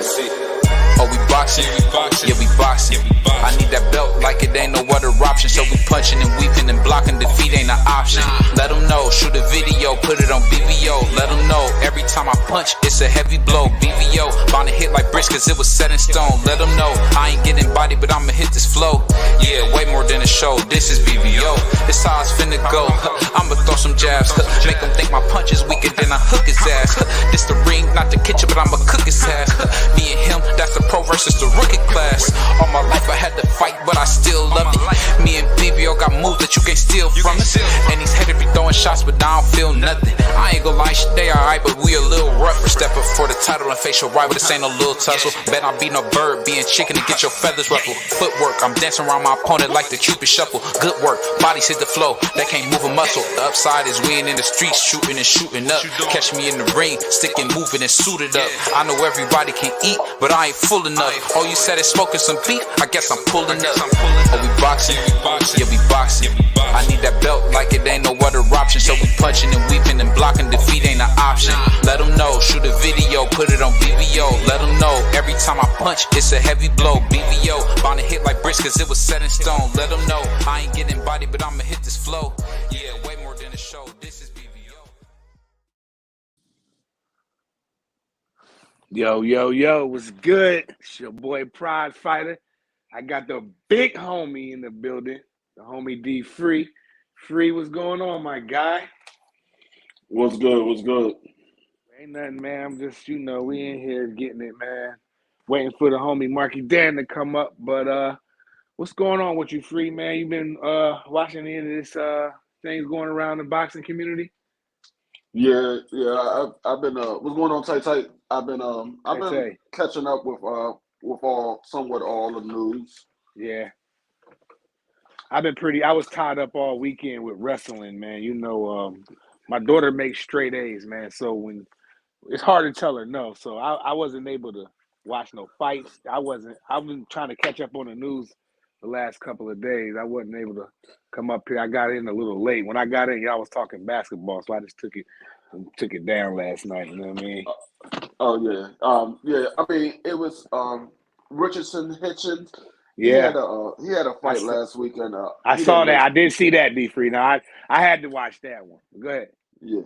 Let's see. Oh, we boxing? Yeah, we boxing. I need that belt like it ain't no other option. So we punching and weaving and blocking. Defeat ain't an option. Let them know. Shoot a video, put it on BVO. Let them know. Every time I punch, it's a heavy blow. BVO, bound to hit like bricks cause it was set in stone. Let them know. I ain't getting body, but I'ma hit this flow. Yeah, way more than a show. This is BVO. This how it's finna go. I'ma throw some jabs. Make them think my punch is weaker than I hook his ass. This the ring, not the kitchen, but I'ma cook his ass. Me and him, that's the pro versus the rookie class. All my life I had to fight, but I still love it. Me and BVO got moves that you can't steal from us. And these haters be throwing shots, but I don't feel nothing. I ain't gonna lie, they alright, but we a little rougher. Step up for the title and face your rival, this ain't no little tussle. Bet I be no bird, being chicken to get your feathers ruffled. Footwork, I'm dancing around my opponent like the Cupid shuffle. Good work, bodies hit the flow, that can't move a muscle. The upside is we ain't in the streets, shooting and shooting up. Catch me in the ring, sticking, moving and suited up. I know everybody can eat, but I ain't full enough. Oh, you said it's smoking some beef? I guess I'm pulling up. Oh, we boxing? Yeah, we boxing. I need that belt like it ain't no other option. So we punching and weaving and blocking. Defeat ain't an option. Let them know. Shoot a video, put it on BVO. Let them know. Every time I punch, it's a heavy blow. BVO, bound to hit like bricks cause it was set in stone. Let them know. I ain't getting body, but I'ma hit this flow. Yeah, way more than a show. This is BVO. Yo, what's good? It's your boy Prize Fighter. I got the big homie in the building, the homie D Free. Free, what's going on, my guy? What's good? What's good? Ain't nothing, man. I'm just, we in here getting it, man. Waiting for the homie MarkyDon to come up. But what's going on with you, Free, man? You been watching any of this things going around the boxing community? Yeah. I've been what's going on, tight? I've been catching up with somewhat all the news. Yeah. I was tied up all weekend with wrestling, man. My daughter makes straight A's, man. So when it's hard to tell her no. So I wasn't able to watch no fights. I've been trying to catch up on the news the last couple of days. I wasn't able to come up here. I got in a little late. When I got in, y'all was talking basketball, so I just took it down last night. You know what I mean? Oh yeah. I mean, it was Richardson Hitchens. Yeah. He had a fight last weekend. I saw that. I did see that, D Free. Now I had to watch that one. Go ahead. Yeah.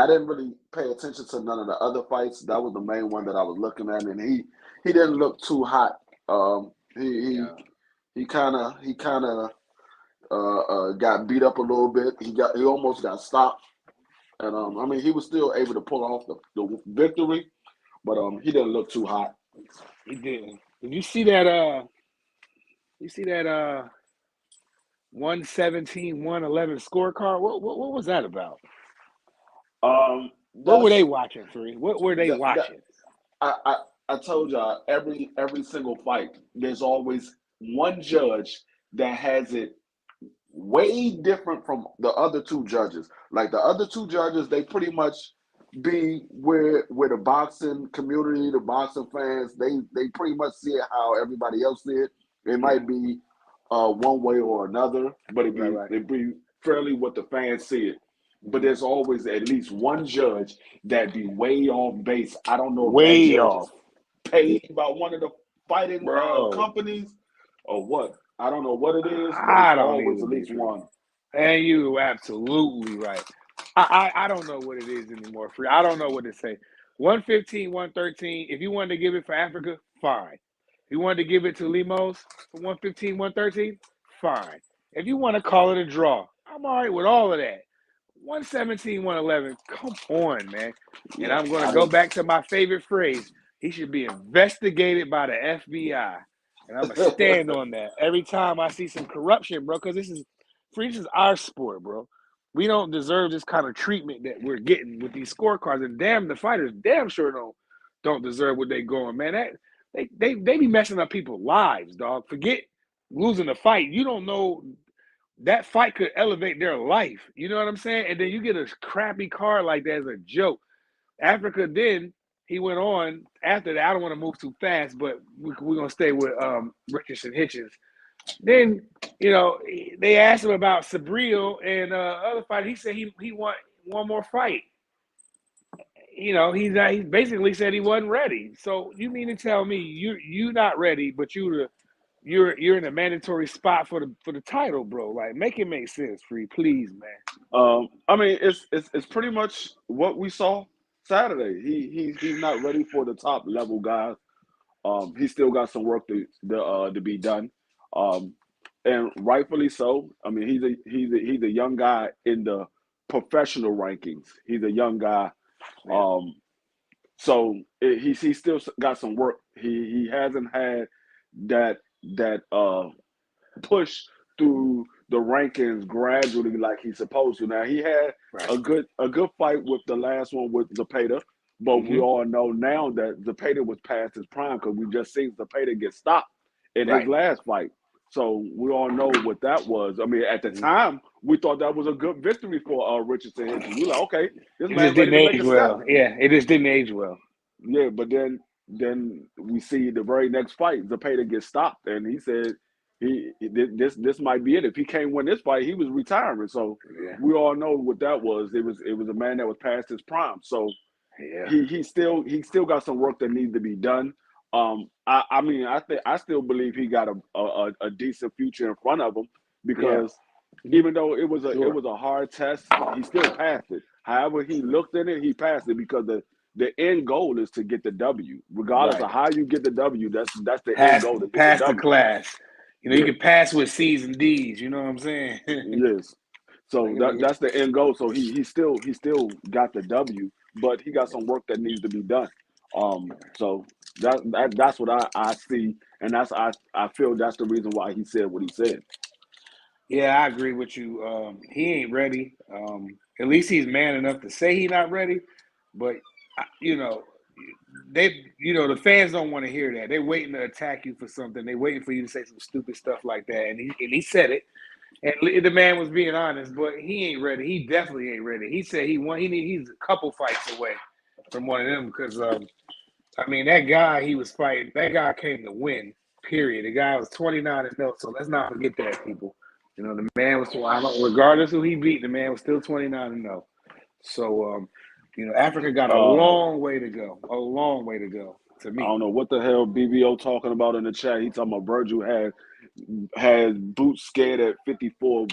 I didn't really pay attention to none of the other fights. That was the main one that I was looking at, and he didn't look too hot. He kind of got beat up a little bit. He almost got stopped, and I mean he was still able to pull off the victory, but he didn't look too hot. He didn't. Did you see that? You see that 117-111 scorecard? What was that about? What were they watching, Free? What were they watching? I told y'all every single fight, there's always one judge that has it way different from the other two judges. Like the other two judges, they pretty much be where the boxing community, the boxing fans, they pretty much see it how everybody else see it. It might be one way or another, but it be fairly what the fans see it. But there's always at least one judge that be way off base. I don't know if way that judge off. is paid by one of the fighting companies or what. I don't know what it is, but it's always at least one. And you absolutely right. I don't know what it is anymore, Free. I don't know what to say. 115, 113. If you wanted to give it for Africa, fine. If you wanted to give it to Limos for 115, 113, fine. If you want to call it a draw, I'm all right with all of that. 117, 111, come on, man. And I'm going to go back to my favorite phrase. He should be investigated by the FBI. And I'm going to stand on that every time I see some corruption, bro, because this is our sport, bro. We don't deserve this kind of treatment that we're getting with these scorecards. And damn, the fighters damn sure don't deserve what they going, man. They be messing up people's lives, dog. Forget losing a fight. You don't know that fight could elevate their life. You know what I'm saying? And then you get a crappy card like that as a joke. Africa, then he went on after that. I don't want to move too fast, but we're going to stay with Richardson Hitchens. Then, they asked him about Sabril and other fight. He said he want one more fight. you know, he basically said he wasn't ready. So you mean to tell me you not ready, but you're in a mandatory spot for the title, bro? Like, make it make sense, Free, please, man. I mean, it's pretty much what we saw Saturday. He's not ready for the top level guys. He still got some work to be done, and rightfully so. I mean, he's a young guy in the professional rankings. He's a young guy, so he still got some work. He hasn't had that push through the rankings gradually like he's supposed to. Now he had a good fight with the last one with Zepeda. But we all know now that Zepeda was past his prime because we just seen Zepeda get stopped in his last fight. So we all know what that was. I mean, at the time, we thought that was a good victory for Richardson. We were like, okay, this man ready to make a step. Yeah, it just didn't age well. Yeah, but then we see the very next fight, Zepeda gets stopped, and he said this might be it. If he can't win this fight, he was retiring. So we all know what that was. It was a man that was past his prime. So. Yeah. He still got some work that needs to be done. I mean, I still believe he got a decent future in front of him because even though it was a hard test, he still passed it. However, he looked in it, he passed it because the end goal is to get the W. Regardless of how you get the W, that's the end goal. Pass the class. You know, you can pass with C's and D's. You know what I'm saying? Yes. So that's the end goal. So he still got the W. But he got some work that needs to be done. So that's what I see, and I feel that's the reason why he said what he said. Yeah, I agree with you. He ain't ready. At least he's man enough to say he's not ready. But you know, the fans don't want to hear that. They're waiting to attack you for something. They're waiting for you to say some stupid stuff like that. And he said it. And the man was being honest, but he ain't ready. He definitely ain't ready. He said he's a couple fights away from one of them because, I mean, that guy he was fighting, that guy came to win, period. The guy was 29-0, so let's not forget that, people. You know, the man was, regardless who he beat, the man was still 29-0. So, you know, Africa got a long way to go, to me. I don't know what the hell BVO talking about in the chat. He talking about Virgil had Boots scared at 54.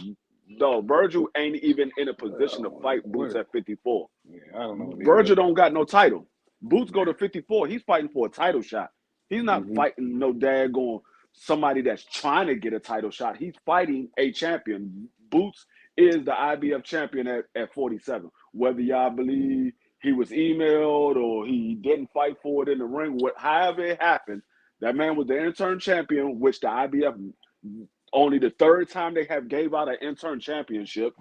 No, Virgil ain't even in a position to fight Boots at 54. Yeah, I don't know. Virgil don't got no title. Boots go to 54. He's fighting for a title shot. He's not fighting no daggone somebody that's trying to get a title shot. He's fighting a champion. Boots is the IBF champion at 47. Whether y'all believe he was emailed or he didn't fight for it in the ring, however it happened, that man was the interim champion, which the IBF only the third time they have gave out an interim championship.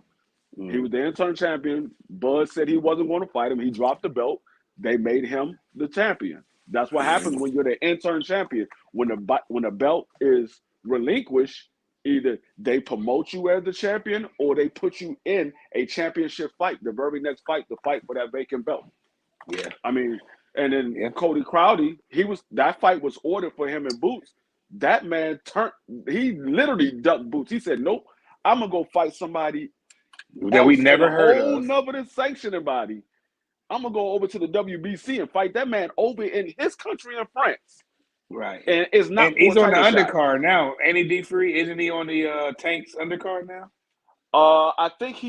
He was the interim champion. Bud said he wasn't going to fight him. He dropped the belt. They made him the champion. That's what happens when you're the interim champion. When the belt is relinquished, either they promote you as the champion or they put you in a championship fight. The very next fight, the fight for that vacant belt. Yeah, I mean, and then Cody Crowdy, that fight was ordered for him in Boots. That man he literally ducked Boots. He said, "Nope, I'm gonna go fight somebody that we never heard of, another sanctioning body. I'm gonna go over to the WBC and fight that man over in his country in France." Right, and it's not. And he's on the undercard now. Andy D-Free, isn't he on the Tanks undercard now? I think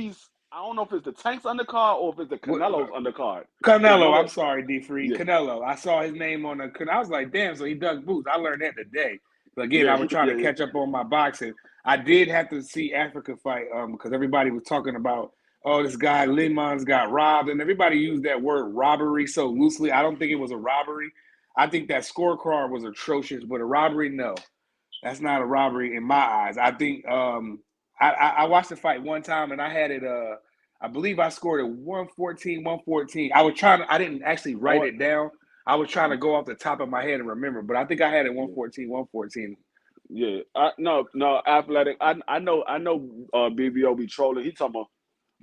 I don't know if it's the Tanks undercard or if it's the Canelo's undercard. Canelo, I'm sorry, D-Free. Yeah. Canelo. I saw his name on the. I was like, damn. So he ducked Boots. I learned that today. But again, I was trying to catch up on my boxing. I did have to see Africa fight because everybody was talking about, oh, this guy Limons got robbed, and everybody used that word robbery so loosely. I don't think it was a robbery. I think that scorecard was atrocious, but a robbery, no. That's not a robbery in my eyes. I think I watched the fight one time, and I had it I believe I scored it 114. I didn't actually write it down. I was trying to go off the top of my head and remember, but I think I had it 114. Yeah. No, Athletic. I know BVO be trolling. He talking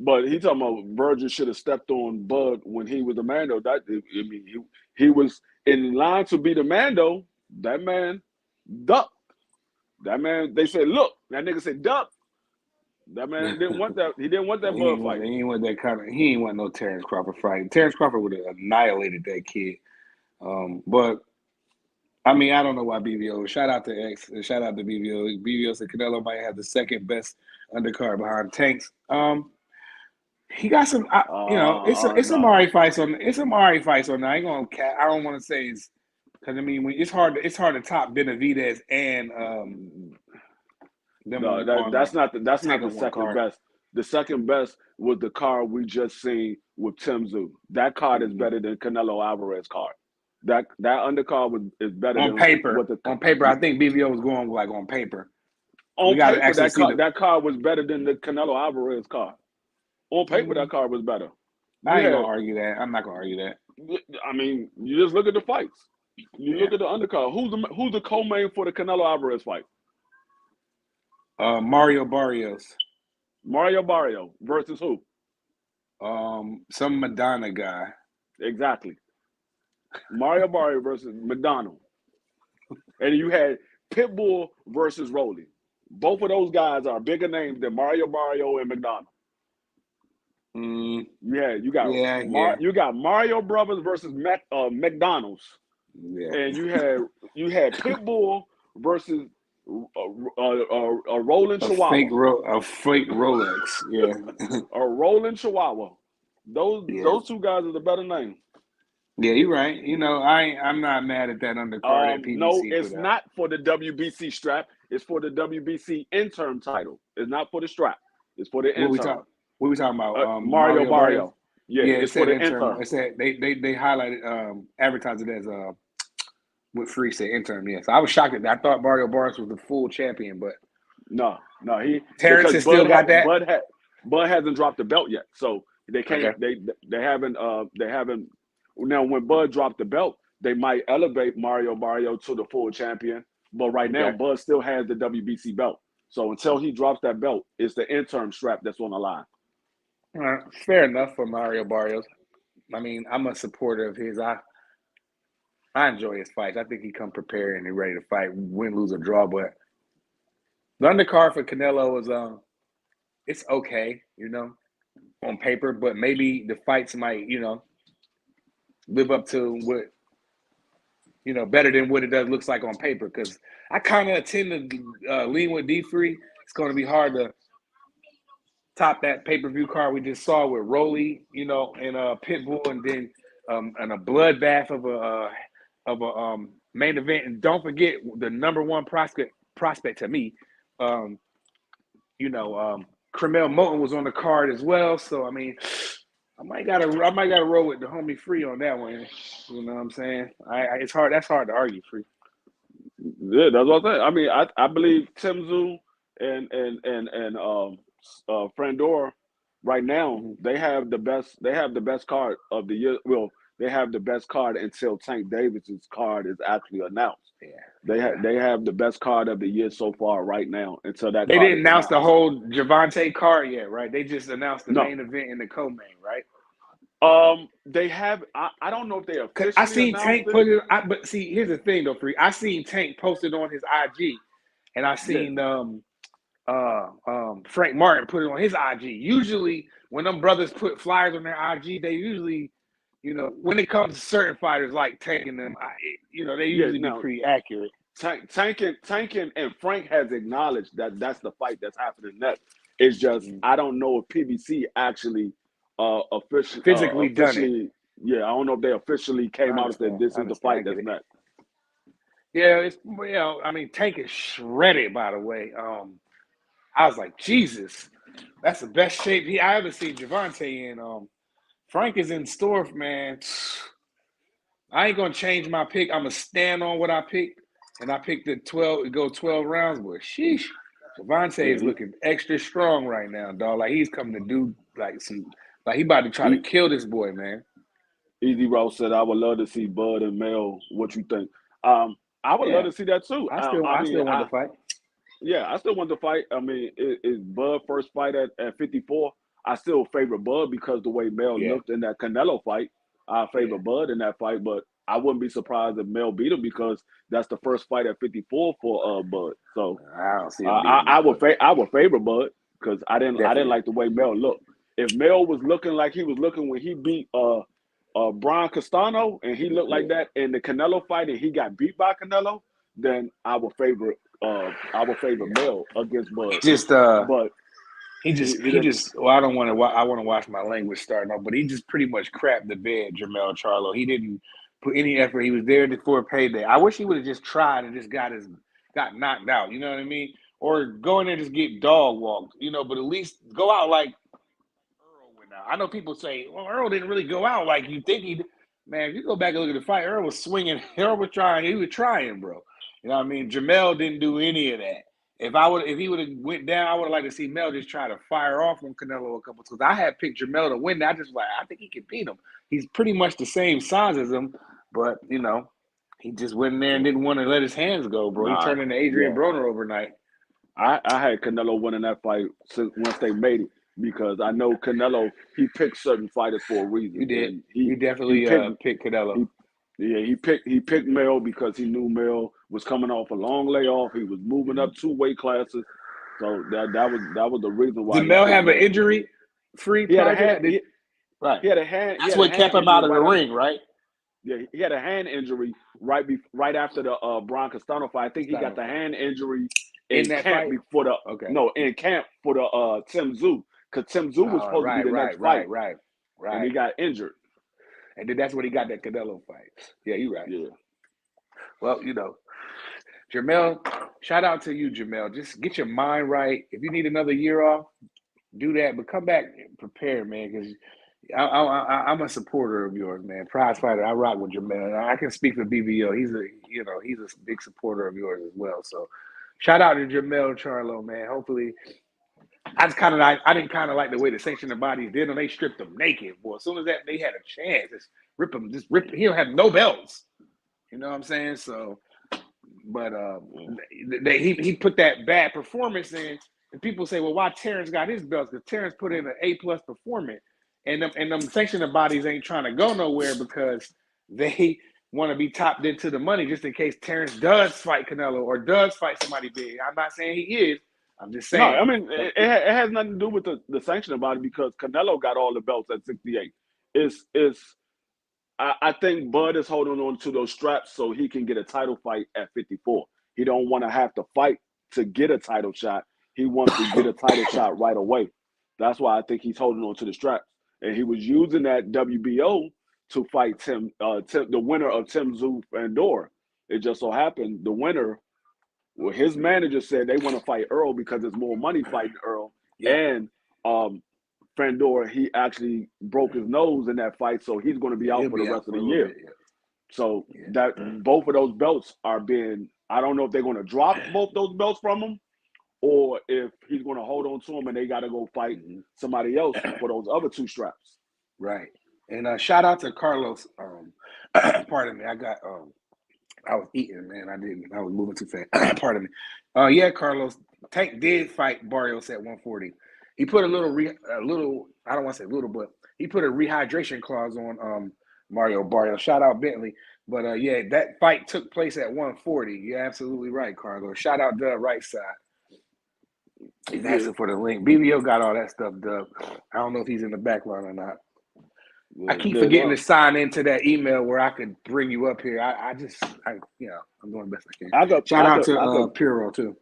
about Virgil should have stepped on Bud when he was the Mando. He was in line to be the Mando. That man ducked. That man, they said, look, that nigga said duck. That man didn't want that. He didn't want that He Bud ain't want, fight. he ain't want that kind of. He ain't want no Terrence Crawford fight. Terrence Crawford would have annihilated that kid. But I mean, I don't know why BVO. Shout out to X and shout out to BVO. BVO said Canelo might have the second best undercard behind Tanks. He got some. It's some No. alright fights on. It's some alright fights on. I ain't gonna. I don't want to say it's because I mean when it's hard. It's hard to top Benavidez and them No, on that's not the second second card. best. The second best was the card we just seen with Tim Tszyu. That card is better than Canelo Alvarez card. That undercard is better On than paper. what the On paper, I think BVO was going like on paper. on We got to paper actually see that card was better than the Canelo Alvarez card. On paper, that card was better. I ain't gonna argue that. I'm not gonna argue that. I mean, you just look at the fights. You look at the undercard. Who's the co-main for the Canelo Alvarez fight? Mario Barrios. Mario Barrio versus who? Some Madonna guy. Exactly. Mario Barrio versus McDonald. And you had Pitbull versus Rolly. Both of those guys are bigger names than Mario Barrio and McDonald. You got Mario Brothers versus McDonald's. Yeah. And you had Pitbull versus a rolling Chihuahua. A fake Rolex. Yeah. A rolling Chihuahua. Those two guys are the better name. Yeah, you're right. You know, I'm not mad at that undercard at PBC. No, it's not for the WBC strap. It's for the WBC interim title. It's not for the strap. It's for the interim. What we talking about? Mario Barrio. Yeah, it's for the interim. It said they highlighted advertised it as what Free said interim. Yes, I was shocked at that. I thought Mario Barrios was the full champion, but no, Terrence has still got that. Bud hasn't dropped the belt yet, so they can't. Okay. They haven't. Now, when Bud dropped the belt, they might elevate Mario Barrio to the full champion. But right now, Bud still has the WBC belt. So until he drops that belt, it's the interim strap that's on the line. All right. Fair enough for Mario Barrios. I mean, I'm a supporter of his. I enjoy his fights. I think he come prepared and he's ready to fight, win, lose, or draw. But the undercard for Canelo is it's okay, you know, on paper. But maybe the fights might, you know, live up to what, you know, better than what it looks like on paper. Because I kind of tend to lean with D3. It's going to be hard to top that pay-per-view card we just saw with Rolly, you know, and Pitbull, and then and a bloodbath of a main event. And don't forget the number one prospect to me, you know, Cremel Moten was on the card as well. So I mean, I might gotta roll with the homie Free on that one. You know what I'm saying? It's hard. That's hard to argue, Free. Yeah, that's what I'm saying. I mean, I believe Tim Tszyu and Frandor right now they have the best card of the year. Well, they have the best card until Tank Davis's card is actually announced. Yeah, they have the best card of the year so far right now until that. They didn't announce the whole Javante card yet, right? They just announced the main event and the co-main, right? They have. I don't know if they officially. I seen Tank put it. But see, here's the thing, though, Free. I seen Tank posted on his IG, and I seen Frank Martin put it on his IG. Usually, when them brothers put flyers on their IG, they usually, you know, when it comes to certain fighters like Tank and them, you know, they usually be pretty accurate. Tank and Frank has acknowledged that that's the fight that's happening next. It's just I don't know if PBC actually physically done it. Yeah, I don't know if they officially came out and said this is the fight that's next. Yeah, it's I mean, Tank is shredded, by the way. I was like, Jesus, that's the best shape I ever seen Javante in. Frank is in store, man. I ain't gonna change my pick. I'm gonna stand on what I picked, and I picked the 12 rounds. But sheesh, Javante is looking extra strong right now, dog. Like he's coming to do he about to try to kill this boy, man. Easy Rouse said, "I would love to see Bud and Mel. What you think?" I would love to see that too. I still want to fight. Yeah, I still want to fight. I mean, is Bud first fight at 54? I still favor Bud because the way Mel looked in that Canelo fight. I favor Bud in that fight, but I wouldn't be surprised if Mel beat him because that's the first fight at 54 for Bud. So I don't see. I would favor Bud because I didn't Definitely. like the way Mel looked. If Mel was looking like he was looking when he beat Brian Castano and he looked like that in the Canelo fight and he got beat by Canelo, then I would favor Mel against Bud. Just But he just well, I don't want to. I want to watch my language starting off, but he just pretty much crapped the bed, Jermell Charlo. He didn't put any effort. He was there for a payday. I wish he would have just tried and just got knocked out. You know what I mean? Or go in there and just get dog walked. You know, but at least go out like Earl went out. I know people say, well, Earl didn't really go out like you think he did. Man, if you go back and look at the fight, Earl was swinging. Earl was trying. He was trying, bro. You know what I mean? Jermell didn't do any of that. If he would have went down, I would have liked to see Mel just try to fire off on Canelo a couple times. I had picked Jermell to win. I think he can beat him. He's pretty much the same size as him, but you know, he just went in there and didn't want to let his hands go, bro. He turned into Adrian Broner overnight. I had Canelo winning that fight once they made it because I know Canelo, he picked certain fighters for a reason. You did. He definitely picked Canelo. He picked Mel because he knew Mel was coming off a long layoff. He was moving up 2 weight classes, so that was the reason why. Did Mel have an injury? Free. He had a hand. Right. He had a hand. That's what kept him out of the ring, right? Yeah, he had a hand injury right after the Brian Castano fight. I think he got the hand injury in camp fight? before in camp for the Tim Tszyu, because Tim Tszyu was supposed to be the next fight. Right. And he got injured. And then that's when he got that Canelo fight. Yeah, you're right. Yeah. Well, you know, Jermell, shout out to you, Jermell. Just get your mind right. If you need another year off, do that. But come back prepared, man, because I'm a supporter of yours, man. Prize fighter. I rock with Jermell. I can speak for BVO. He's a big supporter of yours as well. So shout out to Jermell Charlo, man. Hopefully. I didn't kind of like the way the sanctioning bodies did them. They stripped them naked, boy. As soon as they had a chance, just rip him. He don't have no belts. You know what I'm saying? So, but he put that bad performance in, and people say, well, why Terrence got his belts? Because Terrence put in an A+ performance, and them sanctioning bodies ain't trying to go nowhere because they want to be topped into the money just in case Terrence does fight Canelo or does fight somebody big. I'm not saying he is. I'm just saying. No, I mean, it has nothing to do with the sanctioning body because Canelo got all the belts at 68. I think Bud is holding on to those straps so he can get a title fight at 54. He don't want to have to fight to get a title shot. He wants to get a title shot right away. That's why I think he's holding on to the straps. And he was using that WBO to fight the winner of Tim Tszyu and Dora. It just so happened the winner. Well, his manager said they want to fight Earl because there's more money fighting Earl. Yeah. And Fandor, he actually broke his nose in that fight, so he's going to be out for the rest of the year. So that both of those belts are being – I don't know if they're going to drop both those belts from him or if he's going to hold on to them and they got to go fight somebody else for those other 2 straps. Right. And shout out to Carlos. Pardon me. I was eating, man. I was moving too fast. Pardon me. Yeah, Carlos. Tank did fight Barrios at 140. He put a little. I don't want to say little, but he put a rehydration clause on Mario Barrios. Shout out Bentley. But yeah, that fight took place at 140. You're absolutely right, Carlos. Shout out Dub right side. He's asking for the link. BVO got all that stuff, Dub. I don't know if he's in the background or not. I keep forgetting to sign into that email where I could bring you up here. I'm doing the best I can. Shout out to Puro too.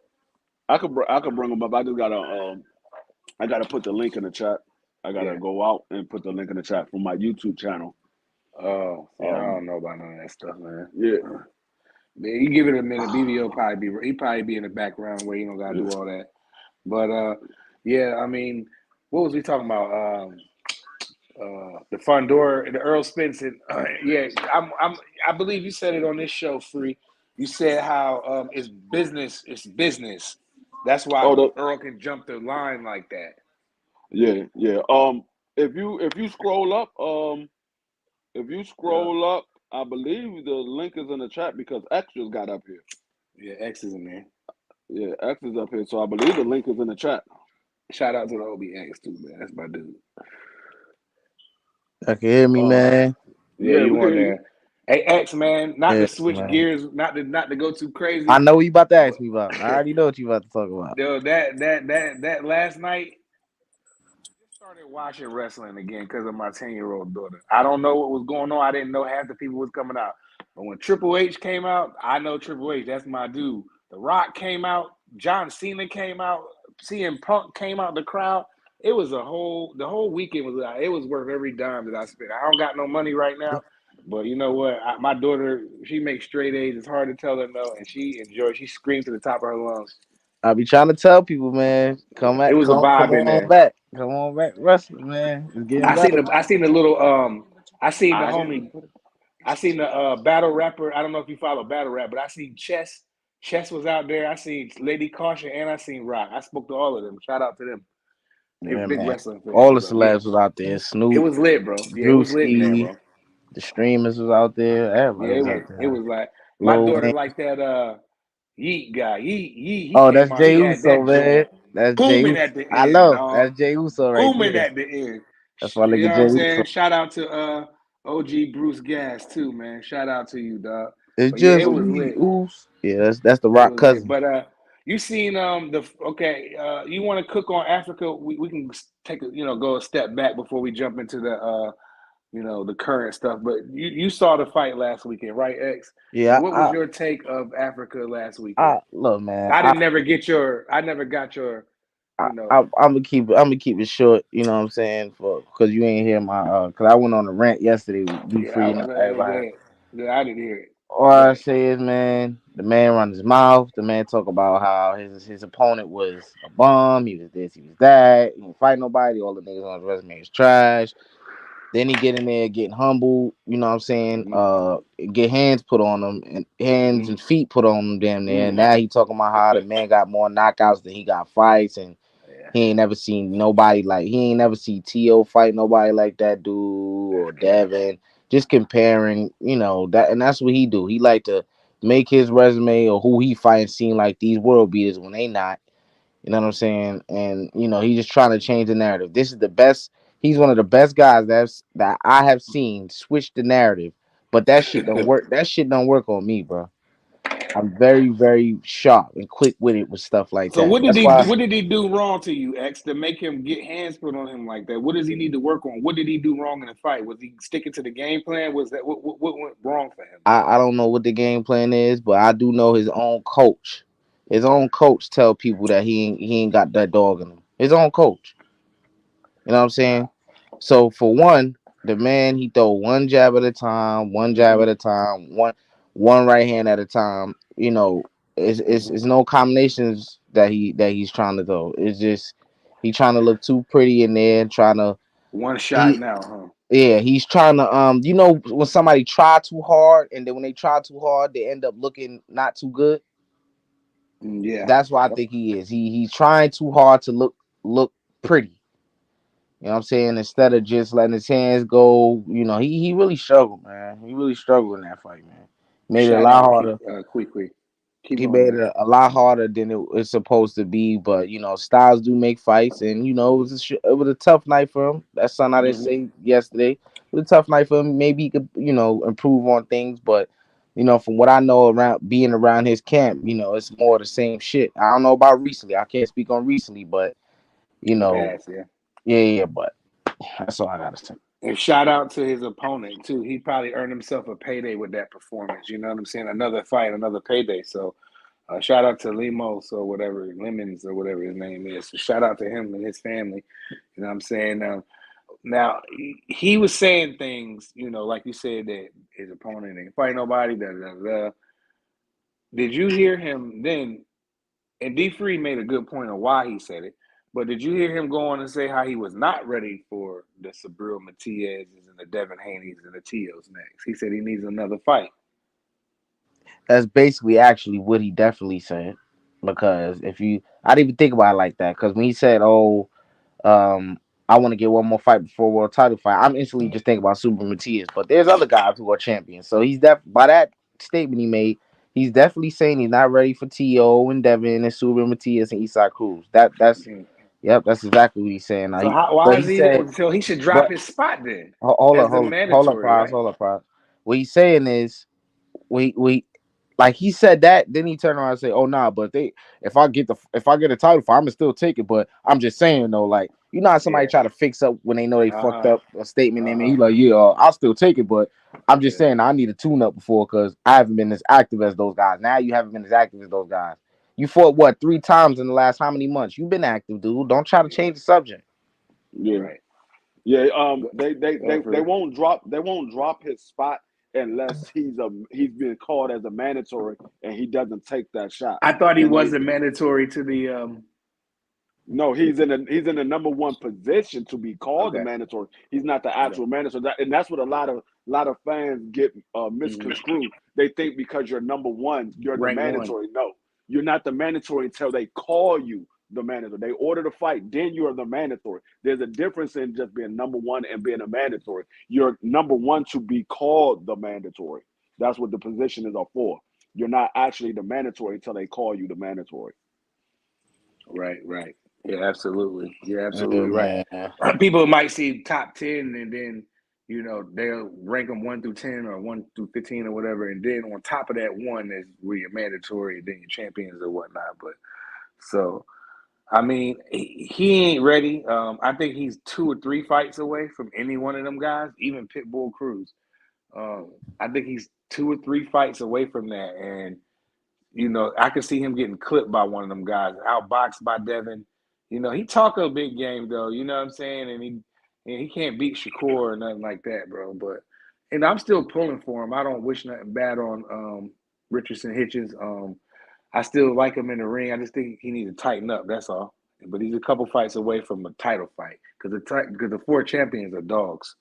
I could bring him up. I just gotta put the link in the chat. I gotta go out and put the link in the chat for my YouTube channel. Oh, I don't know about none of that stuff, man. Yeah. Man, you give it a minute. BVO probably be in the background where you don't gotta do all that. But yeah, I mean, what was we talking about? The Fandor, the Earl Spence, I believe you said it on this show, Free. You said how it's business. That's why Earl can jump the line like that. Yeah. If you scroll up, I believe the link is in the chat because X just got up here. Yeah, X is in there. Yeah, X is up here, so I believe the link is in the chat. Shout out to the OBX too, man. That's my dude. I can hear me, man. Yeah, you on there. Hey X man, not to Yeah, switch man. gears, not to go too I crazy, know what you about to ask but me about. I already know what you about to talk about. yo, that last night, I just started watching wrestling again because of my 10-year-old daughter. I don't know what was going on. I didn't know half the people was coming out. But when Triple H came out, I know Triple H. That's my dude. The Rock came out. John Cena came out. CM Punk came out the crowd. It was the whole weekend was it was worth every dime that I spent. I don't got no money right now, but you know what? My daughter, she makes straight A's. It's hard to tell her no, and she enjoys. She screams to the top of her lungs. I be trying to tell people, man, It was a come vibe in on there. back. Come on back, wrestling, man. It's getting better. I seen the little I seen the I homie I seen the battle rapper. I don't know if you follow battle rap, but I seen Chess. Chess was out there. I seen Lady Caution and I seen Rock. I spoke to all of them. Shout out to them. They Yeah, big man. wrestling All fans. the So yeah. celebs was out there. It Snoop, was lit, bro. Yeah, it was lit in there, Drewski, bro. the streamers was out there. Everybody Yeah, was out it there. was like my Lil daughter Wayne. liked that Yeet guy. He Oh, came that's out. Jay He had Uso, that man. joint That's Jay booming Uso. at the I end, know. dog. That's Jay Uso right Booming there. at the end. That's my You nigga know what Jay I'm Uso. saying? Shout out to OG Bruce Gas too, man. Shout out to you, dog. It's But yeah, it just was me, lit. Oos. Yeah, that's the It Rock was lit. cousin. But you seen the okay? You want to cook on Africa? We can take a go a step back before we jump into the the current stuff. But you saw the fight last weekend, right, X? And Yeah, what was your take of Africa last weekend? I look, man. I didn't never get your. I never got your. I, You know. I'm gonna keep it short. You know what I'm saying? For because you ain't hear my because I went on a rant yesterday. Be Yeah, free, you know, everybody. good. Good. I didn't hear it. All Go I ahead. say is, man, the man run his mouth. The man talk about how his opponent was a bum. He was this, he was that. He didn't fight nobody. All the niggas on his resume is trash. Then he get in there getting humble. You know what I'm saying? Mm-hmm. Get hands put on him and hands and feet put on him. Damn near. And Mm-hmm. now he talking about how the man got more knockouts than he got fights and. Yeah. He ain't never seen nobody like he ain't never seen T.O. fight nobody like that dude or Devin. Just comparing, that and that's what he do. He like to make his resume or who he fighting seem like these world beaters when they not. You know what I'm saying? And he just trying to change the narrative. This is the best. He's one of the best guys that I have seen switch the narrative. But that shit don't work. That shit don't work on me, bro. I'm very, very sharp and quick with it with stuff like So that. That's why. what did he do wrong to you, X, to make him get hands put on him like that? What does he need to work on? What did he do wrong in the fight? Was he sticking to the game plan? Was that what went wrong for him? I don't know what the game plan is, but I do know his own coach. His own coach tell people that he ain't got that dog in him. His own coach. You know what I'm saying? Wow. So for one, the man he throw one jab at a time, one jab Mm-hmm. at a time, one right hand at a time. Mm-hmm. It's no combinations he's trying to throw. It's just he trying to look too pretty in there, trying to One shot he now, huh? yeah, he's trying to when somebody try too hard and then when they try too hard they end up looking not too good. Yeah. That's what I Yep. think he is. He's trying too hard to look pretty. You know what I'm saying? Instead of just letting his hands go, he really struggled, man. He really struggled in that fight, man. Made it a Shout lot out, harder. quick. Keep He going, made X. it a lot harder than it's supposed to be, but styles do make fights, and it was a tough night for him. That's something I didn't Mm-hmm. say yesterday. It was a tough night for him. Maybe he could improve on things, but from what I know around being around his camp, it's more of the same shit. I don't know about recently. I can't speak on recently, but you In the know, past, yeah. yeah. But that's all I gotta say. And shout out to his opponent too. He probably earned himself a payday with that performance. You know what I'm saying? Another fight, another payday. So shout out to Limos or whatever, Lemons or whatever his name is. So shout out to him and his family. You know what I'm saying? Now he was saying things, like you said that his opponent ain't fight nobody. Da, da, da. Did you hear him then? And D Free made a good point on why he said it. But did you hear him go on and say how he was not ready for the Sabril Matias's and the Devin Haney's and the Tios next? He said he needs another fight. That's basically actually what he definitely said. Because I didn't even think about it like that. Because when he said, "Oh, I want to get one more fight before world title fight," I'm instantly just thinking about Super Matias. But there's other guys who are champions. So by that statement he made, he's definitely saying he's not ready for T.O. and Devin and Super Matias and Eastside Cruz. Mhm. Yep, that's exactly what he's saying. Now So why but is he he? said, So he should drop but his spot then, hold up, as the hold up, mandatory, Prize, right? hold up, Prize. what he's saying is, we like he said that, then he turned around and say, "Oh nah, but if I get a title fight, I'ma still take it." But I'm just saying though, like you know how somebody Yeah. try to fix up when they know they fucked up a statement. They Uh-huh. he like, yeah, I'll still take it, but I'm just Yeah. saying I need a tune up before because I haven't been as active as those guys. Now you haven't been as active as those guys. You fought what 3 times in the last how many months? You've been active, dude. Don't try to change the subject. Yeah. Right. Yeah, Go, they Free. won't drop his spot unless he's being called as a mandatory and he doesn't take that shot. I thought he Then wasn't mandatory to the no, he's in the number one position to be called the okay. mandatory. He's not the Okay. actual mandatory, and that's what a lot of fans get Mm-hmm. misconstrued. They think because you're number one, you're the Rank one. mandatory. No, you're not the mandatory until they call you the mandatory. They order the fight, then you're the mandatory. There's a difference in just being number one and being a mandatory. You're number one to be called the mandatory. That's what the position is for. You're not actually the mandatory until they call you the mandatory. Right, right. Yeah, absolutely. You're Yeah, absolutely right. man. People might see top 10 and then, they'll rank them 1 through 10 or 1 through 15 or whatever. And then on top of that one is where you're mandatory and then your champions or whatnot. But so, I mean, he ain't ready. I think he's 2 or 3 fights away from any one of them guys, even Pitbull Cruz. I think he's 2 or 3 fights away from that. And I could see him getting clipped by one of them guys, outboxed by Devin. He talk a big game though. You know what I'm saying? And he can't beat Shakur or nothing like that, bro. But I'm still pulling for him. I don't wish nothing bad on Richardson Hitchens. I still like him in the ring. I just think he needs to tighten up. That's all. But he's a couple fights away from a title fight because the 4 champions are dogs.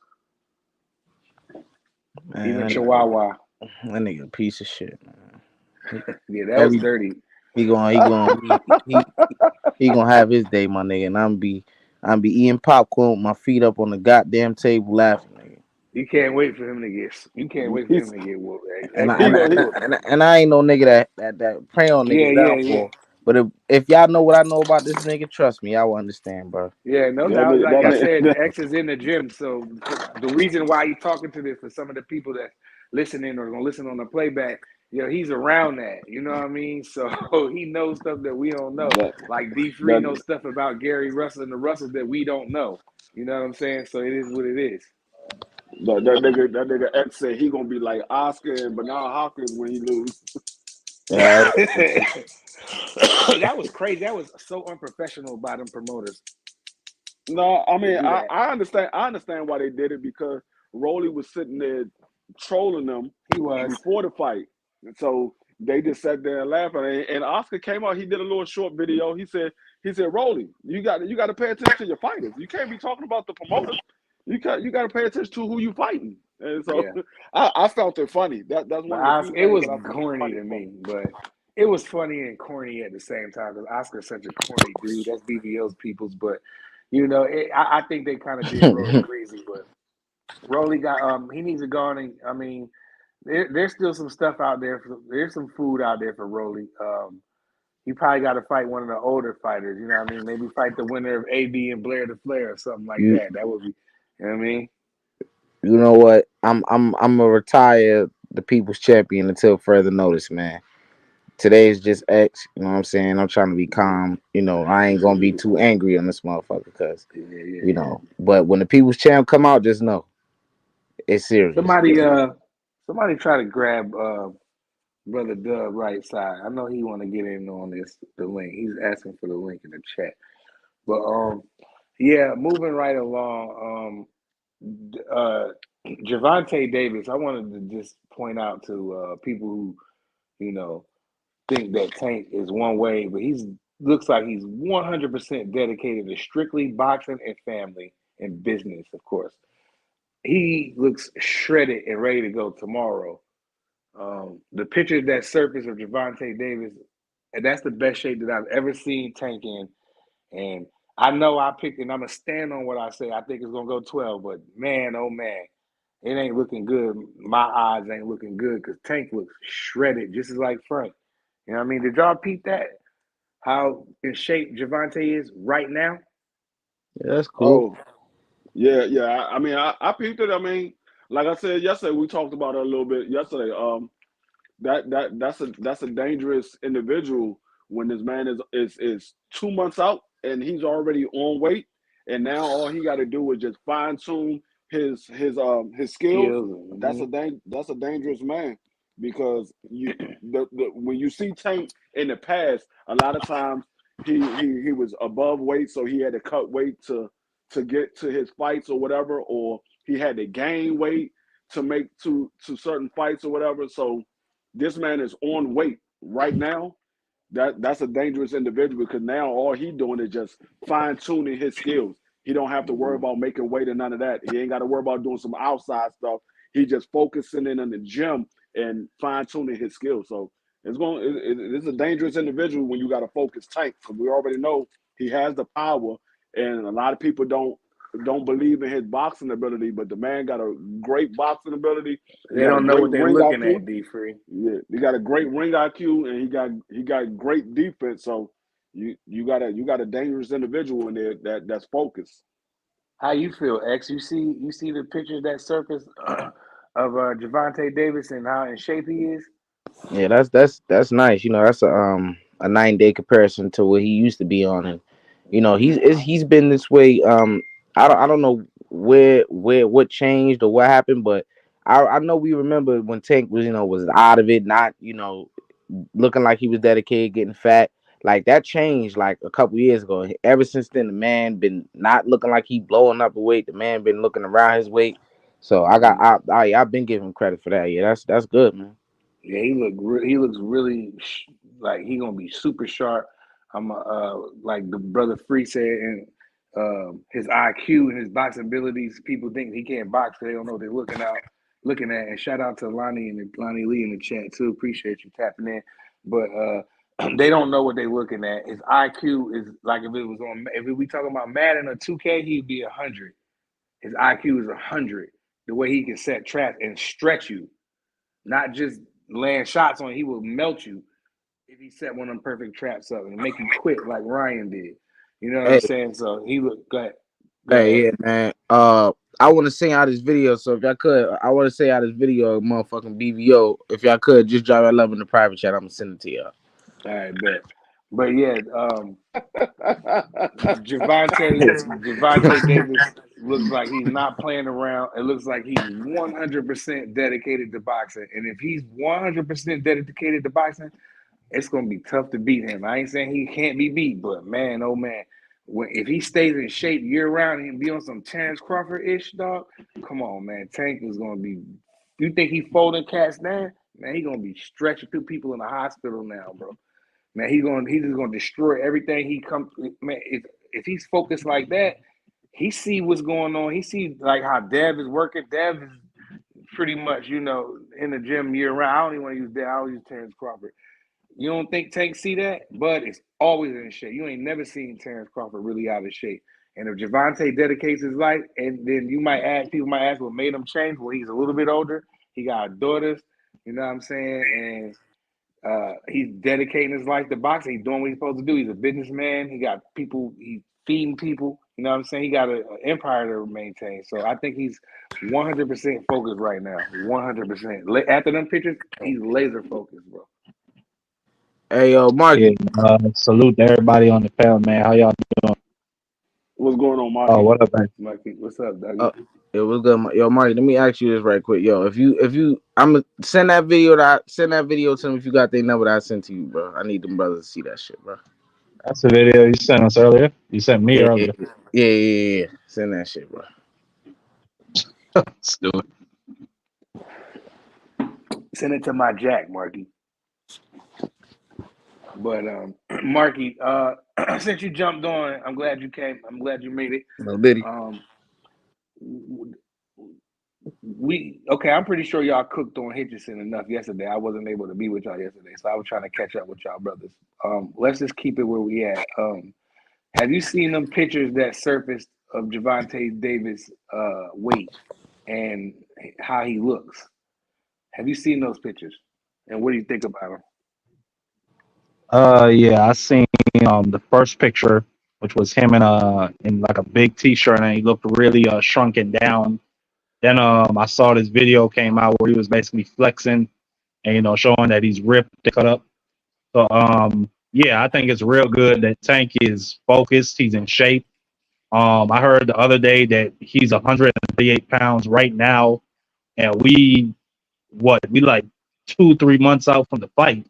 Even Man, Chihuahua. that nigga a piece of shit, man. Yeah, that was dirty. He gonna have his day, my nigga, and I'm be eating popcorn with my feet up on the goddamn table laughing, nigga. You can't wait for him to get. You can't wait for him He's to get whooped. And I X is and he I, go and he I, and I, and I ain't no nigga that prey on Yeah, niggas yeah, yeah, downfall. But if y'all know what I know about this nigga, trust me, I will understand, bro. yeah. No that doubt. nigga Like I that said, nigga. X is in the gym. So the reason why he's talking to this for some of the people that listening or gonna listen on the playback, he's around that. You know what I mean? So he knows stuff that we don't know. that Like D3 that knows stuff about Gary Russell and the Russells that we don't know. You know what I'm saying? So it is what it is. that nigga X said he gonna be like Oscar and Bernard Hopkins when he lose. Yeah, That was crazy. That was so unprofessional by them promoters No, I to mean do that. I understand why they did it because Rolly was sitting there trolling them He was. before the fight. And so they just sat there and laughed at it. And Oscar came out, he did a little short video. He said, Rolly, you got to pay attention to your fighters. You can't be talking about the promoters. You got to pay attention to who you fighting. And so Yeah. I felt it funny. That's But one of the few It things was that I found corny funny to from. me, but it was funny and corny at the same time because Oscar's such a corny dude. That's BVO's people's, but I think they kind of did Rolly crazy. But Rolly got he needs to go on and I mean, there's still some stuff out there. There's some food out there for Rolly. He probably got to fight one of the older fighters. You know what I mean? Maybe fight the winner of AB and Blair the Flair or something like you that. That would be, you know what I mean? you know what? I'm gonna retire the people's champion until further notice, man. Today is just X. You know what I'm saying? I'm trying to be calm. I ain't gonna be too angry on this motherfucker because Yeah. But when the people's champ come out, just know it's serious. Somebody try to grab Brother Dub right side. I know he want to get in on the link. He's asking for the link in the chat. But yeah, moving right along. Javante Davis. I wanted to just point out to people who you know think that Tank is one way, but he's looks like he's 100% dedicated to strictly boxing and family and business. Of course, he looks shredded and ready to go tomorrow. The pictures that surface of Javante Davis, and that's the best shape that I've ever seen Tank in. And I know I picked, and I'm gonna stand on what I say. I think it's gonna go 12, but man, oh man, it ain't looking good. My odds ain't looking good because Tank looks shredded, just as like Frank. You know what I mean? Did y'all peep that? How in shape Javante is right now? Yeah, that's cool. Oh, yeah. I mean, I peeped it. I mean, like I said yesterday, we talked about it a little bit yesterday. That's a dangerous individual when this man is 2 months out and he's already on weight, and now all he got to do is just fine tune his skills. That's a dangerous man, because when you see Tank in the past, a lot of times he was above weight, so he had to cut weight to get to his fights or whatever, or he had to gain weight to make to certain fights or whatever. So this man is on weight right now. That's a dangerous individual, because now all he doing is just fine tuning his skills. He don't have to worry about making weight and none of that. He ain't got to worry about doing some outside stuff. He just focusing in on the gym and fine tuning his skills. So it's a dangerous individual when you got to focus Tank, because we already know he has the power, and a lot of people don't believe in his boxing ability, but the man got a great boxing ability. They don't know what they're looking at, D-Free. Yeah, he got a great ring IQ, and he got great defense. So you got a dangerous individual in there that's focused. How you feel, X? You see the pictures that surfaced of Gervonta Davis and how in shape he is? Yeah, that's nice. You know, that's a 9-day comparison to what he used to be on, and you know he's been this way. I don't know what changed or what happened, but I know we remember when Tank was out of it, not looking like he was dedicated, getting fat. Like that changed like a couple years ago. Ever since then, the man been not looking like he blowing up a weight. The man been looking around his weight. So I've been giving him credit for that. Yeah, that's good, man. Yeah, he looks really like he gonna be super sharp. I'm like the brother Free said, and his IQ and his boxing abilities. People think he can't box, so they don't know what they're looking at. And shout out to Lonnie Lee in the chat too. Appreciate you tapping in. But they don't know what they're looking at. His IQ is like if we talking about Madden or 2K, he'd be 100. His IQ is 100. The way he can set traps and stretch you, not just land shots on, he will melt you if he set one of them perfect traps up and make you quit like Ryan did. You know what I'm saying? So he looked good. Yeah, man. I want to sing out this video, so if y'all could, I want to say out this video, motherfucking BVO. If y'all could, just drop that love in the private chat. I'm gonna send it to y'all. All right, bet. But yeah, Gervonta Davis looks like he's not playing around. It looks like he's 100% dedicated to boxing. And if he's 100% dedicated to boxing, it's going to be tough to beat him. I ain't saying he can't be beat, but man, oh man, if he stays in shape year round and be on some Terrence Crawford-ish, dog, come on, man. Tank is going to be – you think he folding cats down? Man, he's going to be stretching through people in the hospital now, bro. Man, he's just gonna destroy everything he comes. Man, if he's focused like that, he see what's going on. He see like how Dev is working. Dev is pretty much in the gym year round. I don't even want to use Dev. I always use Terrence Crawford. You don't think Tank see that? Bud is always in shape. You ain't never seen Terrence Crawford really out of shape. And if Gervonta dedicates his life, and then people might ask what made him change. Well, he's a little bit older. He got daughters. You know what I'm saying? And he's dedicating his life to boxing. He's doing what he's supposed to do. He's a businessman. He got people. He's feeding people. You know what I'm saying? He got an empire to maintain. So I think he's 100% focused right now. 100%. After them pictures, he's laser focused, bro. Hey, yo, Marky. Yeah, salute to everybody on the panel, man. How y'all doing? What's going on, Marky? Oh, what up, man? Marky, what's up, Doug? It was good. Yo, Marky, let me ask you this right quick. Yo, if you, I'm gonna send that video to them if you got their number that I sent to you, bro. I need them brothers to see that shit, bro. That's the video you sent us earlier. You sent me earlier. Yeah. Send that shit, bro. Let's do it. Send it to my Jack, Marky. But Marky, since you jumped on, I'm glad you came. I'm glad you made it. No Diddy. I'm pretty sure y'all cooked on Hitchison enough yesterday. I wasn't able to be with y'all yesterday, so I was trying to catch up with y'all brothers. Let's just keep it where we at. Have you seen them pictures that surfaced of Gervonta Davis' weight and how he looks? Have you seen those pictures? And what do you think about him? Yeah, I seen the first picture, which was him in like a big T-shirt, and he looked really shrunken down. Then I saw this video came out where he was basically flexing and showing that he's ripped and cut up. So yeah, I think it's real good that Tank is focused. He's in shape. I heard the other day that he's 138 pounds right now, and we like 2-3 months out from the fight.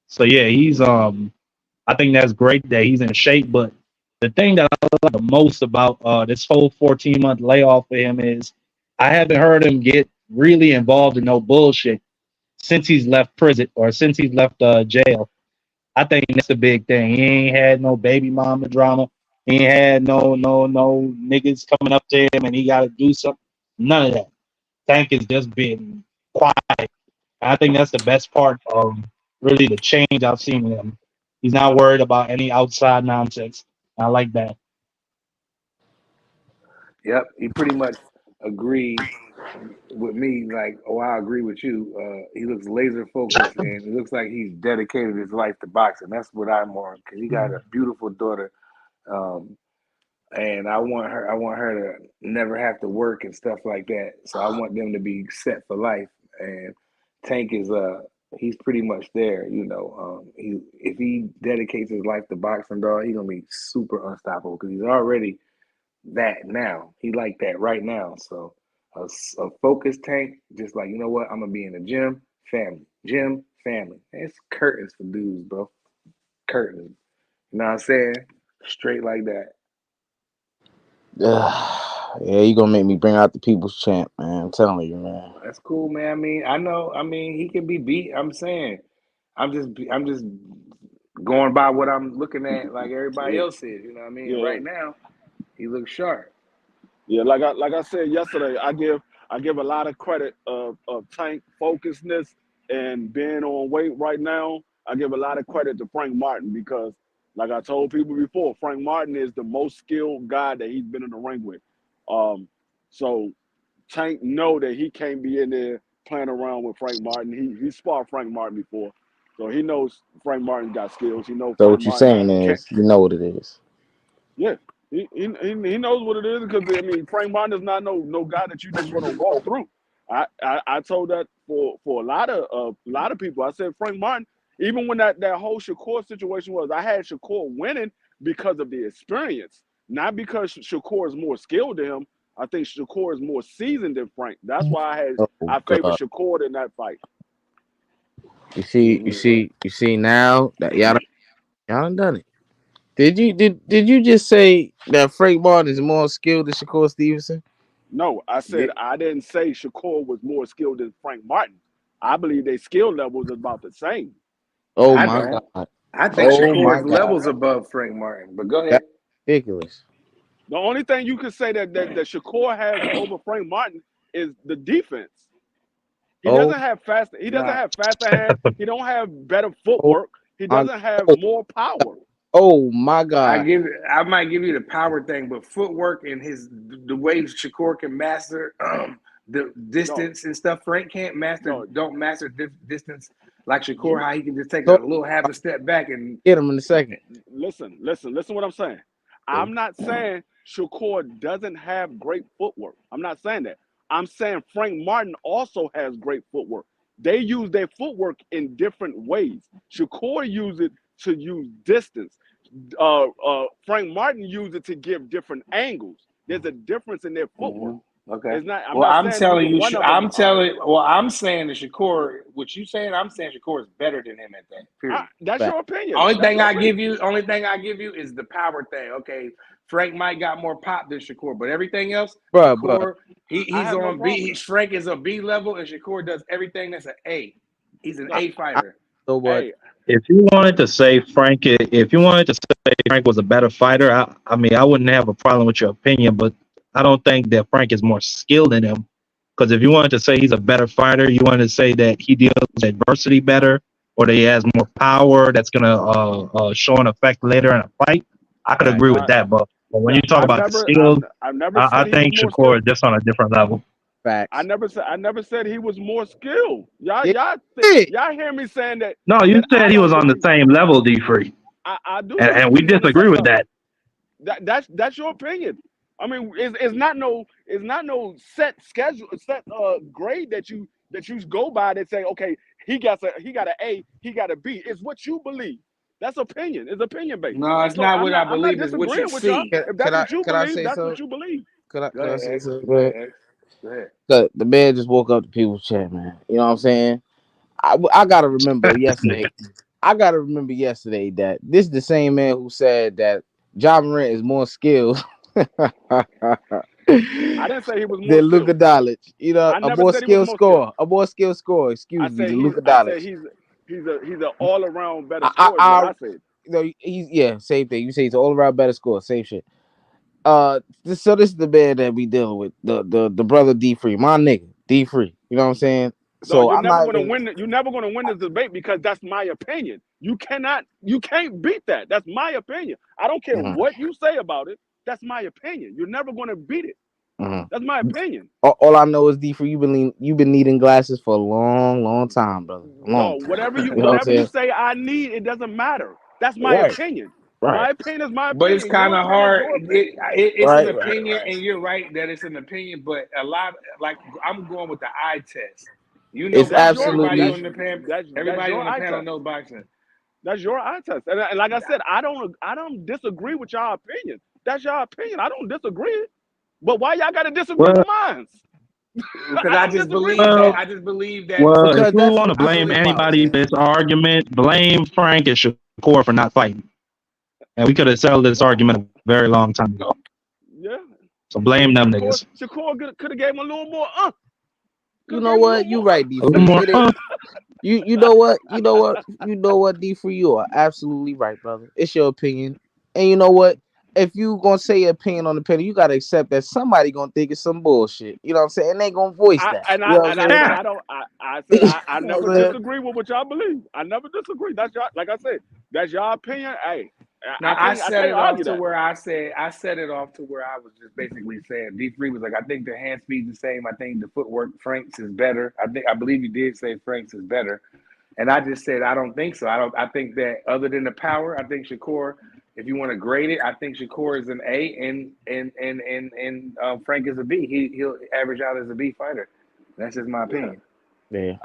So yeah, he's I think that's great that he's in shape. But the thing that I like the most about this whole 14-month layoff for him is I haven't heard him get really involved in no bullshit since he's left prison or since he's left jail. I think that's the big thing. He ain't had no baby mama drama. He ain't had no niggas coming up to him and he got to do something. None of that. Tank has just been quiet. I think that's the best part of really the change I've seen in him. He's not worried about any outside nonsense. I like that. Yep, he pretty much agreed with me. Like, oh, I agree with you. He looks laser focused, and it looks like he's dedicated his life to boxing. That's what I'm on because he got a beautiful daughter, and I want her to never have to work and stuff like that. So I want them to be set for life. And Tank is he's pretty much there. If he dedicates his life to boxing, dog, he's gonna be super unstoppable because he's already that now. He like that right now. So a focused Tank, just like, you know what, I'm gonna be in the gym, family. It's curtains for dudes, bro. Curtains. You know what I'm saying? Straight like that. Yeah, you gonna make me bring out the people's champ, man. I'm telling you, man. That's cool, man. I mean, he can be beat. I'm saying, I'm just going by what I'm looking at, like everybody else is. You know what I mean? Yeah. Right now, he looks sharp. Yeah, like I said yesterday, I give a lot of credit of Tank focusedness and being on weight right now. I give a lot of credit to Frank Martin because, like I told people before, Frank Martin is the most skilled guy that he's been in the ring with. So Tank know that he can't be in there playing around with Frank Martin. He sparred Frank Martin before, so he knows Frank Martin got skills. He knows So Frank what you're Martin saying can. is, you know what it is. Yeah, he knows what it is because I mean Frank Martin is not no guy that you just gonna walk through. I told that for a lot of people. I said Frank Martin, even when that whole Shakur situation was, I had Shakur winning because of the experience, not because Shakur is more skilled than him. I think Shakur is more seasoned than Frank. That's why I favor God. Shakur in that fight. You see now that y'all done it. Did you just say that Frank Martin is more skilled than Shakur Stevenson? No, I said I didn't say Shakur was more skilled than Frank Martin. I believe their skill levels is about the same. Oh I my don't. God. I think Oh my Shakur's God. levels above Frank Martin. But go ahead. That's ridiculous. The only thing you can say that Shakur has over Frank Martin is the defense. He doesn't have faster. He doesn't have faster hands. He don't have better footwork. He doesn't have more power. Oh my God. I might give you the power thing, but footwork and the way Shakur can master the distance and stuff. Frank can't don't master distance like Shakur. How he can just take a little half a step back and get him in a second. Listen what I'm saying. I'm not saying Shakur doesn't have great footwork. I'm not saying that. I'm saying Frank Martin also has great footwork. They use their footwork in different ways. Shakur used it to use distance. Frank Martin used it to give different angles. There's a difference in their footwork. Okay. It's not, I'm saying that Shakur, what you saying, I'm saying Shakur is better than him at that. Period. That's your opinion. Only thing I give you is the power thing. Okay, Frank might got more pop than Shakur, but everything else, Shakur, he's on B. Frank is a B level, and Shakur does everything that's an A. He's an A fighter. So what? If you wanted to say Frank was a better fighter, I mean, I wouldn't have a problem with your opinion, but I don't think that Frank is more skilled than him. Because if you wanted to say he's a better fighter, you wanted to say that he deals with adversity better, or that he has more power that's gonna show an effect later in a fight. I could agree with that, but when you talk about skills, I think Shakur is just on a different level. Facts. I never said he was more skilled. Y'all hear me saying that? No, you said he was on the same level, D Free. I do, and we disagree with that. That's your opinion. I mean, it's not no set schedule, set grade that you go by that say, okay, he got an A, he got a B. It's what you believe. That's opinion. It's opinion based. No, it's So not what I I'm not believe. It's what you disagreeing with y'all. see. If that's what you Can I believe, say that's so? what you believe. Can Go I ahead, say X. something? Go ahead, X. Go ahead. The man just woke up the people's chat, man. You know what I'm saying? I gotta remember yesterday. I gotta remember yesterday that this is the same man who said that Ja Morant is more skilled I didn't say he was more than Luka skilled. Doncic. You know, I a never more said he was skilled more skilled. scorer. A more skilled scorer, excuse me, than Luka I said Doncic. he's an all around better I, scorer. Is what I said. you know, he's same thing. You say he's an all around better scorer, same shit. This is the man that we dealing with, the brother D Free, my nigga D Free. You know what I'm saying? So So I'm not even. You're never gonna win this debate because that's my opinion. You can't beat that. That's my opinion. I don't care what you say about it. That's my opinion. You're never gonna beat it. That's my opinion. All I know is D Free, you've been needing glasses for a long time, brother. Dog, whatever you say I need, it doesn't matter. That's my opinion. Right. My opinion is my opinion. But it's kind of hard. It's an opinion, right. and you're right that it's an opinion. But a lot, like I'm going with the eye test. You know, It's absolutely. everybody on the panel knows boxing. That's your eye test. And like I said, I don't disagree with y'all opinion. That's your opinion. I don't disagree. But why y'all got to disagree with mine? Because I just believe that. Well, if you want to blame anybody for this argument, blame Frank and Shakur for not fighting. And we could have settled this argument a very long time ago. Yeah. So blame them niggas. Shakur could have gave him a little more. You know what? You right, D Free. You know what, D Free. You are absolutely right, brother. It's your opinion, and you know what? If you gonna say your opinion on the panel, you gotta accept that somebody gonna think it's some bullshit. You know what I'm saying? And they gonna voice that. I never disagree with what y'all believe. I never disagree. That's y'all, like I said, that's your opinion. Hey, now I set it off to where I set it off to where I was just basically saying D3 was like, I think the hand speed's the same. I think the footwork Frank's is better. I believe you did say Frank's is better. And I just said I don't think so. I think that other than the power, I think Shakur, if you want to grade it, I think Shakur is an A and Frank is a B. He'll average out as a B fighter. That's just my opinion. Yeah.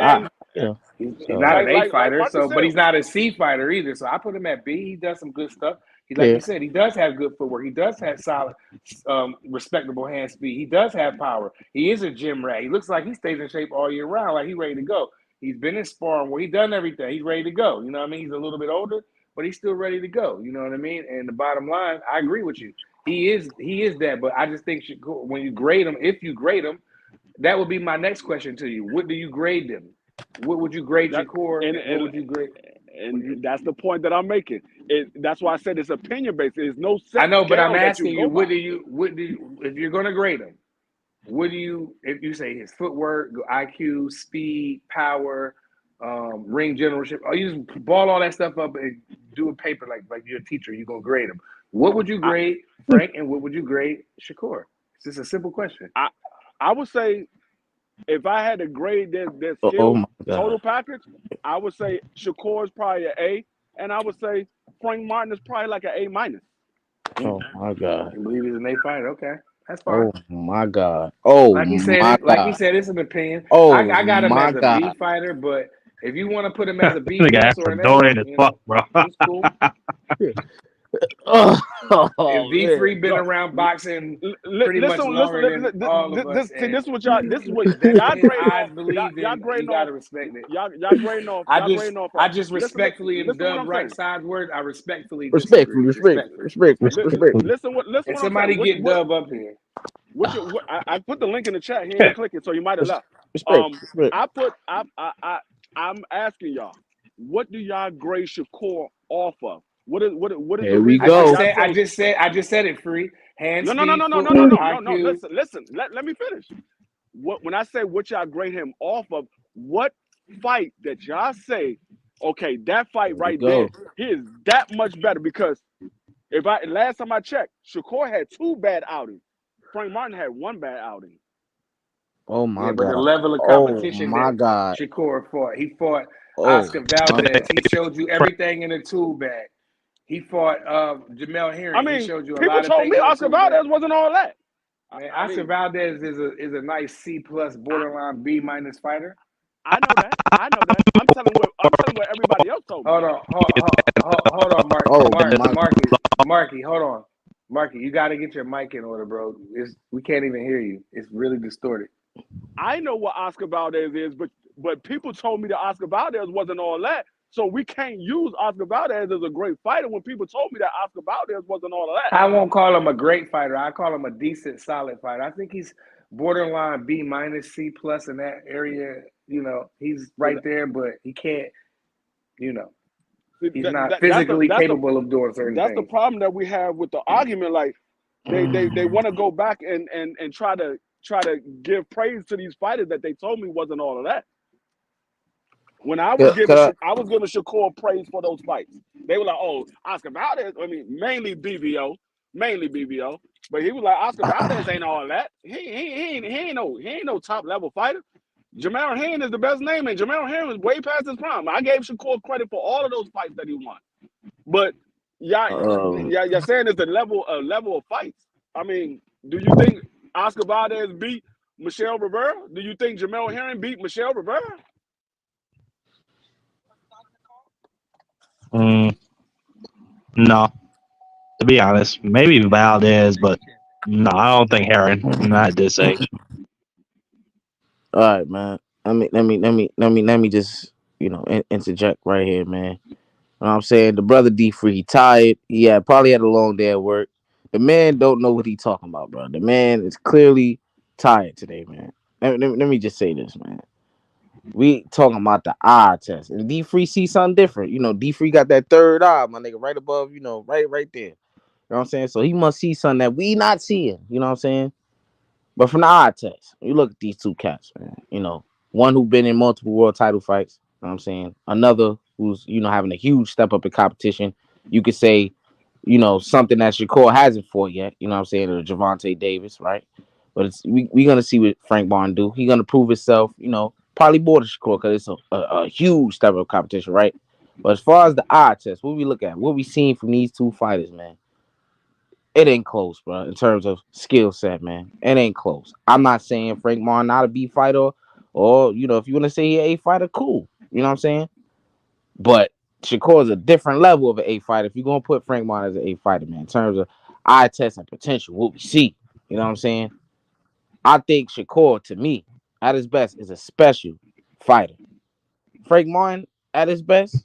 He's not an A fighter, but he's not a C fighter either. So I put him at B. He does some good stuff. Like you said, he does have good footwork. He does have solid, respectable hand speed. He does have power. He is a gym rat. He looks like he stays in shape all year round, like he's ready to go. He's been in sparring where he's done everything. He's ready to go. You know what I mean? He's a little bit older, but he's still ready to go. You know what I mean? And the bottom line, I agree with you. He is that, but I just think when you grade him, if you grade him, that would be my next question to you. What do you grade them? What would you grade Shakur? What would you grade? And that's the point that I'm making. That's why I said it's opinion based. There's no set. I know, but I'm asking you, what do you, if you're going to grade him, if you say his footwork, IQ, speed, power, ring generalship, or you just ball all that stuff up and do a paper like you're a teacher, you're going to grade him. What would you grade Frank and what would you grade Shakur? It's just a simple question. I would say, if I had to grade their skill total package, I would say Shakur is probably an A, and I would say Frank Martin is probably like an A minus. Oh my God! You believe he's an A fighter? Okay, that's fine. Oh my God! Oh, like he said, it's an opinion. Oh, I got him as a God. B fighter, but if you want to put him as a B plus or an A, fuck, bro. That's cool. If D3 been around boxing pretty much longer than all of us, see, this is what y'all believe y'all gotta respect it. Y'all grading off. I just respectfully, in Dub right side words, I respectfully respect. Listen, and somebody get Dub up here. I put the link in the chat. He ain't clicking, so you might have left. I'm asking y'all, what do y'all grade Shakur off of? What is Here we go. I just said it free. Hands. No. Listen. Let me finish. When I say what y'all grade him off of, what fight that y'all say, okay, that fight right there, he is that much better? Because last time I checked, Shakur had 2 bad outings. Frank Martin had 1 bad outing. Oh my God! But the level of competition God. Shakur fought. He fought Oscar Valdez. He showed you everything in the tool bag. He fought Jamel Herring. He showed you a lot of things. People told me Oscar Valdez wasn't all that. Man, Oscar Valdez is a nice C plus borderline B minus fighter. I know that. I'm telling what everybody else told me. Hold on, Marky, hold on. Marky, you got to get your mic in order, bro. We can't even hear you. It's really distorted. I know what Oscar Valdez is, but people told me that Oscar Valdez wasn't all that. So we can't use Oscar Valdez as a great fighter when people told me that Oscar Valdez wasn't all of that. I won't call him a great fighter. I call him a decent, solid fighter. I think he's borderline B minus, C plus in that area. You know, he's right there, but he can't, you know, he's not physically capable of doing certain things. That's the problem that we have with the argument. Like they want to go back and try to give praise to these fighters that they told me wasn't all of that. When I was giving Shakur praise for those fights, they were like, "Oh, Oscar Valdez." I mean, mainly BVO, but he was like, "Oscar Valdez ain't all that. He ain't no top level fighter." Jamel Herring is the best name, and Jamel Herring was way past his prime. I gave Shakur credit for all of those fights that he won, but y'all saying it's a level of fights. I mean, do you think Oscar Valdez beat Michelle Rivera? Do you think Jamel Herring beat Michelle Rivera? No, to be honest, maybe Valdez, but no, I don't think Herring. Not this age. All right, man. Let me just interject right here, man. You know what I'm saying? The brother D Free, he tired. He probably had a long day at work. The man don't know what he talking about, bro. The man is clearly tired today, man. Let me just say this, man. We talking about the eye test, and D Free see something different. You know, D Free got that third eye, my nigga, right above, right there. You know what I'm saying? So he must see something that we not seeing. You know what I'm saying? But from the eye test, you look at these two cats, man. You know, one who been in multiple world title fights. You know what I'm saying? Another who's having a huge step up in competition. You could say, something that Shakur hasn't fought yet. You know what I'm saying? Or Gervonta Davis, right? But we gonna see what Frank Barn do. He gonna prove himself. Probably more than Shakur because it's a huge step up competition, right? But as far as the eye test, what we look at, what we seen from these two fighters, man, it ain't close, bro. In terms of skill set, man, it ain't close. I'm not saying Frank Martin not a B fighter, or if you want to say he an A fighter, cool. You know what I'm saying? But Shakur is a different level of an A fighter. If you're gonna put Frank Martin as an A fighter, man, in terms of eye test and potential, what we see, you know what I'm saying? I think Shakur, to me, at his best, is a special fighter. Frank Martin, at his best,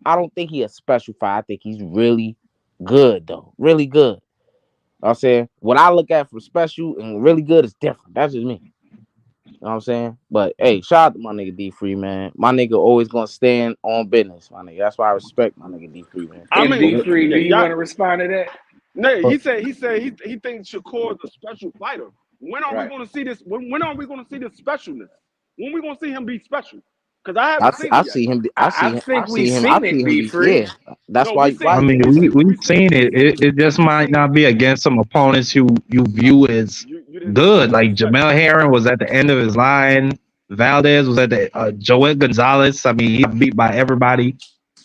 I don't think he's a special fighter. I think he's really good, though. Really good. You know what I'm saying? What I look at for special and really good is different. That's just me. You know what I'm saying? But, hey, shout out to my nigga D-Free, man. My nigga always going to stand on business, my nigga. That's why I respect my nigga D-Free, man. D-Free, do you want to respond to that? No, he said he thinks Shakur is a special fighter. When are we going to see this? When are we going to see this specialness? When are we going to see him be special? Because I haven't seen it yet. I think we've seen it, D-Free. Yeah, that's why. I mean, we've seen it. It just might not be against some opponents who you view as good. Like Jamel Herring was at the end of his line. Valdez was at the Joel Gonzalez. I mean, he got beat by everybody.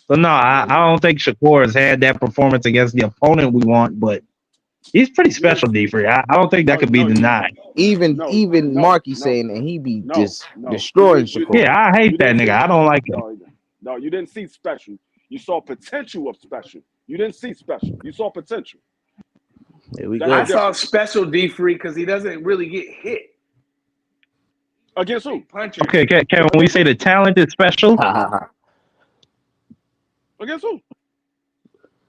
So no, I don't think Shakur has had that performance against the opponent we want, but he's pretty special, D-Free. I don't think that could be denied. Even Marky saying that he be just destroying Shakur. Yeah, I hate that nigga. I don't like him. No, you didn't see special. You saw potential of special. You didn't see special. You saw potential. I saw special D-Free because he doesn't really get hit. Against who? Puncher. Okay, can we say the talent is special? Against who?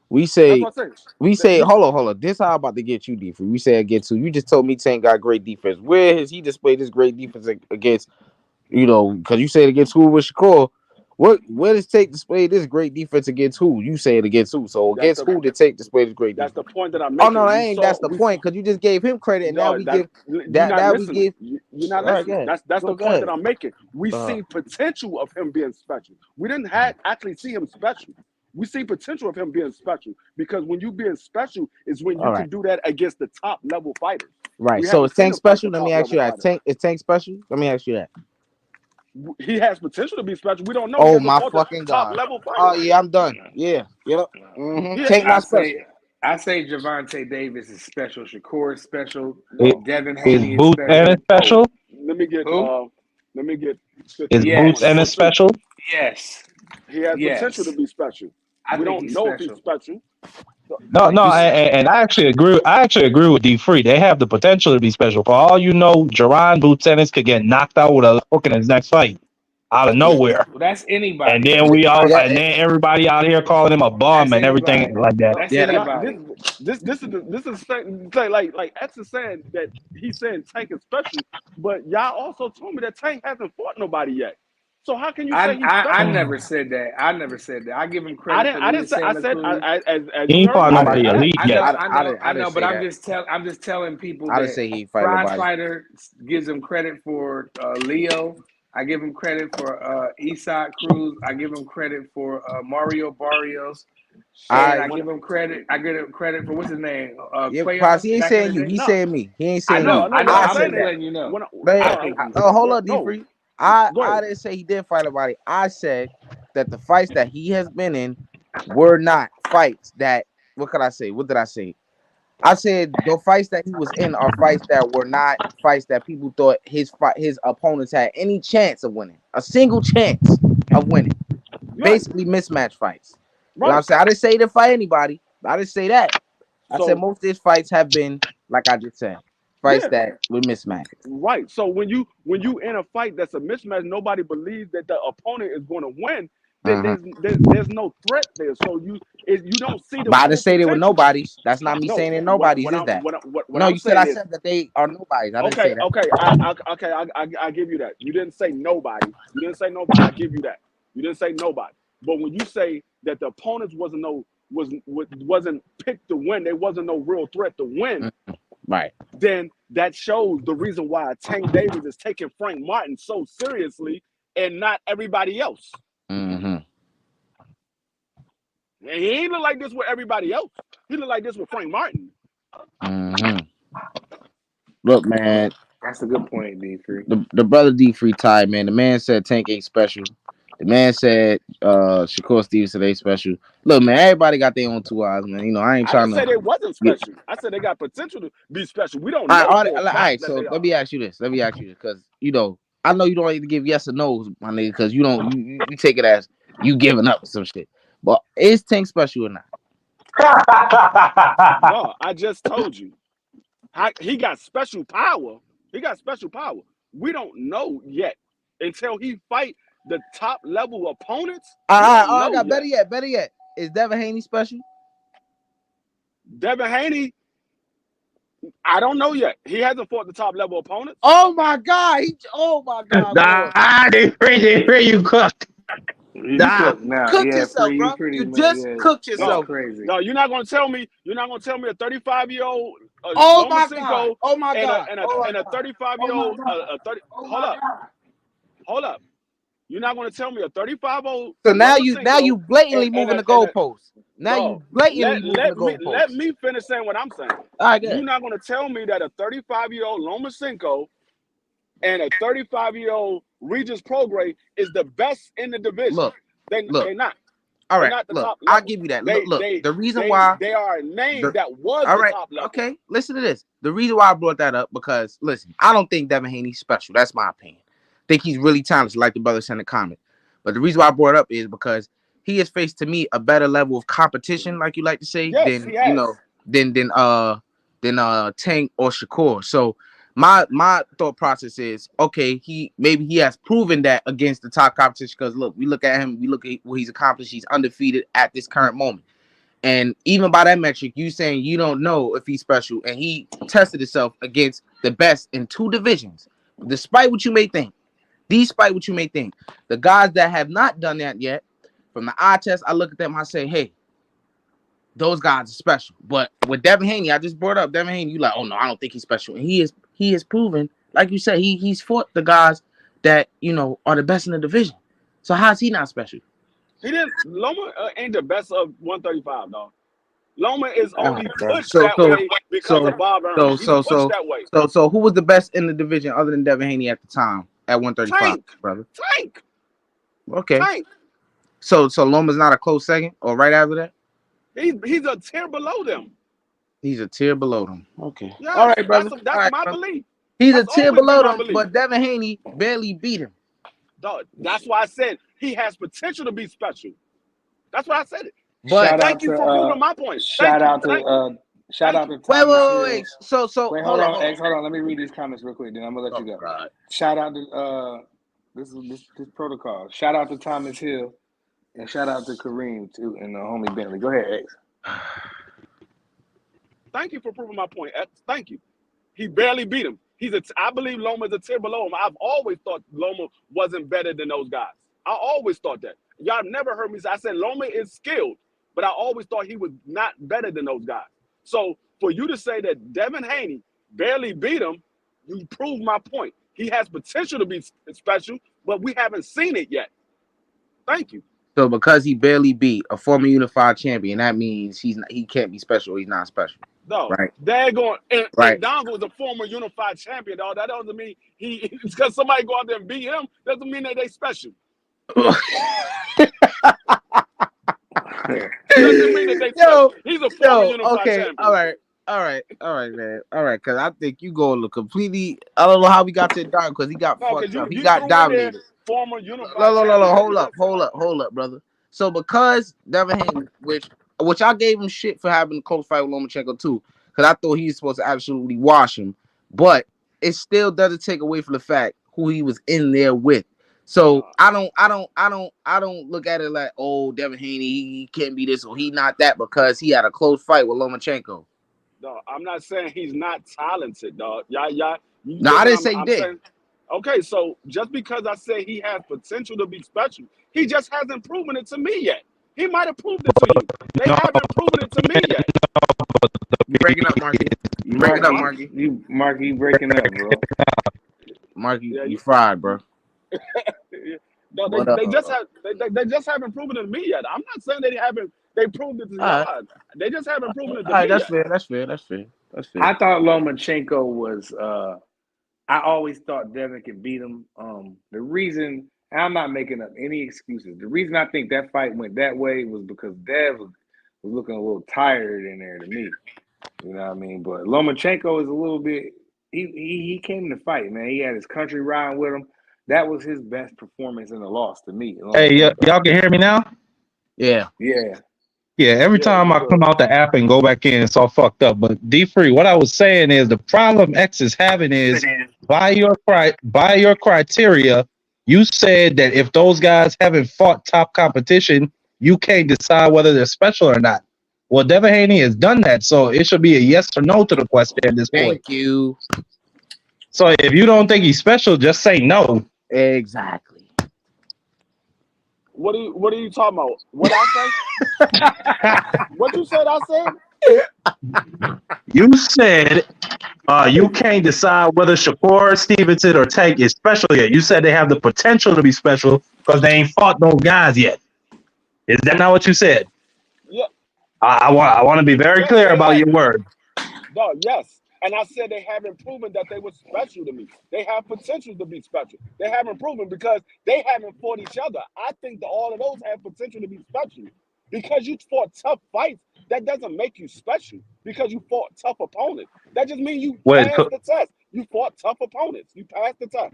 We say, hold on. This how I'm about to get you, D-Free. We say against who? You just told me Tank got great defense. Where has he displayed this great defense against, because you said against who with Shakur. Where does Tank display this great defense against who? You say it against who? So against who did Tank display this great defense? That's the point that I'm making. Oh, no, that's the point, because you just gave him credit, and now we give that we give. You're not listening. That's the point that I'm making. We see potential of him being special. We didn't actually see him special. We see potential of him being special, because when you being special is when you can do that against the top level fighters. Right. So is Tank special? Let me ask you that. Is Tank special? Let me ask you that. He has potential to be special. We don't know. Oh my fucking top God! level fighters. Oh yeah, I'm done. Yeah. Yep. Mm-hmm. Tank not special. I say Javante Davis is special. Shakur is special. No. Devin Is Haney is Boots and special. a special? Let me get Who? 50 Is Yes. Boots and a too. special? Yes. He has potential Yes. to be special. I We think don't he's know if he's special. special. No, Like no, you said, and I actually agree. I actually agree with D Free. They have the potential to be special. For all you know, Jerron Boots Ennis could get knocked out with a hook in his next fight out of nowhere. Well, that's And anybody. then Yeah, and then everybody out here calling him a bum That's and everything anybody. like that. That's yeah. nah, anybody. this is saying like X is saying that he's saying Tank is special, but y'all also told me that Tank hasn't fought nobody yet. So how can you say he's I special? never said that. I never said that. I give him I credit didn't. for I leaving didn't say. I Santa said. Cruz. As He you ain't heard fought me. nobody elite I know, yet. I know, but say I'm just telling people I didn't that say he fight Prize nobody. Fighter gives him credit for Leo. I give him credit for Isak Cruz. I give him credit for Mario Barrios. And I give him credit. I give him credit for what's his name, Yeah, Quayon Pops, he ain't back in the saying you. day. He's No, saying me. He ain't I saying know, you. no. I know. What I I'm I'm said saying just is, that. letting you know. when I think he's Hold special. up, D no, Free. I go ahead. didn't say he did fight nobody. I said that the fights that he has been in were not fights that. What could I say? What did I say? I said the fights that he was in are fights that were not fights that people thought his opponents had any chance of winning, a single chance of winning. Right, Basically, mismatch fights. You know what I'm right. saying? I didn't say he didn't fight anybody. I didn't say that. I said So most of his fights have been, like I just said, fights yeah, that were mismatches. right. So when you in a fight that's a mismatch, nobody believes that the opponent is going to win. Then Uh-huh. there's no threat there. So you don't see the But I full didn't say they were potential. nobodies. That's not me No, saying they're nobodies, is that? what No, I'm you said saying I is said that they are nobodies. I didn't say okay, that. okay, I give you that. You didn't say nobody. You didn't say nobody. I give you that. You didn't say nobody. But when you say that the opponents wasn't picked to win, there wasn't no real threat to win, Right. then that shows the reason why Tank Davis is taking Frank Martin so seriously and not everybody else. Mm-hmm. And he ain't look like this with everybody else. He look like this with Frank Martin. Mm-hmm. Look, man, That's a good point, D3. the brother D Free tied, man. The man said Tank ain't special. The man said Shakur Stevenson ain't special. Look, man, everybody got their own 2 eyes, man. You know, I ain't I trying didn't to say they wasn't get. special. I said they got potential to be special. We don't All right, know for a all fact right. that So they let are. me ask you this. Because I know you don't need to give yes or no's, my nigga, because you don't you take it as you giving up some shit. But is Tank special or not? No, I just told you. He got special power. He got special power. We don't know yet until he fight the top level opponents. We don't I know got yet. better yet. Is Devin Haney special? Devin Haney, I don't know yet. He hasn't fought the top level opponents. Oh my god! Nah, they free you cooked. You Nah, cook now. Cook Yeah, yourself, free. You bro. pretty You much. just Yeah, cooked that's yourself. crazy. No, you're not gonna tell me a 35-year-old Oh my god! Lomachenko Oh my and god! a 35-year-old hold up. You're not gonna tell me a 35-year-old So now Lomachenko you blatantly and moving the a goalposts. Now you dog. blatantly moving the Let goalposts. me finish saying what I'm saying. All right, You're good. not gonna tell me that a 35-year-old Lomachenko and a 35-year-old Regis Prograis is the best in the division. Look. They're not. All They're right, not the look. top I'll level. give you that. They Look. they The reason they why. they are a name that was All the right. top level. Okay. Listen to this. The reason why I brought that up because listen, I don't think Devin Haney's special. That's my opinion. I think he's really talented, like the brother sent a comment. But the reason why I brought it up is because he has faced to me a better level of competition, like you like to say, Yes, than he has. than Tank or Shakur. So my thought process is okay. He has proven that against the top competition because look, we look at him, we look at what he's accomplished. He's undefeated at this current moment. And even by that metric, you saying you don't know if he's special, and he tested himself against the best in 2 divisions. Despite what you may think, the guys that have not done that yet, from the eye test, I look at them, I say, hey, those guys are special. But with Devin Haney, I just brought up Devin Haney. You like, oh no, I don't think he's special. And he is proven, like you said, he's fought the guys that are the best in the division. So how's he not special? He didn't. Loma ain't the best of 135, dog. Loma is only Bro. pushed that way because of Bob Arum. He's pushed that way. So who was the best in the division other than Devin Haney at the time at 135, brother? Tank. Okay. So Loma's not a close second or right after that? He's a tier below them. He's a tier below them. Okay. Yes, All right, brother. That's my belief. He's That's a tier always below been my them, belief. but Devin Haney barely beat him. Dog, that's why I said he has potential to be special. That's why I said it. But thank you for proving my point. Shout out to Thomas. Wait. So wait, hold on, X. Hold on. Let me read these comments real quick. Then I'm gonna let you go. God. Shout out to this protocol. Shout out to Thomas Hill, and shout out to Kareem too, and the homie Bentley. Go ahead, X. Thank you for proving my point, X. Thank you. He barely beat him. I believe Loma's a tier below him. I've always thought Loma wasn't better than those guys. I always thought that. Y'all never heard me say. I said Loma is skilled, but I always thought he was not better than those guys. So for you to say that Devin Haney barely beat him, you prove my point. He has potential to be special, but we haven't seen it yet. Thank you. So because he barely beat a former unified champion, that means he can't be special. He's not special. No, right? They're going. And right. Dongo was a former unified champion. Dog. That doesn't mean because somebody go out there and beat him. Doesn't mean that they special. Doesn't mean that they special. He's a former unified champion. All right, man. All right, because I think you go look completely. I don't know how we got to Don because he got fucked up. He got dominated. Former unified. No. Hold up, brother. So because Devin Haney, which I gave him shit for having a close fight with Lomachenko too, because I thought he was supposed to absolutely wash him, but it still doesn't take away from the fact who he was in there with. So I don't look at it like, oh, Devin Haney, he can't be this or he not that because he had a close fight with Lomachenko. No, I'm not saying he's not talented, dog. No, I didn't say he did. Saying, okay, so just because I say he has potential to be special, he just hasn't proven it to me yet. He might have proved it to you. They haven't proven it to me yet. You breaking up, Marky. You breaking up, Marky. Marky, you breaking up, bro. Marky, you fried, bro. No, they just haven't proven it to me yet. I'm not saying they proved it to God. They just haven't proven it to me that's yet. That's fair. I thought Lomachenko was I always thought Devin could beat him. The reason, and I'm not making up any excuses, the reason I think that fight went that way was because Dev was looking a little tired in there to me. You know what I mean? But Lomachenko is a little bit, he came to fight, man. He had his country riding with him. That was his best performance in the loss to me. Hey, y'all can hear me now? Yeah. Every time I come out the app and go back in, it's all fucked up. But D-Free, what I was saying is the problem X is having is by your criteria, you said that if those guys haven't fought top competition, you can't decide whether they're special or not. Well, Devin Haney has done that, so it should be a yes or no to the question at this point. Thank you. So if you don't think he's special, just say no. Exactly. What are you talking about? What I say? What you said? I said. You said you can't decide whether Shakur Stevenson or Tank is special yet. You said they have the potential to be special because they ain't fought those guys yet. Is that not what you said? Yeah. I want to be very clear about your word. No, yes. And I said they haven't proven that they were special to me. They have potential to be special. They haven't proven because they haven't fought each other. I think that all of those have potential to be special. Because you fought tough fights, that doesn't make you special. Because you fought tough opponents. That just means you passed the test. You fought tough opponents. You passed the test.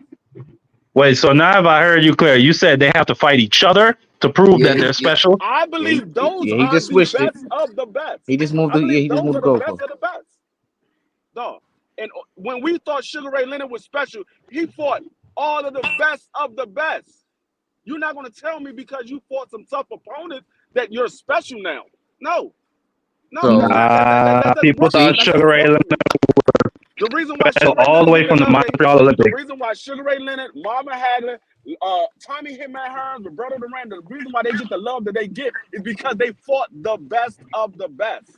Wait, so now if I heard you clear, you said they have to fight each other to prove that they're special? I believe those are the best of the best. He just moved he just moved the goalpost. No. And when we thought Sugar Ray Leonard was special, he fought all of the best of the best. You're not going to tell me because you fought some tough opponents that you're special now. No. People thought Sugar Ray Leonard the reason why all the way from the Montreal Olympics. The reason why Sugar Ray Leonard, Marvin Hagler, Tommy Hitman Hearns, Roberto Duran, the reason why they get the love that they get is because they fought the best of the best.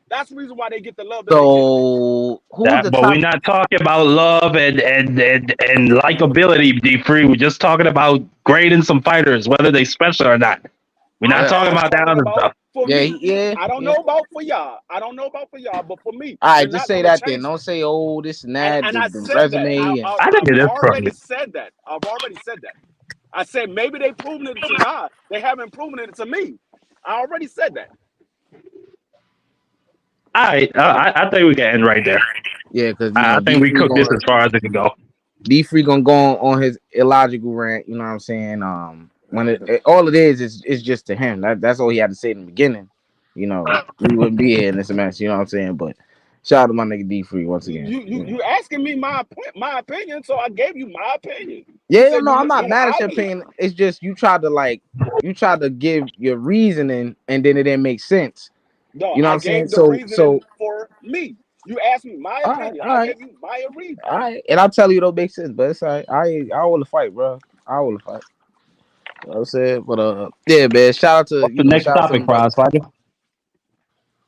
That's the reason why they get the love. But we're not talking about love and likability, D-Free. We're just talking about grading some fighters, whether they special or not. We're not talking about that other stuff. I don't know about for y'all. But for me. All right, just say that then. Don't say, oh, this and that. And I said resume. That. I've already said that. I said maybe they proven it to God. They haven't proven it to me. I already said that. I think we can end right there. Yeah, because I think we cooked this as far as it can go. D3 gonna go on his illogical rant. You know what I'm saying? When all it is just to him. That's all he had to say in the beginning. You know, we wouldn't be here in this mess. You know what I'm saying? But shout out to my nigga D3 once again. You asking me my opinion, so I gave you my opinion. Yeah, no, I'm not mad at your opinion. It's just you tried to give your reasoning, and then it didn't make sense. No, You know what I I'm saying? gave the reasoning for me. You asked me my opinion. All right. I gave you my reason. All right, and I'll tell you it don't make sense, but it's all right. I will fight, bro. I will fight. You know what I'm saying? But yeah, man. Shout out to What's the next topic, Prize Fighter?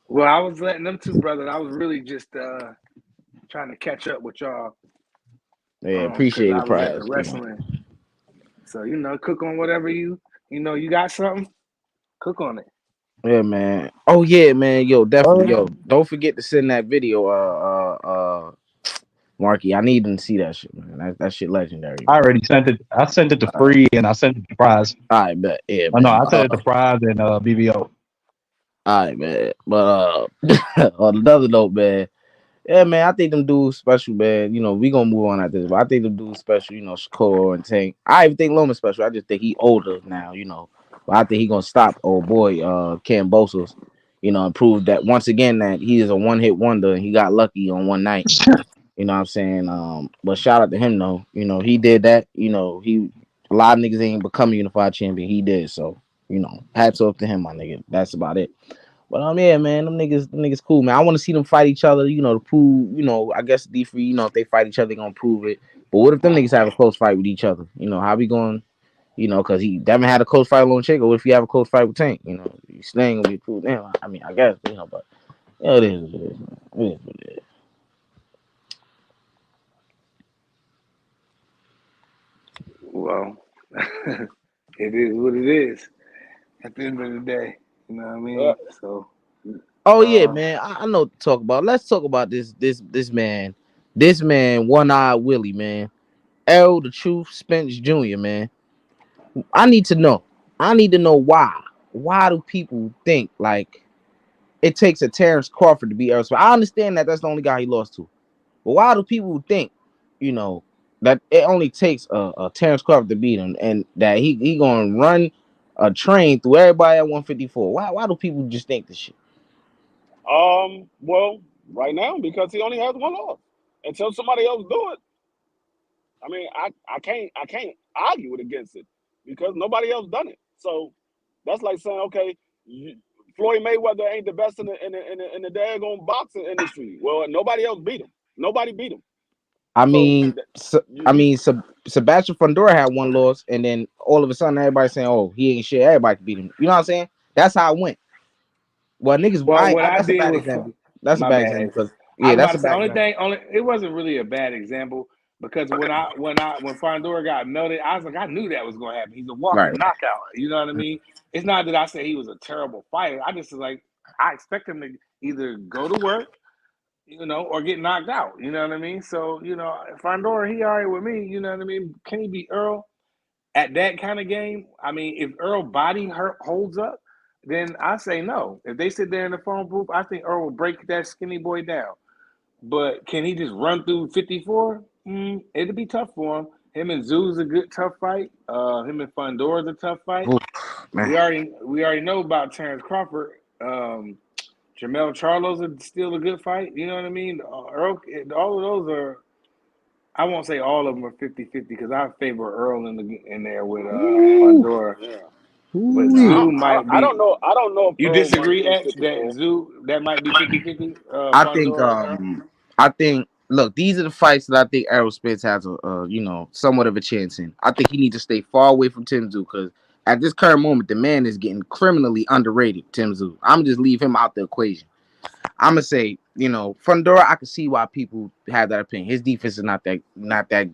Well, I was letting them two brothers. I was really just trying to catch up with y'all. Yeah, appreciate it, Prize. Wrestling. So cook on whatever you got something. Cook on it. Yeah, man. Oh yeah, man. Yo, definitely. Yo, don't forget to send that video. Marky, I need them to see that shit, man. That shit legendary. Man. I already sent it. I sent it to Free and I sent it to Prize. All right, bet. Yeah, man. No, I sent it to Prize and BVO. All right, man. But on another note, man. Yeah, man. I think them dudes special, man. We gonna move on after this, but I think them dudes special. Shakur and Tank. I even think Loma's special. I just think he older now. But I think he gonna stop old boy Cambosos. And prove that once again that he is a one-hit wonder and he got lucky on one night. You know what I'm saying? But shout out to him though. He did that. A lot of niggas ain't become a unified champion. He did. So, hats off to him, my nigga. That's about it. But yeah, man, them niggas cool, man. I want to see them fight each other, to prove, I guess D3, if they fight each other, they gonna prove it. But what if them niggas have a close fight with each other? How we going, because he Devin had a close fight with Lomachenko. What if you have a close fight with Tank? You still gonna be proved. I mean, I guess, but it is what it is, man. It is what it is. Well, it is what it is. At the end of the day, you know what I mean. So. Oh yeah, man. I know what to talk about. Let's talk about this man. This man, one-eyed Willie, man. L the Truth Spence Jr., man. I need to know why. Why do people think like it takes a Terrence Crawford to beat Errol Spence? I understand that that's the only guy he lost to. But why do people think, that it only takes a Terrence Crawford to beat him and that he gonna run a train through everybody at 154? Why do people just think this shit? Well, right now because he only has one loss. Until somebody else do it, I mean, I can't argue against it because nobody else done it. So that's like saying, okay, Floyd Mayweather ain't the best in the daggone boxing industry. Well, nobody else beat him. Nobody beat him. Sebastian Fundora had one loss, and then all of a sudden everybody saying, "Oh, he ain't shit." Everybody can beat him. You know what I'm saying? That's how it went. Well, niggas. That's a bad example. That's a bad example. That's a bad example. It wasn't really a bad example because when Fundora got melted, I was like, I knew that was going to happen. He's a walking knockout. You know what I mean? It's not that I say he was a terrible fighter. I just was like, I expect him to either go to work, or get knocked out. You know what I mean? So, Fundora, he all right with me. You know what I mean? Can he beat Earl at that kind of game? I mean, if Earl body holds up, then I say no. If they sit there in the phone booth, I think Earl will break that skinny boy down. But can he just run through 54? It'll be tough for him. Him and Zoo's a good tough fight. Him and Fundora's a tough fight. Oof, we already know about Terrence Crawford. Jamel Charlo's is still a good fight. You know what I mean? Earl, all of those are. I won't say all of them are 50-50 because I favor Earl in there with Fundora. Yeah. But Zoo might be. I don't know. If you disagree, X, that Zoo that might be 50-50? I think. Look, these are the fights that I think Errol Spence has somewhat of a chance in. I think he needs to stay far away from Tim Tszyu because at this current moment, the man is getting criminally underrated. Tim Tszyu. I'm just leave him out the equation. I'm gonna say, Fundora. I can see why people have that opinion. His defense is not that.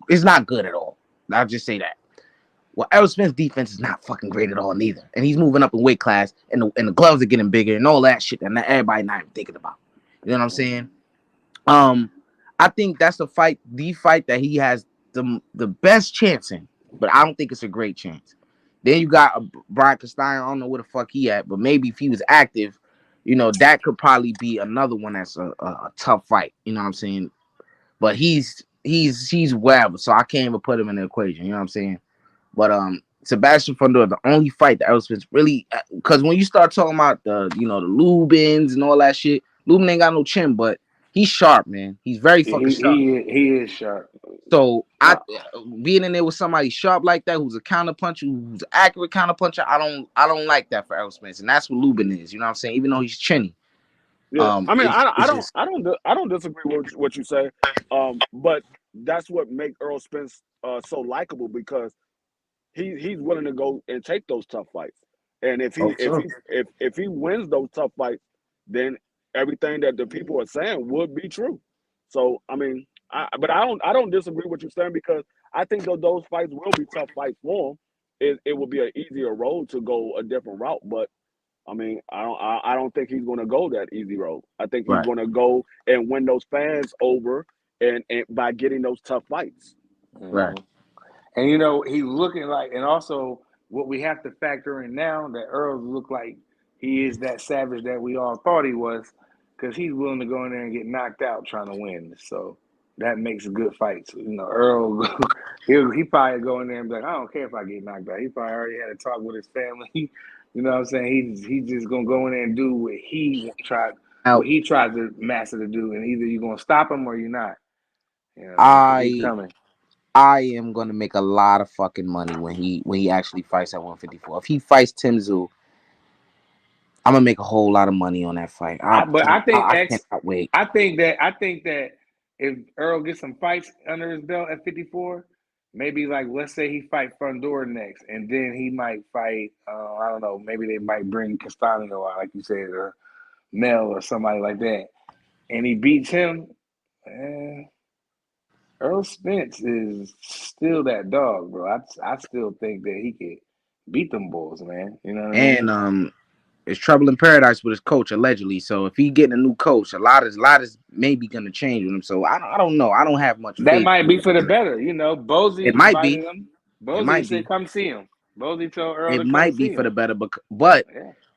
It's not good at all. I'll just say that. Well, Errol Spence's defense is not fucking great at all neither, and he's moving up in weight class, and the gloves are getting bigger, and all that shit that everybody not even thinking about. You know what I'm saying? I think that's the fight that he has the best chance in, but I don't think it's a great chance. Then you got Brian Castine. I don't know where the fuck he at, but maybe if he was active, that could probably be another one that's a tough fight. You know what I'm saying? But he's whatever, so I can't even put him in the equation. You know what I'm saying? But Sebastian Fundora, the only fight that Errol really, because when you start talking about the the Lubins and all that shit, Lubin ain't got no chin, but he's sharp, man. He's very fucking sharp. He is sharp. So being in there with somebody sharp like that, who's a counterpuncher, who's an accurate counterpuncher, I don't like that for Errol Spence, and that's what Lubin is. You know what I'm saying? Even though he's chinny. Yeah, I mean, I don't disagree with what you say, but that's what makes Errol Spence so likable, because he's willing to go and take those tough fights, and if he wins those tough fights, then everything that the people are saying would be true. So I mean, but I don't disagree with what you're saying, because I think those fights will be tough fights for him. It will be an easier road to go a different route, but I mean, I don't think he's going to go that easy road. I think he's going to go and win those fans over, and by getting those tough fights. Right. And he's looking like, and also what we have to factor in now, that Earl look like he is that savage that we all thought he was, because he's willing to go in there and get knocked out trying to win. So that makes good fights. Earl, he probably go in there and be like, I don't care if I get knocked out. He probably already had a talk with his family. You know what I'm saying? He's just gonna go in there and do what he tried to master to do, and either you're gonna stop him or you're not. He's coming. I am gonna make a lot of fucking money when he actually fights at 154. If he fights Tim Tszyu, I'm gonna make a whole lot of money on that fight. I cannot wait. I think that if Earl gets some fights under his belt at 54, maybe let's say he fight Fundora next, and then he might fight. I don't know. Maybe they might bring Castano out, like you said, or Mel or somebody like that, and he beats him. Earl Spence is still that dog, bro. I still think that he could beat them bulls, man. You know what I mean? And it's trouble in paradise with his coach, allegedly. So if he getting a new coach, a lot is maybe gonna change with him. So I don't know. I don't have much faith. That might be for the better. Bozy it might be. Him. Bozy said, "Come see him." Bozy told Earl it might be for the better, but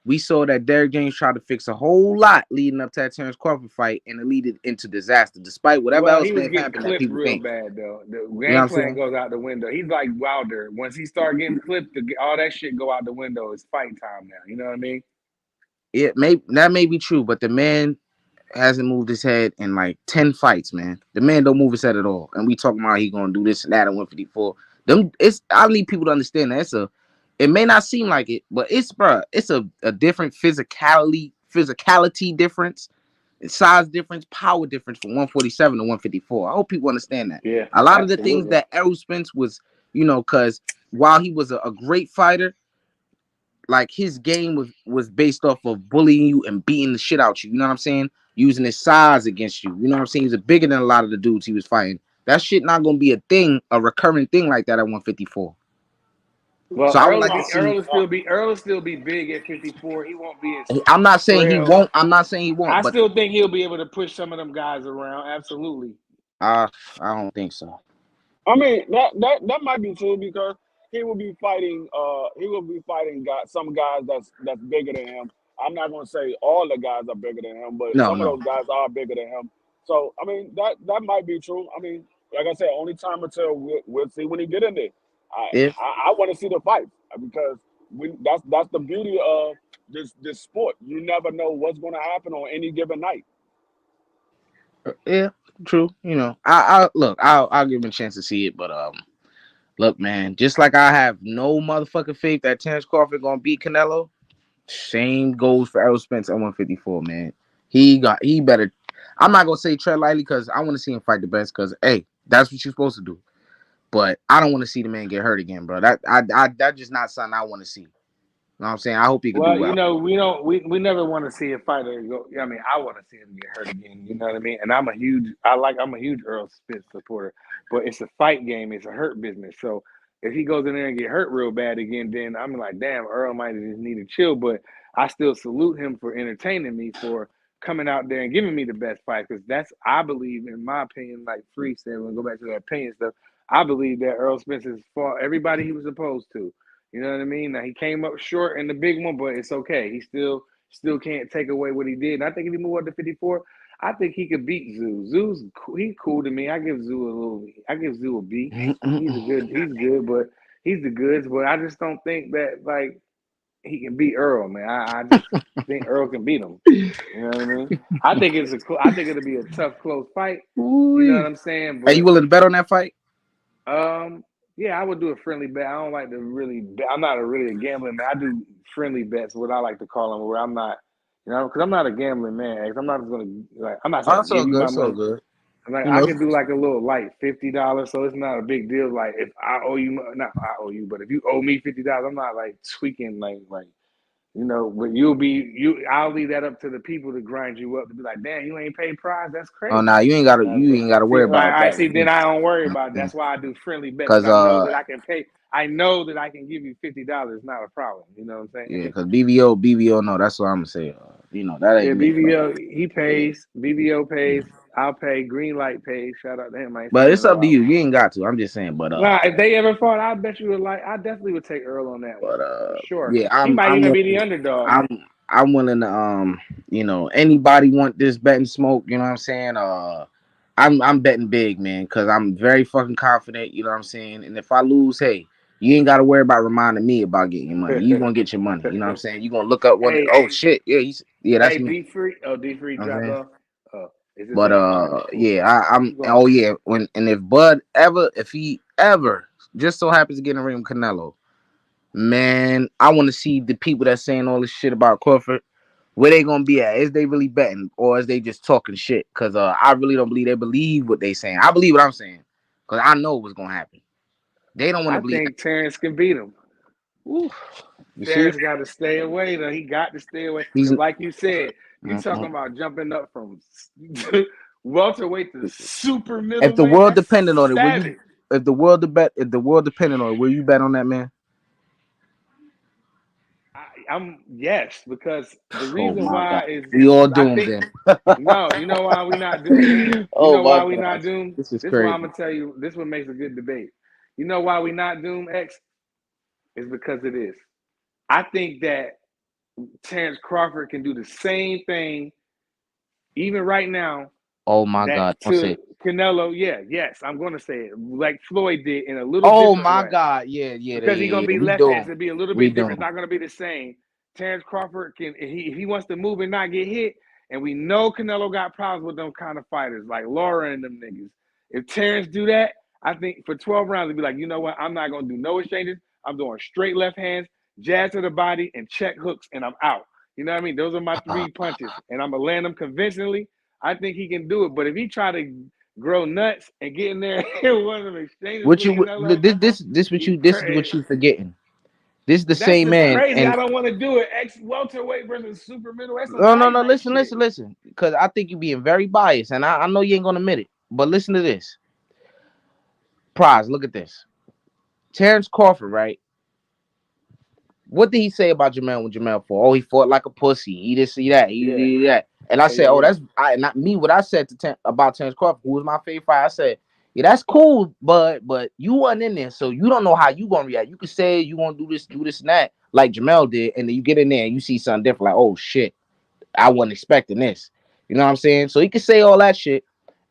we saw that Derrick James tried to fix a whole lot leading up to that Terrence Crawford fight, and it led into disaster. Despite whatever else may happen, that people real think. Bad though. The game plan goes out the window. He's like Wilder. Once he start getting clipped, all that shit go out the window. It's fight time now. You know what I mean? That may be true, but the man hasn't moved his head in 10 fights, man. The man don't move his head at all. And we talking about he gonna do this and that at 154. I need people to understand that it may not seem like it, but it's a different physicality difference, size difference, power difference from 147 to 154. I hope people understand that. Yeah. A lot of the things that Errol Spence was, because while he was a great fighter, his game was based off of bullying you and beating the shit out you. You know what I'm saying? Using his size against you. You know what I'm saying? He's bigger than a lot of the dudes he was fighting. That shit not gonna be a recurring thing like that at 154. Well, so Earl will still be big at 54. He won't be as I'm not saying he won't. I still think he'll be able to push some of them guys around. Absolutely. I don't think so. I mean, that might be true, because he will be fighting some guys that's bigger than him. I'm not going to say all the guys are bigger than him, but some of those guys are bigger than him. So I mean, that might be true. I mean, like I said, only time will tell. We'll see when he get in there. I want to see the fight, because that's the beauty of this sport. You never know what's going to happen on any given night. Yeah, true. I'll give him a chance to see it, but look, man, just like I have no motherfucking faith that Terrence Crawford gonna beat Canelo, same goes for Errol Spence at 154, man. He better. I'm not gonna say tread lightly, because I want to see him fight the best, because hey, that's what you're supposed to do. But I don't want to see the man get hurt again, bro. That's just not something I want to see. You know what I'm saying? I hope he can do well. We never want to see a fighter go. I mean, I want to see him get hurt again. You know what I mean? And I'm a huge Earl Spence supporter, but it's a fight game. It's a hurt business. So if he goes in there and get hurt real bad again, then I'm like, damn, Earl might just need to chill. But I still salute him for entertaining me, for coming out there and giving me the best fight, because I believe, in my opinion, like Free said, we'll go back to that opinion stuff. I believe that Earl Spence has fought everybody he was supposed to. You know what I mean? Now, he came up short in the big one, but it's okay. He still still can't take away what he did. And I think if he moved up to 54, I think he could beat Zoo. He's cool to me. I give Zoo a B. He's good, but he's the goods. But I just don't think that like he can beat Earl, man. I just think Earl can beat him. You know what I mean? I think it'll be a tough, close fight. You know what I'm saying? But, are you willing to bet on that fight? Yeah, I would do a friendly bet. I don't like to really bet. I'm not really a gambling man. I do friendly bets, what I like to call them, where I'm not, because I'm not a gambling man. I'm not just gonna I'm not saying give you my money. Good. Like I can do like a little light $50, so it's not a big deal. Like if I owe you, not I owe you, but if you owe me $50, I'm not like tweaking like. But I'll leave that up to the people to grind you up to be like, damn, you ain't paid Prize. That's crazy. Oh, nah, you ain't gotta worry about that. Then I don't worry about it. That's why I do friendly bets. Because I know that I can pay. I know that I can give you $50. Not a problem. You know what I'm saying? Yeah, because BVO, no, that's what I'm gonna say. That ain't BVO. He pays. BVO pays. I'll pay. Green light pays. Shout out to him. But it's up to you. You ain't got to. I'm just saying. But if they ever fought, I bet you would I definitely would take Earl on that one. For sure. Yeah, he might even be the underdog. I'm willing to anybody want this betting smoke, you know what I'm saying? I'm betting big, man, because I'm very fucking confident, you know what I'm saying? And if I lose, hey, you ain't gotta worry about reminding me about getting your money. You gonna get your money, you know what I'm saying? You gonna look up one shit. Yeah, that's me. D3 dropped off. But if he ever just so happens to get in the ring with Canelo, man, I want to see the people that's saying all this shit about Crawford, where they gonna be at. Is they really betting or is they just talking shit? Because I really don't believe they believe what they saying. I believe what I'm saying because I know what's gonna happen. They don't want to believe. I think Terrence can beat him. Terrence got to stay away though. He got to stay away. Like you said, you talking about jumping up from welterweight to super middleweight. If the world depended on it, if the world depended on it, will you bet on that, man? Yes, because the reason why is we all doomed then. No, you know why we not doomed? Why we not doomed? This is crazy. Why I'm gonna tell you. This what makes a good debate. You know why we not doomed, X? Is because it is. I think that Terrence Crawford can do the same thing, even right now. Oh my God! To Canelo, yes, I'm gonna say it like Floyd did in a little. Oh my way. God! Yeah. Because he's gonna be left-handed, to be a little bit different. It's not gonna be the same. Terrence Crawford can, if he wants to move and not get hit, and we know Canelo got problems with them kind of fighters like Laura and them niggas. If Terrence do that, I think for 12 rounds, he'd be like, you know what? I'm not gonna do no exchanges. I'm doing straight left hands, jab to the body, and check hooks, and I'm out. You know what I mean? Those are my 3 punches, and I'm gonna land them conventionally. I think he can do it, but if he try to grow nuts and get in there and one of them exchanges, this is what you forgetting. This is the same man. Crazy. I don't want to do it. Welterweight versus super middle. No. Listen. Because I think you're being very biased, and I know you ain't gonna admit it. But listen to this. Prize, look at this. Terrence Crawford, right? What did he say about Jamel when Jamel fought? Oh, he fought like a pussy. He didn't see that. He did that. And I said, that's not me. What I said about Terrence Crawford, who was my favorite fighter, I said, yeah, that's cool, but you wasn't in there, so you don't know how you gonna react. You could say you gonna do this, and that, like Jamel did, and then you get in there and you see something different, like, oh shit, I wasn't expecting this. You know what I'm saying? So he could say all that shit,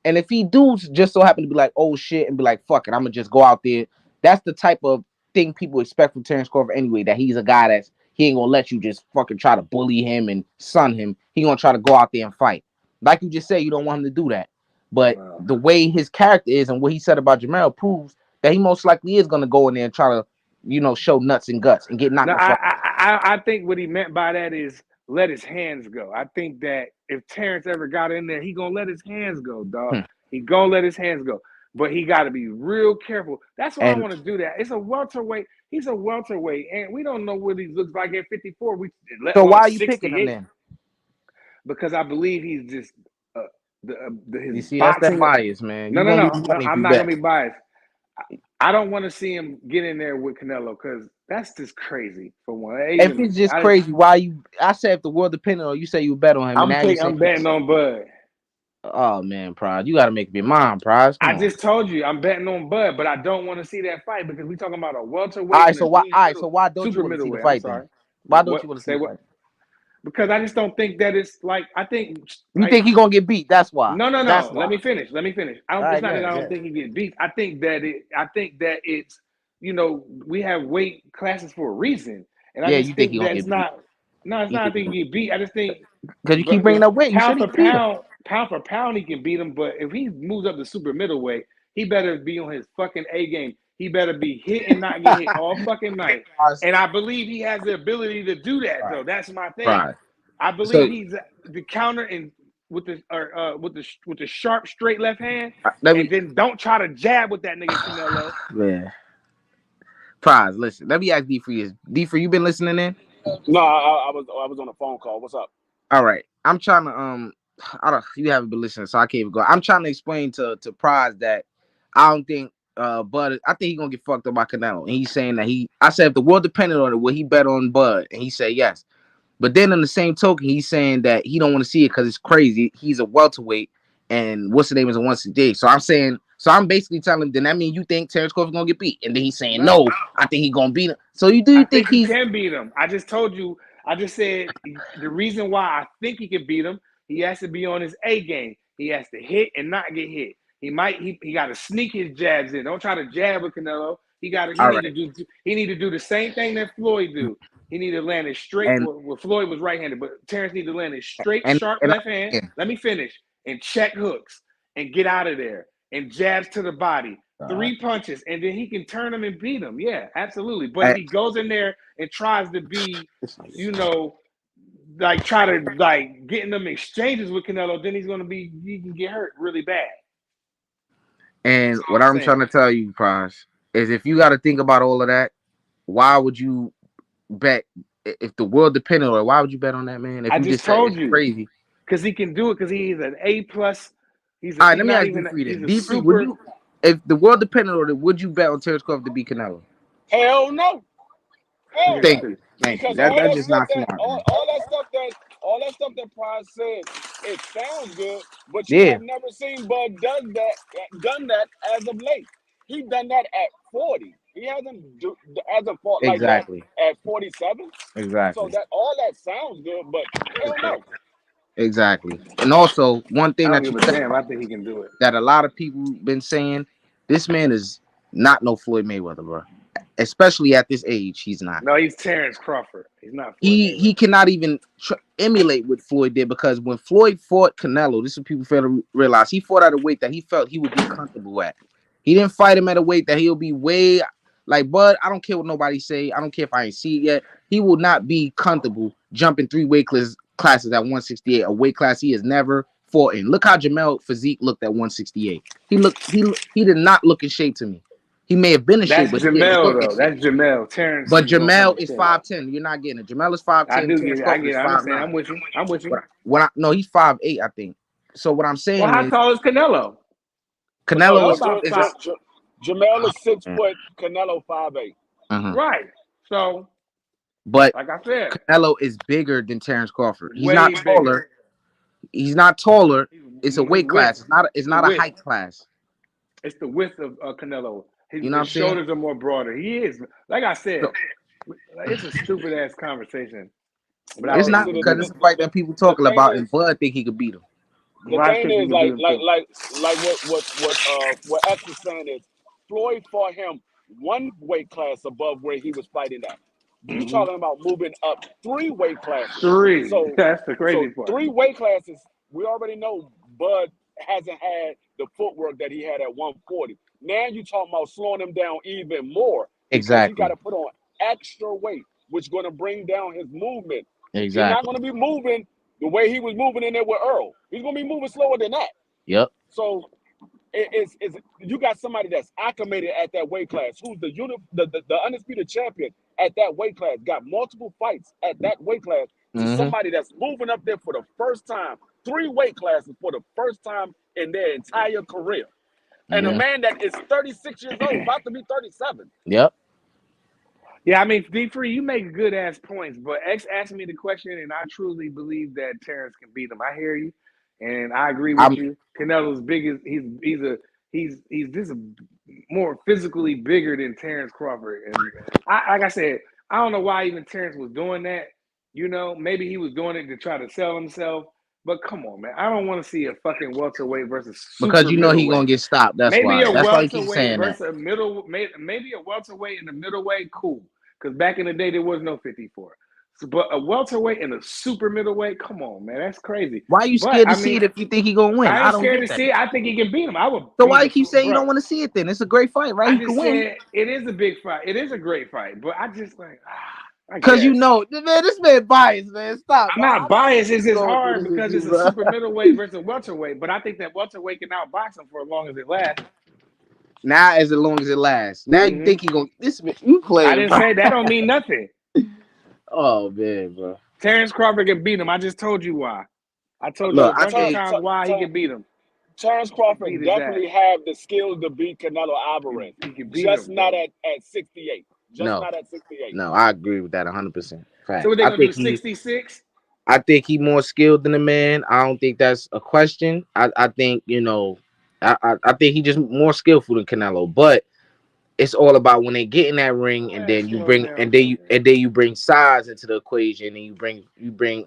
and if he do just so happen to be like, oh shit, and be like, fuck it, I'm gonna just go out there. That's the type of thing people expect from Terrence Crawford anyway. That he's a guy he ain't gonna let you just fucking try to bully him and sun him. He gonna try to go out there and fight. Like you just said, you don't want him to do that. But the way his character is and what he said about Jamel proves that he most likely is going to go in there and try to, show nuts and guts and get knocked out. I think what he meant by that is let his hands go. I think that if Terrence ever got in there, he going to let his hands go, dog. He going to let his hands go. But he got to be real careful. That's why I want to do that. It's a welterweight. He's a welterweight. And we don't know what he looks like at 54. So why are you picking him then? Because I believe he's just... you see, that's that bias, man. No. I'm not gonna be biased. I don't want to see him get in there with Canelo because that's just crazy. For one, if it's just crazy, why you? I said if the world depended on you, say you bet on him. I'm betting on Bud. Oh man, Prize, you got to make up your mind, Prize. I just told you I'm betting on Bud, but I don't want to see that fight because we talking about a welterweight. All right, so why don't you want to see the fight then? Why don't you want to see the fight? Because I just don't think that it's like I think you think he gonna get beat. That's why. No. That's why. Let me finish. I don't. Right, it's not that I don't think he get beat. I think that it's we have weight classes for a reason, and I just you think he think gonna that's get beat? not. No, it's not. I think he get beat. I just think because you keep bringing up weight. You said he beat him. Pound for pound, he can beat him. But if he moves up to super middleweight, he better be on his fucking A game. He better be hit and not get hit all fucking night. And I believe he has the ability to do that, though. That's my thing. Right. I believe he's the counter and with the sharp straight left hand, and then don't try to jab with that nigga Canelo. Man. Prize, listen. Let me ask D3 D3, you been listening in? No, I was on a phone call. What's up? All right. I'm trying to you haven't been listening, so I can't even go. I'm trying to explain to Prize that I don't think Bud, I think he's gonna get fucked up by Canelo. And he's saying that I said if the world depended on it, would he bet on Bud? And he said yes. But then in the same token, he's saying that he don't want to see it because it's crazy. He's a welterweight, and what's the name is a 168. So I'm basically telling him, then that means you think Terence Crawford's gonna get beat? And then he's saying no, I think he's gonna beat him. So you think he can beat him? I just told you. I just said the reason why I think he can beat him. He has to be on his A game. He has to hit and not get hit. He got to sneak his jabs in. Don't try to jab with Canelo. He need to do the same thing that Floyd do. He need to land it straight. Well, Floyd was right-handed, but Terence need to land it straight, sharp left hand. Let me finish. And check hooks and get out of there. And jabs to the body. 3 punches, and then he can turn him and beat him. Yeah, absolutely. But if he goes in there and tries to be, try to get in them exchanges with Canelo, then he can get hurt really bad. And what I'm trying to tell you, Prize, is if you got to think about all of that, why would you bet if the world depended on it? Why would you bet on that man? If I just told you, crazy, because he can do it. Because he's an A+. He's all right. Let me ask D3 then. Would you, if the world depended on it, would you bet on Terence Crawford to beat Canelo? Hell no. Thank you. That's just not smart. All that stuff that Prize said, it sounds good, but you have never seen Bud done that as of late. He done that at 40. He hasn't fought like that at 47. Exactly. So all that sounds good, but hell no. Exactly. And also, one thing that you said, I think he can do it. that a lot of people been saying, this man is not no Floyd Mayweather, bro. Especially at this age, he's not. No, he's Terence Crawford. He's not. He cannot even emulate what Floyd did, because when Floyd fought Canelo, this is what people fail to realize. He fought at a weight that he felt he would be comfortable at. He didn't fight him at a weight that he'll be way like Bud. I don't care what nobody say. I don't care if I ain't see it yet. He will not be comfortable jumping 3 weight classes at 168, a weight class he has never fought in. Look how Jamel physique looked at 168. He did not look in shape to me. He may have been in shape, but Jamel though. That's Jamel. Terence. But Jamel is 5'10". You're not getting it. Jamel is 5'10". I do get it. I get it. I'm with you. No, he's 5'8", I think. So what I'm saying how tall is Canelo? Canelo is Jamel is 6 foot. Canelo 5'8". Right. So, but like I said, Canelo is bigger than Terence Crawford. He's not taller. He's not taller. It's a weight class. It's not a height class. It's the width of Canelo. His what I'm shoulders saying? are more broader. He is, like I said, it's a stupid ass conversation. But it's not, because it's a fight that people talking about, and Bud think he could beat him. The thing is, what X is saying is, Floyd fought him 1 weight class above where he was fighting at. You talking about moving up 3 weight classes? 3. So that's the crazy part. 3 weight classes. We already know Bud hasn't had the footwork that he had at 140. Now you talking about slowing him down even more. Exactly. You got to put on extra weight, which is going to bring down his movement. Exactly. He's not going to be moving the way he was moving in there with Earl. He's going to be moving slower than that. Yep. So it's you got somebody that's acclimated at that weight class, who's the undisputed champion at that weight class, got multiple fights at that weight class, to somebody that's moving up there for the first time, 3 weight classes for the first time in their entire career. And a man that is 36 years old, about to be 37. Yep. Yeah, I mean, D3, you make good ass points, but X asked me the question, and I truly believe that Terence can beat him. I hear you, and I agree with you. Canelo's big as he's just more physically bigger than Terence Crawford, and like I said, I don't know why even Terence was doing that. You know, maybe he was doing it to try to sell himself. But come on, man. I don't want to see a fucking welterweight versus super because you know he middleweight. gonna get stopped. That's Maybe why. a That's why he keeps welterweight saying versus that. a middle, maybe a welterweight and a middleweight, cool. Because back in the day, there was no 54. So, but a welterweight and a super middleweight, come on, man, that's crazy. Why are you scared to see it if you think he gonna win? I ain't don't scared get to that. see it. I think he can beat him. I would. So why you keep saying you don't want to see it then? It's a great fight, right? I He just can win. said it is a big fight. It is a great fight, but I just like because you know, man, this man biased, man. Stop. I'm not biased. It's just hard this with because you, it's a bro. super middleweight versus welterweight. But I think that welterweight can outbox him for as long as it lasts. Now, as long as it lasts. Now you think he gonna this man, you playing? I didn't say that. Don't mean nothing. Oh man, bro. Terrence Crawford can beat him. I just told you why. I told you Look, a bunch of times why he can beat him. Terrence Crawford definitely have the skills to beat Canelo Alvarez. He can beat just him, not at 68. not at 68. No, I agree with that 100%. So what they gonna do? 66? I think he's more skilled than the man. I don't think that's a question. I think, you know, I think he's just more skillful than Canelo. But it's all about when they get in that ring, and then you bring you bring size into the equation, and you bring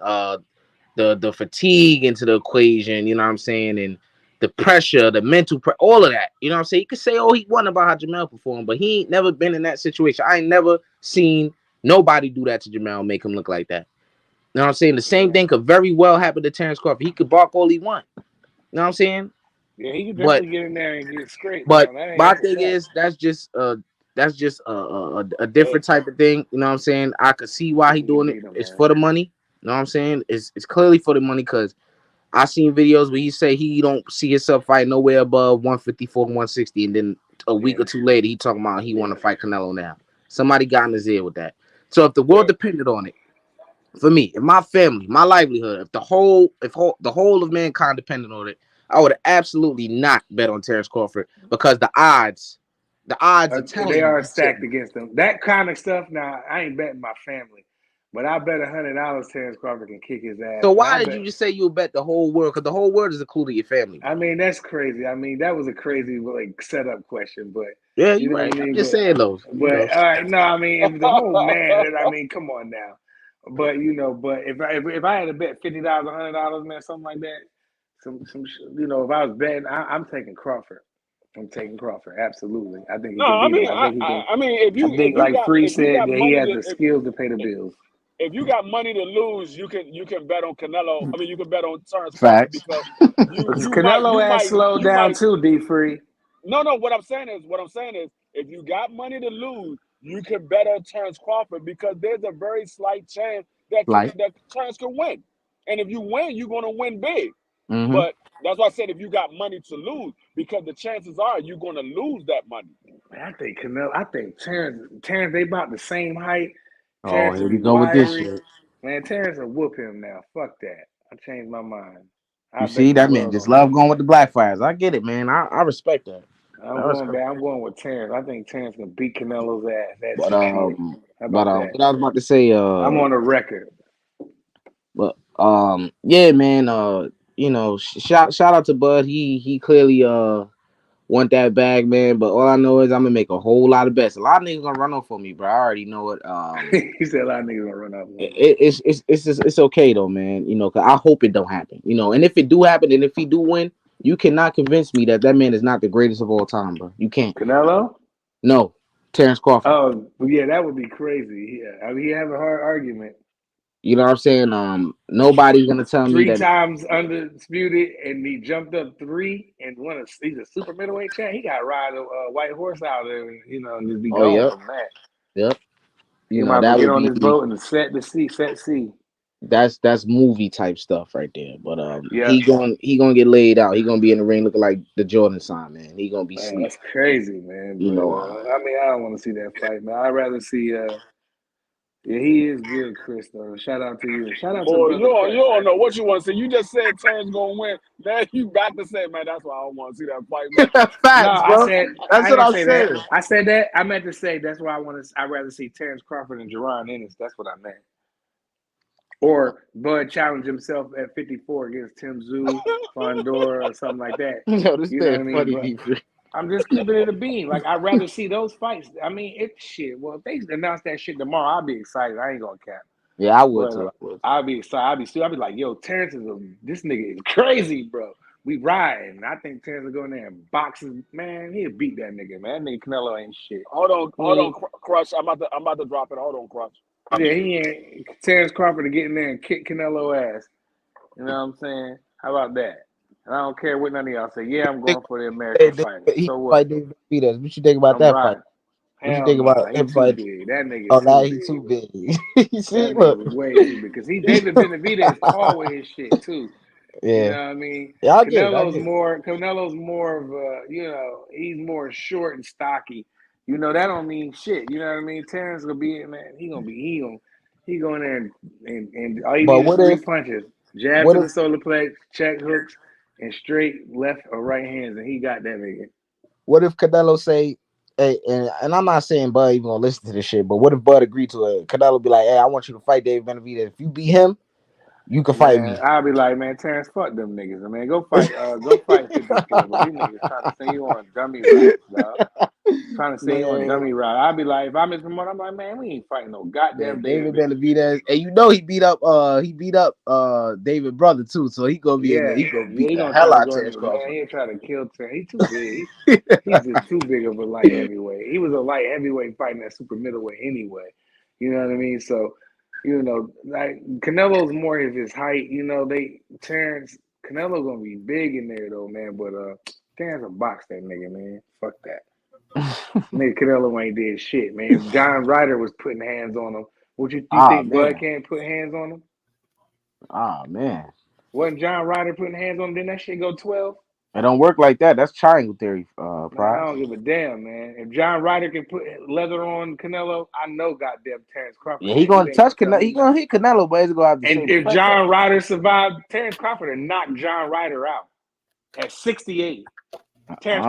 the fatigue into the equation. You know what I'm saying? And the pressure, the mental, all of that. You know what I'm saying? You could say, oh, he won about how Jamel performed, but he ain't never been in that situation. I ain't never seen nobody do that to Jamel, make him look like that. You know what I'm saying? The same thing could very well happen to Terrence Crawford. He could bark all he want. You know what I'm saying? Yeah, he could definitely get in there and get scraped. But my thing is, that's just a different type of thing. You know what I'm saying? I could see why he doing it. It's for the money. You know what I'm saying? It's clearly for the money, because I seen videos where he say he don't see himself fight nowhere above 154, 160, and then a week or two later he talking about he want to fight Canelo now. Somebody got in his ear with that. So if the world depended on it, for me, if my family, my livelihood, if the whole of mankind depended on it, I would absolutely not bet on Terrence Crawford, because the odds are telling they are stacked against them. That kind of stuff. Now I ain't betting my family, but I bet $100 Terrence Crawford can kick his ass. So why did you just say you bet the whole world? Because the whole world is including your family. I mean, that's crazy. I mean, that was a crazy setup question, but yeah, you're right. I'm just saying those. But all right, no, I mean, if the whole man. I mean, come on now. But but if I had to bet $50, $100, man, something like that, some if I was betting, I'm taking Crawford. I'm taking Crawford, absolutely. I think he can beat him. I mean, if you like Free said, that he has the skills to pay the bills. If you got money to lose, you can bet on Canelo. I mean, you can bet on Terrence Crawford because Canelo has slowed down too, D Free. No. What I'm saying is, if you got money to lose, you can bet on Terrence Crawford, because there's a very slight chance that Terrence can win. And if you win, you're going to win big. Mm-hmm. But that's why I said if you got money to lose, because the chances are you're going to lose that money. Man, I think Terrence, they about the same height. Terrence here we go with this shit. Man, Terrence will whoop him now. Fuck that. I changed my mind. You see, that man just love going with the black fires. I get it, man. I respect that. I'm going with Terrence. I think Terrence can beat Canelo's ass. What I was about to say, I'm on the record. But yeah, man. You know, shout out to Bud. He clearly want that bag, man. But all I know is I'm gonna make a whole lot of bets. A lot of niggas gonna run off for me, bro. I already know it. He said a lot of niggas gonna run off. It's okay though, man. You know, cause I hope it don't happen. You know, and if it do happen, and if he do win, you cannot convince me that man is not the greatest of all time, bro. You can't. Canelo? No, Terrence Crawford. Oh, yeah, that would be crazy. Yeah, I mean, he have a hard argument. You know what I'm saying? Nobody's gonna tell me that 3 times undisputed, and he jumped up 3 and he's a super middleweight champ. He got to ride a white horse out there, and just be going from that. Yep. You might get on his boat and set sea. That's movie type stuff right there. But he gonna get laid out. He gonna be in the ring looking like the Jordan sign, man. He gonna be sleep. That's crazy, man. You know, I mean, I don't want to see that fight, man. I'd rather see. Yeah, he is good, Chris. Though. Shout out to you. Shout out to you don't know what you want to say. You just said Terrence gonna win. Now you got to say, man, that's why I don't want to see that fight, man. Facts, bro. That's what I said. I said that. I meant to say that's why I'd rather see Terrence Crawford and Jerron Ennis. That's what I meant. Or Bud challenge himself at 54 against Tim Tszyu, Fondor, or something like that. Yo, this man funny. I'm just keeping it a bean. Like, I'd rather see those fights. I mean, it's shit. Well, if they announce that shit tomorrow, I'll be excited. I ain't gonna cap. Yeah, I would But too. I would. I'd be like, yo, Terrence this nigga is crazy, bro. We riding. I think Terrence will go in there and boxes. Man, he'll beat that nigga, man. That nigga Canelo ain't shit. Hold on, Crush. I'm about to drop it. Hold on, Crush. Yeah, he ain't Terrence Crawford to get in there and kick Canelo ass. You know what I'm saying? How about that? And I don't care what none of y'all say. Yeah, I'm going for the American fight. He So what? fight David Benavidez. What you think about I'm that fight? riding. What you Hell think nah, about he him too fight? big. That nigga Oh, is now too he's too big. big. You see, That look. nigga way too big. Because David Benavidez is tall with his shit too. You Yeah. know what I mean? Yeah, I get it. Canelo's more of a, he's more short and stocky. You know, that don't mean shit. You know what I mean? Terrence gonna be, man, he go in there and all you But need is three punches. Jab what to if the solar plex, check hooks, and straight left or right hands, and he got that nigga. Canelo say, hey, and I'm not saying Bud even gonna listen to this shit, but what if Bud agreed to it? Canelo be like, hey, I want you to fight David Benavidez. If you beat him, you can fight me. Man, I'll be like, man, Terrence, fuck them niggas. Man, go fight 50 skill. But these niggas trying to send you on dummy routes, dog. Trying to send you on dummy route. I'll be like, if I'm his promoter, I'm like, man, we ain't fighting no goddamn David David. Benavidez, and he beat up David brother too, so he gonna be in there. He gonna beat he the gonna try hell to out of go in Terrence there, man. Crawford. He'll try to kill Terrence. He's too big. He's just too big of a light heavyweight. He was a light heavyweight fighting that super middleweight anyway. You know what I mean? So, like Canelo's more of his height. Canelo gonna be big in there though, man. But Terrence will box that nigga, man. Fuck that. Nigga Canelo ain't did shit, man. If John Ryder was putting hands on him, you think Bud can't put hands on him? Oh man. Wasn't John Ryder putting hands on him? Didn't that shit go 12? It don't work like that. That's triangle theory, Man, I Prize. don't give a damn, man. If John Ryder can put leather on Canelo, I know goddamn Terrence Crawford. Yeah, he gonna touch Canelo. He gonna hit Canelo, but he's gonna have the and same if effect. John Ryder survived, Terrence Crawford would knock John Ryder out at 68. Terrence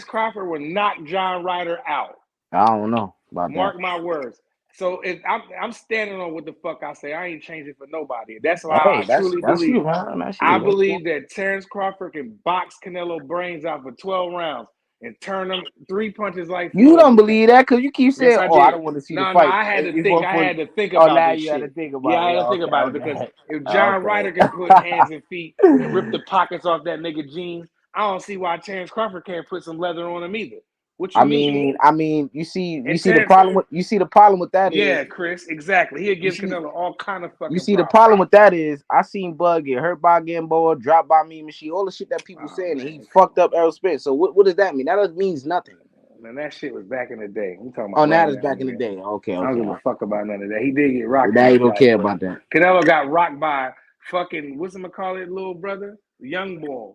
Crawford would knock John Ryder out. I don't know about Mark my words. So if I'm standing on what the fuck I say. I ain't changing for nobody. That's why I truly believe. You, man. I believe that Terrence Crawford can box Canelo brains out for 12 rounds and turn them 3 punches like you Floyd. don't believe that because you keep saying, Yes, I "Oh, did. I don't want to see the fight." I had to think. I had to think about now this you shit. had to think about yeah, it. I had to think about it because if John Ryder can put hands and feet and rip the pockets off that nigga jeans, I don't see why Terrence Crawford can't put some leather on him either. What you mean? You see the problem with that is. Yeah, Chris, exactly. He'll give Canelo all kind of fucking. You see, the problem with that is I seen Bud get hurt by Gamboa, dropped by Mean Machine, all the shit that people saying, and he fucked up Errol Spence. So what does that mean? That means nothing. Man, that shit was back in the day. I'm talking about. Now it's back in the day. Okay. I don't give a fuck about none of that. He did get rocked. Now you don't care about that. Canelo got rocked by fucking little brother, young boy.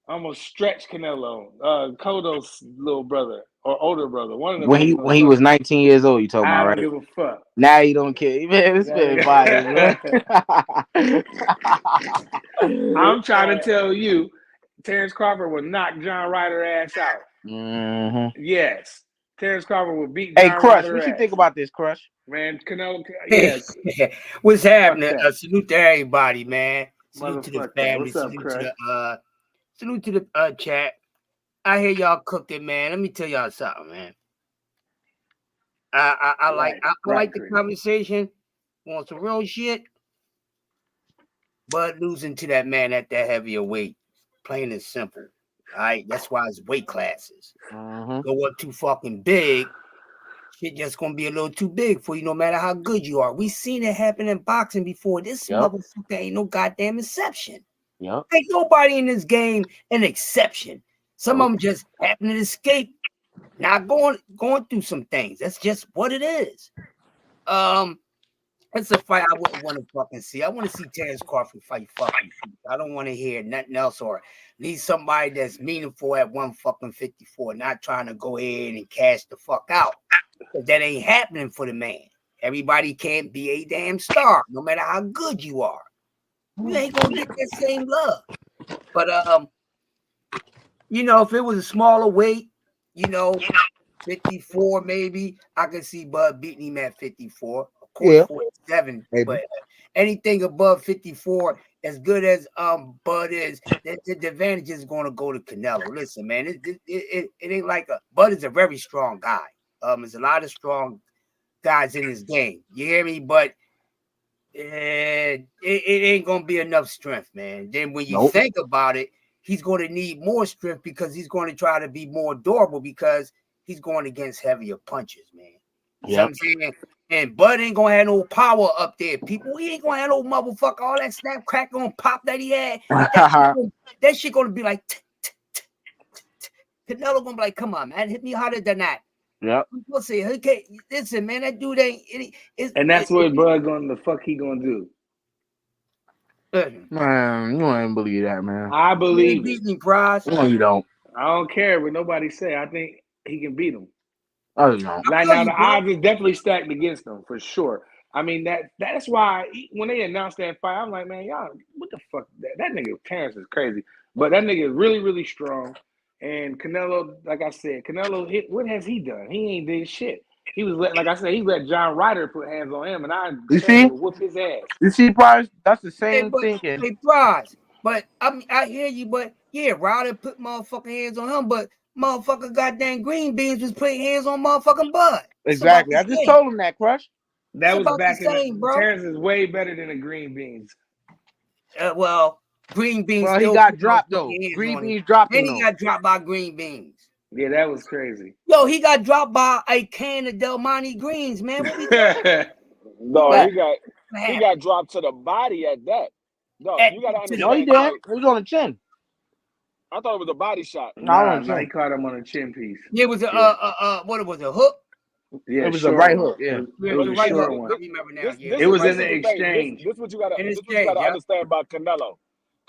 Almost stretched Canelo. Cotto's little brother or older brother. One of them. When he was 19 years old, you talking about, right? I don't give a fuck. Now you don't care. Man, this man body, man. I'm trying to tell you, Terrence Crawford will knock John Ryder ass out. Mm-hmm. Yes. Terrence Crawford will beat John Crush, Ryder what ass. you think about this, Crush? Man, Canelo, yeah. What's happening? Salute to everybody, man. Salute to the family. What's up, salute to the chat. I hear y'all cooked it, man. Let me tell y'all something, man. I like the conversation. Want some real shit? But losing to that man at that heavier weight, plain and simple. All right, that's why it's weight classes. Go up too fucking big, shit just gonna be a little too big for you, no matter how good you are. We seen it happen in boxing before. This motherfucker ain't no goddamn exception. Ain't nobody in this game an exception. Some of them just happen to escape, not going through some things. That's just what it is. It's a fight I wouldn't want to fucking see. I want to see Terrence Crawford fight fucking feet. I don't want to hear nothing else or need somebody that's meaningful at 154, not trying to go ahead and cash the fuck out. Because that ain't happening for the man. Everybody can't be a damn star, no matter how good you are. You ain't gonna get that same love. But if it was a smaller weight, 54 maybe, I could see Bud beating him at 54. Of course, 47. Maybe. But anything above 54, as good as Bud is, the advantage is going to go to Canelo. Listen, man, it ain't like Bud is a very strong guy. There's a lot of strong guys in this game. You hear me? But it ain't gonna be enough strength, man. Then when you think about it, he's going to need more strength because he's going to try to be more durable because he's going against heavier punches, man. You know what I'm saying? And Bud ain't gonna have no power up there. People, he ain't gonna have no motherfucker, all that snap, crack on pop that he had. That shit gonna be like Canelo gonna be like, come on, man, hit me harder than that. Yep. We'll see. Okay, listen, man, that dude ain't. And that's what Bud the fuck he gonna do. Man, you ain't believe that, man. I believe it. Me, Prize. No, you don't. I don't care what nobody say. I think he can beat him. I don't know. Like now, the odds is definitely stacked against him for sure. I mean that's why when they announced that fight, I'm like, man, y'all, what the fuck? That nigga Terrence is crazy, but that nigga is really, really strong. And Canelo, like I said, Canelo hit. What has he done? He ain't did shit. He was like I said, he let John Ryder put hands on him, and I whoop his ass. You see, Price? That's the same thinking. Hey, Price, but I hear you, but yeah, Ryder put motherfucking hands on him, but motherfucker goddamn Green Beans was putting hands on motherfucking Bud. Exactly. I just told him that, Crush. That was back in the Terrence is way better than the Green Beans. Well, Green Beans. Well, he got dropped though. Green Beans dropped him. And he got dropped by Green Beans. Yeah, that was crazy. Yo, he got dropped by a can of Del Monte Greens, man. What we doing? No, he got dropped to the body at that. No, you gotta understand. No, he didn't. It was on the chin. I thought it was a body shot. No, he caught him on a chin piece. It was what it was, a hook? Yeah, it was a right hook. Yeah, it was a right hook one. It was in the exchange. This is what you gotta understand about Canelo.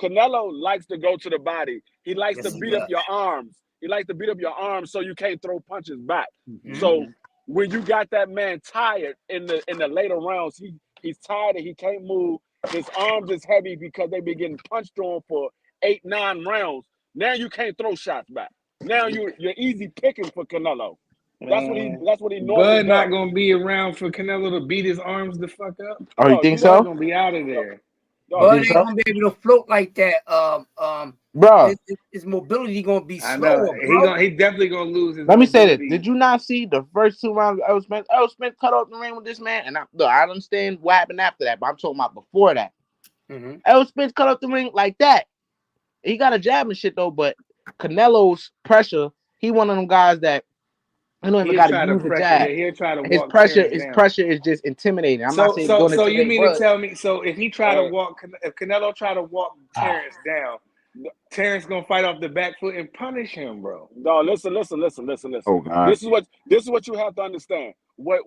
Canelo likes to go to the body. He likes to beat up your arms. He likes to beat up your arms so you can't throw punches back. Mm-hmm. So when you got that man tired in the later rounds, he's tired and he can't move. His arms is heavy because they've been getting punched on for 8-9 rounds. Now you can't throw shots back. Now you're easy picking for Canelo. That's what he normally Bud does. not gonna be around for Canelo to beat his arms the fuck up. Oh, you think so? He's gonna be out of there. Bud ain't gonna be able to float like that. Bro, his mobility gonna be slower. He definitely gonna lose his. Let me say this: did you not see the first 2 rounds of Errol Spence cut off the ring with this man? And I understand what happened after that, but I'm talking about before that. Mm-hmm. Errol Spence cut off the ring like that. He got a jab and shit though, but Canelo's pressure. He one of them guys that I don't even got to use the jab. He'll try to his walk pressure is just intimidating. I'm not saying so you mean to tell me? So if he try to walk, if Canelo try to walk Terrence down, Terrence gonna fight off the back foot and punish him, bro. No, listen. Oh God. This is what you have to understand. What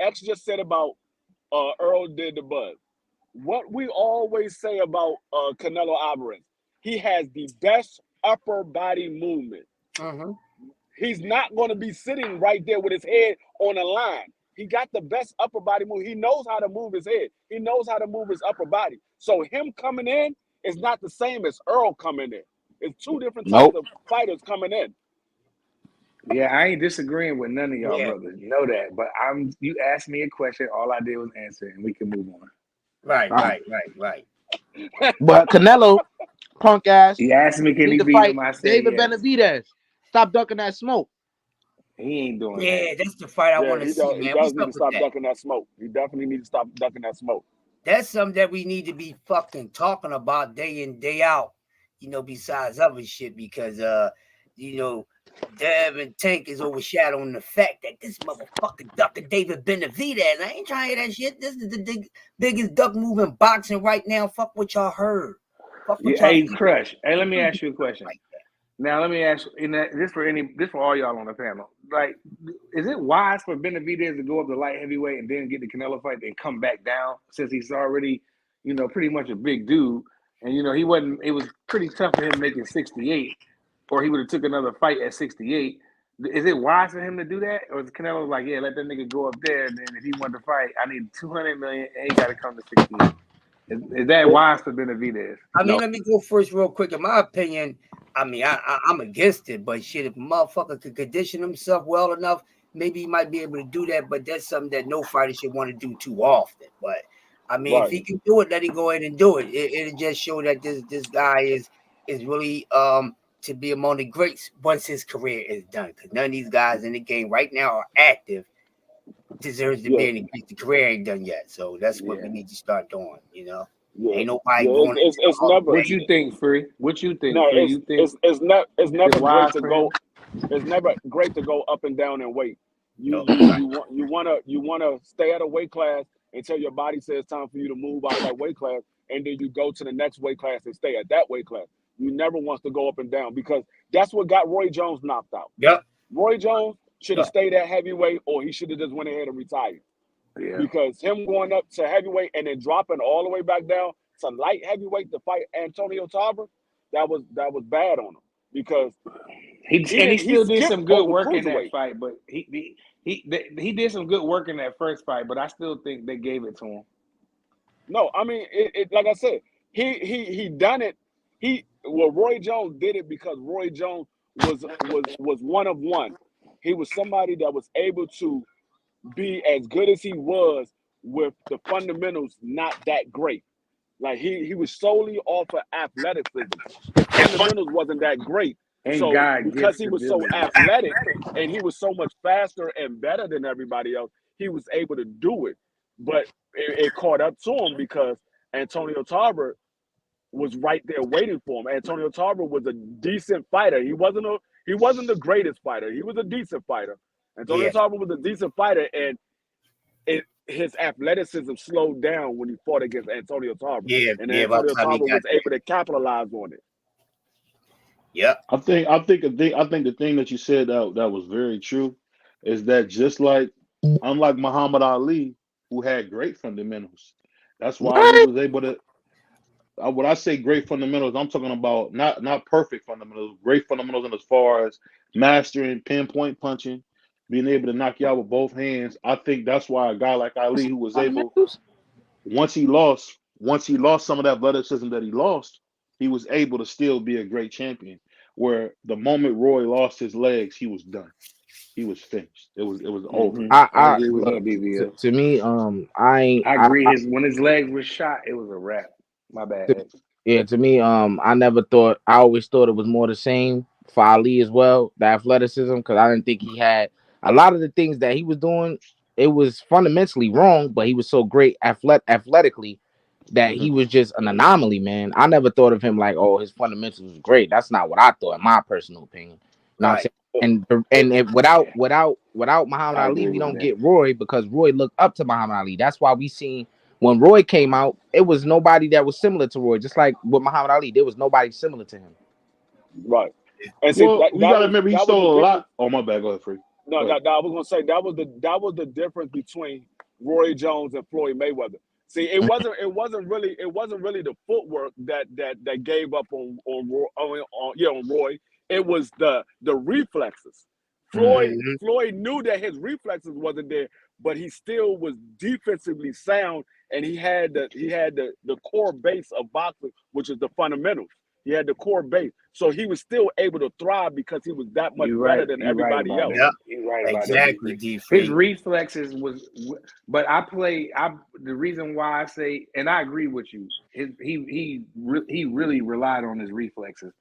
X just said about Earl did to Bud. What we always say about Canelo Alvarez, he has the best upper body movement. Mm-hmm. He's not going to be sitting right there with his head on a line. He got the best upper body move. He knows how to move his head. He knows how to move his upper body. So him coming in is not the same as Earl coming in. It's two different types of fighters coming in. Yeah, I ain't disagreeing with none of y'all brothers. You know that. But you asked me a question, all I did was answer, and we can move on. Right. But Canelo, punk ass. He asked me, can he beat him? I said David Benavidez. Stop ducking that smoke. He ain't doing that. Yeah, that's the fight I want to see, man. He does need to stop ducking that smoke. He definitely needs to stop ducking that smoke. That's something that we need to be fucking talking about day in, day out, besides other shit, because, Dev and Tank is overshadowing the fact that this motherfucker ducking David Benavidez. I ain't trying to hear that shit. This is the biggest duck move in boxing right now. Fuck what y'all heard. Hey, Crush. Hey, let me ask you a question. Now, let me ask you, this for all y'all on the panel. Like, is it wise for Benavidez to go up to light heavyweight and then get the Canelo fight and come back down since he's already, pretty much a big dude? And, it was pretty tough for him making 68, or he would have took another fight at 68. Is it wise for him to do that? Or is Canelo like, yeah, let that nigga go up there, and then if he want to fight, I need $200 million, and he got to come to 68. Is that wise for Benavidez? Let me go first real quick. In my opinion, I'm against it, but shit, if a motherfucker could condition himself well enough, maybe he might be able to do that, but that's something that no fighter should want to do too often. But, if he can do it, let him go ahead and do it. It'll just show that this guy is really to be among the greats once his career is done, because none of these guys in the game right now are active deserves to be in the career ain't done yet. So that's what we need to start doing. You know, ain't nobody going. It's never. What you think, Free? What you think? No, Free? You think it's never great to for go. him? It's never great to go up and down in weight. You wanna stay at a weight class until your body says it's time for you to move out that weight class, and then you go to the next weight class and stay at that weight class. You never want to go up and down because that's what got Roy Jones knocked out. Yep. Roy Jones should have stayed at heavyweight, or he should have just went ahead and retired. Yeah. Because him going up to heavyweight and then dropping all the way back down to light heavyweight to fight Antonio Tarver, that was bad on him because he still did some good work in that cruiserweight fight, but he did some good work in that first fight, but I still think they gave it to him. No, I mean it like I said, he done it. Roy Jones did it because Roy Jones was one of one. He was somebody that was able to be as good as he was with the fundamentals not that great. Like he was solely off of athleticism. His fundamentals wasn't that great. And so God because he was so athletic and he was so much faster and better than everybody else, he was able to do it. But it caught up to him because Antonio Tarver was right there waiting for him. Antonio Tarver was a decent fighter. He wasn't the greatest fighter. He was a decent fighter. Antonio Tarver was a decent fighter, and his athleticism slowed down when he fought against Antonio Tarver. And Antonio Tarver was able to capitalize on it. Yeah, I think the thing that you said that was very true is that just like unlike Muhammad Ali, who had great fundamentals, that's why he was able to. When I say great fundamentals, I'm talking about not perfect fundamentals, great fundamentals in as far as mastering pinpoint punching, being able to knock you out with both hands. I think that's why a guy like Ali, who was able, once he lost some of that athleticism that he lost, he was able to still be a great champion. Where the moment Roy lost his legs, he was done. He was finished. It was over. I agree with that, BVO. To me, I agree. When his legs were shot, it was a wrap. My bad. Yeah, to me, I never thought. I always thought it was more the same for Ali as well, the athleticism, because I didn't think he had a lot of the things that he was doing. It was fundamentally wrong, but he was so great athletically that he was just an anomaly, man. I never thought of him like, oh, his fundamentals was great. That's not what I thought, in my personal opinion. You know what I'm saying? And if without Muhammad Ali, we don't get Roy because Roy looked up to Muhammad Ali. That's why we seen. When Roy came out, it was nobody that was similar to Roy. Just like with Muhammad Ali, there was nobody similar to him. Right. And see, you gotta remember he stole a lot. Oh, my bad. Go ahead, Free. No, I was gonna say that was the difference between Roy Jones and Floyd Mayweather. See, it wasn't really the footwork that gave up on Roy. It was the reflexes. Floyd knew that his reflexes wasn't there, but he still was defensively sound, and he had the core base of boxing, which is the fundamentals. He had the core base, so he was still able to thrive because he was that much better than everybody else. Yeah, You're right exactly. His reflexes was, but the reason why I say, and I agree with you, he really relied on his reflexes,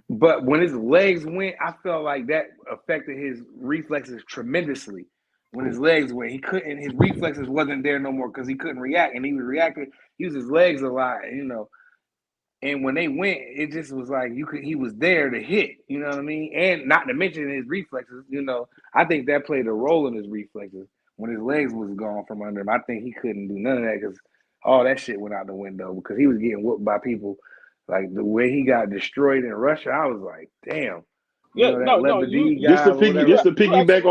but when his legs went, I felt like that affected his reflexes tremendously. When his legs went, his reflexes wasn't there no more because he couldn't react, and he was reacting, used his legs a lot, And when they went, it just was like he was there to hit, you know what I mean? And not to mention his reflexes, I think that played a role in his reflexes. When his legs was gone from under him, I think he couldn't do none of that because all that shit went out the window because he was getting whooped by people. Like the way he got destroyed in Russia, I was like, damn. Just to piggyback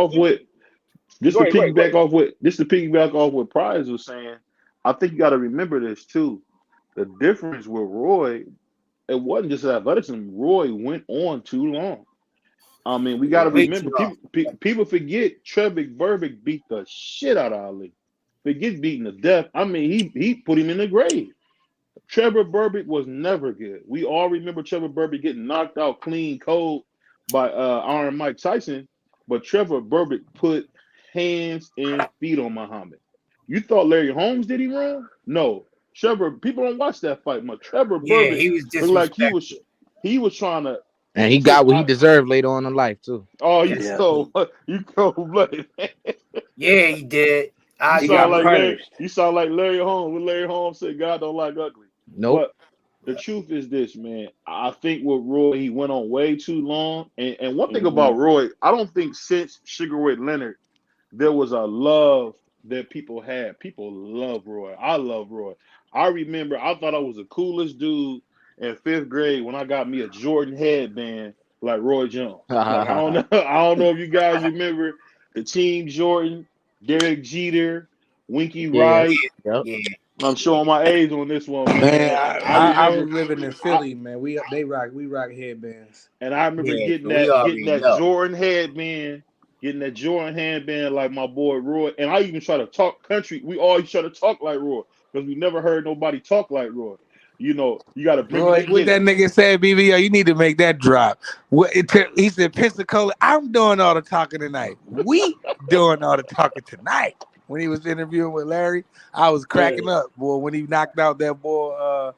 off what Prize was saying, I think you got to remember this too. The difference with Roy, it wasn't just athleticism. Roy went on too long. I mean, we got to remember, people forget Trevor Berbick beat the shit out of Ali. Forget beating to death. I mean, he put him in the grave. Trevor Berbick was never good. We all remember Trevor Berbick getting knocked out clean cold by Iron Mike Tyson, but Trevor Berbick put hands and feet on Muhammad. You thought Larry Holmes did him wrong? No. Trevor, people don't watch that fight much. Trevor Berbick looked like he was trying to And he got what he deserved later on in life too. Oh, you cold-blooded. Yeah, he did. He got punished. You sound like Larry Holmes when Larry Holmes said God don't like ugly. Nope. But the truth is this, man. I think with Roy, he went on way too long. And one thing about Roy, I don't think since Sugarwood Leonard, there was a love that people had. People love Roy. I love Roy. I remember I thought I was the coolest dude in 5th grade when I got me a Jordan headband like Roy Jones. Like, I don't know if you guys remember the Team Jordan, Derek Jeter, Winky Wright. Yep. Yeah. I'm showing my age on this one, man. Man, I was living in Philly, man. We rock headbands. And I remember getting that Jordan headband, like my boy Roy. And I even try to talk country. We always try to talk like Roy because we never heard nobody talk like Roy. You know, you got to bring Roy, what that nigga said, BVO, you need to make that drop. He said, Pensacola, I'm doing all the talking tonight. We doing all the talking tonight. When he was interviewing with Larry, I was cracking up, boy, when he knocked out that boy,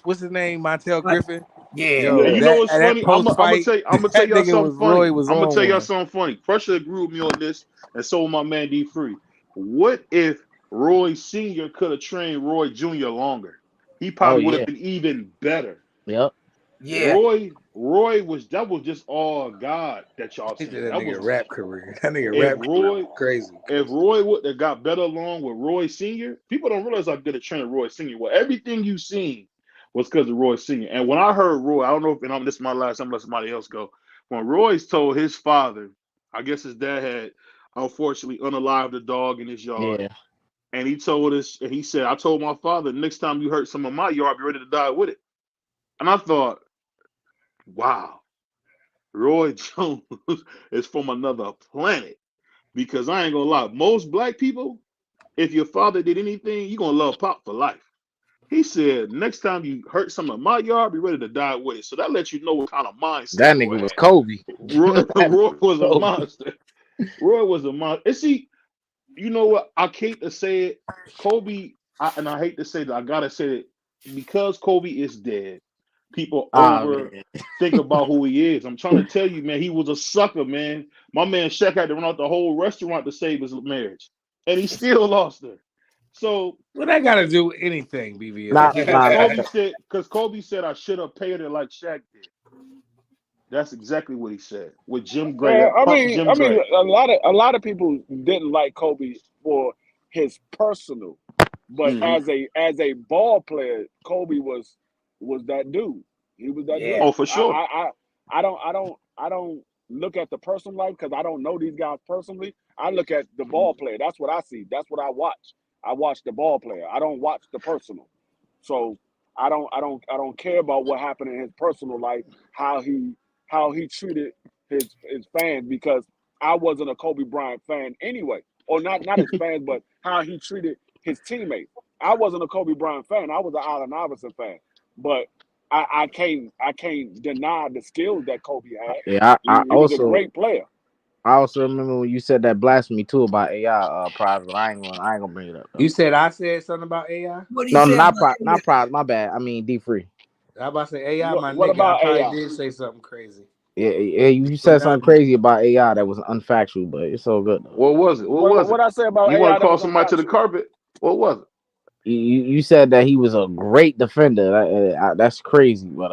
what's his name, Montel Griffin. Yo, you know what's funny? I'm gonna tell y'all something funny. I'm gonna tell y'all something funny. Pressure agreed with me on this, and so my man D Free. What if Roy Sr. could have trained Roy Jr. longer? He probably would have been even better. Yep. Yeah. Roy was just all God that y'all He seen. did that nigga was rap career. That nigga rap career crazy. If Roy would have got better along with Roy Sr., people don't realize how good a trainer Roy Sr. Well, everything you seen was because of Roy Sr. And when I heard Roy, I don't know if this is my last time, let somebody else go. When Roy's told his father, I guess his dad had unfortunately unalived the dog in his yard. Yeah. And he told us, and he said, I told my father, next time you hurt some of my yard, be ready to die with it. And I thought, wow, Roy Jones is from another planet. Because I ain't gonna lie, most black people, if your father did anything, you're gonna love Pop for life. He said, next time you hurt some of my yard, be ready to die with it. So that lets you know what kind of mindset. That nigga was Kobe. Roy was a monster. Roy was a monster. And see, you know what? I hate to say it. Kobe, I hate to say that. I gotta say it because Kobe is dead. People think about who he is. I'm trying to tell you, man, he was a sucker, man. My man Shaq had to run out the whole restaurant to save his marriage, and he still lost her. So what that got to do with anything, BVO? Because Kobe said I should have paid her like Shaq did. That's exactly what he said with Jim Gray. Yeah, I mean, a lot of people didn't like Kobe for his personal, but as a ball player, Kobe was that dude. He was that dude. Oh, for sure. I don't look at the personal life because I don't know these guys personally. I look at the ball player. That's what I see. That's what I watch. I watch the ball player. I don't watch the personal. So I don't care about what happened in his personal life, how he treated his fans, because I wasn't a Kobe Bryant fan anyway. Or not his fans, but how he treated his teammates. I wasn't a Kobe Bryant fan. I was an Allen Iverson fan. But I can't deny the skills that Kobe had. Yeah, he was a great player. I also remember when you said that blasphemy too about AI Prize, but I ain't gonna bring it up. Though. You said I said something about AI? No, not Prize. My bad. I mean D Free. I about to say AI. What about I AI? did say something crazy. Yeah. You said something crazy about AI that was unfactual, but it's so good. What was it? What I say about you AI? You want to call somebody to the carpet? What was it? You said that he was a great defender. That's crazy, but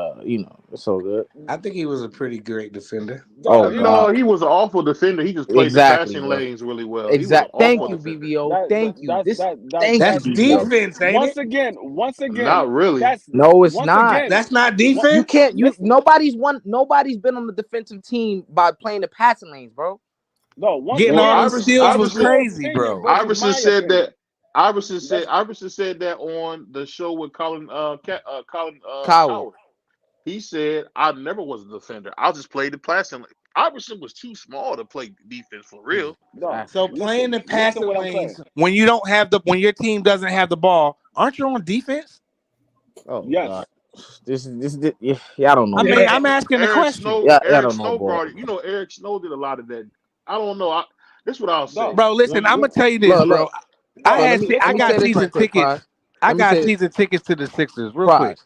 it's so good. I think he was a pretty great defender. He was an awful defender. He just played the passing lanes really well. Exactly. Thank you, BVO. Thank you. That's defense, ain't it? Once again, not really. No, it's not. Again, that's not defense. You can't. Nobody's been on the defensive team by playing the passing lanes, bro. No, getting all the steals was crazy, bro. Iverson said that. Iverson said that on the show with Colin Coward. He said, I never was a defender. I just played the passing lane. Iverson was too small to play defense for real. No, so playing the passing lanes when your team doesn't have the ball, aren't you on defense? Oh yes. God. This I don't know. I mean, I'm asking the question. Eric Snow brought it. You know, Eric Snow did a lot of that. I don't know. This is what I'll say. Bro, listen, I'm gonna tell you this, bro. I got season tickets. I got season tickets to the Sixers, real quick.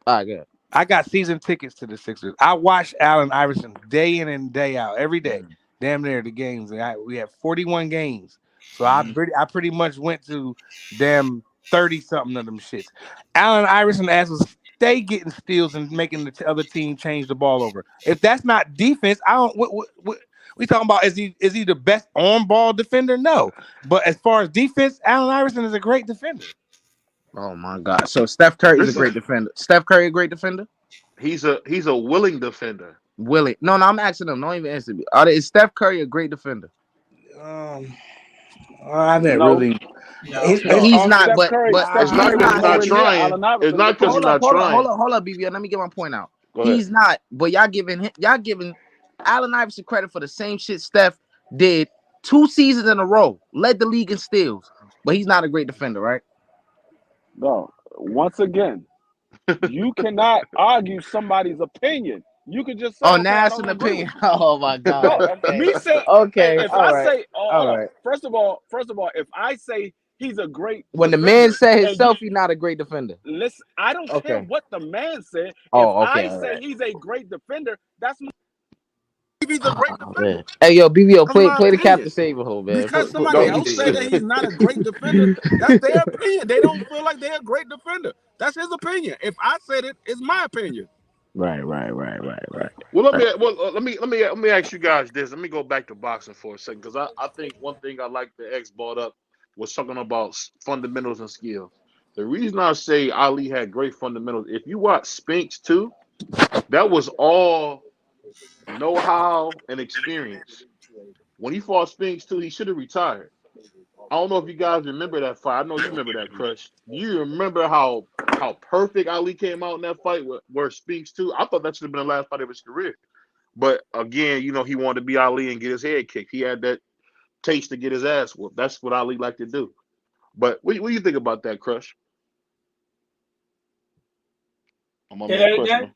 All right, good. I got season tickets to the Sixers. I watch Allen Iverson day in and day out, every day. Damn near the games. We have 41 games. So I pretty much went to damn 30 something of them shits. Allen Iverson ass was stay getting steals and making the other team change the ball over. If that's not defense, I don't. What we talking about? Is he the best on ball defender? No. But as far as defense, Allen Iverson is a great defender. Oh my God! So Steph Curry is a great defender. Steph Curry a great defender? He's a willing defender. Willing? No, I'm asking him. Don't even answer me. Is Steph Curry a great defender? I didn't really. He's not. Steph But Curry, it's not because he's not trying. It's not because he's not trying. Hold up, BVO. Let me get my point out. Go ahead. He's not. But y'all giving Allen Iverson credit for the same shit Steph did 2 seasons in a row. Led the league in steals, but he's not a great defender, right? No. Once again, you cannot argue somebody's opinion. You could just say, now it's an opinion. Oh my God. No, me say okay. If I say, all right. First of all, if I say he's a great when the man said himself, he's not a great defender. Listen, I don't care what the man said. I say he's a great defender, that's my. He's a great defender. Hey, yo, BVO, play the Captain Saberhole, man. Because somebody else say that he's not a great defender, that's their opinion. They don't feel like they're a great defender. That's his opinion. If I said it, it's my opinion. Right. Well, let me ask you guys this. Let me go back to boxing for a second, because I think one thing I like the X brought up was talking about fundamentals and skill. The reason I say Ali had great fundamentals, if you watch Spinks too, that was all know-how and experience. When he fought Spinks too, he should have retired. I don't know if you guys remember that fight. I know you remember that, Crush. Do you remember how perfect Ali came out in that fight where Spinks too? I thought that should have been the last fight of his career. But again, he wanted to be Ali and get his head kicked. He had that taste to get his ass whooped. That's what Ali liked to do. But what do you think about that, Crush? I'm on that question.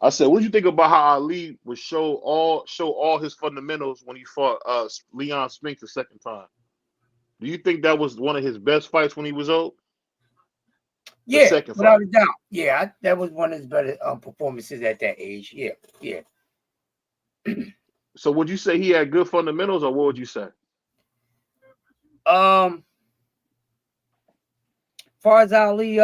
I said, what do you think about how Ali would show all his fundamentals when he fought Leon Spinks the second time? Do you think that was one of his best fights when he was old? Yeah, without a doubt. Yeah, that was one of his better performances at that age. Yeah. So would you say he had good fundamentals, or what would you say? Far as Ali,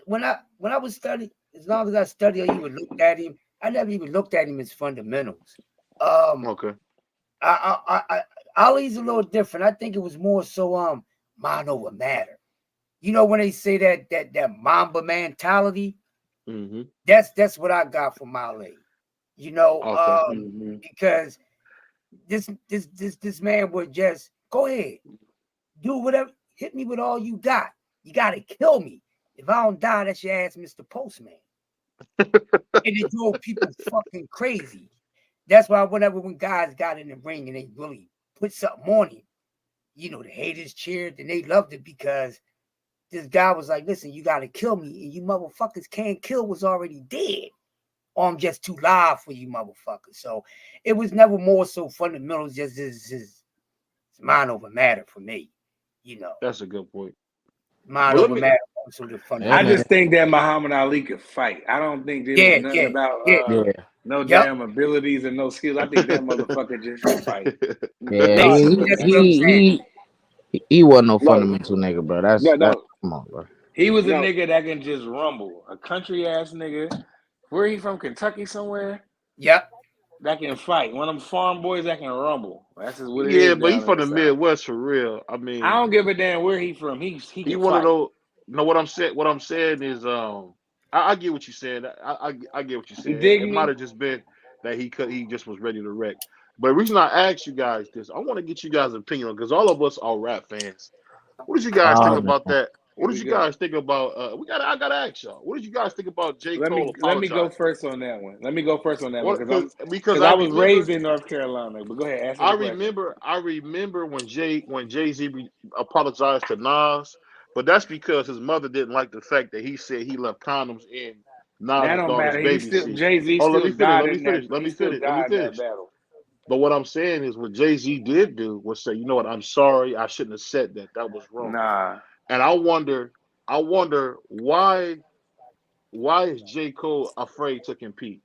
when I was studying, as long as I studied or even looked at him, I never even looked at him as fundamentals. Okay. Ali's a little different. I think it was more so mind over matter. You know, when they say that Mamba mentality, that's what I got from Ali. You know, because this man would just go ahead, do whatever, hit me with all you got. You gotta kill me. If I don't die, that's your ass, Mr. Postman. And it drove people fucking crazy. That's why when guys got in the ring and they really put something on him, you know, the haters cheered and they loved it because this guy was like, listen, you got to kill me, and you motherfuckers can't kill was already dead. Or I'm just too live for you motherfuckers. So it was never more so fundamental, just mind over matter for me, you know. That's a good point. Mind over matter. I just think that Muhammad Ali could fight. I don't think there's nothing about no damn abilities and no skills. I think that motherfucker just can fight. He wasn't no fundamental nigga, bro. That's come on, bro. He was a nigga that can just rumble. A country ass nigga. Where he from? Kentucky somewhere? Yep. That can fight. One of them farm boys that can rumble. That's just what it is. Yeah, but he from the Midwest for real. I mean, I don't give a damn where he from. He one fight. Of those. No, what I'm saying is, I get what you're saying. I get what you're saying. It might have just been that he just was ready to wreck. But the reason I asked you guys this, I want to get you guys' opinion because all of us are rap fans. What did you guys think about that? What did you guys think about? I gotta ask y'all. What did you guys think about J. Cole? Let me go first on that one. Because I was raised in North Carolina. But go ahead. I remember when Jay-Z apologized to Nas, but that's because his mother didn't like the fact that he said he left condoms in Nas' daughter's baby seat. Jay-Z let me finish. But what I'm saying is what Jay-Z did do was say, you know what, I'm sorry, I shouldn't have said that. That was wrong. Nah. And I wonder why why is J. Cole afraid to compete?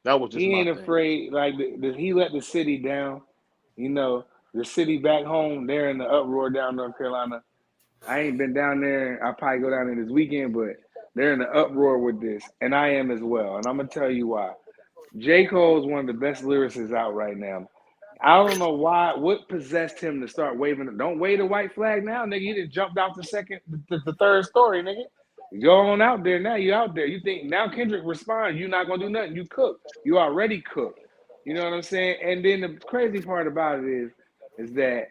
That was just He my ain't thing. afraid. Like he let the city down. You know, the city back home, they're in the uproar down North Carolina. I ain't been down there. I'll probably go down there this weekend, but they're in the uproar with this, and I am as well. And I'm gonna tell you why. J. Cole is one of the best lyricists out right now. I don't know what possessed him to start waving. Don't wave the white flag now, nigga. You done jumped out the third story, nigga. Go on out there now. You out there. You think now Kendrick responds, you not gonna do nothing. You cook. You already cooked. You know what I'm saying? And then the crazy part about it is that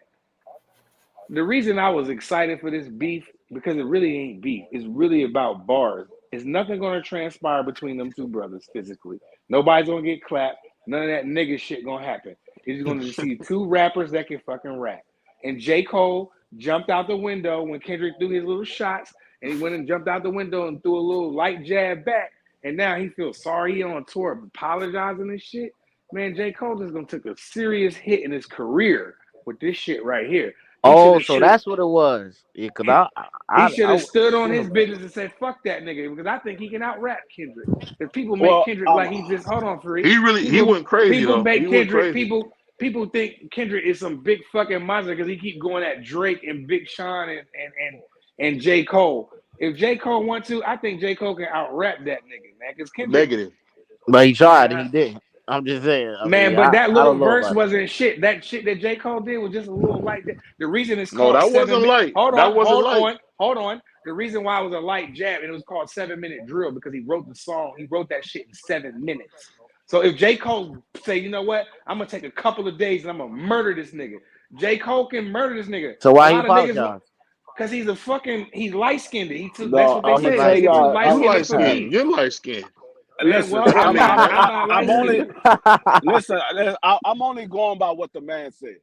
the reason I was excited for this beef, because it really ain't beef. It's really about bars. It's nothing going to transpire between them two brothers physically. Nobody's going to get clapped. None of that nigga shit going to happen. He's going to see two rappers that can fucking rap. And J. Cole jumped out the window when Kendrick threw his little shots, and he went and jumped out the window and threw a little light jab back. And now he feels sorry. He on tour apologizing and shit. Man, J. Cole just going to take a serious hit in his career with this shit right here. So that's what it was. Yeah, cause he should have stood on his business and said, "Fuck that nigga," because I think he can out rap Kendrick. If people make Kendrick like he just hold on for it. He went crazy. People though. make he Kendrick. People think Kendrick is some big fucking monster because he keep going at Drake and Big Sean and J. Cole. If J. Cole wants to, I think J. Cole can out rap that nigga, man. Because Kendrick negative, but he tried and he didn't. I'm just saying, but that little verse wasn't shit. That shit that J. Cole did was just a little light. The reason it's called that wasn't light. Hold Hold on. The reason why it was a light jab and it was called 7-minute drill because he wrote the song. He wrote that shit in 7 minutes. So if J. Cole say, you know what, I'm gonna take a couple of days and I'm gonna murder this nigga. J. Cole can murder this nigga. So why he apologized? Because he's light skinned. That's what they say. You're light skinned. Listen, I'm only I'm only going by what the man said.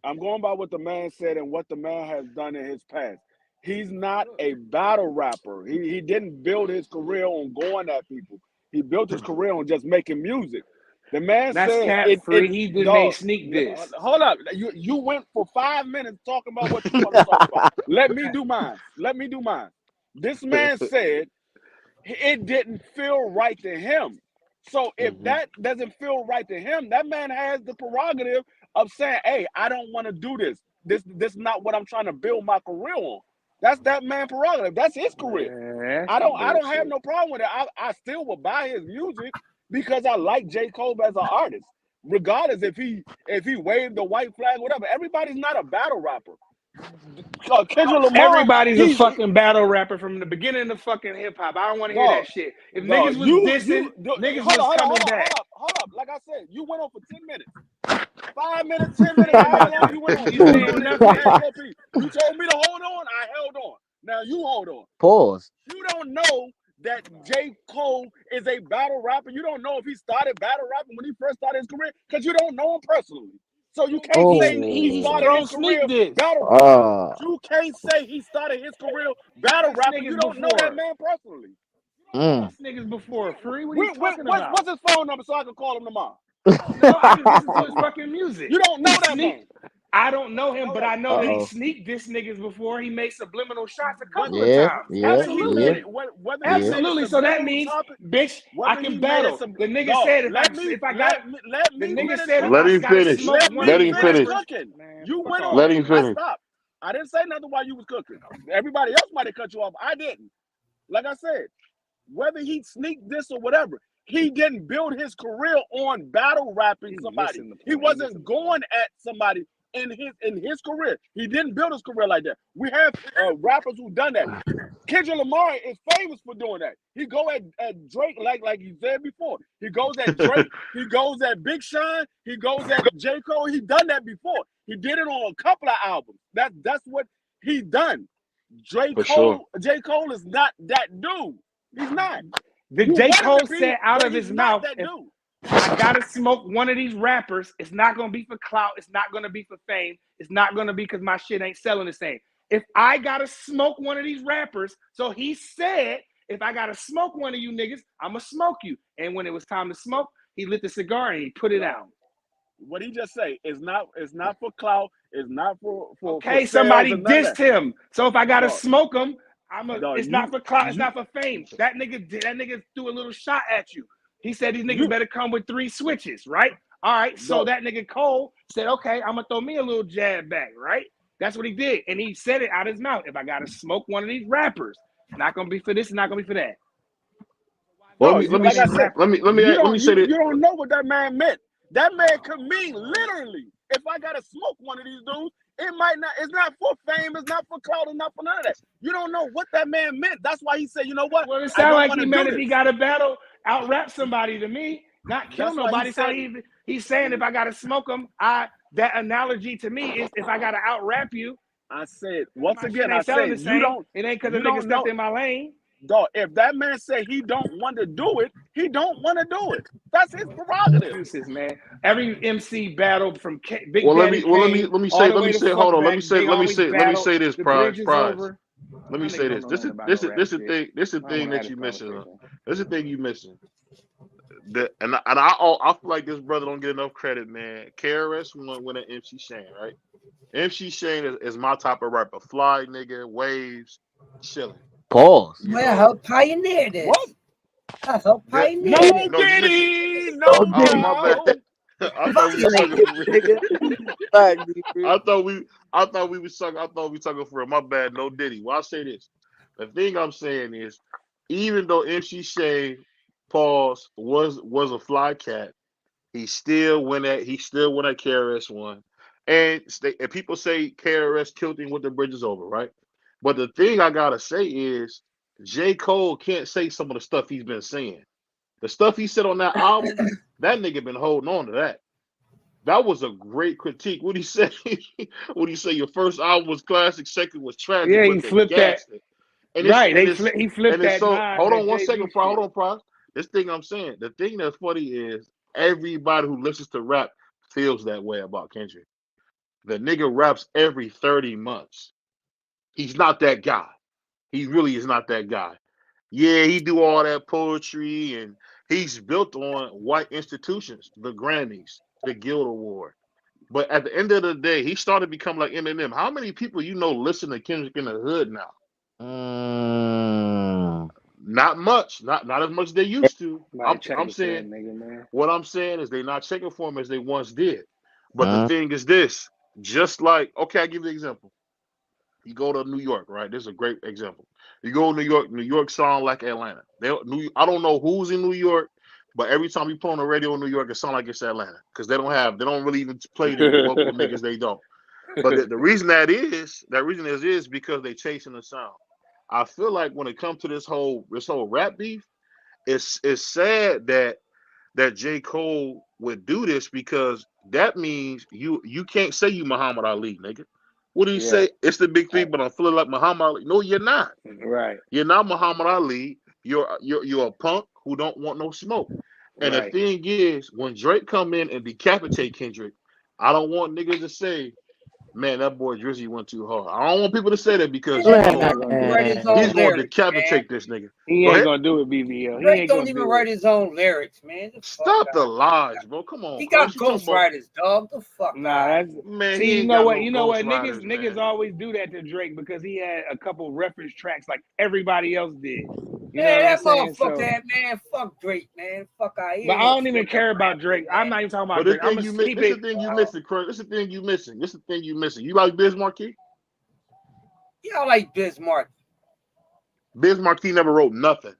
I'm going by what the man said and what the man has done in his past. He's not a battle rapper. He didn't build his career on going at people. He built his career on just making music. The man said he did make sneak this. Hold up. You went for 5 minutes talking about what you want to talk about. Let me do mine. This man said it didn't feel right to him. So if that doesn't feel right to him, that man has the prerogative of saying, hey, I don't want to do this. This is not what I'm trying to build my career on. That's that man prerogative. That's his career. I don't have no problem with it. I still will buy his music because I like J. Cole as an artist. Regardless if he waved the white flag, whatever. Everybody's not a battle rapper. Kendrick Lamar, everybody's a fucking battle rapper from the beginning of fucking hip hop. I don't want to hear that shit. If niggas was dissing, niggas was coming back. Hold up. Like I said, you went on for 10 minutes. 5 minutes, 10 minutes. How long you went on? You told me to hold on. I held on. Now you hold on. Pause. You don't know that J. Cole is a battle rapper. You don't know if he started battle rapping when he first started his career because you don't know him personally. So you can't say he started his career battle rapping. You can't say he started his career battle rapping. You don't know that man personally. Niggas before free. What are you talking about? What's his phone number so I can call him tomorrow? No, I just listen to his fucking music. You don't know that man. I don't know him, but I know that he sneaked this niggas before. He made subliminal shots a couple of times. Absolutely. Absolutely. So that means, bitch, I can battle. The nigga said if I got the nigga said let him finish. Let him finish. You went on. Let him finish. I didn't say nothing while you was cooking. Everybody else might have cut you off. I didn't. Like I said, whether he sneaked this or whatever, he didn't build his career on battle rapping somebody. He wasn't going at somebody in his career. He didn't build his career like that. We have rappers who done that. Kendrick Lamar is famous for doing that. He go at Drake like you said before. He goes at Drake. He goes at Big Sean. He goes at J. Cole. He done that before. He did it on a couple of albums. That's what he done. J. Cole is not that dude. He's not. J. Cole said out of his mouth, I gotta smoke one of these rappers. It's not gonna be for clout. It's not gonna be for fame. It's not gonna be because my shit ain't selling the same. If I gotta smoke one of these rappers, so he said, if I gotta smoke one of you niggas, I'ma smoke you. And when it was time to smoke, he lit the cigar and he put it out. What he just say is not for clout. It's not for okay, somebody dissed him. So if I gotta smoke him, It's not for clout. It's not for fame. That nigga threw a little shot at you. He said these niggas better come with 3 switches, right? All right. So that nigga Cole said, okay, I'm gonna throw me a little jab back, right? That's what he did, and he said it out his mouth. If I gotta smoke one of these rappers, it's not gonna be for this. It's not gonna be for that. Well, let me say this. You don't know what that man meant. That man could mean literally. If I gotta smoke one of these dudes, it might not. It's not for fame. It's not for clout. It's not for none of that. You don't know what that man meant. That's why he said, you know what? Well, it sounds like he meant if he got a battle, out rap somebody to me, not kill nobody. So he's saying if I gotta smoke him, that analogy to me is if I gotta out rap you. I said once again, I said you don't. It ain't because the nigga stepped in my lane. Dog, if that man say he don't want to do it, he don't want to do it. That's his prerogative. Excuses, man. Every MC battled from Big Well, Daddy let me say. Hold on. Let me say this, Prize. Let me say this. This is the thing that you missing. This is the thing you missing. And I feel like this brother don't get enough credit, man. KRS One with an MC Shane, right? MC Shane is my type of rapper. Fly nigga, waves, chilling. Pause. Well, I helped pioneer this. What? I helped pioneer No, Diddy. No, my bad. I thought we was talking for real. My bad. No Diddy. Well, I'll say this. The thing I'm saying is, even though MC Shane pause was a fly cat, he still went at KRS One, and people say KRS killed him with the bridges over, right? But the thing I gotta say is, J. Cole can't say some of the stuff he's been saying. The stuff he said on that album, that nigga been holding on to that. That was a great critique. What he say? What he say? Your first album was classic, second was tragic. Yeah, he flipped that. And right, he flipped that. So hold on one second, hold on, Prize. This thing I'm saying, the thing that's funny is everybody who listens to rap feels that way about Kendrick. The nigga raps every 30 months. He's not that guy. He really is not that guy. Yeah, he do all that poetry, and he's built on white institutions, the Grammys, the Guild Award. But at the end of the day, he started to become like Eminem. How many people listen to Kendrick in the hood now? Not much. Not as much as they used to. I'm saying, what I'm saying is they're not checking for him as they once did. But the thing is this, just like, okay, I'll give you an example. You go to New York, right? This is a great example. You go to New York sound like Atlanta. I don't know who's in New York, but every time you put on the radio in New York, it sounds like it's Atlanta. Because they don't really even play the local niggas, they don't. But the reason is because they chasing the sound. I feel like when it comes to this whole rap beef, it's sad that J. Cole would do this, because that means you can't say you Muhammad Ali, nigga. What do you say? It's the big thing, but I'm feeling like Muhammad Ali. No, you're not. Right. You're not Muhammad Ali. You're a punk who don't want no smoke. And the thing is, when Drake come in and decapitate Kendrick, I don't want niggas to say, man, that boy Drizzy went too hard. I don't want people to say that, because he's going to decapitate this nigga. He ain't going to do it, BVO. Drake don't even write his own lyrics, man. Stop the lies, bro. Come on. He got ghostwriters, dog. The fuck? Nah, that's man. See, you know what? Niggas always do that to Drake, because he had a couple reference tracks like everybody else did. You know that motherfucker, man. Fuck Drake, man. Fuck I. But I don't even care about Drake. I'm not even talking about Drake. This is the thing you missing, Chris. This is the thing you missing. This is the thing you missing. You like Biz Markie? Yeah, I like Biz Markie. Biz Markie never wrote nothing.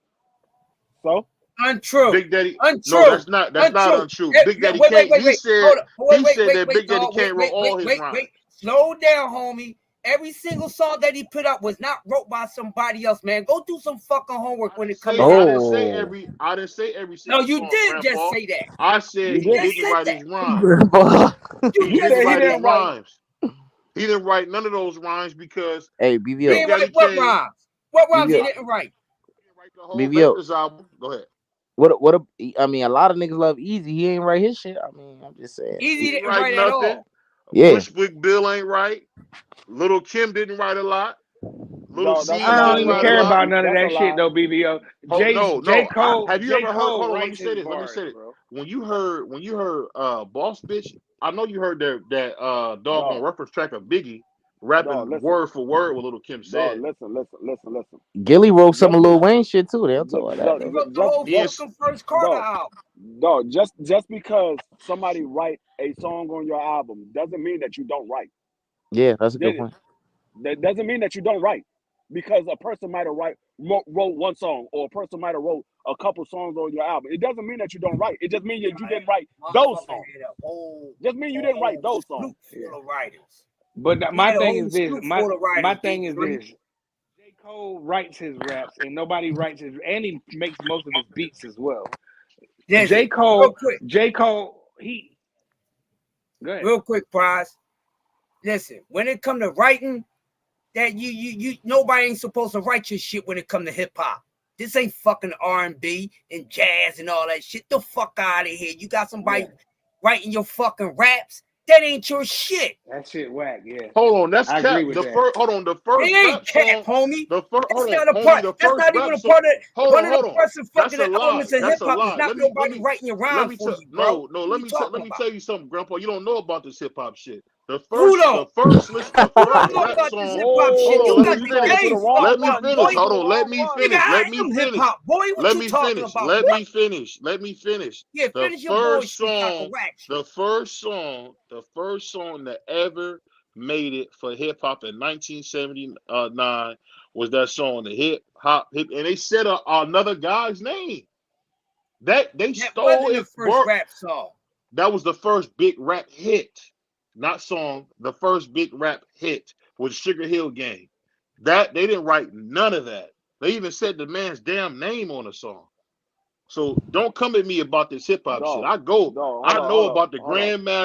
So untrue. Big Daddy. Untrue. No, that's not untrue. Big Daddy can't. He said that Big Daddy can't write all his rhymes. Slow down, homie. Every single song that he put out was not wrote by somebody else, man. Go do some fucking homework when it comes out. I didn't say every single No, you song, did Grandpa. just say that. I said he didn't write his rhymes. He didn't write rhymes. He didn't write none of those rhymes because BVO. He didn't write what rhymes? What rhymes he didn't write? BVO. Album. Go ahead. I mean, a lot of niggas love Easy. He ain't write his shit. I mean, I'm just saying. Easy didn't write at all. Yeah. Bushwick Bill ain't right. Little Kim didn't write a lot. I don't even care about none of that shit though, BVO. J. Cole. Have you ever heard? Hold on, let me say this. Bro. When you heard Boss Bitch, I know you heard that doggone reference track of Biggie, rapping listen. word for word what Little Kim said. Listen. Gilly wrote some of Just, Lil Wayne shit too. They'll ju- talk about that ju- He though. wrote the just, whole Yes, fucking first Carter dog, album. just because somebody write a song on your album doesn't mean that you don't write. Yeah, that's a good That, point. that doesn't mean that you don't write. Because a person might have wrote one song, or a person might have wrote a couple songs on your album. It doesn't mean that you don't write. It just means that you didn't write those Motherfucker songs. had a whole Just mean you didn't write those songs. sloop full of writers. But He my had a thing whole is this. sloop My full of writers. my thing is D3. this. J. Cole writes his raps, and nobody writes his, and he makes most of his beats as well. Listen, J. real Cole, quick, he. Go ahead. real quick, Prize. Listen, when it come to writing, that you nobody ain't supposed to write your shit when it come to hip hop. This ain't fucking R&B and jazz and all that shit. The fuck out of here. You got somebody writing your fucking raps. That ain't your shit. That shit whack. Yeah. hold on, that's I cap. agree with The that. first, hold on, the first It ain't rap cap, song. homie. The first, That's hold not on, a homie. part. The That's first not even rap a song. part of Hold one on, of hold the on. person That's fucking a lie. elements of hip That's a hop is lie. not nobody writing your Let rhyme me for tell you, bro. no. What Let you me talking let me about? tell you something, Grandpa. You don't know about this hip hop shit. The Who first don't? the Who first don't know rap about this song. hip hop shit? Hold on, You let got me You the talking finish. to the game wrong fucked Let me up, one. You boy. finish. talking to Hold the on. Let wrong me one. Nigga, finish. I Let me am hip finish. hop, boy. What Let you me talking finish. about, Let boy? me finish. Let me finish. Yeah, The finish your first bullshit, talking song, whack shit. the first song that ever made it for hip hop in 1979 was that song, the hip, and they said another guy's name. That they That stole wasn't the it. first rap song. That was the first big rap hit, not song. The first big rap hit was Sugar Hill Gang. That they didn't write none of that. They even said the man's damn name on the song. So don't come at me about this hip hop shit. Dog, I know about the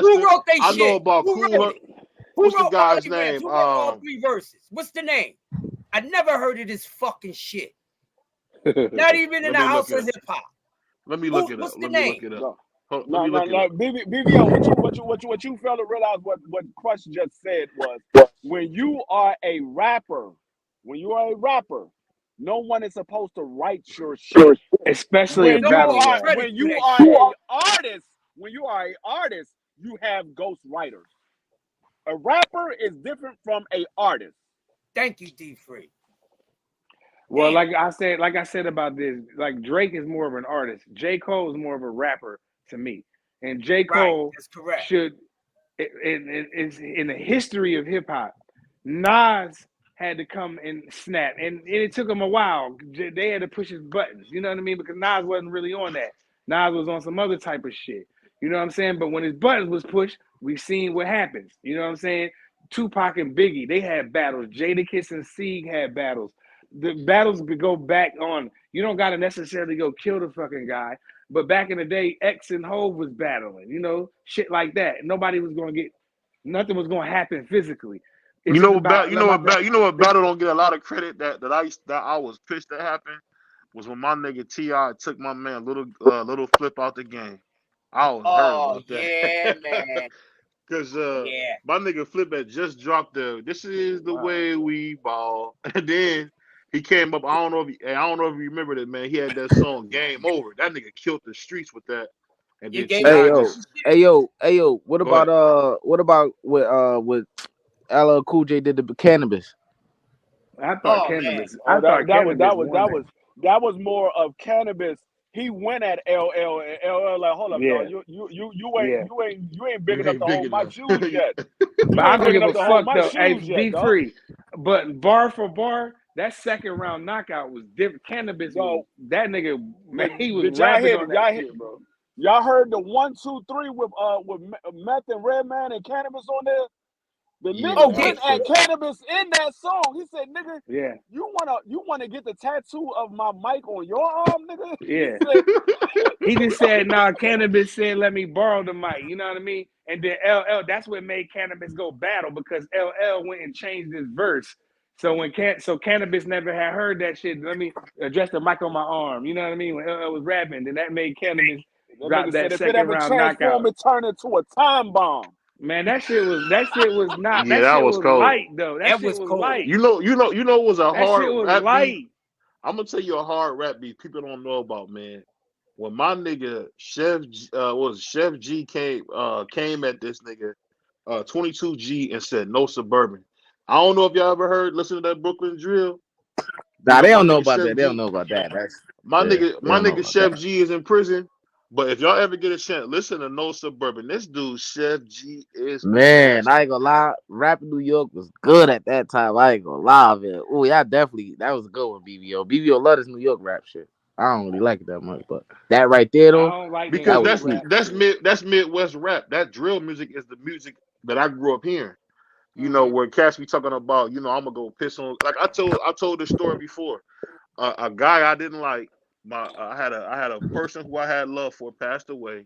Who Grandmaster. wrote they I know shit? about Who Cool wrote Herc. it? Who What's the wrote all guy's they raps? name? Who wrote all 3 verses? What's the name? I never heard of this fucking shit. Not even in Let the me look house it of up. hip hop. Let me look it up. What's the Let me look name? it up. dog. Let No, me no, look it no. up. BVO, what you failed to realize what Crush just said was when you are a rapper, no one is supposed to write your shit. Especially a No one battle get rap. credit When for you that are shit. a artist, you have ghost writers. A rapper is different from a artist. Thank you, D3. Well, Damn. like I said about this, like Drake is more of an artist. J. Cole is more of a rapper to me, and J. Right, Cole that's correct. should. It's in the history of hip hop. Nas had to come and snap, and it took him a while. They had to push his buttons. You know what I mean? Because Nas wasn't really on that. Nas was on some other type of shit. You know what I'm saying? But when his buttons was pushed, we've seen what happens. You know what I'm saying? Tupac and Biggie, they had battles. Jadakiss and Sieg had battles. The battles could go back on. You don't got to necessarily go kill the fucking guy. But back in the day, X and Hove was battling, you know, shit like that. Nobody was going to get, nothing was going to happen physically. It's You just know what about battle don't get a lot of credit that I was pissed to happen was when my nigga T.I. took my man little flip out the game. I was hurt about Yeah, that. man. Cause Yeah. my nigga Flip had just dropped "This Is the Way We Ball," and then he came up. I don't know if you remember that, man. He had that song "Game Over." That nigga killed the streets with that. And You then gave Hey T.I. yo, just hey yo. What go ahead. about with LL Cool J did the cannabis? I thought Oh man. cannabis. I Oh, thought cannabis won that. that was more of Cannabis. He went at LL, and LL like, hold up, dog. Yeah, yeah. You ain't big You enough ain't to big hold my enough. shoes yet. But You I ain't don't big give a enough to hold fuck my though. Hey, shoes yet, be dog. free. But bar for bar, that second round knockout was different. Cannabis was So, that nigga, man. but He was did y'all rapping hear? on that shit, bro. Y'all heard the 1, 2, 3 with Meth and Redman and Cannabis on there? The Yeah, nigga Oh that yeah. went was at crazy. Cannabis in that song. He said, "Nigga, Yeah, you wanna get the tattoo of my mic on your arm, nigga?" He yeah. said, He just said, "Nah." Cannabis said, "Let me borrow the mic." You know what I mean? And then LL, that's what made Cannabis go battle because LL went and changed his verse. So Cannabis never had heard that shit. Let me address the mic on my arm. You know what I mean? When LL was rapping, then that made Cannabis that drop nigga that said, if it second ever round knockout. transform, it turn into a time bomb. Man, that shit was not. Yeah, That that shit was was cold. light though. That That shit was was cold. light. You know, it was a That shit hard was rap beat. light. I'm gonna tell you a hard rap beat people don't know about, man. When my nigga Chef G came at this nigga 22G and said no suburban. I don't know if y'all ever listen to that Brooklyn drill. Nah, You know, they my don't know nigga about Chef that. They don't G, know about that. That's my yeah. They don't know nigga about Chef that. G is in prison. But if y'all ever get a chance, listen to No Suburban. This dude, Chef G, is Man, I nasty. ain't gonna lie. Rap in New York was good at that time. I ain't gonna lie, man. Oh, yeah, definitely. That was a good one, BVO. BVO love this New York rap shit. I don't really like it that much, but that right there I though, don't like the Because that was hood that's sweet. rap that's shit. mid that's Midwest rap. That drill music is the music that I grew up hearing. You know, Mm-hmm. where Cash be talking about, I'm gonna go piss on. Like I told this story before. A guy I didn't like. I had a person who I had love for passed away,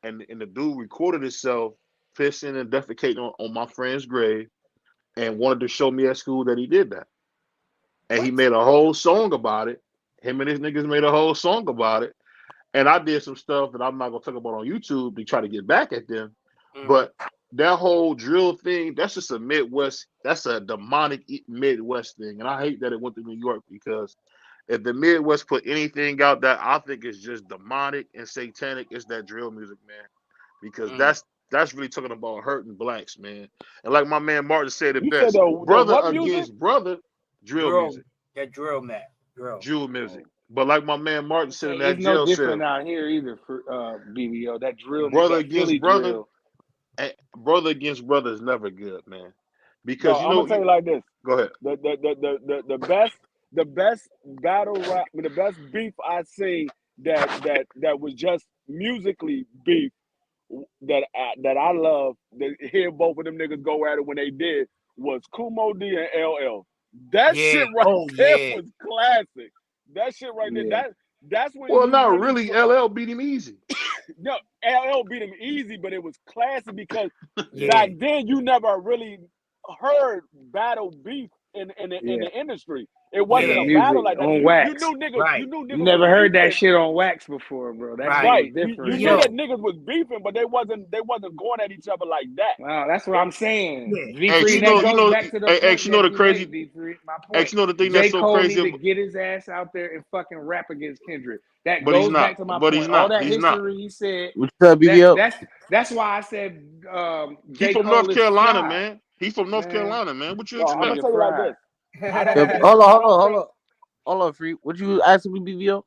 and the dude recorded himself pissing and defecating on my friend's grave, and wanted to show me at school that he did that. And he What? made a whole song about it. Him and his niggas made a whole song about it. And I did some stuff that I'm not gonna talk about on YouTube to try to get back at them. But that whole drill thing, that's just a Midwest, that's a demonic Midwest thing. And I hate that it went to New York, because if the Midwest put anything out that I think is just demonic and satanic, it's that drill music, man. Because that's really talking about hurting blacks, man. And like my man Martin said it You said best, the brother what music? against brother, drill Drill, music, that drill, man. Drill. drill music. But like my man Martin said in Okay, that it's no jail different cell, out here either for BBO. That drill music, brother that against Philly brother, drill. brother against brother is never good, man. No, Because I'm gonna tell you like this. go ahead. The best battle rap, the best beef I see that was just musically beef that I love to hear both of them niggas go at it when they did was Kumo D and LL. That Yeah. shit right Oh there yeah. was classic. That shit right there. Yeah. That's when Well, you not really really. LL beat him easy. no LL beat him easy, but it was classic because Yeah. back then you never really heard battle beef in Yeah, the industry. It yeah, wasn't the a Yeah. battle music like that. on You wax. knew niggas Right. You was never heard that beefing. shit on wax before, bro. That shit Right. was Right. You different. knew Yo. that niggas was beefing, but they wasn't going at each other like that. Wow, that's what I'm saying. Yeah. V X, Free, you and that know, goes back to the X, point you know that the you made, crazy, V Free. My X, point. you know the thing that's J. so Cole need crazy, to get his ass out there and fucking rap against Kendrick. That but he's goes not. back to my But he's point. All not. that He's not. history he said. What's up, That BVO? that's why I said He J. from North Cole is Carolina, fried, man. He from North man. Carolina, man. What you No, That I'm gonna expect? nigga tell you like fried. this. I Yeah, don't think hold on, free. What you asking me, BVO?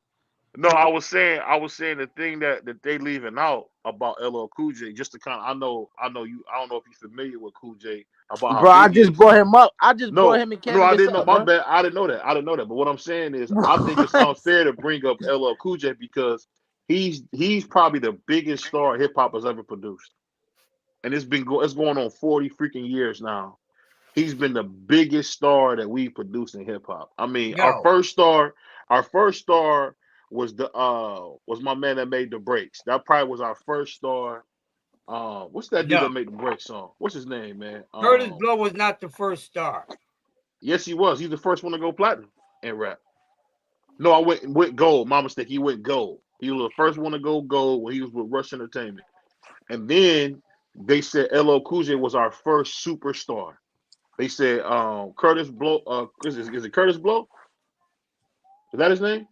No, I was saying the thing that they leaving out about LL Cool J, just to kind of, I know you. I don't know if you're familiar with Cool J, about how Bro, I big he just is. brought him up. I just brought No, him and no, I Cannabis didn't know. up, My bro. bad. I didn't know that. I didn't know that. But what I'm saying is, I think it's What? unfair to bring up LL Cool J, because he's probably the biggest star hip hop has ever produced, and it's going on 40 freaking years now. He's been the biggest star that we produced in hip hop. I mean, Yo. our first star was my man that made the breaks. That probably was our first star. What's that dude No. that made the break song? What's his name, man? Curtis Blow was not the first star. Yes, he was. He's the first one to go platinum in rap. No, I went gold. My mistake. He went gold. He was the first one to go gold when he was with Rush Entertainment. And then they said LL Cool J was our first superstar. They said Curtis Blow. Is it Curtis Blow? Is that his name?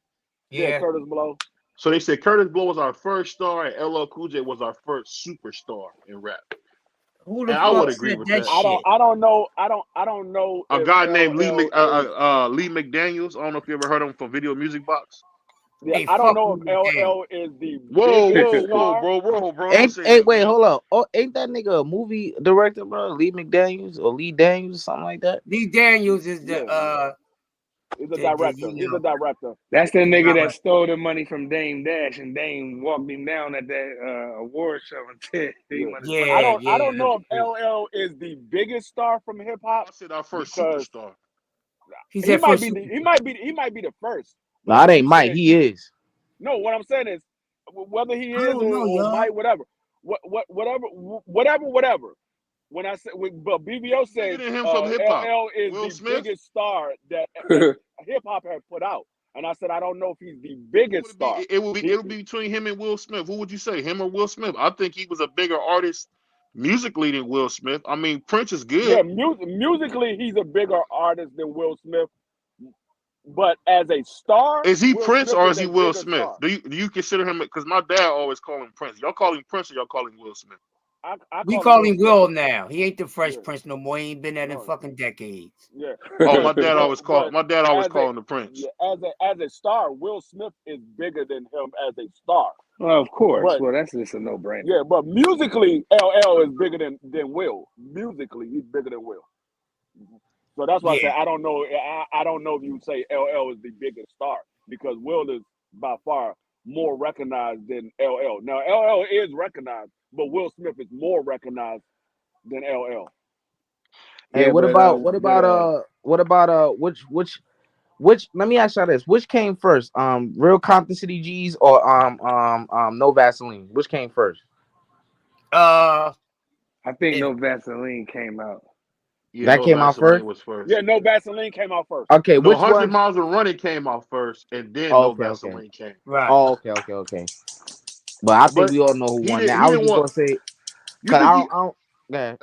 yeah, Yeah. Curtis Blow. So they said Curtis Blow was our first star, and LL Cool J was our first superstar in rap. Who the And I fuck would agree said with that that. shit? I don't know. I don't know A if guy named LL is. Lee McDaniels. I don't know if you ever heard of him from Video Music Box. Yeah, Hey, I don't fuck know you, if McDaniel. LL is the Whoa, biggest whoa, whoa, star. bro! Don't Ain't say hey that, wait, man. hold up. Oh, ain't that nigga a movie director, bro? Lee McDaniels or Lee Daniels, something like that? Lee Daniels is Yeah, he's a the director. He's a know, director. That's the nigga that director. stole the money from Dame Dash, and Dame walked him down at that award show and said he Yeah, wanted his money Yeah, back. I yeah. don't know if LL is the biggest star from hip hop I said our first because superstar. He he said might first be super. he might be the first. But No, it when ain't you Mike. said He is. no, what I'm saying is whether he I is don't know, or y'all. might whatever, whatever. When I said, but BVO Who's bigger said than him from hip hop? LL is Will the Smith? biggest star that hip hop has put out, and I said I don't know if he's the biggest star. It would He, be between him and Will Smith. Who would you say, him or Will Smith? I think he was a bigger artist musically than Will Smith. I mean, Prince is yeah, good. musically he's a bigger artist than Will Smith, but as a star, Is he Will Prince Smith or is is he a Will bigger Smith? star. Do you consider him? Because my dad always call him Prince. Y'all call him Prince or y'all call him Will Smith? We call call him him Will now. He ain't the Fresh Yeah. Prince no more. He ain't been that in No. fucking decades. Yeah. Oh, my dad always But called him the Prince. yeah, as a star, Will Smith is bigger than him as a star. Well, of course. But Well, that's just a no-brainer. yeah, but musically, LL is bigger than Will. Musically, he's bigger than Will. So that's why I say Yeah. I don't know. I don't know if you would say LL is the biggest star because Will is by far more recognized than LL. Now LL is recognized, but Will Smith is more recognized than LL. Hey, Yeah, what but about which? Let me ask y'all this: which came first, Real Compton City G's or No Vaseline? Which came first? I think It- No Vaseline came out. Yeah, That No came out Vaseline first. was first. Yeah, No Vaseline came out first. Okay, No, which 100 one? Miles of Running came out first, and then Oh, No okay. Vaseline came. right. Oh, okay. But I think But we all know who he won didn't. that. He I was didn't just want. gonna say You because think he? I don't. Yeah.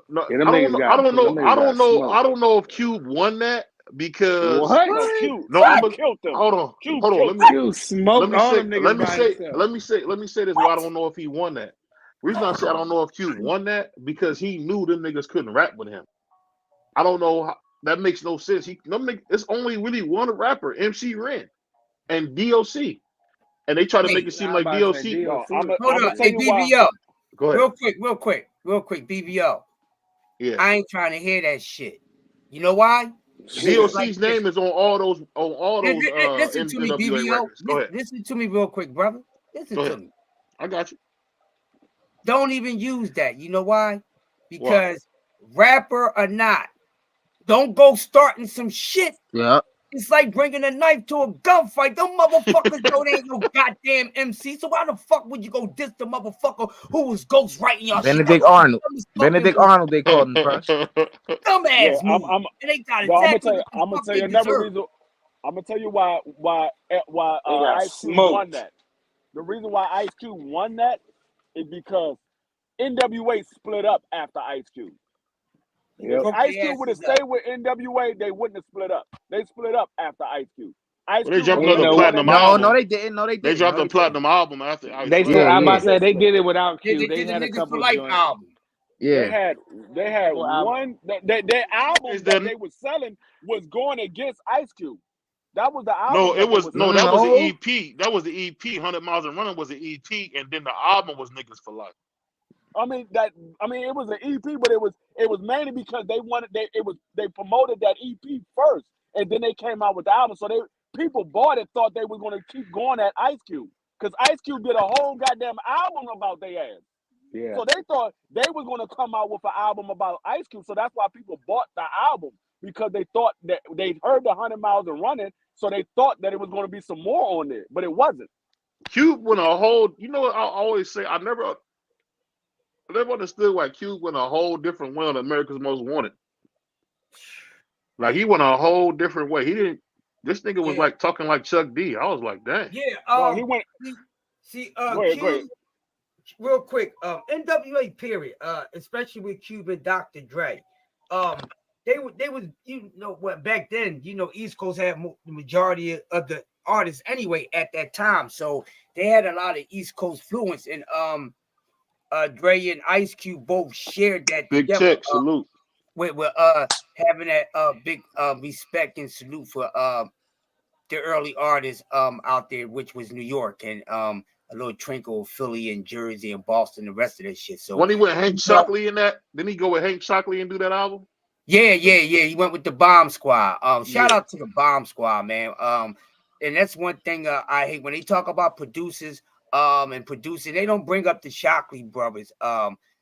No, Yeah, them I don't niggas know. got them I niggas don't got know. smoked. I don't know if Cube won that because What? No, Q no. killed them. Hold on. Q Hold on. killed them. You smoked all them niggas by himself. Let me say this. Why I don't know if he won that. Reason I say I don't know if Cube won that because he knew them niggas couldn't rap with him. I don't know how, that makes no sense. It's only really one rapper, MC Ren and DOC, and they try to make Wait, it seem Nah, I'm like about to say DOC. No, DOC I'm was hold gonna on. tell Hey, you why. BVO. Go ahead. Real quick, BVO. Yeah, I ain't trying to hear that shit. You know why? This is like DOC's this. name is on all those Listen to me, NWA BVO. records. Go ahead. Listen to me real quick, brother. Listen Go to ahead. me. I got you. Don't even use that. You know why? Why? Because rapper or not, don't go starting some shit. Yeah. It's like bringing a knife to a gunfight. Them motherfuckers know they ain't no goddamn MC. So why the fuck would you go diss the motherfucker who was ghostwriting y'all Benedict shit? Arnold. Benedict Arnold, they called him first. Yeah, Dumbass move. And they got No, I'm exactly what the gonna fuck tell they you another deserve. reason. I'm gonna tell you why They got Ice Cube smoked. won that. The reason why Ice Cube won that is because NWA split up after Ice Cube. If Yep. Ice Cube would have stayed with NWA, they wouldn't have split up. They split up after Ice Cube. Ice Well, they Cube jumped was Ain't on the number no. one in platinum the No, album. they didn't. No, they They didn't. dropped No, the they didn't. platinum album after Ice They Cube. still. Yeah, I'm yeah. about to say they did it without They Q. They did the had a Niggas for couple Life joints. album. They Yeah. had Full album. one their album Is that there they were selling was going against Ice Cube. That was the No, album it that they was were no, selling. that was the No. EP. That was the EP. 100 Miles and Running was the EP, and then the album was Niggas for Life. I mean it was an EP, but it was mainly because they promoted that EP first, and then they came out with the album. So people bought it, thought they were going to keep going at Ice Cube because Ice Cube did a whole goddamn album about their ass. Yeah. So they thought they were going to come out with an album about Ice Cube. So that's why people bought the album because they thought that they heard the 100 Miles and Running, so they thought that it was going to be some more on there, but it wasn't. Cube went a whole. You know what I always say? I never understood why Cube went a whole different way on America's Most Wanted. Like he went a whole different way. He didn't. This nigga was Yeah. like talking like Chuck D. I was like, dang. Yeah. No, he went. See, Go ahead. Cube, real quick, NWA period, especially with Cube and Dr. Dre. They was, you know what, back then, you know, East Coast had the majority of the artists anyway at that time. So they had a lot of East Coast fluence, and Dre and Ice Cube both shared that Big together. Tech, salute. With having that big respect and salute for the early artists out there, which was New York and a little trinkle of Philly and Jersey and Boston, the rest of that shit. So When he went Hank Shockley in that, didn't he go with Hank Shockley and do that album? Yeah. He went with the Bomb Squad. Shout out to the Bomb Squad, man. And that's one thing I hate when they talk about producers and producing. They don't bring up the Shockley brothers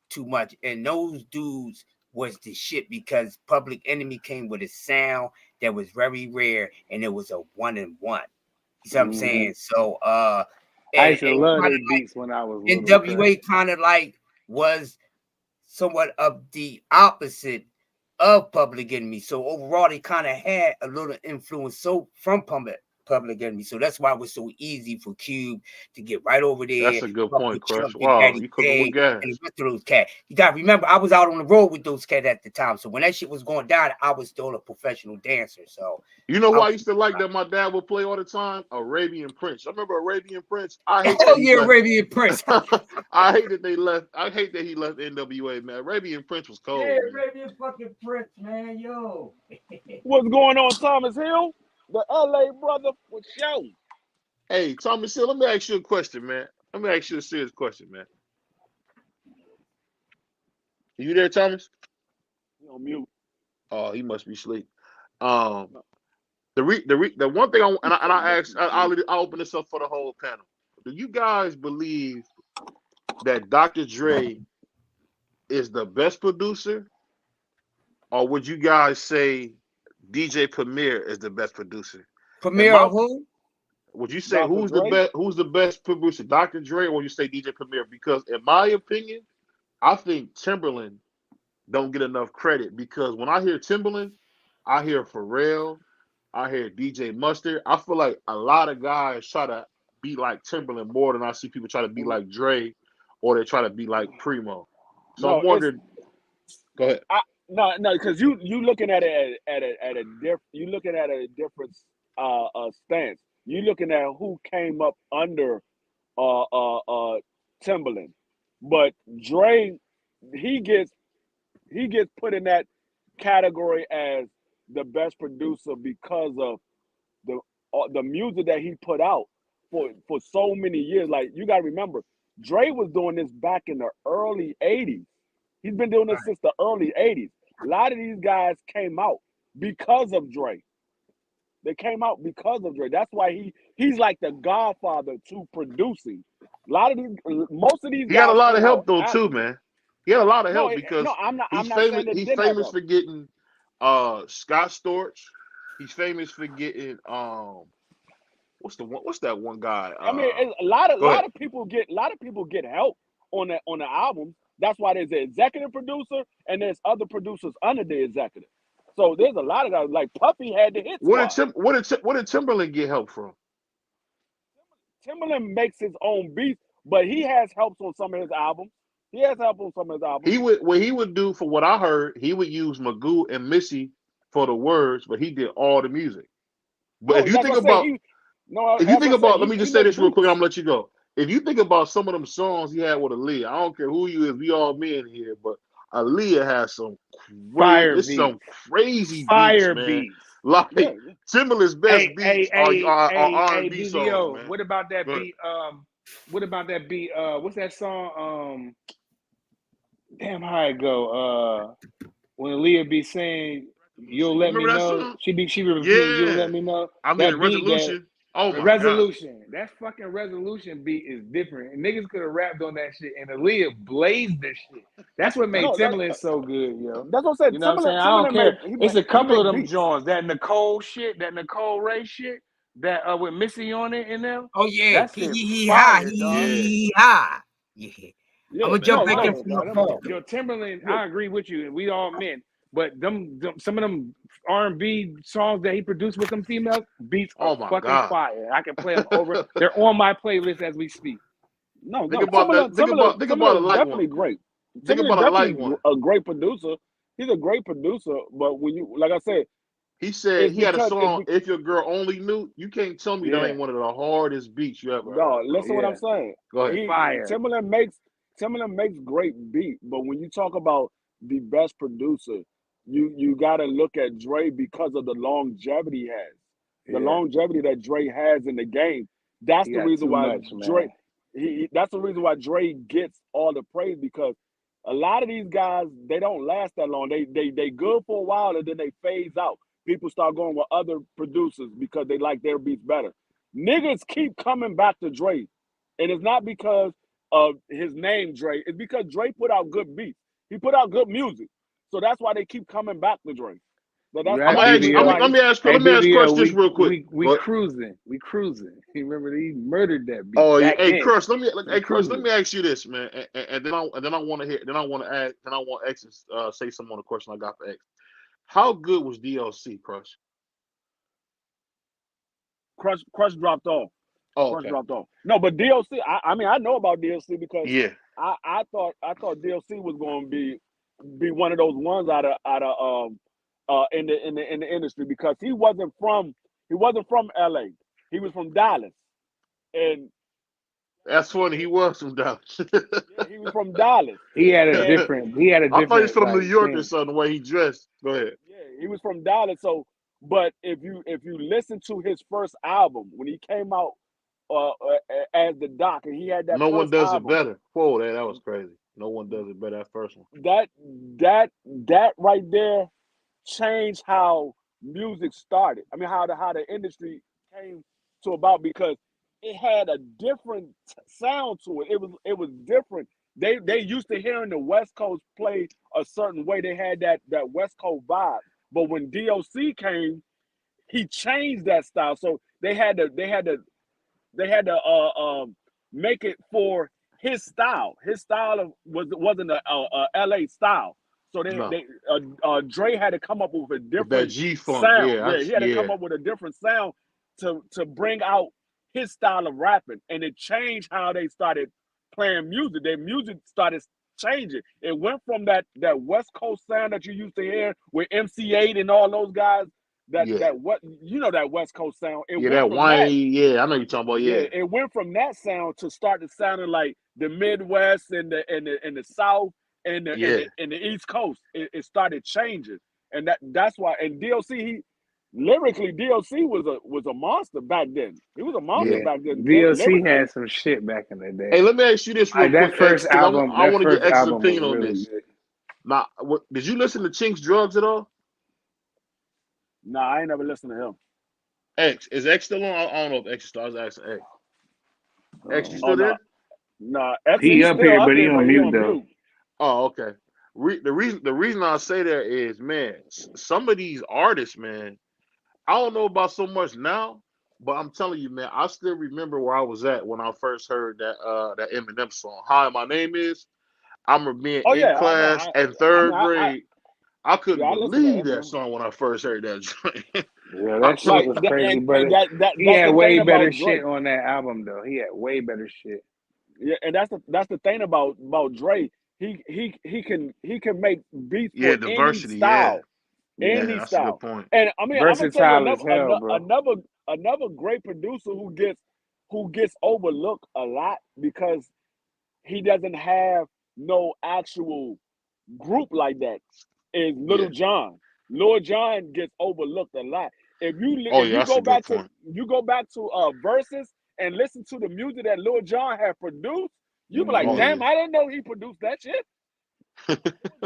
too much, and those dudes was the shit because Public Enemy came with a sound that was very rare, and it was a 1-1. You see what I'm saying? So I used to love their beats when I was little. NWA kind of like was somewhat of the opposite of Public Enemy. So overall, they kind of had a little influence from Public Public Enemy. So that's why it was so easy for Cube to get right over there. That's a good point, Crush. Chuck, Wow, Daddy you cooking with gas. and the rest of those cats. You got to remember, I was out on the road with those cats at the time. So when that shit was going down, I was still a professional dancer. So you know why I used to like that my dad would play all the time? Arabian Prince. I remember Arabian Prince. I hate hell yeah, Arabian Prince. I hate that they left. I hate that he left NWA, man. Arabian Prince was cold. Yeah, man. Arabian fucking Prince, man, yo. What's going on, Thomas Hill? The LA brother for show. Hey, Thomas Hill, let me ask you a question, man. Let me ask you a serious question, man. You there, Thomas? He on mute. Oh, he must be asleep. The one thing I'll open this up for the whole panel. Do you guys believe that Dr. Dre is the best producer, or would you guys say DJ Premier is the best producer? Premier or who? Would you say Dr. who's Dre? the best? Who's the best producer, Dr. Dre, or you say DJ Premier? Because in my opinion, I think Timberland don't get enough credit, because when I hear Timberland, I hear Pharrell, I hear DJ Mustard. I feel like a lot of guys try to be like Timberland more than I see people try to be like Dre, or they try to be like Primo. So I'm wondering. Go ahead. No, because you looking at it at a different stance. You looking at who came up under Timberland, but Dre, he gets put in that category as the best producer because of the music that he put out for so many years. Like, you gotta remember, Dre was doing this back in the early 80s. He's been doing this since the early 80s. A lot of these guys came out because of Dre. They came out because of Dre. That's why he's like the godfather to producing. Most of these guys. He had a lot of help though too, man. He had a lot of help because I'm not he's saying famous. that He's didn't have famous help. for getting Scott Storch. He's famous for getting what's that one guy? I mean, a lot of people get help on the album. That's why there's an executive producer and there's other producers under the executive. So there's a lot of guys, like Puffy had the hit squad. What did Timberland get help from? Timberland makes his own beats, but he has helps on some of his albums. What he would do, for what I heard, he would use Magoo and Missy for the words, but he did all the music. But if you think about, let me just say this real quick, and I'm gonna let you go. If you think about some of them songs he had with Aaliyah, I don't care who you is, we all men here, but Aaliyah has some crazy fire beats, man. beats. Like Timberland's best beats are R&B BVO. songs, man. What about that beat? What's that song? Damn, how it go? When Aaliyah be saying, "You'll let me know," she be repeating, "You'll let me know." I mean, Resolution. Oh my Resolution. God. That fucking Resolution beat is different. And niggas could have rapped on that shit, and Aaliyah blazed this shit. That's what made Timberland so good, yo. That's what I said. You know what I'm saying? I don't care. It's a couple of them joints. That Nicole Ray shit, that with Missy on it and them. Oh yeah, that shit fire, yeah. I'm gonna jump back in from the phone. Yo, Timberland, I agree with you, and we all men. But some of them R&B songs that he produced with them females, beats are fucking fire. I can play them over. They're on my playlist as we speak. Think about a light definitely one. Great. Think about a light one. A great producer. He's a great producer, but when you, like I said, he said he had a song. If Your Girl Only Knew, you can't tell me that ain't one of the hardest beats you ever heard. No, listen what I'm saying. Go ahead. Fire. Timberland makes great beat, but when you talk about the best producer, you got to look at Dre because of the longevity he has. The longevity that Dre has in the game. That's the reason why Dre. That's the reason why Dre gets all the praise, because a lot of these guys, they don't last that long. They good for a while and then they phase out. People start going with other producers because they like their beats better. Niggas keep coming back to Dre, and it's not because of his name Dre. It's because Dre put out good beats. He put out good music. So that's why they keep coming back to Dre. Let me ask Crush this real quick. We cruising. You remember he murdered that beat. Oh yeah, Crush. Let me ask you this, man. And then I want X to say something on the question I got for X. How good was DLC, Crush? Crush dropped off. Oh, Crush okay. dropped off. No, but DLC. I mean, I know about DLC because Yeah. I thought DLC was going to be one of those ones out of in the industry because he wasn't from LA. He was from Dallas, and That's funny. He was from Dallas. yeah, he was from Dallas. He had a And different. I thought he was from like, New York or thing. something. The way he dressed. Go ahead. yeah, he was from Dallas. So, but if you listen to his first album when he came out as the Doc, and he had that No one first does album, it better. Whoa, that was crazy. No one does it better. That first one. that right there changed how music started. I mean, how the industry came to about because it had a different sound to it. It was different. They used to hearing the West Coast play a certain way. They had that West Coast vibe. But when DOC came, he changed that style. So they had to make it for his style. His style wasn't a LA style. So Dre had to come up with a With that different G-Funk, sound. yeah. He had to come up with a different sound to bring out his style of rapping, and it changed how they started playing music. Their music started changing. It went from that West Coast sound that you used to hear with MC8 and all those guys. That West Coast sound. It went that from whiny. Yeah, I know you're talking about. Yeah. it went from that sound to start to sounding like the Midwest and the South and the East Coast. It started changing, and that's why. And DLC, lyrically, DLC was a monster back then. He was a monster back then. DLC had some shit back in the day. Hey, let me ask you this real quick, that first X, 'cause album. I want to get X's album opinion was on really this. good. Now, did you listen to Chink's Drugs at all? Nah, I ain't never listened to him. X, is X still on? I don't know if X is still. I was asking X. X, you still there? Nah, he up here, but he on mute though. Oh, okay. The reason I say that is, man, some of these artists, man, I don't know about so much now, but I'm telling you, man, I still remember where I was at when I first heard that Eminem song. Hi, my name is. I remember being in class in third grade. I couldn't believe that song when I first heard that joint. Yeah, that shit was crazy, but he had way better shit on that album, though. He had way better shit. Yeah, and that's the thing about Dre. He can make beats for diversity, any style, any that's style. A good point. And I mean, versatile as hell, bro. Another great producer who gets overlooked a lot because he doesn't have no actual group like that is Little John. Lil Jon gets overlooked a lot. If you go back to Versus and listen to the music that Lil Jon had produced, you be like, damn, I didn't know he produced that shit.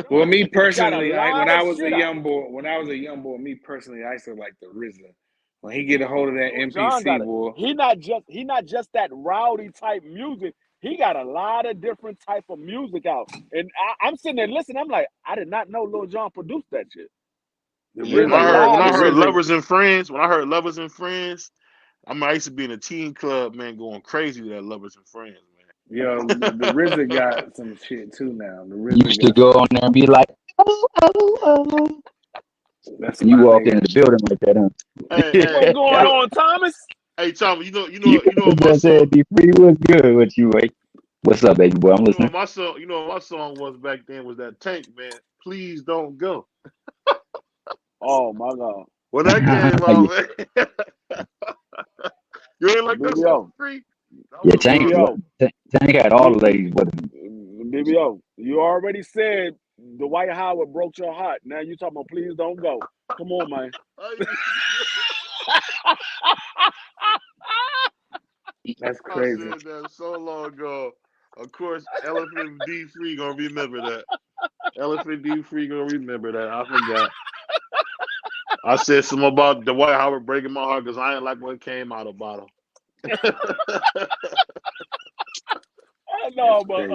Well, me personally, when I was a young boy, me personally, I used to like the RZA. When he get a hold of that MPC, boy, he not just that rowdy type music. He got a lot of different type of music out, and I'm sitting there listening. I'm like, I did not know Lil Jon produced that shit. When I heard Lovers and Friends, I used to be in a teen club, man, going crazy with that Lovers and Friends, man. Yo, the RZA got some shit too now. The RZA you used to go on there and be like, oh. That's you walk into the building like that, huh? What's going on, Thomas? Hey, Thomas, you know I said, D Free, what's good with you, eh? What's up, baby boy? I'm listening. My song was back then was that Tank, man. Please don't go. Oh my God! When that came out, man. You ain't like that song, Free? Yeah, Tank had all the ladies with him. BVO, you already said Dwight Howard broke your heart. Now you talking about please don't go. Come on, man. That's crazy. I said that so long ago. Of course, Elephant D Free gonna remember that. Elephant D Free gonna remember that. I forgot. I said something about Dwight Howard breaking my heart because I ain't like when it came out about him. I know, but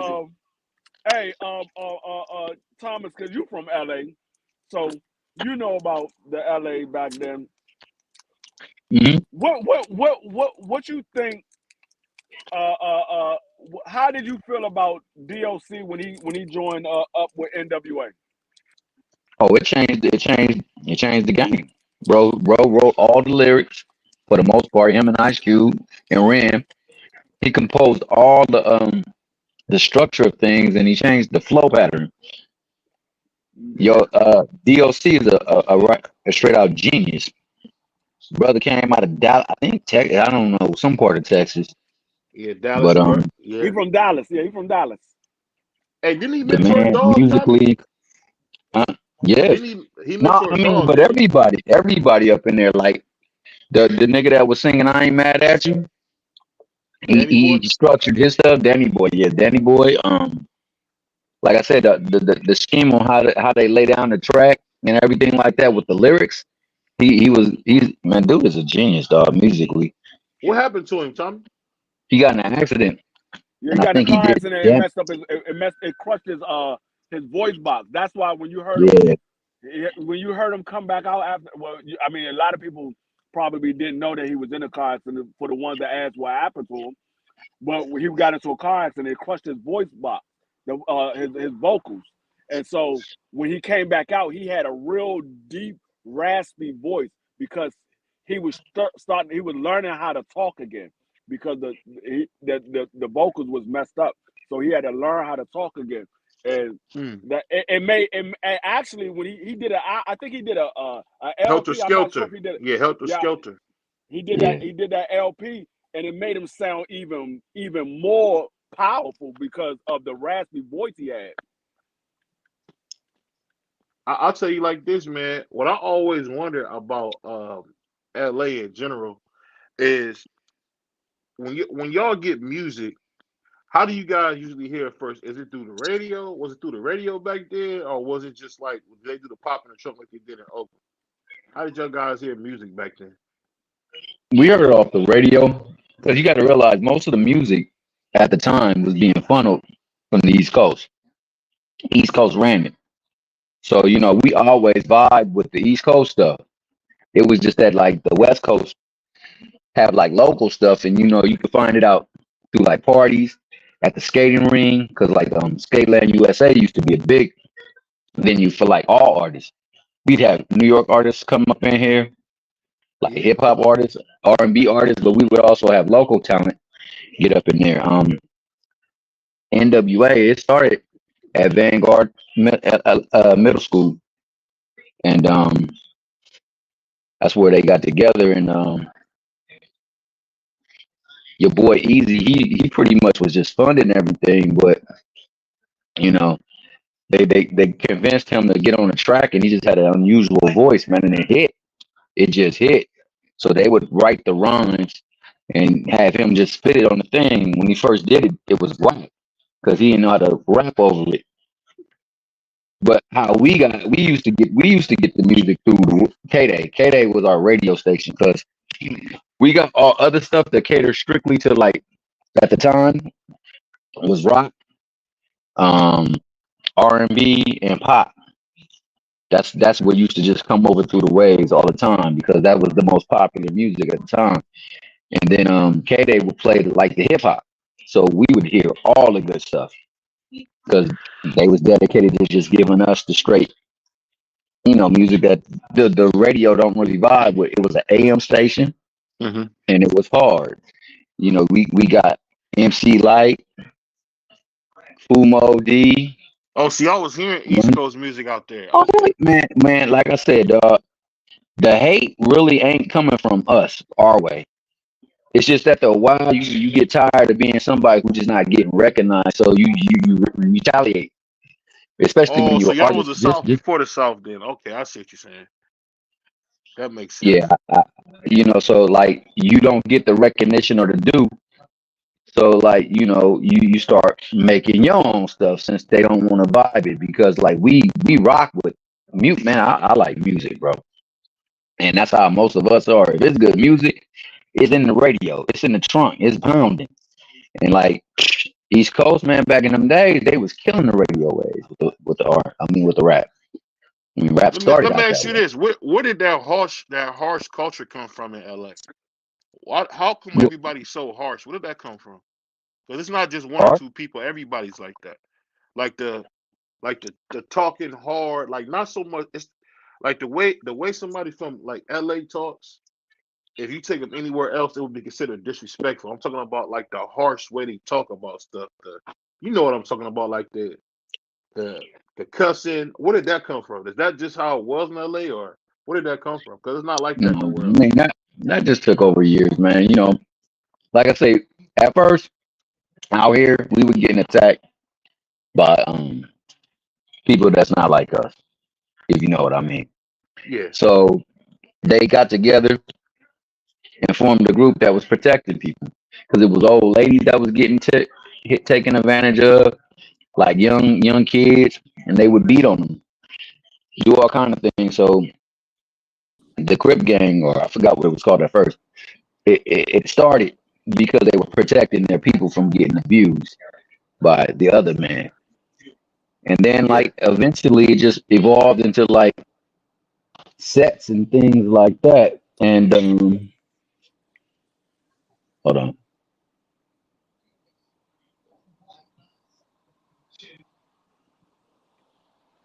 hey, Thomas, because you from LA, so you know about the LA back then. Mm-hmm. What you think? How did you feel about DOC when he joined up with NWA? Oh, it changed the game. Bro wrote all the lyrics. for the most part. Him and Ice Cube and Ren. He composed all the structure of things, and he changed the flow pattern. Yo, DOC is a straight out genius. Brother came out of Dallas, I think Texas. I don't know, some part of Texas. Yeah, Dallas. But Yeah. He from Dallas. Yeah, he from Dallas. Hey, didn't he the mentor man Dog, Tommy? musically, yes. Didn't he No, mentor I mean, Dog? but Didn't he? everybody up in there, like the nigga that was singing "I Ain't Mad at You." Danny Boy. He structured his stuff. Danny Boy, yeah, Danny Boy. Like I said, the scheme on how they lay down the track and everything like that with the lyrics. He's man, dude is a genius, dog. Musically, What happened to him, Tommy? he got in an accident, Yeah, he and I got in a think he car did. accident. It Yeah, messed up it crushed his voice box. That's why when you heard yeah. him come back out after, I mean, a lot of people probably didn't know that he was in a car accident. For the ones that asked what happened to him, but when he got into a car accident, it crushed his voice box, his vocals, and so when he came back out, he had a real deep, raspy voice because he was starting. He was learning how to talk again because the vocals was messed up, so he had to learn how to talk again, and that it made and actually when he did I think he did a Helter LP. I'm not sure Skelter. if he did it. Yeah, Helter Yeah, Skelter. he did Yeah. that LP, and it made him sound even more powerful because of the raspy voice he had. I'll tell you like this, man. What I always wonder about LA in general is when y'all get music, how do you guys usually hear it first? Is it through the radio? Was it through the radio back then, or was it just like did they do the pop in the trunk like they did in Oakland? How did y'all guys hear music back then? We heard it off the radio because you got to realize most of the music at the time was being funneled from the East Coast. East Coast ran it, so we always vibe with the East Coast stuff. It was just that like the West Coast have like local stuff, and you could find it out through like parties at the skating ring because like Skateland USA used to be a big venue for like all artists. We'd have New York artists come up in here, like hip hop artists, R&B artists, but we would also have local talent get up in there. NWA, it started at Vanguard Middle School, and that's where they got together. And your boy Easy, he pretty much was just funding everything, but you know they convinced him to get on the track, and he just had an unusual voice, man, and it just hit. So they would write the rhymes and have him just spit it on the thing. When he first did it, it was whack because he didn't know how to rap over it. But how we used to get the music through the K-Day. K-Day was our radio station because we got all other stuff that catered strictly to like at the time was rock, um, R&B, and pop. That's what used to just come over through the waves all the time because that was the most popular music at the time. And then K-Day would play like the hip hop, so we would hear all the good stuff because they was dedicated to just giving us the straight, music that the radio don't really vibe with. It was an AM station, Mm-hmm. and it was hard. We got MC Light, Fumo D. Oh, see, I was hearing East Coast music out there. Oh, Okay. man, like I said, the hate really ain't coming from us our way. It's just after a while you get tired of being somebody who's just not getting recognized, so you retaliate, especially when Oh, so you're an y'all was artist. the South before the South then. Okay, I see what you're saying. That makes sense. Yeah, so like you don't get the recognition or the due. So like you start making your own stuff since they don't want to vibe it because like we rock with mute, man. I like music, bro, and that's how most of us are. If it's good music, it's in the radio, it's in the trunk, it's pounding, and like East Coast, man, back in them days, they was killing the radio waves with the art. I mean, with the rap. I mean, rap started Let me out ask that you way. this: where did that harsh culture come from in LA? How come everybody's so harsh? Where did that come from? Because it's not just one or Art? two people. Everybody's like that. Like the talking hard. Like not so much. It's like the way somebody from like LA talks. if you take him anywhere else, it would be considered disrespectful. I'm talking about like the harsh way they talk about stuff. You know what I'm talking about, like the cussing. Where did that come from? Is that just how it was in LA, or where did that come from? Because it's not like No, that I nowhere else. mean that just took over years, man. You know, like I say, at first out here we were getting attacked by people that's not like us, if you know what I mean. Yeah, So they got together and formed a group that was protecting people because it was old ladies that was getting taken advantage of, like young kids, and they would beat on them, do all kind of things. So the Crip gang, or I forgot what it was called at first, it started because they were protecting their people from getting abused by the other man. And then yeah. like eventually it just evolved into like sets and things like that. And hold on.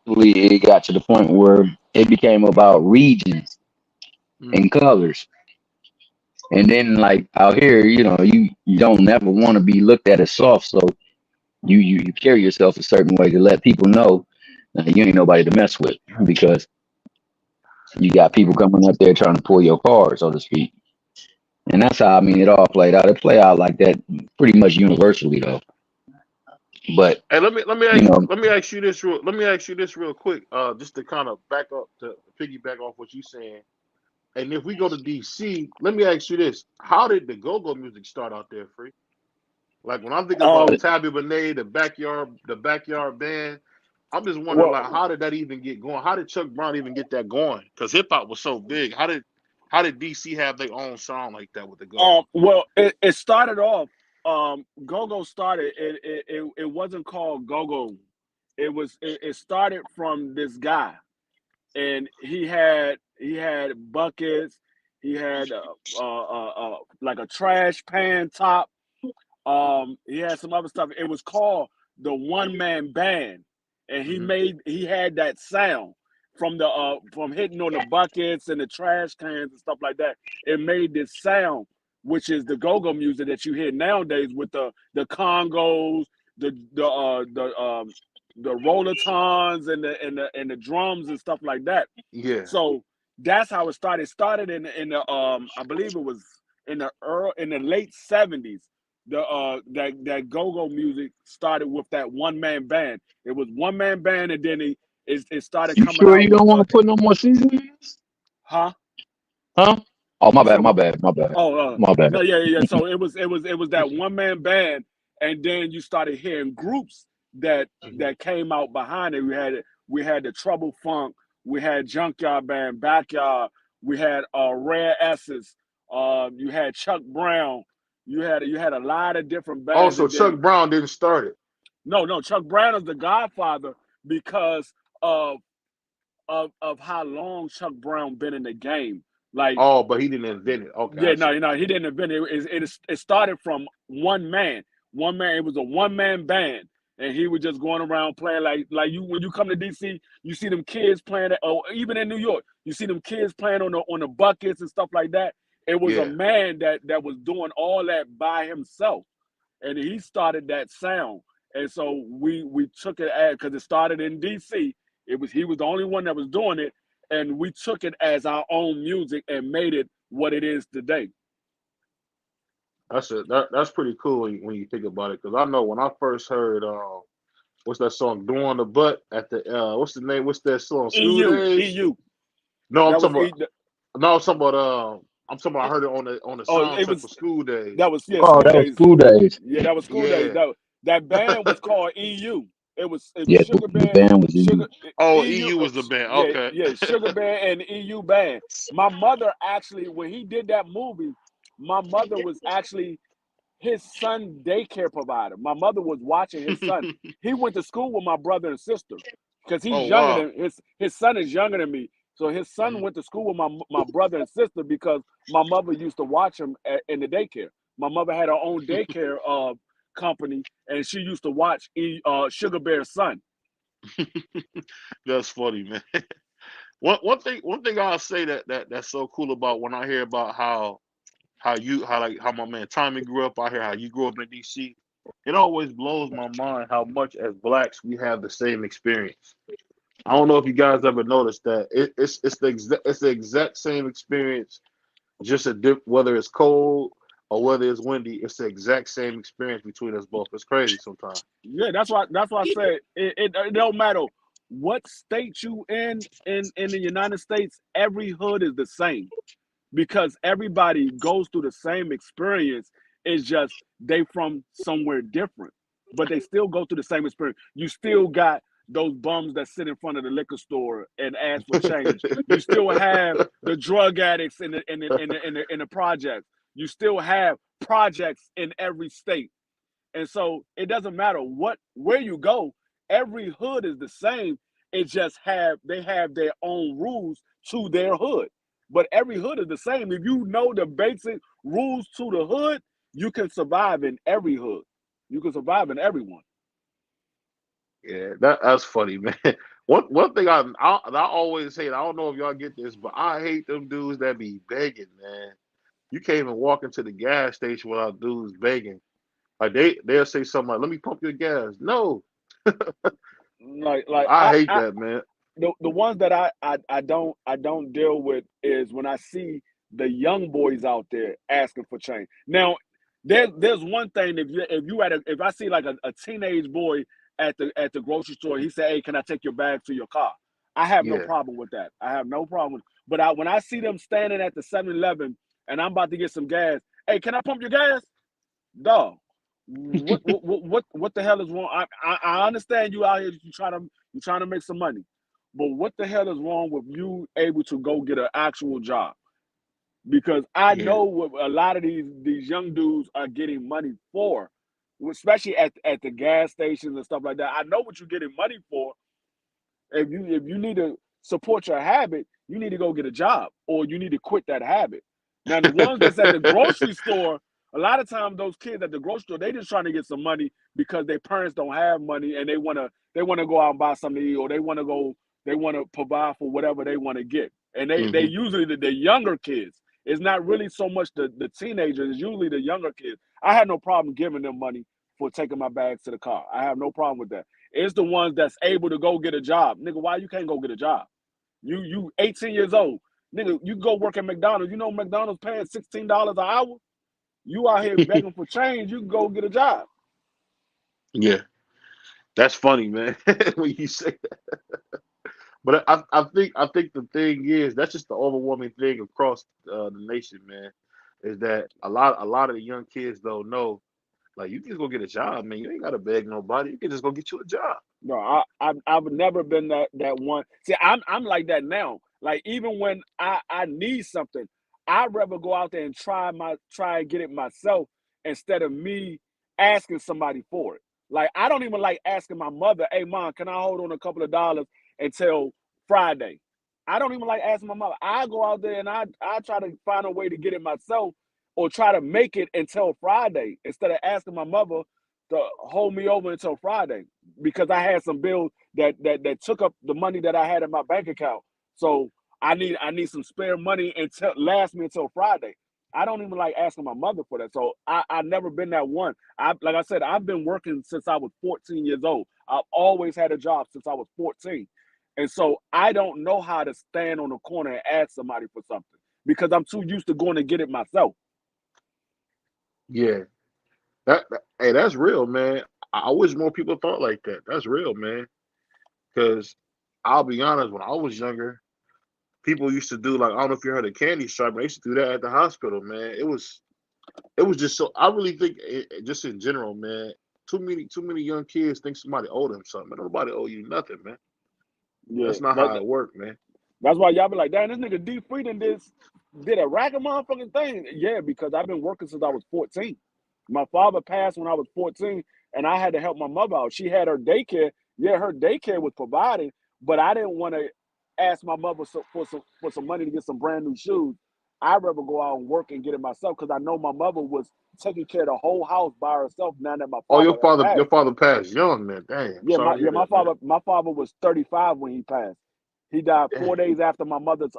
It got to the point where it became about regions Mm. and colors. And then like out here, you know, you don't never want to be looked at as soft, so you carry yourself a certain way to let people know that you ain't nobody to mess with because you got people coming up there trying to pull your card, so to speak. And that's how I mean it all played out. It played out like that pretty much universally though. But Hey, you know, let me ask you this real quick. Just to kind of back up to piggyback off what you saying. And if we go to DC, let me ask you this: how did the go-go music start out there, Free? Like when I'm thinking about Tabby Benet, the backyard band, I'm just wondering like Well, how did that even get going? How did Chuck Brown even get that going? Because hip hop was so big. How did DC have their own sound like that with the go-go? it started off. Go-go started. It wasn't called Go-go. It started from this guy, and he had buckets. He had like a trash pan top. He had some other stuff. It was called the One Man Band, and Hmm. he had that sound from hitting on the buckets and the trash cans and stuff like that. It made this sound, which is the go-go music that you hear nowadays with the congos, the rollertons and the drums and stuff like that. Yeah, So that's how it started. It started in the I believe it was in the late '70s. That go-go music started with that one man band. It was one man band, and then it started you coming sure out you with don't want to put no more seasonings? huh? Huh? Oh my You said bad, my what? bad, my bad, Oh, my bad. no, yeah. So it was that one man band, and then you started hearing groups hmm, that came out behind it. We had the Trouble Funk, we had Junkyard Band, Backyard, we had Rare S's, you had Chuck Brown, you had a lot of different bands, also and Chuck then Brown didn't start it. no, Chuck Brown is the Godfather because of how long Chuck Brown been in the game. Like, Oh, but he didn't invent it. Okay, yeah, I no, see. he didn't invent it. It started from one man. One man. It was a one man band, and he was just going around playing like you. When you come to DC, you see them kids playing. Or even in New York, you see them kids playing on the buckets and stuff like that. It was a Yeah, man that was doing all that by himself, and he started that sound. And so we took it as, because it started in DC. He was the only one that was doing it, and we took it as our own music and made it what it is today. that's pretty cool when you think about it. Because I know when I first heard what's that song? Doing the Butt at the what's the name? What's that song? School EU, Days? EU. No, I'm That was talking about no, I'm talking about I heard it on the it soundtrack was for School Days. that was yeah, Oh, School that was Days. school days. Yeah, that was School Days. Yeah. That band was called EU. It was Yeah, Sugar the Band, band was Sugar in. Oh, EU. EU was the band. Yeah, Okay. yeah, Sugar Band and EU band. My mother actually, when he did that movie, my mother was actually his son daycare provider. My mother was watching his son. He went to school with my brother and sister because he's Oh younger wow. than his son is younger than me. So his son Mhm. went to school with my brother and sister because my mother used to watch him in the daycare. My mother had her own daycare company, and she used to watch Sugar Bear's son. That's funny, man. one thing I'll say that's so cool about when I hear about how my man Tommy grew up out here, how you grew up in DC. It always blows my mind how much as blacks we have the same experience. I don't know if you guys ever noticed that it's the exact same experience, just whether it's cold or whether it's windy. It's the exact same experience between us both. It's crazy sometimes. Yeah, that's why I said it don't matter what state you in the United States, every hood is the same because everybody goes through the same experience. It's just they from somewhere different, but they still go through the same experience. You still got those bums that sit in front of the liquor store and ask for change. You still have the drug addicts in the projects. You still have projects in every state. And so it doesn't matter where you go, every hood is the same. It just they have their own rules to their hood. But every hood is the same. If you know the basic rules to the hood, you can survive in every hood. You can survive in everyone. Yeah, that's funny, man. One thing I always hate, I don't know if y'all get this, but I hate them dudes that be begging, man. You can't even walk into the gas station without dudes begging. Like they'll say something like, "Let me pump your gas." No, I hate that, man. The ones that I don't deal with is when I see the young boys out there asking for change. Now, there's one thing if I see like a teenage boy at the grocery store, he say, "Hey, can I take your bag to your car?" I have no problem with that. I have no problem. But when I see them standing at the 7-Eleven and I'm about to get some gas, "Hey, can I pump your gas?" Dog. What the hell is wrong? I understand you out here, you're trying to make some money, but what the hell is wrong with you able to go get an actual job? Because I know what a lot of these young dudes are getting money for, especially at the gas stations and stuff like that. I know what you're getting money for. If you need to support your habit, you need to go get a job or you need to quit that habit. Now the ones that's at the grocery store, a lot of times those kids at the grocery store, they just trying to get some money because their parents don't have money and they wanna go out and buy something to eat, or they wanna provide for whatever they want to get. And they usually the younger kids. It's not really so much the teenagers, it's usually the younger kids. I had no problem giving them money for taking my bags to the car. I have no problem with that. It's the ones that's able to go get a job. Nigga, why you can't go get a job? You 18 years old. Nigga, you go work at McDonald's. You know McDonald's paying $16 an hour? You out here begging for change, you can go get a job. Yeah, that's funny, man, when you say that. But I think the thing is that's just the overwhelming thing across the nation, man, is that a lot of the young kids don't know, like, you can just go get a job, man. You ain't gotta beg nobody. You can just go get you a job. No, I've never been that one. See, I'm like that now. Like even when I need something, I'd rather go out there and try and get it myself instead of me asking somebody for it. Like I don't even like asking my mother, "Hey mom, can I hold on a couple of dollars until Friday?" I don't even like asking my mother. I go out there and I try to find a way to get it myself or try to make it until Friday instead of asking my mother to hold me over until Friday because I had some bills that took up the money that I had in my bank account. So I need some spare money until last me until Friday. I don't even like asking my mother for that. So I never been that one. Like I said, I've been working since I was 14 years old. I've always had a job since I was 14. And so I don't know how to stand on the corner and ask somebody for something because I'm too used to going to get it myself. Yeah, hey, that's real, man. I wish more people thought like that. That's real, man. Because I'll be honest, when I was younger, people used to do, like, I don't know if you heard of candy stripe, but they used to do that at the hospital, man. It was just so. I really think just in general, man. Too many young kids think somebody owe them something. Man, nobody owe you nothing, man. Yeah, That's not how it worked, man. that's why y'all be like, "Damn, this nigga D Freedom did a rack of motherfucking thing." Yeah, because I've been working since I was 14. My father passed when I was 14, and I had to help my mother out. She had her daycare. Yeah, her daycare was provided, but I didn't want to ask my mother for some money to get some brand new shoes. I'd rather go out and work and get it myself because I know my mother was taking care of the whole house by herself now that my Oh, father had your passed. father passed young, man. Damn, Yeah, sorry to hear my that, man. father was 35 when he passed. He died 4 days after my mother's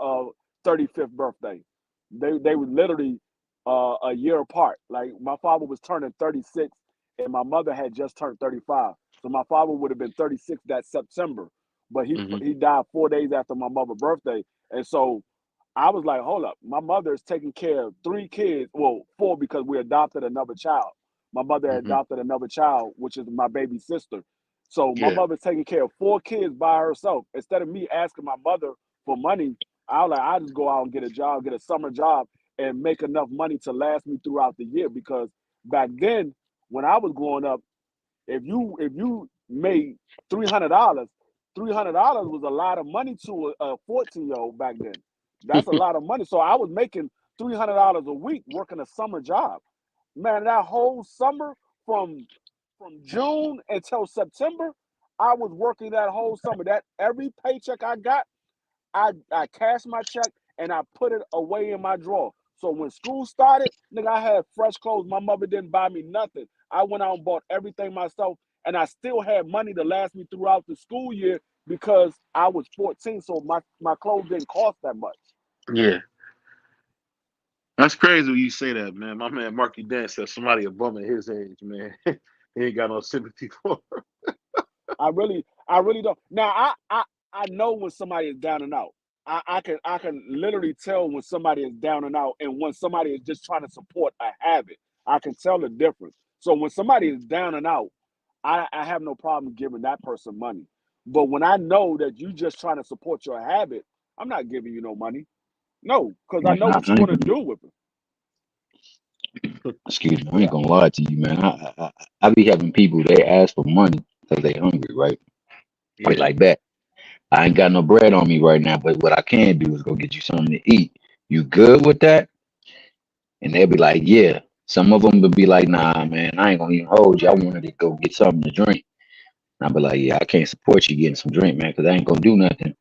35th birthday. They were literally a year apart. Like my father was turning 36 and my mother had just turned 35. So my father would have been 36 that September. But he died 4 days after my mother's birthday. And so I was like, hold up, my mother is taking care of 3 kids. Well, 4 because we adopted another child. My mother adopted another child, which is my baby sister. So my mother's taking care of 4 kids by herself. Instead of me asking my mother for money, I just go out and get a job, get a summer job, and make enough money to last me throughout the year. Because back then, when I was growing up, if you made $300, $300 was a lot of money to a 14-year-old back then. That's a lot of money. So I was making $300 a week working a summer job. Man, that whole summer from June until September, I was working that whole summer. That every paycheck I got, I cashed my check and I put it away in my drawer. So when school started, nigga, I had fresh clothes. My mother didn't buy me nothing. I went out and bought everything myself, and I still had money to last me throughout the school year because I was 14, so my clothes didn't cost that much. Yeah. That's crazy when you say that, man. My man MarkyDon said somebody above his age, man. He ain't got no sympathy for her. I really don't. Now I know when somebody is down and out. I can literally tell when somebody is down and out and when somebody is just trying to support a habit. I can tell the difference. So when somebody is down and out, I have no problem giving that person money. But when I know that you just trying to support your habit, I'm not giving you no money. No, because I know what you're going to do with it. Excuse me, I ain't gonna lie to you, man. I be having people, they ask for money because they hungry, right? Like that. I ain't got no bread on me right now, but what I can do is go get you something to eat. You good with that? And they'll be like, yeah. Some of them will be like, nah, man, I ain't gonna even hold you. I wanted to go get something to drink. And I'll be like, yeah, I can't support you getting some drink, man, because I ain't gonna do nothing.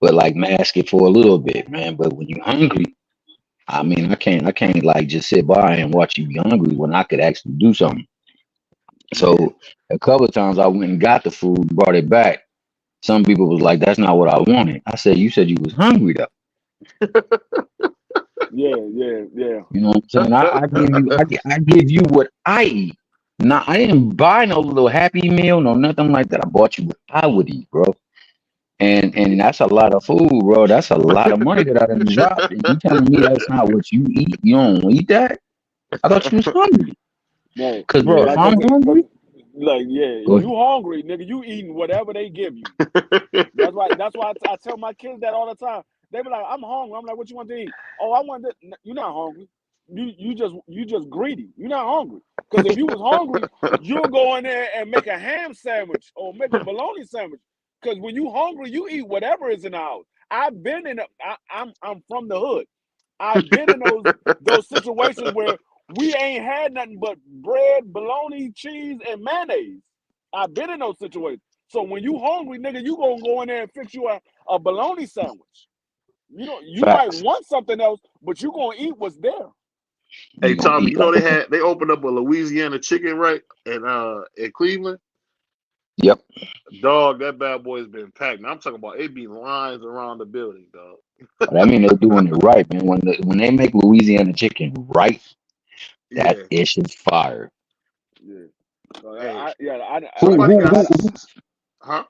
But like mask it for a little bit, man. But when you hungry, I mean, I can't like just sit by and watch you be hungry when I could actually do something. So a couple of times I went and got the food, brought it back. Some people was like, that's not what I wanted. I said, you said you was hungry though. Yeah. You know what I'm saying? I give you what I eat. Now I didn't buy no little Happy Meal, no nothing like that. I bought you what I would eat, bro. And that's a lot of food, bro. That's a lot of money that I done dropped. And you telling me that's not what you eat? You don't eat that? I thought you was hungry. No, Cause bro, if I'm hungry, like if you hungry, nigga, you eating whatever they give you. That's why I tell my kids that all the time. They be like, I'm hungry. I'm like, what you want to eat? Oh, I want this. You're not hungry. You just greedy. You're not hungry. Because if you was hungry, you'll go in there and make a ham sandwich or make a bologna sandwich. Because when you hungry, you eat whatever is in the house. I've been in I'm from the hood. I've been in those situations where we ain't had nothing but bread, bologna, cheese, and mayonnaise. I've been in those situations. So when you hungry, nigga, you gonna go in there and fix you a bologna sandwich. You might want something else, but you gonna eat what's there. Hey Tommy, you know they opened up a Louisiana chicken right in Cleveland. Yep. Dog, that bad boy's been packed. Now I'm talking about it be lines around the building, dog. I mean they're doing it right, man. When they make Louisiana chicken right, that ish is fire. Yeah. Huh?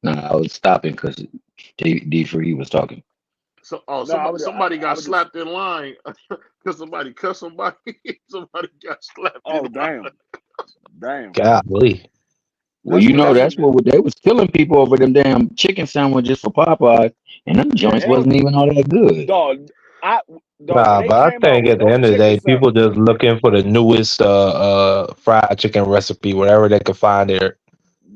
Nah, I was stopping because D3 was talking. Somebody got slapped in line because somebody cut somebody. Somebody got slapped. Oh, damn. Golly. Well, that's what they was killing people over them damn chicken sandwiches for Popeyes, and them joints wasn't even all that good. Dog, but I think at the end of the day, people just looking for the newest fried chicken recipe, whatever they could find there.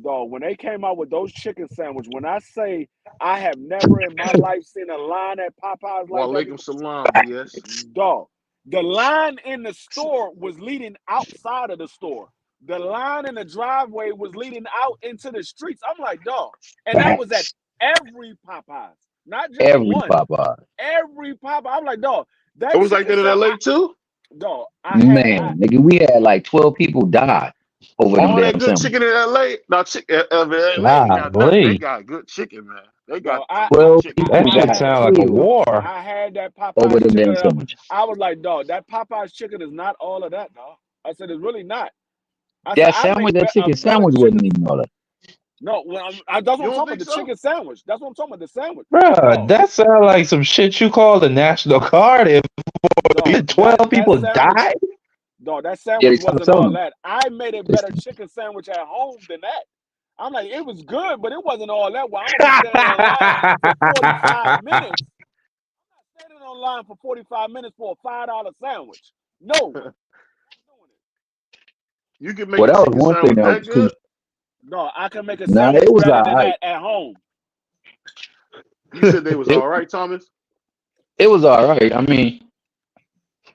Dog, when they came out with those chicken sandwiches, when I say I have never in my life seen a line at Popeyes like that. Walaikum salam, BS. Dog, the line in the store was leading outside of the store. The line in the driveway was leading out into the streets. I'm like, dog. And that was at every Popeyes. Not just every one. Popeye. Every Popeye. I'm like, dog. It was like that in LA too? Dog. Nigga, we had like 12 people die. over them All that damn good sandwiches. chicken in LA. No, LA ain't got nothing. They got good chicken, man. They got good 12 chicken. people. That shit sound like a war I had that over Popeye's them damn chicken. sandwiches. I was like, dog, that Popeye's chicken is not all of that, dog. I said, it's really not. I said, That I sandwich, make that chicken a better sandwich wasn't chicken. even all that. No, that's what I'm You don't talking about. think The so? chicken sandwich. That's what I'm talking about. The sandwich. Bruh, Dog, that sound like some shit you call the National Guard if dog, 12 people died. Dog, that Yeah, sandwich they stopped wasn't all selling them. that. I made a better chicken sandwich at home than that. I'm like, it was good, but it wasn't all that. Well, I'm gonna be standing in line for 45 minutes. I'm not standing on line for 45 minutes for a $5 sandwich. No. You can make Well, a that was chicken one thing sandwich that that was cool. good. No, I can make a Nah, sandwich it was better than alright. that at home. You said they was It, all right, Thomas. it was all right. I mean,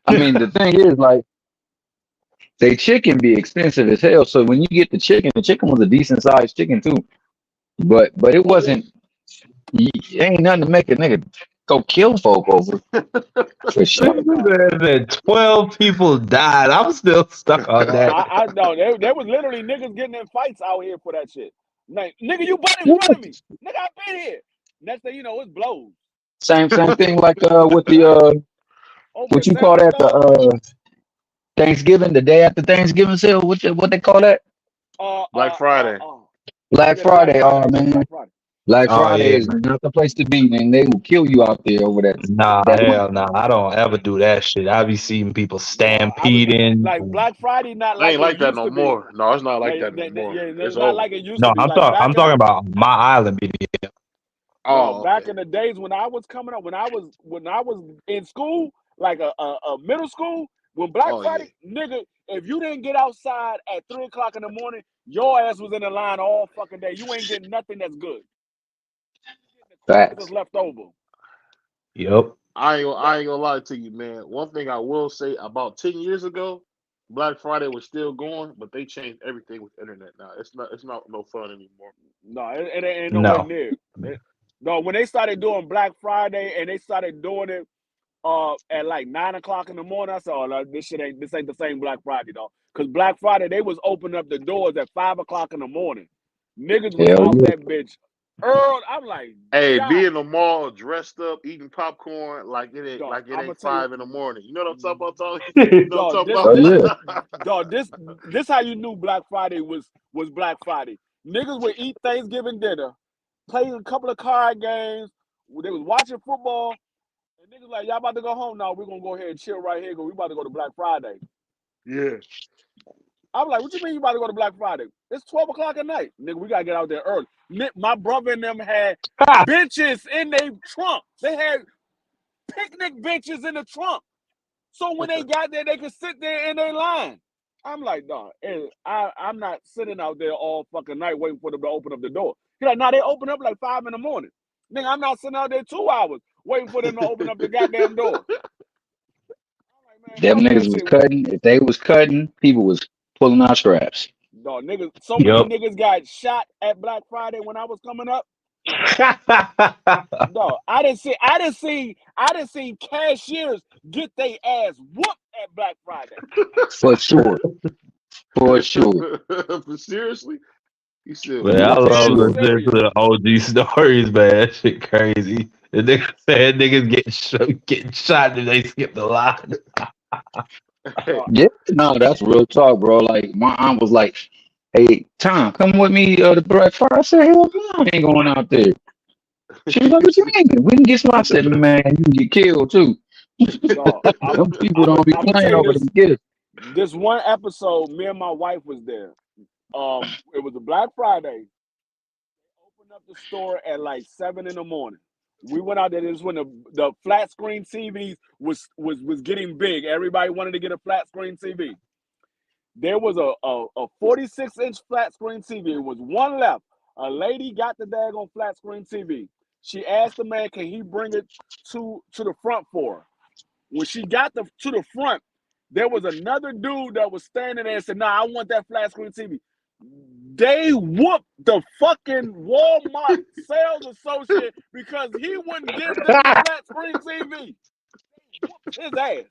the thing is, like, they chicken be expensive as hell. So when you get the chicken was a decent sized chicken too. But it wasn't. Ain't nothing to make a nigga go kill folk over for sure. That 12 people died. I'm still stuck on No, that. I know. There was literally niggas getting in fights out here for that shit. Like, nigga, you butt in Yeah. front of me. Nigga, I been here. Next thing you know, it's blows. Same thing like with the Over what the you call sandwich, that, dog. the Thanksgiving, the day after Thanksgiving sale, what they call that? Black Friday. Black Yeah, Friday. Oh man, Black Friday. Black Oh Friday yeah. is not the place to be, man. They will kill you out there over that Nah, that week. hell nah. I don't ever do that shit. I be seeing people stampeding. Like Black Friday, not They like ain't it like that used no to be. more. No, it's not like that no more. Yeah, It's it's not over. like it used No, to be. I'm Like talking about my island BBL. Oh, back okay. in the days when I was coming up, when I was in school, like a middle school, when Black Oh, Friday, nigga, if you didn't get outside at 3:00 in the morning, your ass was in the line all fucking day. You ain't getting nothing that's good. Facts. That's left over. Yep. I ain't gonna lie to you, man. One thing I will say, about 10 years ago, Black Friday was still going, but they changed everything with internet now. It's not no fun anymore. No, it ain't nowhere No. near. No, when they started doing Black Friday and they started doing it at like 9:00 in the morning, I said, "Oh, no, this ain't the same Black Friday, dog." Because Black Friday they was opening up the doors at 5:00 in the morning. Niggas was Hell out yeah. that bitch early. I'm like, Hey, God, be in the mall dressed up, eating popcorn like it dog, ain't I'm gonna tell 5 you, in the morning. You know what I'm talking about, Tony? You know what dog, I'm this Oh talking yeah. about? dog, this how you knew Black Friday was Black Friday. Niggas would eat Thanksgiving dinner, play a couple of card games. They was watching football. And niggas like, y'all about to go home? No, we're gonna go ahead and chill right here because we about to go to Black Friday. Yeah. I'm like, what you mean you about to go to Black Friday? It's 12:00 at night. Nigga, we gotta get out there early. My brother and them had benches in their trunk. They had picnic benches in the trunk. So when they got there, they could sit there in their line. I'm like, dog, I'm not sitting out there all fucking night waiting for them to open up the door. He's like, nah, they open up like 5 in the morning. Nigga, I'm not sitting out there 2 hours waiting for them to open up the goddamn door. Them niggas was cutting. If they was cutting, people was pulling out straps. Dog, niggas, so many niggas got shot at Black Friday when I was coming up. Dog, I didn't see cashiers get their ass whooped at Black Friday. For sure. For sure. Seriously? You said Man, I I'm love dead listening serious. to the OG stories, man. That shit crazy. The niggas said niggas getting shot and they skip the line. Yeah, no, that's real talk, bro. Like my aunt was like, "Hey, Tom, come with me to Black Friday." I said, "Hell no, I ain't going out there." She was like, "What you mean? We can get some." I said, "Man, you can get killed too." Dog, Them people don't be I'm gonna playing tell you over this. them gifts. This one episode, me and my wife was there. It was a Black Friday. Opened up the store at like 7 in the morning. We went out there. This is when the flat screen TVs was getting big. Everybody wanted to get a flat screen TV. There was a 46-inch flat screen TV. It was one left. A lady got the daggone flat screen TV. She asked the man, can he bring it to the front for her? When she got to the front, there was another dude that was standing there and said, nah, I want that flat screen TV. They whooped the fucking Walmart sales associate because he wouldn't give them the flat screen TV. whooped his ass.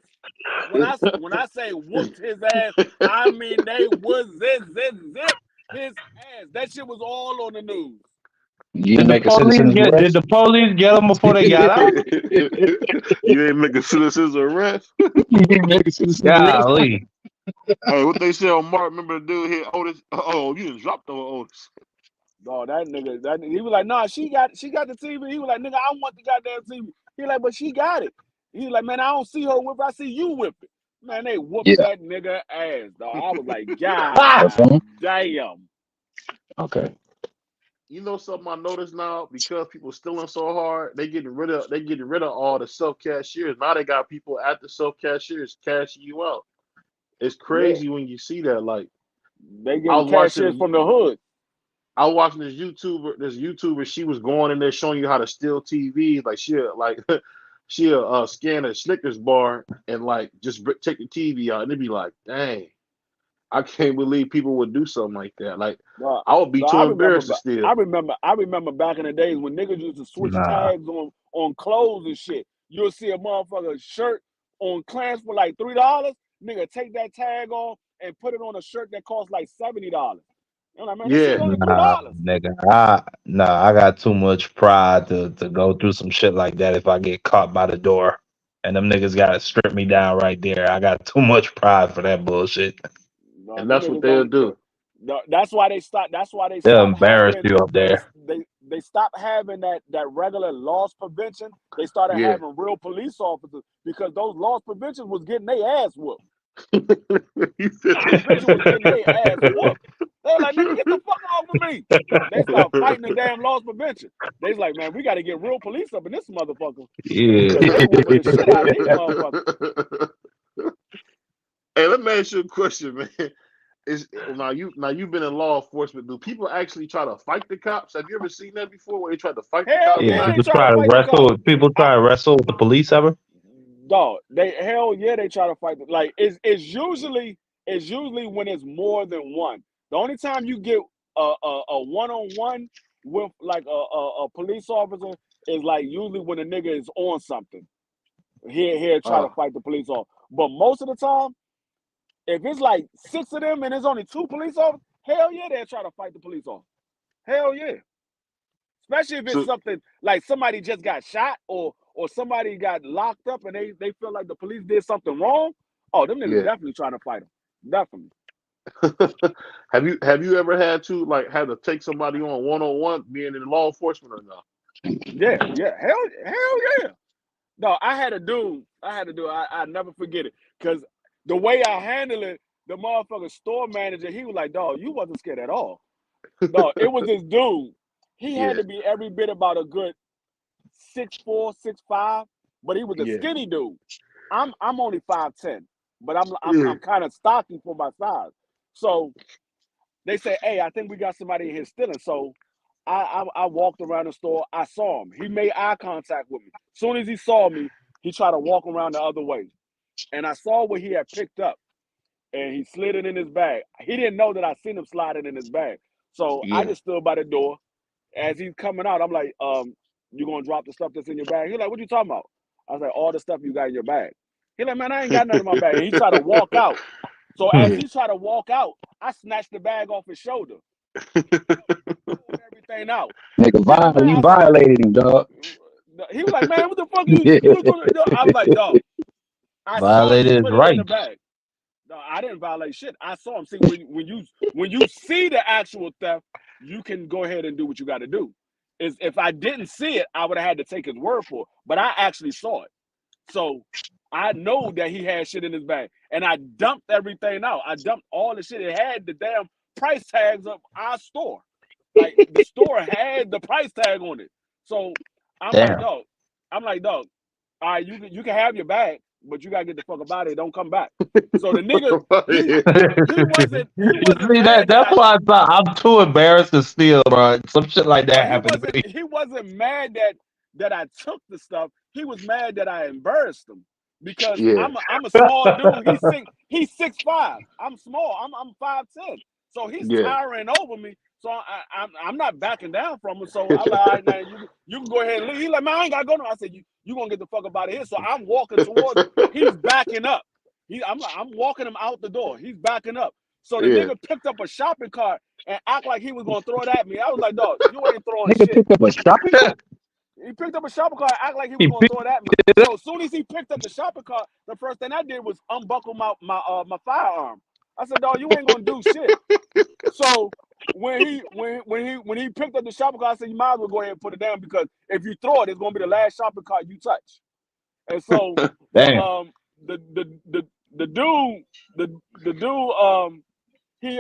When I say whooped his ass, I mean they was zip his ass. That shit was all on the news. You Did didn't the make a police citizen's get? Did arrest? the police get them before they got out? You ain't make a citizen's arrest. You didn't make a citizen's arrest. Golly. Hey, what they say on Mark? Remember the dude hit Otis? Oh, you done dropped on Otis. No, that nigga, he was like, nah, she got the TV. He was like, nigga, I want the goddamn TV. He like, but she got it. He like, man, I don't see her whip. I see you whip it. Man, they whooped Yeah. that nigga ass, dog. I was like, That's God fine. damn. Okay. You know something I noticed now, because people stealing so hard, they getting rid of all the self cashiers. Now they got people at the self cashiers cashing you out. It's crazy when you see that. Like, They I getting was watching cashiers from the hood. I was watching this YouTuber. She was going in there showing you how to steal TVs. Like she'll scan a Snickers bar and like just take the TV out, and it'd be like, dang, I can't believe people would do something like that. Like, I would be too embarrassed to steal. I remember back in the days when niggas used to switch tags on clothes and shit. You'll see a motherfucker shirt on clearance for like $3. Nigga, take that tag off and put it on a shirt that costs like $70. I'm like, man, this shit only $3. Nigga, I got too much pride to go through some shit like that if I get caught by the door and them niggas gotta strip me down right there. I got too much pride for that bullshit. No, and that's what they'll do. That's why they stopped. That's why they They'll stopped embarrass having, you up there. They stopped having that regular loss prevention. They started having real police officers because those loss preventions was getting their ass whooped. Prevention was getting their ass whooped. They're like, nigga, get the fuck off of me. They start fighting the damn loss prevention. They's like, man, we got to get real police up in this motherfucker. Yeah. Because they whooping the shit out of these motherfuckers. Hey, let me ask you a question, man. Now you've been in law enforcement. Do people actually try to fight the cops? Have you ever seen that before, where they try to fight the cops? Yeah, people try to wrestle. People try to wrestle with the police ever? Dog, they try to fight. Like it's usually when it's more than one. The only time you get a one-on-one with like a police officer is like usually when a nigga is on something. Here try to fight the police off. But most of the time, if it's like 6 of them and there's only 2 police officers, hell yeah, they'll try to fight the police off. Hell yeah. Especially if it's something like somebody just got shot or somebody got locked up and they feel like the police did something wrong. Oh, them niggas definitely trying to fight them. Definitely. Have you ever had to take somebody on one-on-one being in law enforcement or not? Yeah. Hell yeah. No, I had to do. I never forget it. Because the way I handled it, the motherfucking store manager, he was like, dog, you wasn't scared at all. Dog, it was this dude. He had to be every bit about a good 6'4", 6'5", but he was a skinny dude. I'm only 5'10", but I'm kind of stocky for my size. So they say, hey, I think we got somebody in here stealing. So I walked around the store. I saw him. He made eye contact with me. As soon as he saw me, he tried to walk around the other way. And I saw what he had picked up. And he slid it in his bag. He didn't know that I seen him slide it in his bag. So I just stood by the door. As he's coming out, I'm like, you gonna drop the stuff that's in your bag? He's like, what you talking about? I was like, all the stuff you got in your bag. He's like, man, I ain't got nothing in my bag. And he tried to walk out. So as he tried to walk out, I snatched the bag off his shoulder. Everything out. Nigga, you violated him, dog. He was like, man, what the fuck you was doing? I was like, dog. I violated his right. In the bag. No, I didn't violate shit. I saw him. See, when you see the actual theft, you can go ahead and do what you got to do. If I didn't see it, I would have had to take his word for it. But I actually saw it. So I know that he had shit in his bag. And I dumped everything out. I dumped all the shit. It had the damn price tags of our store. Like the store had the price tag on it. So I'm like, dog, all right, you can have your bag, but you gotta get the fuck about it. Don't come back. So the nigga, he wasn't See, that's why I thought I'm too embarrassed to steal, bro. Some shit like that happened to me. He wasn't mad that I took the stuff. He was mad that I embarrassed him because I'm a small dude. He's 6'5". I'm small. I'm 5'10". So he's towering over me. So I'm not backing down from him. So I'm like, all right, man, you can go ahead and leave. He's like, man, I ain't gotta go no. I said, you gonna get the fuck up out of here. So I'm walking towards him. He's backing up. I'm walking him out the door. He's backing up. So the nigga picked up a shopping cart and act like he was gonna throw it at me. I was like, dog, you ain't throwing Nigga shit. picked up a shopping cart. He picked up a shopping cart, act like he was gonna throw it at me. So as soon as he picked up the shopping cart, the first thing I did was unbuckle my firearm. I said, dog, you ain't gonna do shit. So when he picked up the shopping cart, I said, you might as well go ahead and put it down because if you throw it, it's gonna be the last shopping cart you touch. And so the dude he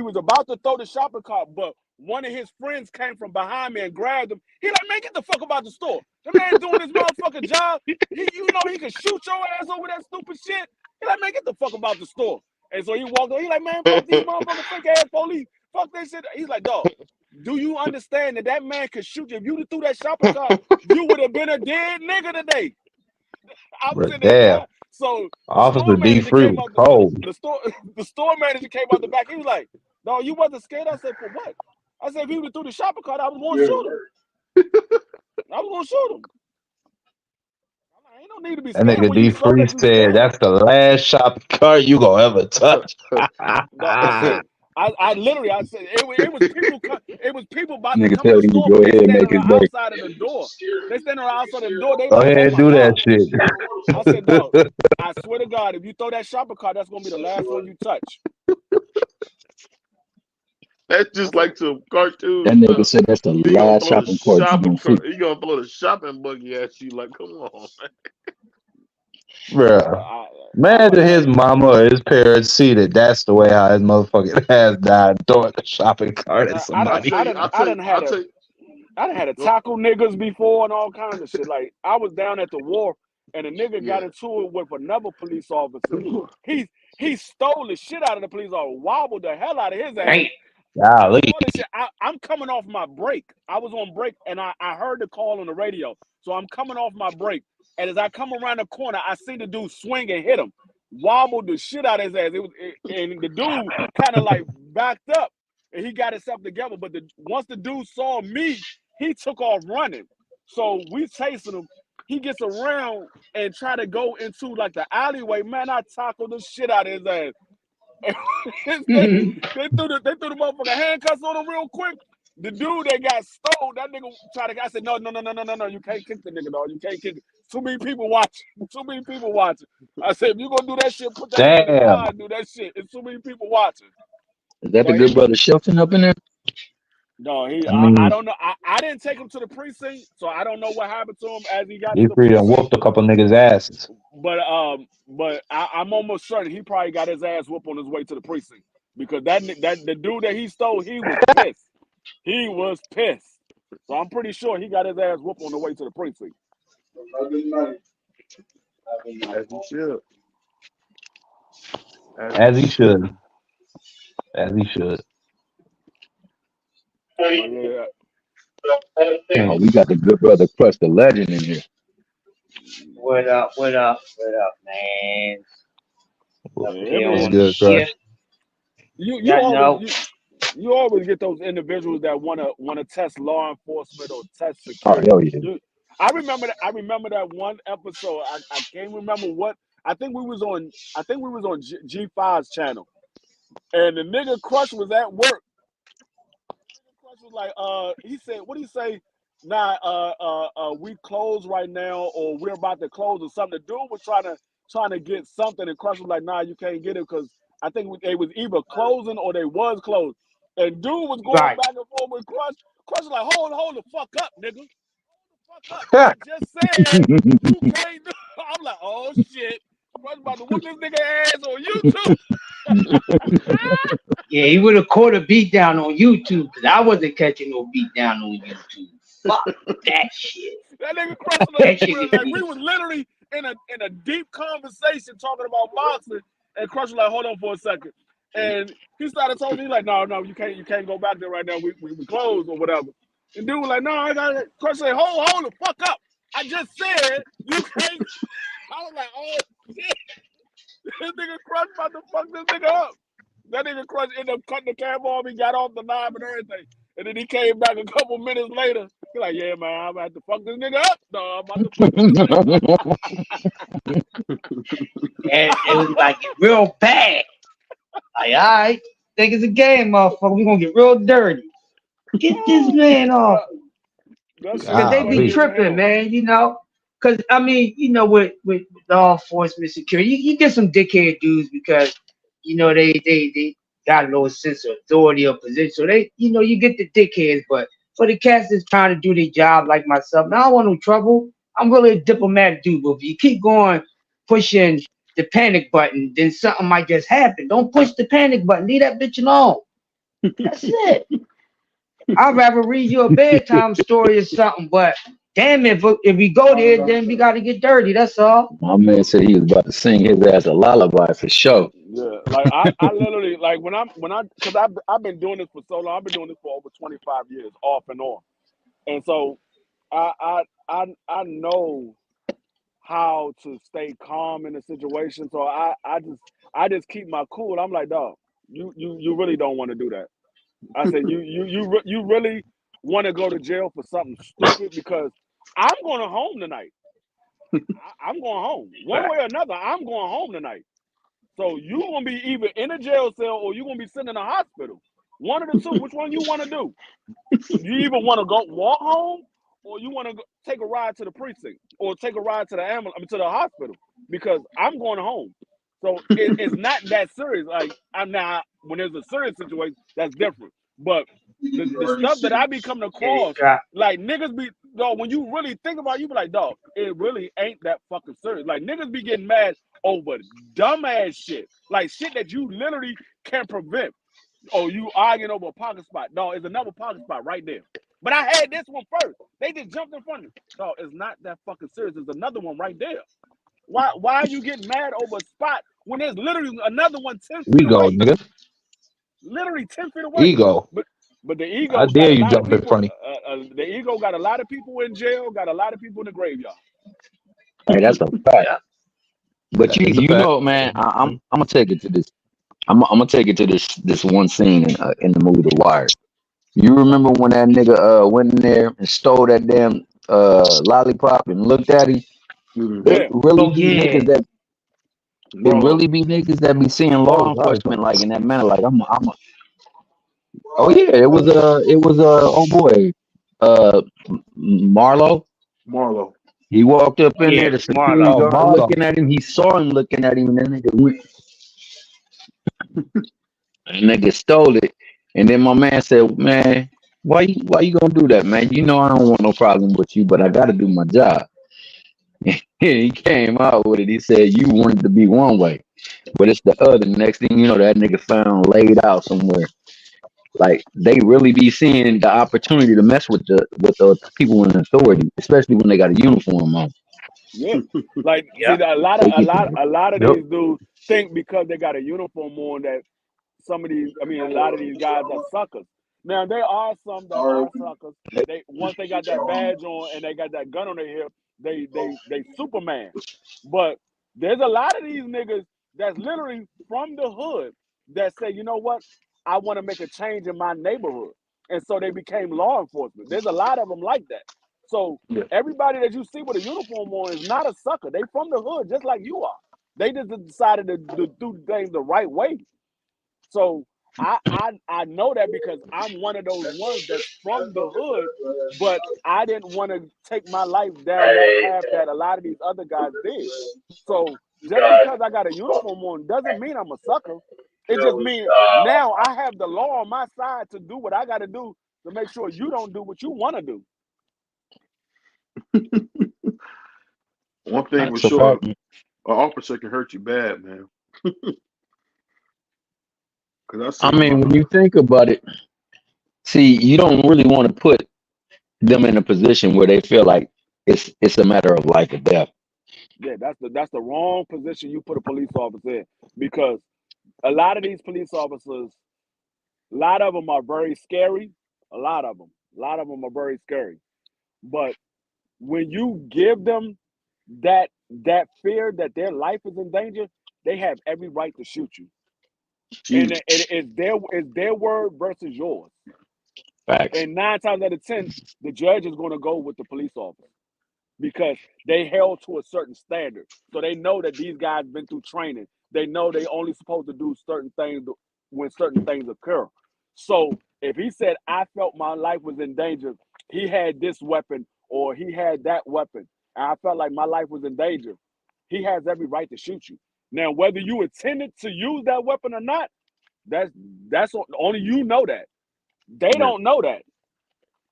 was about to throw the shopping cart, but one of his friends came from behind me and grabbed him. He like, man, get the fuck about the store. The man doing his motherfucking job. He can shoot your ass over that stupid shit. He like, man, get the fuck about the store. And so he walked on. He like, man, fuck these motherfucking fake ass police. Fuck that shit. He's like, dog, do you understand that man could shoot you? If you threw that shopping cart, you would have been a dead nigga today. I was in there. So Officer D. Free was cold. The store manager came out the back. He was like, no, you wasn't scared. I said, for what? I said, if he would have threw the shopping cart, I was going to shoot him. I was going to shoot him. Ain't no need to be scared. That nigga D. Free said, that's the last shopping cart you gonna ever touch. I literally said it was people about to come Nigga in the store, go but they ahead and standing make around his day. outside of the door. They standing around outside of the door. They Go like, ahead and do that shit. I said, dog, I swear to God, if you throw that shopping cart, that's gonna be the last one you touch. That's just like some cartoon. That nigga said that's the last shopping cart. He gonna throw the shopping buggy at you like, come on, man. Bruh. Imagine his mama or his parents see that's the way how his motherfucking ass died throwing the shopping cart at somebody. I done had to tackle niggas before and all kinds of shit. Like I was down at the wharf and a nigga got into it with another police officer. He stole the shit out of the police officer, wobbled the hell out of his ass. Golly. I'm coming off my break. I was on break and I heard the call on the radio. So I'm coming off my break. And as I come around the corner, I see the dude swing and hit him. Wobbled the shit out of his ass. And the dude kind of like backed up and he got himself together. But once the dude saw me, he took off running. So we chasing him. He gets around and try to go into like the alleyway. Man, I tackled the shit out of his ass. they threw the motherfucking handcuffs on him real quick. The dude that got stole, that nigga tried to. I said, no, you can't kick the nigga, dog. You can't kick it. Too many people watching. I said, if you gonna do that shit, put that nigga in the car and do that shit. It's too many people watching. Is that the good brother Shelton up in there? No, I don't know. I didn't take him to the precinct, so I don't know what happened to him as he got to the precinct. Whooped a couple niggas' asses. But I'm almost certain he probably got his ass whooped on his way to the precinct because the dude that he stole, he was pissed. He was pissed. So I'm pretty sure he got his ass whooped on the way to the precinct. As he should. Yeah. Oh, we got the good brother Crush the Legend in here. What up, man? What's good, Crush? You always get those individuals that wanna test law enforcement or test security. Oh, yeah. I remember that one episode. I can't remember what. I think we was on G5's channel, and the nigga Crush was at work. Crush was like, he said, what did he say? Nah, we closed right now, or we're about to close, or something. The dude was trying to get something, and Crush was like, nah, you can't get it because I think they was either closing or they was closed. And dude was going back and forth with Crush. Crush was like, hold the fuck up, nigga. I just said you can't do. I'm like, oh shit. Crush about to whoop this nigga ass on YouTube. Yeah, he would have caught a beat down on YouTube because I wasn't catching no beat down on YouTube. Fuck that shit. That nigga Crush like we was literally in a deep conversation talking about boxing, and Crush was like, hold on for a second. And he started talking to me like, no, you can't go back there right now. We closed or whatever. And dude was like, no, I got it. Crush said, hold the fuck up. I just said you can't. I was like, oh shit. This nigga Crush about to fuck this nigga up. That nigga Crush ended up cutting the camera off. He got off the live and everything. And then he came back a couple minutes later. He's like, yeah, man, I'm about to fuck this nigga up. No, I'm about to fuck this nigga up. And it was like real bad. Like, all right, think it's a game, motherfucker. We're gonna get real dirty. Get this man off. Because they be tripping, man, you know. Because, I mean, you know, with law enforcement security, you get some dickhead dudes because, you know, they got a little sense of authority or position. So they, you know, you get the dickheads. But for the cats that's trying to do their job like myself, now I don't want no trouble. I'm really a diplomatic dude. But if you keep going pushing the panic button, then something might just happen. Don't push the panic button. Leave that bitch alone. That's it. I'd rather read you a bedtime story or something, but damn it, if we go there, then we got to get dirty. That's all. My man said he was about to sing his ass a lullaby for sure. Yeah, like I literally like because I've been doing this for so long. I've been doing this for over 25 years, off and on, and so I know how to stay calm in a situation. So I just keep my cool. I'm like, dog, you really don't want to do that. I said, you really want to go to jail for something stupid? Because I'm going home tonight. I'm going home. One way or another, I'm going home tonight. So you're going to be either in a jail cell or you're going to be sitting in a hospital. One of the two. Which one you want to do? You either want to go walk home or you want to take a ride to the precinct or take a ride to to the hospital, because I'm going home. So it's not that serious. Like, I'm not, when there's a serious situation, that's different. But the stuff that I be coming across, like niggas be, dog, when you really think about it, you be like, dog, it really ain't that fucking serious. Like, niggas be getting mad over dumbass shit. Like shit that you literally can't prevent. Oh, you arguing over a parking spot. No, it's another parking spot right there. But I had this one first. They just jumped in front of me. No, it's not that fucking serious. There's another one right there. Why are you getting mad over a spot when there's literally another one 10 feet Ego, away? nigga. Literally 10 feet away. Ego. But the ego I got dare a you lot jump of in people. front of me. The ego got a lot of people in jail. Got a lot of people in the graveyard. Hey, that's a fact. But That is a you fact. know, man, I'm gonna take it to this. I'm gonna take it to this one scene in the movie The Wire. You remember when that nigga went in there and stole that damn lollipop and looked at him? Yeah. It really be niggas that Bro, it really be niggas that be seeing law enforcement like in that manner. Like I'm a oh yeah, it was oh boy, Marlo. Marlo. He walked up in there, Yeah, the security Marlo. Oh, guard Marlo. looking at him. He saw him looking at him, and then nigga stole it. And then my man said, "Man, why you gonna do that, man? You know I don't want no problem with you, but I got to do my job." And he came out with it. He said, "You wanted to be one way, but it's the other." Next thing you know, that nigga found laid out somewhere. Like they really be seeing the opportunity to mess with the people in authority, especially when they got a uniform on. Yeah. Like, see, Yeah. a lot of Yep. these dudes think because they got a uniform on that a lot of these guys are suckers. Now there are some that are suckers. They once they got that badge on and they got that gun on their hip, they Superman. But there's a lot of these niggas that's literally from the hood that say, you know what, I want to make a change in my neighborhood, and so they became law enforcement. There's a lot of them like that. So everybody that you see with a uniform on is not a sucker. They from the hood just like you are. They just decided to do things the right way. So I know that because I'm one of those ones that's from the hood, but I didn't want to take my life down that path that a lot of these other guys did. So just because I got a uniform on doesn't mean I'm a sucker. It just means now I have the law on my side to do what I got to do to make sure you don't do what you want to do. One thing for That's a sure, fact. an officer can hurt you bad, man. Because I mean, when you think about it, see, you don't really want to put them in a position where they feel like it's a matter of life or death. Yeah, that's the wrong position you put a police officer in, because a lot of these police officers, a lot of them are very scary. A lot of them are very scary. But when you give them that fear that their life is in danger, they have every right to shoot you. And it's their word versus yours. Facts. And 9 times out of 10, the judge is going to go with the police officer because they held to a certain standard. So they know that these guys been through training. They know they only supposed to do certain things when certain things occur. So if he said, I felt my life was in danger, he had this weapon or he had that weapon, and I felt like my life was in danger, he has every right to shoot you. Now, whether you intended to use that weapon or not, that's only you know that. They don't know that.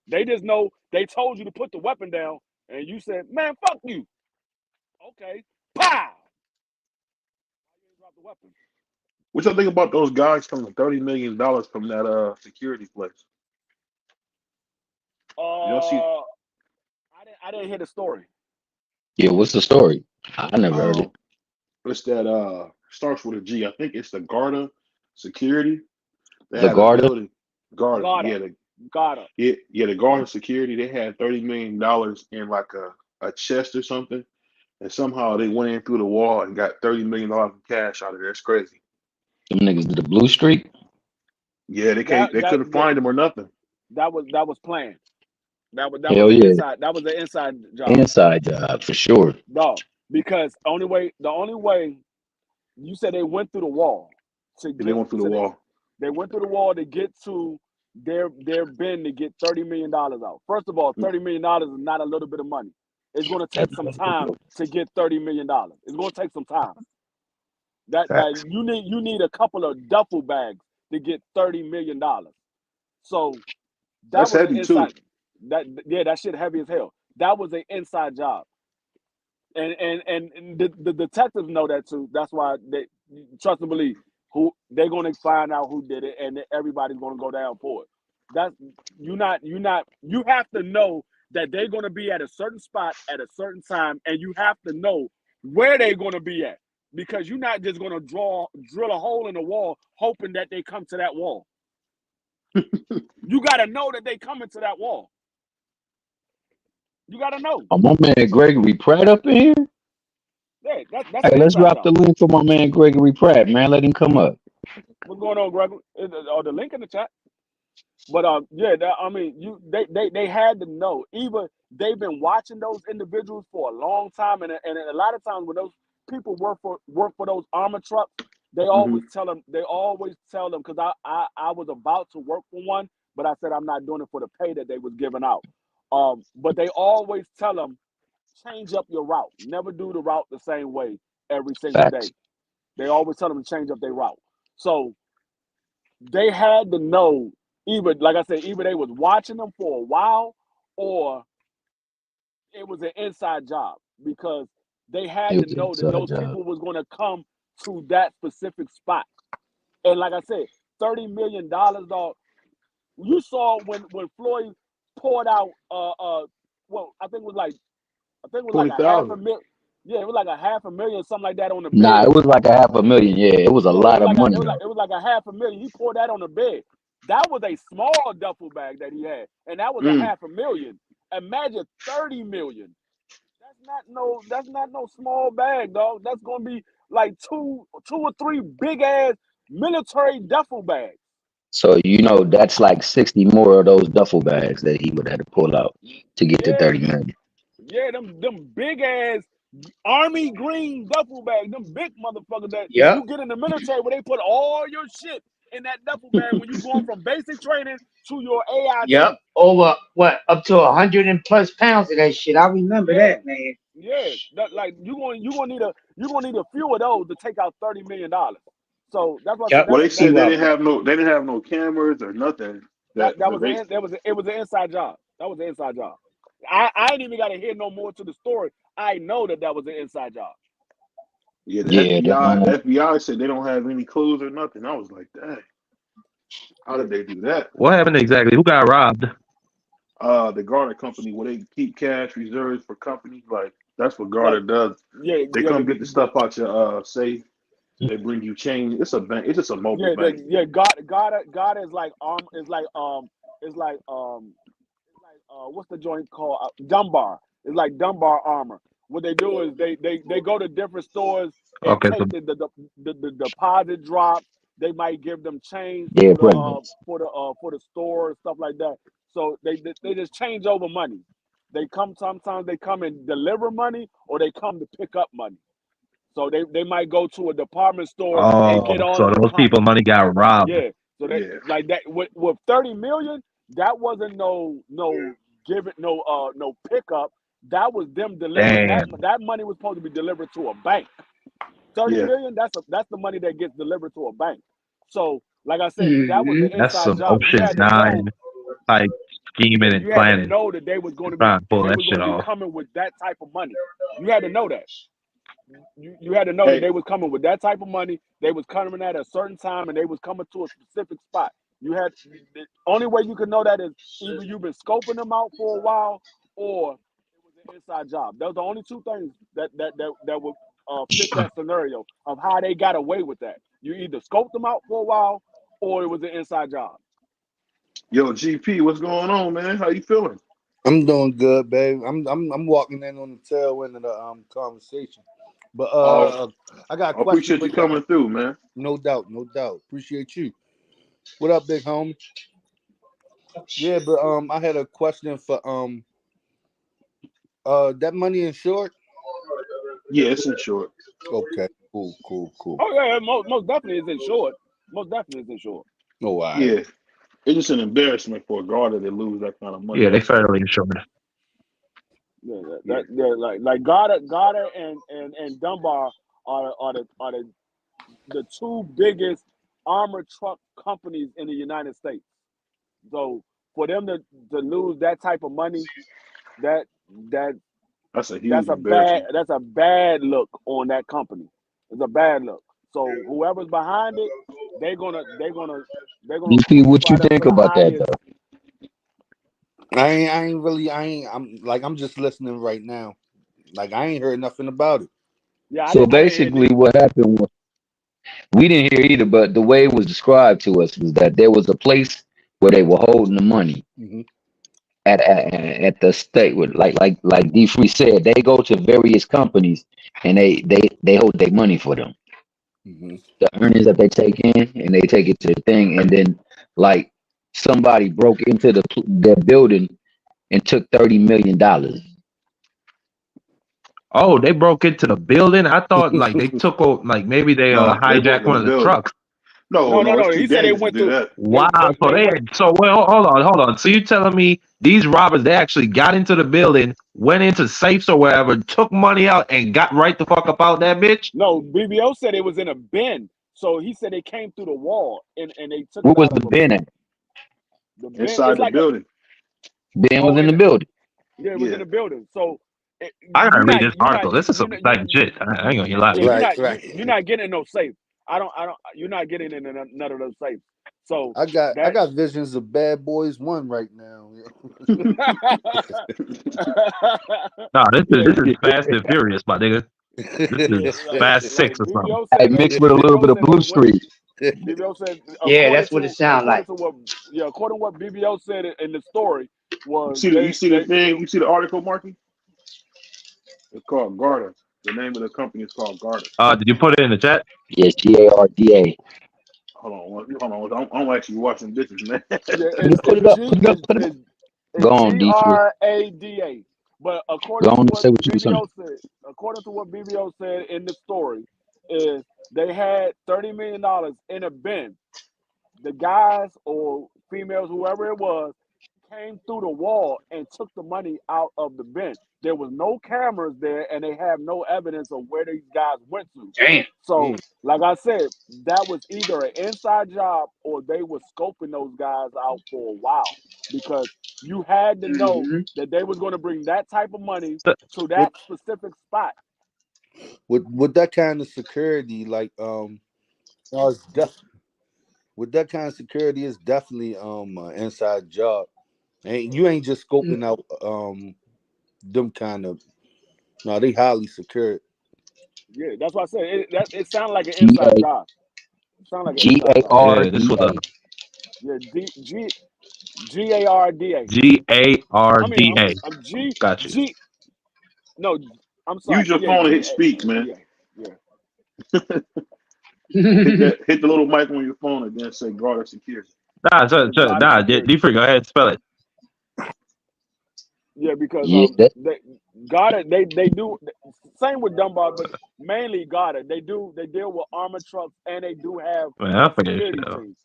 They just know they told you to put the weapon down, and you said, man, fuck you. Okay. Pow! Drop the weapon. What y'all think about those guys from the $30 million from that security place? Y'all see? I didn't hear the story. Yeah, what's the story? I never heard it. It's that starts with a G. I think it's the Garda Security. They The had Garda? a building. Garda. Garda. Yeah, the Garda Security. They had $30 million in like a chest or something, and somehow they went in through the wall and got $30 million in cash out of there. It's crazy. Them niggas did the blue streak? Yeah, they couldn't find them or nothing. That was planned. That was inside. That was an inside job. Inside job for sure. No, because the only way you said they went through the wall They went through the wall. They went through the wall to get to their bin to get $30 million out. First of all, $30 million is not a little bit of money. It's going to take some time to get $30 million. It's going to take some time. That you need a couple of duffel bags to get $30 million. So that's heavy inside, too. That shit heavy as hell. That was an inside job. And the detectives know that too. That's why they trust and believe they're gonna find out who did it, and everybody's gonna go down for it. You have to know that they're gonna be at a certain spot at a certain time, and you have to know where they're gonna be at. Because you're not just gonna drill a hole in the wall hoping that they come to that wall. You gotta know that they coming to that wall. You gotta know. Oh, my man Gregory Pratt up in here? Yeah, that's hey, let's drop the link for my man Gregory Pratt, man. Let him come up. What's going on, Gregory? The link in the chat. But they had to know. Either they've been watching those individuals for a long time, and a lot of times when those people work for those armor trucks, they always tell them. They always tell them because I was about to work for one, but I said I'm not doing it for the pay that they was giving out. But they always tell them, change up your route. Never do the route the same way every single day. They always tell them to change up their route. So they had to know either, like I said, either they was watching them for a while or it was an inside job because they had to know that those people was going to come to that specific spot. And like I said, $30 million, dog. You saw when Floyd poured out I think it was like a $500,000. Yeah, it was like a $500,000, something like that on the bed. Nah, it was like a $500,000. Yeah, it was a lot of money. It was like a $500,000. He poured that on the bed. That was a small duffel bag that he had, and that was a $500,000. Imagine $30 million. That's not no small bag, dog. That's gonna be like two or three big ass military duffel bags. So that's like 60 more of those duffel bags that he would have to pull out to get to 30 million. Yeah, them big ass army green duffel bags, them big motherfuckers that you get in the military where they put all your shit in that duffel bag when you going from basic training to your AIT. Yep, over up to 100+ pounds of that shit. I remember that, man. Yeah, like you gonna need a few of those to take out $30 million. So that's what. Well, they said they didn't have no cameras or nothing. It was an inside job. That was an inside job. I ain't even got to hear no more to the story. I know that was an inside job. Yeah, the FBI said they don't have any clues or nothing. I was like, dang, how did they do that? What happened exactly? Who got robbed? The Garda company, where they keep cash reserves for companies. Like that's what Garda does. Yeah, they come get the stuff out your safe. They bring you change. It's a bank. It's just a mobile bank. Yeah. God is like what's the joint called? Dunbar. It's like Dunbar armor. What they do is they go to different stores and take the deposit drop. They might give them change Yeah, presidents. for the store and stuff like that. So they just change over money. They come sometimes they come and deliver money, or they come to pick up money. So they might go to a department store and get Oh, all so of the those people money got robbed. yeah. So that Yeah. like that with 30 million, that wasn't no give it no pickup. That was them delivering Damn. that money was supposed to be delivered to a bank. 30 Yeah. million, that's the money that gets delivered to a bank. So, like I said, that was the That's inside some job. You Ocean's had to know, 9 type scheming and you had to planning. know that they was going to Trying to pull they that was shit going to be off. coming with that type of money. You had to know that. You had to know that Hey, they was coming with that type of money. They was coming at a certain time, and they was coming to a specific spot. You had the only way you can know that is either you've been scoping them out for a while, or it was an inside job. Those are the only two things that would fit that scenario of how they got away with that. You either scoped them out for a while, or it was an inside job. yo, GP, what's going on, man? How you feeling? I'm doing good, babe. I'm walking in on the tail end of the conversation. But I got a I question appreciate for you you. coming through, man. No doubt, no doubt. Appreciate you. What up, big homie? Yeah, but I had a question for that money insured? Yeah, it's in short. Okay, cool. Oh yeah, most definitely is insured. Most definitely is insured. Oh, all right. Yeah. It's just an embarrassment for a guard to lose that kind of money. Yeah, they That's all. federally insured. Yeah, Yeah. like Goddard and Dunbar are the two biggest armored truck companies in the United States. So for them to lose that type of money, that That's a huge embarrassment. that's a bad look on that company. It's a bad look. So whoever's behind it, they're gonna DP, what you try to think for the about that highest. though? I'm just listening right now. Like I ain't heard nothing about it. Yeah, So I didn't hear basically, neither. what happened was we didn't hear either, but the way it was described to us was that there was a place where they were holding the money Mm-hmm. at the state with like D Free said, they go to various companies and they hold their money for them. Mm-hmm. The earnings that they take in and they take it to the thing, and then like somebody broke into their building and took $30 million. Oh, they broke into the building. I thought like they took like maybe they No, they broke hijacked in one the of the building. trucks. No. It's too He said they dangerous to went do through. that. Wow. So They they went. hold on. So you telling me these robbers they actually got into the building, went into safes or wherever, took money out, and got right the fuck up out that bitch? No, BVO said it was in a bin. So he said they came through the wall and they took What it was out the of a bin at? the bin. Inside It's the like a building. Ben was in in the building. yeah, it was in Yeah. the building. So I gotta you're read not this article. This is some exciting shit. I ain't gonna lie. Right. you're not getting in no safe. I don't you're not getting in none of those safes. So I that got visions of Bad Boys 1 right now. No, yeah, this is Fast and Furious, my nigga. This is Fast like 6 or something. BVO I said that mixed with a little bit BVO of said Blue they went. Street. BVO said Yeah, that's what it sounds like. according to what BVO said in the story You was see the thing, you see the article, Marky? It's called Garda. The name of the company is called Garda. Did you put it in the chat? Yes, GARDA. Hold on. I'm actually watching this, man. it's Put it up. Go on, D3. GRADA. But Go on and say what you were saying. according to what BVO said in the story, is they had $30 million in a bin. The guys or females, whoever it was, came through the wall and took the money out of the bin. There was no cameras there, and they have no evidence of where these guys went to. Damn. So, like I said, that was either an inside job or they were scoping those guys out for a while, because you had to know that they was going to bring that type of money to that specific spot. With that kind of security, like with that kind of security, it's definitely an inside job. And you ain't just scoping out them kind of. No, they highly secured. Yeah, that's what I said. It sounded like an inside job. It sounded like an inside job. Yeah, this was a Yeah, GARDA. GARDA. I'm G Got you. G. No, I'm sorry. Use your Yeah, phone and hit speak, man. Yeah. hit the little mic on your phone and then say guard security. Nah, D Free, go ahead and spell it. Yeah, because Yeah, they got it. They do same with Dunbar, but mainly got it. They deal with armored trucks and they do have Man, I forget security shit, though. teams.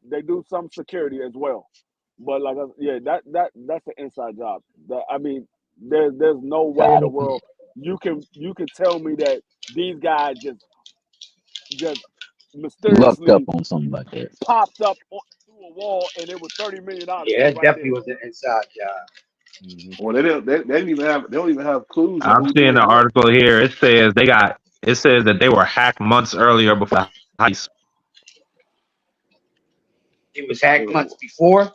They do some security as well. But like that's an inside job. I mean, there's no way in the world you can tell me that these guys just mysteriously lucked up on something like that. popped up through a wall and it was $30 million. Yeah, it definitely was an inside job. Well, they don't even have clues. I'm seeing the article here. It says that they were hacked months earlier before the heist. It was hacked months before.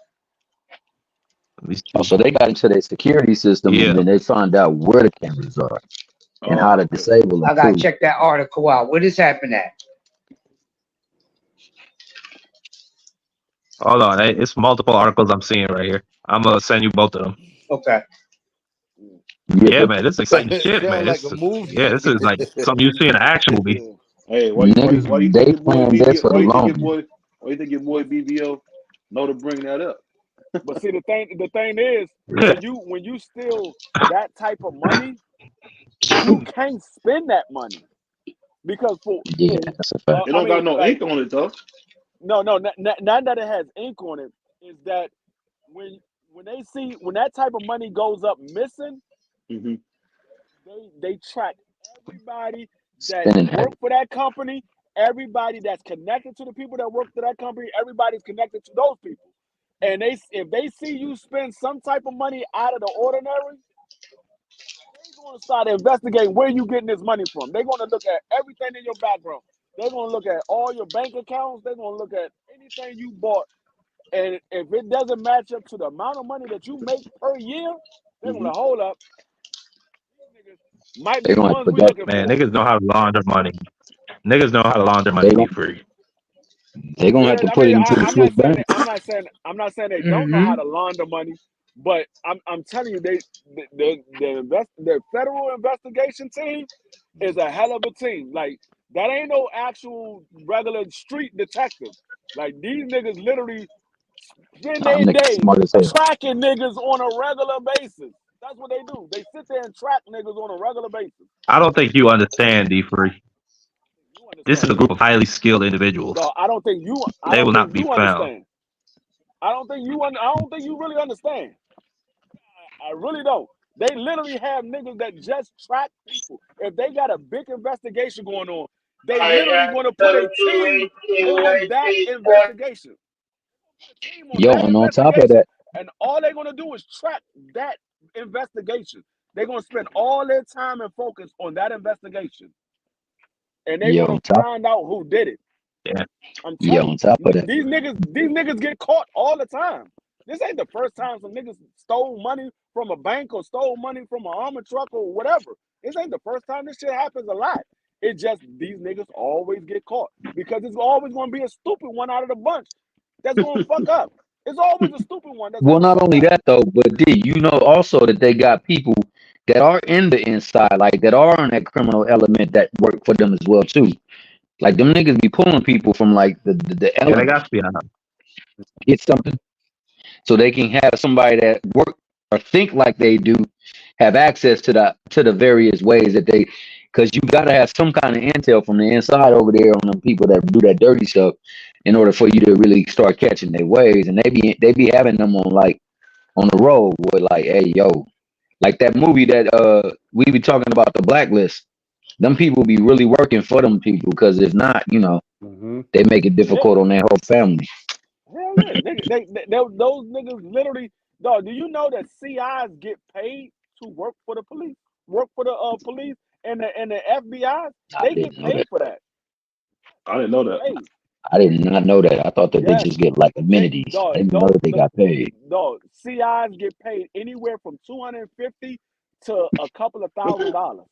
Oh, so they got into their security system and then they found out where the cameras are and how to disable them. I gotta check that article out. Where this happened at? Hold on, it's multiple articles I'm seeing right here. I'm gonna send you both of them. Okay. Yeah, man, this is exciting shit, man. Like a movie. This is like something you see in an action movie. Hey, why you think your boy BVO know to bring that up? But see, the thing is, when you steal that type of money, you can't spend that money because that's a fact. It don't got no ink on it though. No, not that it has ink on it. Is that when they see when that type of money goes up missing, they track everybody that work for that company, everybody that's connected to the people that work for that company, everybody's connected to those people. And if they see you spend some type of money out of the ordinary, they're going to start investigating where you getting this money from. They're going to look at everything in your background. They're going to look at all your bank accounts. They're going to look at anything you bought. And if it doesn't match up to the amount of money that you make per year, they're going to hold up. Might be the ones we looking for. Niggas know how to launder money. Niggas know how to launder money be free. They're gonna have to put it into the Swiss bank. I'm not saying they don't know how to launder money, but I'm telling you, the federal investigation team is a hell of a team. Like that ain't no actual regular street detective. Like these niggas literally spend their day tracking niggas on a regular basis. That's what they do. They sit there and track niggas on a regular basis. I don't think you understand, D Free. This is a group of highly skilled individuals. No, I don't think you. They will not be found. Understand. I don't think you really understand. I really don't. They literally have niggas that just track people. If they got a big investigation going on, they literally want to put a team on that investigation. Yo, and on top of that, and all they're gonna do is track that investigation. They're gonna spend all their time and focus on that investigation. And they want to find out who did it. Yeah. I'm telling you, on top of that, these niggas get caught all the time. This ain't the first time some niggas stole money from a bank or stole money from an armored truck or whatever. This ain't the first time. This shit happens a lot. It just these niggas always get caught because it's always going to be a stupid one out of the bunch that's going to fuck up. It's always a stupid one. That's not only that though, but D, you know also that they got people that are in the inside, like that are on that criminal element that work for them as well too. Like them niggas be pulling people from like the element. They got to be on. Get something, so they can have somebody that work or think like they do have access to the various ways that they, because you gotta have some kind of intel from the inside over there on the people that do that dirty stuff in order for you to really start catching their ways. And they be having them on the road with like, hey yo, like that movie that we be talking about, The Blacklist. Them people be really working for them people, because if not, they make it difficult on their whole family. Hell yeah, those niggas literally. Dog, do you know that CIs get paid to work for the police, police and the FBI? They get paid for that. I didn't know that. I did not know that. I thought that they just get like amenities. I didn't know that they got paid. No, CIs get paid anywhere from $250 to a couple of $1,000.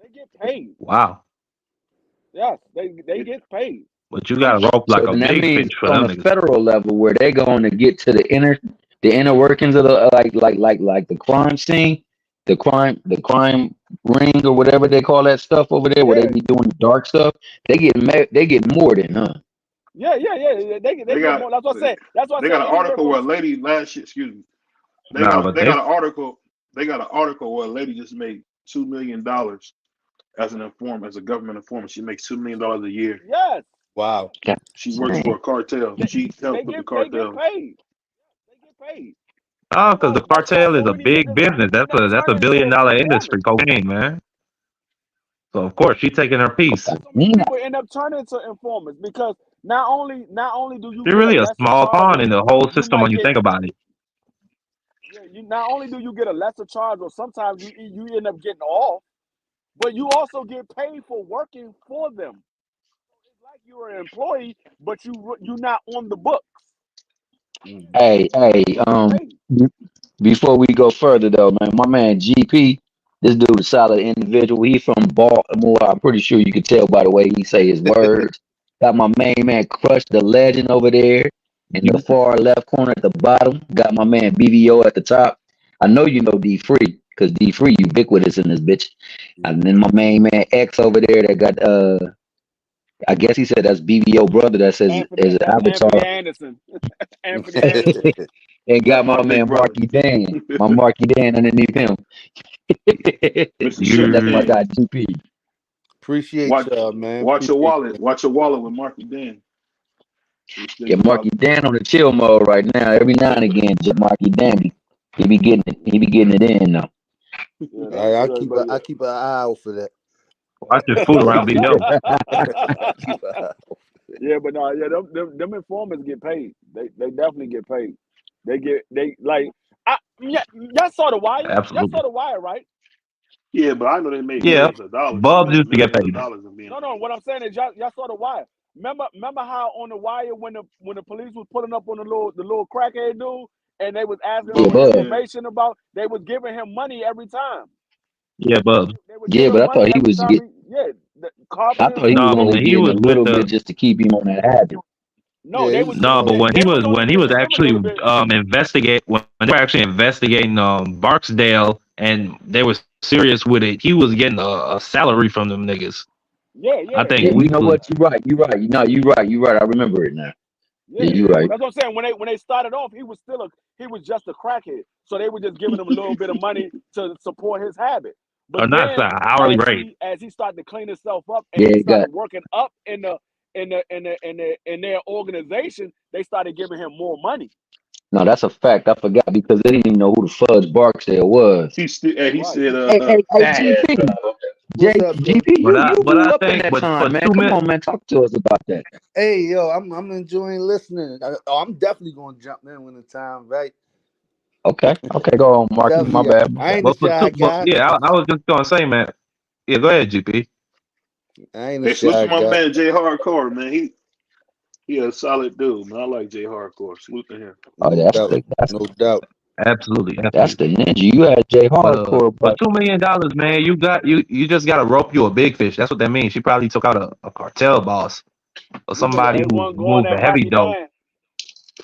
They get paid. Wow. Yes, they get paid. But you got to rope like a big fish for them. On a federal level, where they going to get to the inner workings of the like the crime scene, the crime ring or whatever they call that stuff over there, where they be doing the dark stuff. They get more than, huh? Yeah. They get more. That's what I said. That's what I They said. got an Anywhere article from where a lady last year, excuse me. They Nah, got but they got an article. They got an article where a lady just made $2 million as an informant, as a government informant. She makes $2 million a year. yes. Wow. She works for a cartel. She helps with the They cartel. get paid. They get paid. oh, You because the know, that's why cartel is so a many big niggas business. end up That's a $1 turning billion into industry, informants. cocaine, man. So of course she taking her piece. That's so many people end up turning into informants because not only do you She's get a really a lesser small charge, pawn or in the whole you system might when you get think about it. you not only do you get a lesser charge, or sometimes you end up getting off, but you also get paid for working for them. It's like you're an employee, but you're not on the books. Hey, before we go further though, man, my man GP, this dude is a solid individual. He's from Baltimore. I'm pretty sure you can tell by the way he say his words. Got my main man Crush the Legend over there in the far left corner at the bottom. Got my man BVO at the top. I know you know D Free, because D Free ubiquitous in this bitch. And then my main man X over there that got I guess he said that's BVO brother that says is an That's Anthony avatar. Anderson. Anthony Anderson. And got That's my my big man brother. Marky Dan. My Marky Dan underneath him. Mr. And that's my Sugar You, guy Dan. GP. Appreciate Watch y'all, man. watch your Appreciate wallet. Watch your wallet with Marky Dan. He's still Yeah, your Marky wallet. Dan on the chill mode right now. Every now and again, just Marky Dan he be getting it. He be getting it in though. Yeah, it. I but I keep an eye out for that. watch your food around BVO. Keep an eye out. yeah, but no, yeah, them informants get paid. They definitely get paid. They like y'all saw the wire. Y'all saw Absolutely. the wire, right? Yeah, but I know they made Yeah. millions of dollars. They Bubs make used to get millions of paid. dollars in being No, what I'm saying is y'all saw the wire. Remember how on the wire when the police was pulling up on the little crackhead dude and they was asking Yeah, for Bubba, Bub. yeah. information about, they was giving him money every time. Yeah, Bubs. They were Yeah, giving but him I thought money he every was time get. carbon I thought he was No, only information. he getting a was with little bit the just to keep him on that habit. No, Yeah, they he was was no, but they was only when he was giving him a actually little bit. when they were actually investigating Barksdale and they were serious with it, he was getting a salary from them niggas. Yeah, I Yeah, think you know weekly. what? You're right. You're right. No, you're right. You're right. I remember it now. Yeah, you're Yeah. right. That's what I'm saying. When they started off, he was just a crackhead. So they were just giving him a little bit of money to support his habit. Or But not then hourly rate. as he started to clean himself up and Yeah, he it got. started working up in their organization, they started giving him more money. No, that's a fact. I forgot because they didn't even know who the fudge Barksdale was. He Right. said, Hey, GP. What's up, bro? GP, you But grew I up in think that for time, man. 2 Come minutes. on, man. Talk to us about that. Hey, yo, I'm enjoying listening. I'm definitely gonna jump in when the time right. Okay, go on, Marky. My Definitely. bad. I ain't a But for shy two, but guy. yeah, I was just gonna say, man. Yeah, go ahead, GP. I ain't a hey, salute shy to my guy. man Jay Hardcore, man. He a solid dude, man. I like Jay Hardcore. Salute to him. Oh, No doubt. No doubt. Absolutely. that's the ninja. You had Jay But Hardcore, for but $2 million, man, you just gotta rope you a big fish. That's what that means. She probably took out a cartel boss or You think somebody who A1 going moved at the heavy Marky dough. Dan?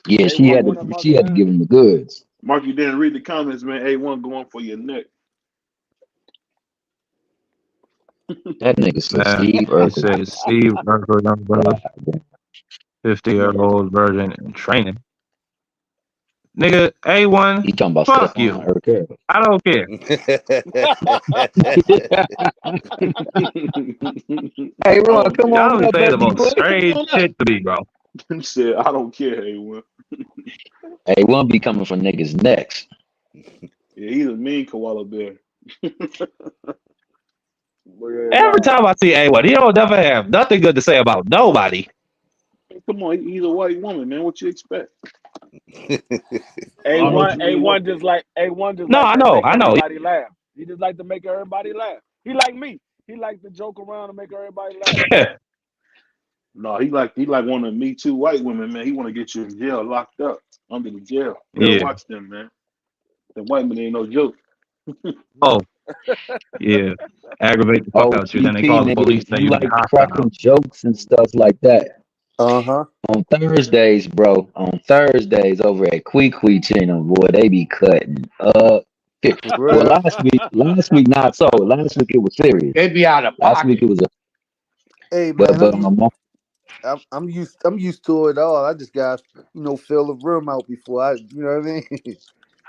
yeah, A1 going at she Marky had to Dan? give him the goods. Marky didn't read the comments, man. A1 going for your neck. That nigga said Man, Steve he Urkel. said Steve Urkel, young brother, 50-year-old virgin in training. Nigga, A1, He talking about fuck Stephon you. Urkel. I don't care. Hey, I Ron, don't come care. Y'all on be up, saying the baby most boy. Come strange on up. shit to me, bro. He said, I don't care, A1. Hey, one be coming for niggas next. Yeah, he's a mean koala bear. Every time I see A1, he don't never have nothing good to say about nobody. Come on, he's a white woman, man. What you expect? A1 just like No, I to know, make I know. everybody laugh. He just like to make everybody laugh. He like me. He like to joke around and make everybody laugh. No, he like one of the Me Too white women, man. He want to get you in jail, locked up under the jail. You better Yeah. watch them, man. The white men ain't no joke. Oh, yeah. Aggravate the fuck Oh, out you. Then they GP, call the police. nigga, Then you you be like hostile. cracking jokes and stuff like that. Uh-huh. On Thursdays, bro. On Thursdays over at Quee Channel, boy, they be cutting up. Well, last week not so. Last week it was serious. They be out of Last week pocket. it was a Hey but man, I'm used to it all. I just got fill the room out before I what I mean.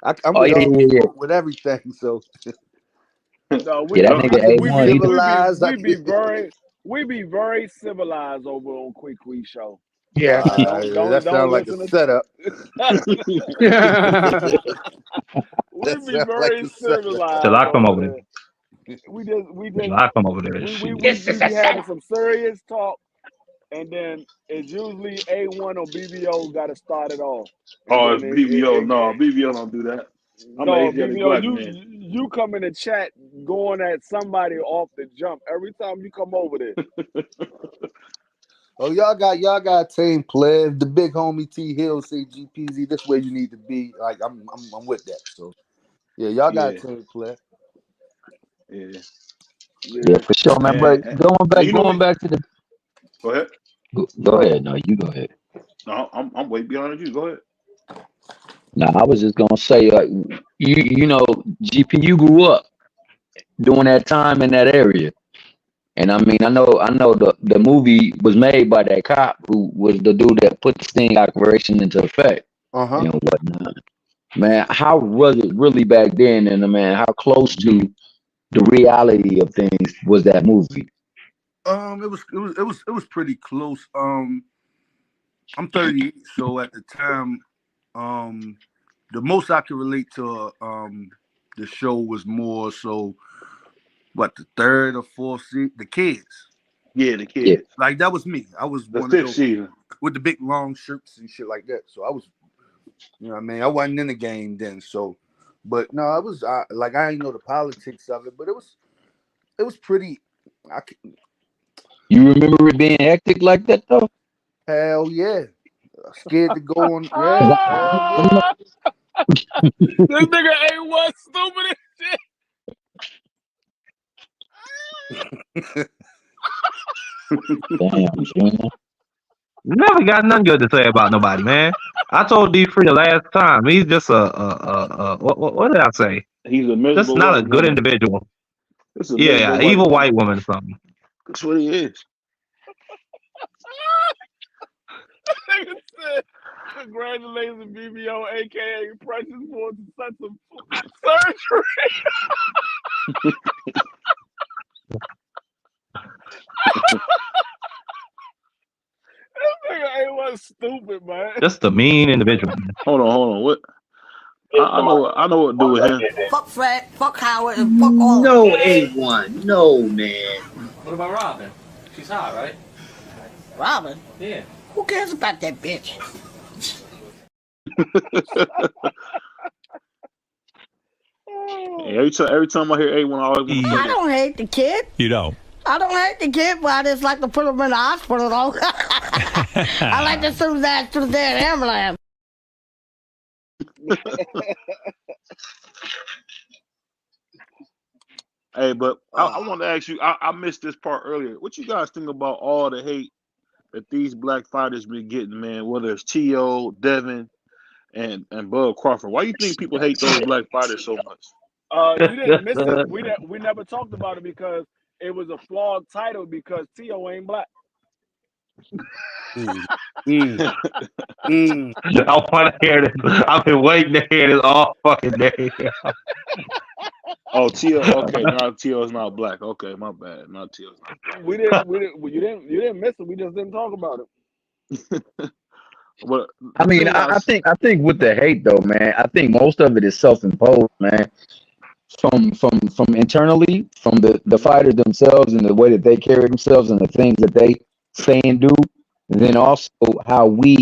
I'm oh with yeah, all yeah, yeah. with everything. So No, Yeah, that I nigga can be A1, he the civilized. we be very civilized over on Quick Show. Yeah. That sounds Don't like a listen setup. Yeah. we That be sounds like very a setup. Till civilized I come over over there. there. We Till just I come over there. Shit. we be having some serious talk, and then it's usually A1 or BVO got to start it off, and Oh, then it's BVO. No, BVO don't do that. I'm an no Asiatic BVO black man. you come in the chat going at somebody off the jump every time you come over there. Oh, y'all got team play. If the big homie T Hill say GPZ, this where you need to be. Like I'm with that. So yeah, y'all got Yeah, team play. yeah. yeah for sure, man. But And going you know what? back to the Go ahead. go ahead. No, you go ahead. No, I'm way beyond you. Go ahead. No, I was just gonna say, you know, GP, you grew up during that time in that area, and I mean, I know the movie was made by that cop who was the dude that put the sting operation into effect and whatnot. Man, how was it really back then? And man, how close to the reality of things was that movie? It was pretty close. I'm 38, so at the time, the most I could relate to the show was more so the third or fourth season, the kids. Yeah, the Yeah. kids. Like that was me. I was The one of fifth those season. with the big long shirts and shit like that. So I was, what I mean, I wasn't in the game then. So, but no, I was I didn't know the politics of it, but it was pretty. You remember it being hectic like that though? Hell yeah, scared to go on. Yeah, 'Cause hell I yeah. This nigga A1 stupid as shit. Damn, Junior. Never got nothing good to say about nobody, man. I told D3 the last time. He's just what did I say? He's a Just miserable not a white good woman. individual. This is a Yeah, miserable evil woman. white woman or something. That's what he is. Nigga said, congratulations, BBO, aka Precious for such a surgery. This nigga A1 stupid, man. Just a mean individual. Hold on. What? I know what to do with him. Fuck Fred, fuck Howard, and fuck all of them. No A1. No man. What about Robin? She's hot, right? Robin? Yeah. Who cares about that bitch? Every time I hear A1, I always want to say I don't hate the kid. You don't. I don't hate the kid, but I just like to put him in the hospital, though. I like to send his ass to the damn ambulance. Hey, but I want to ask you. I missed this part earlier. What you guys think about all the hate that these black fighters been getting, man? Whether it's T.O., Devin, and Bud Crawford. Why you think people hate those black fighters so much? You didn't miss it. We never talked about it because it was a flawed title because T.O. ain't black. I want to hear this. I've been waiting to hear this all fucking day. Oh, T.O. Okay, now T.O. is not black. Okay, my bad. Now T.O. is not black. You didn't miss it. We just didn't talk about it. But I mean, I think with the hate though, man, I think most of it is self-imposed, man. From internally, from the fighters themselves and the way that they carry themselves and the things that they say and do, and then also how we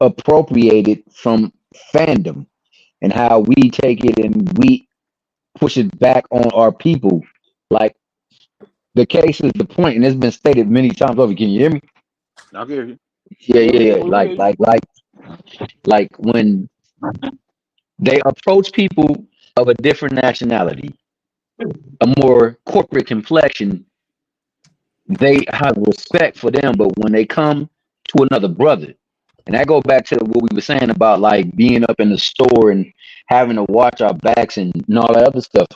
appropriate it from fandom and how we take it and we push it back on our people. Like the case is the point, and it's been stated many times over. Can you hear me? I can hear you. Yeah. Like when they approach people of a different nationality, a more corporate complexion, they have respect for them. But when they come to another brother And that go back to what we were saying about like being up in the store and having to watch our backs and all that other stuff.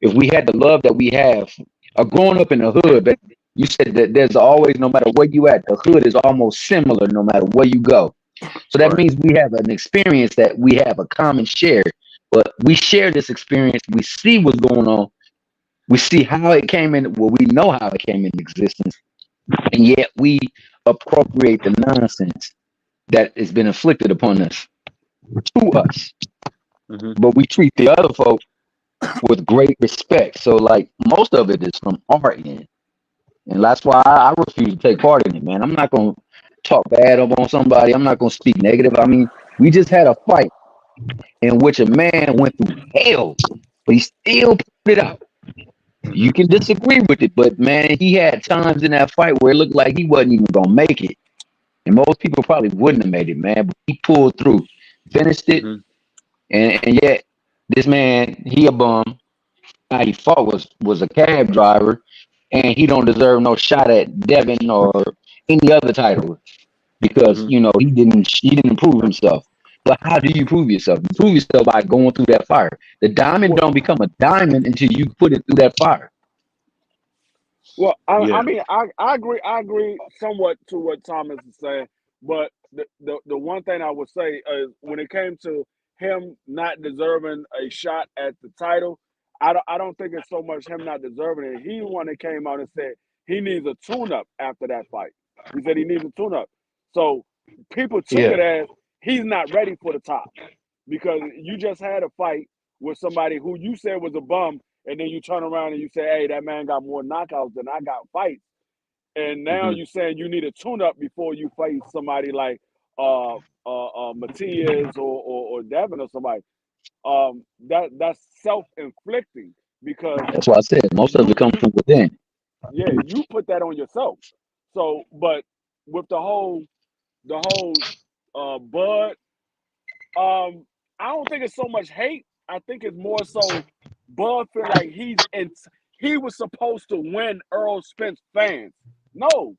If we had the love that we have, growing up in the hood, but you said that there's always, no matter where you at, the hood is almost similar no matter where you go. So that means we have an experience that we have a common share, but we share this experience. We see what's going on. We see how it came in. Well, we know how it came into existence, and yet we appropriate the nonsense that has been inflicted upon us to us. But we treat the other folk with great respect. So, like, most of it is from our end, and that's why I refuse to take part in it, man. I'm not gonna talk bad up on somebody. I'm not gonna speak negative. I mean, we just had a fight in which a man went through hell, but he still put it out. You can disagree with it, but man, he had times in that fight where it looked like he wasn't even gonna make it, and most people probably wouldn't have made it, man. But he pulled through, finished it, and yet this man, he a bum. How he fought was a cab driver, and he don't deserve no shot at Devin or any other title because you know he didn't prove himself. But how do you prove yourself? You prove yourself by going through that fire. The diamond don't become a diamond until you put it through that fire. Well, I mean, I agree somewhat to what Thomas is saying, but the one thing I would say is when it came to him not deserving a shot at the title, I don't think it's so much him not deserving it. He the one that came out and said he needs a tune-up after that fight. He said he needs a tune-up. So people took it as he's not ready for the top because you just had a fight with somebody who you said was a bum, and then you turn around and you say, hey, that man got more knockouts than I got fights. And now you're saying you need a tune-up before you face somebody like Matias or Devin or somebody. That's self-inflicting because that's why I said most of it comes from within. Yeah, you put that on yourself. So, but with the whole Bud, I don't think it's so much hate. I think it's more so Bud feel like he was supposed to win Earl Spence fans. No,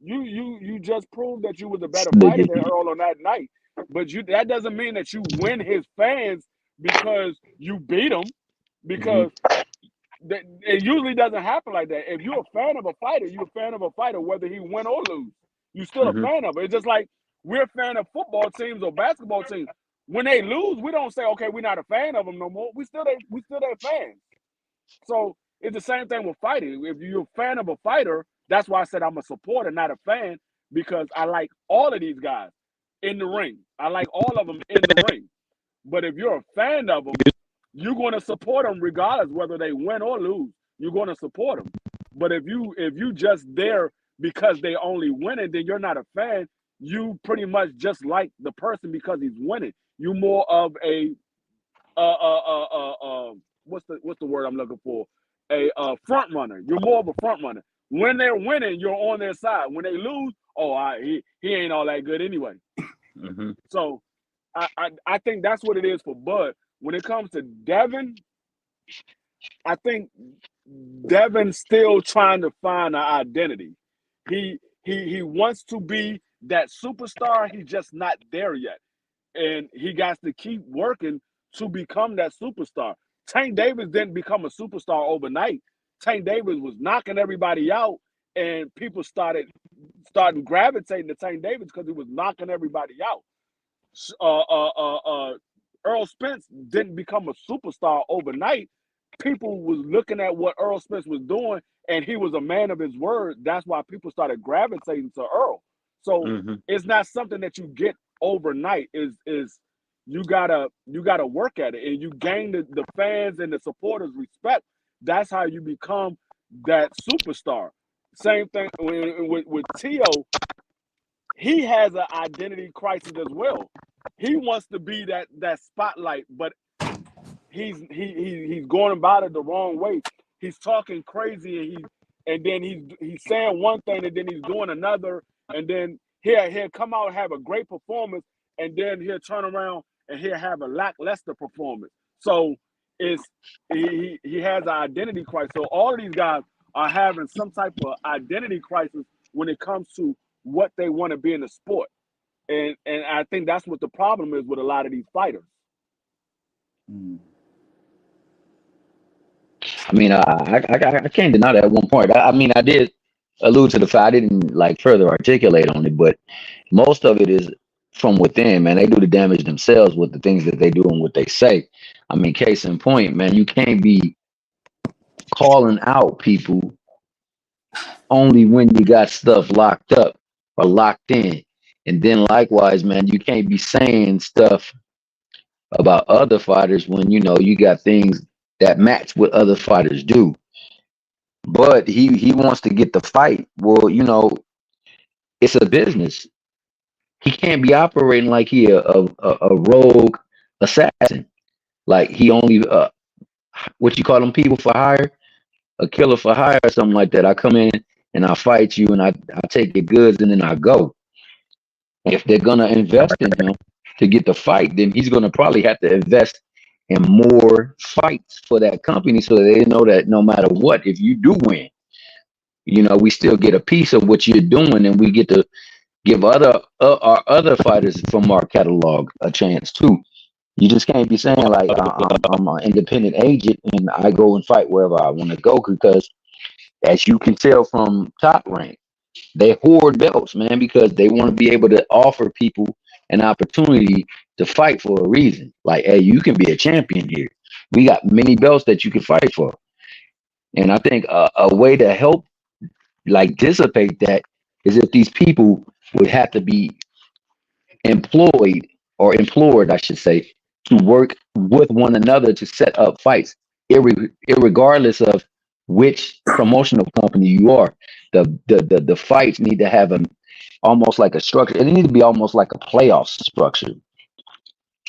you just proved that you was a better fighter than Earl on that night. But that doesn't mean that you win his fans because you beat him. Because it usually doesn't happen like that. If you're a fan of a fighter, you're a fan of a fighter whether he win or lose. You're still a fan of it. It's just like we're a fan of football teams or basketball teams. When they lose, we don't say, okay, we're not a fan of them no more. We still their fans. So it's the same thing with fighting. If you're a fan of a fighter, that's why I said I'm a supporter, not a fan, because I like all of these guys in the ring. I like all of them in the ring. But if you're a fan of them, you're going to support them regardless whether they win or lose. You're going to support them. But if you just there because they only winning, then you're not a fan. You pretty much just like the person because he's winning. You more of a what's the word I'm looking for? A front runner. You're more of a front runner. When they're winning, you're on their side. When they lose, he ain't all that good anyway. So I think that's what it is for Bud. When it comes to Devin, I think Devin's still trying to find an identity. He wants to be that superstar. He's just not there yet. And he got to keep working to become that superstar. Tank Davis didn't become a superstar overnight. Tank Davis was knocking everybody out, and people started gravitating to Tank Davis because he was knocking everybody out. Earl Spence didn't become a superstar overnight. People was looking at what Earl Spence was doing, and he was a man of his word. That's why people started gravitating to Earl. So it's not something that you get overnight. Is you gotta work at it, and you gain the fans and the supporters respect. That's how you become that superstar. Same thing with Tio. He has an identity crisis as well. He wants to be that spotlight, but he's going about it the wrong way. He's talking crazy, and then he's saying one thing, and then he's doing another, and then he'll come out and have a great performance, and then he'll turn around and he'll have a lackluster performance. So he has an identity crisis. So all of these guys are having some type of identity crisis when it comes to what they want to be in the sport. And I think that's what the problem is with a lot of these fighters. I mean, I can't deny that at one point. I mean, I did allude to the fact I didn't like further articulate on it, but most of it is from within, man. They do the damage themselves with the things that they do and what they say. I mean, case in point, man, you can't be calling out people only when you got stuff locked up or locked in. And then likewise, man, you can't be saying stuff about other fighters when you know you got things that match what other fighters do. But he wants to get the fight. Well, you know, it's a business. He can't be operating like he a rogue assassin. Like he only what you call them, people for hire, a killer for hire, or something like that. I come in and I fight you and I take your goods and then I go. If they're gonna invest in him to get the fight, then he's gonna probably have to invest in more fights for that company so that they know that no matter what, if you do win, you know, we still get a piece of what you're doing, and we get to give our other fighters from our catalog a chance too. You just can't be saying like I'm an independent agent and I go and fight wherever I want to go, because as you can tell from Top Rank, they hoard belts, man, because they want to be able to offer people an opportunity to fight for a reason. Like, hey, you can be a champion here. We got many belts that you can fight for. And I think a way to help like dissipate that is if these people would have to be employed or implored, I should say, to work with one another to set up fights, irregardless of which promotional company you are. The fights need to have almost like a structure. It needs to be almost like a playoff structure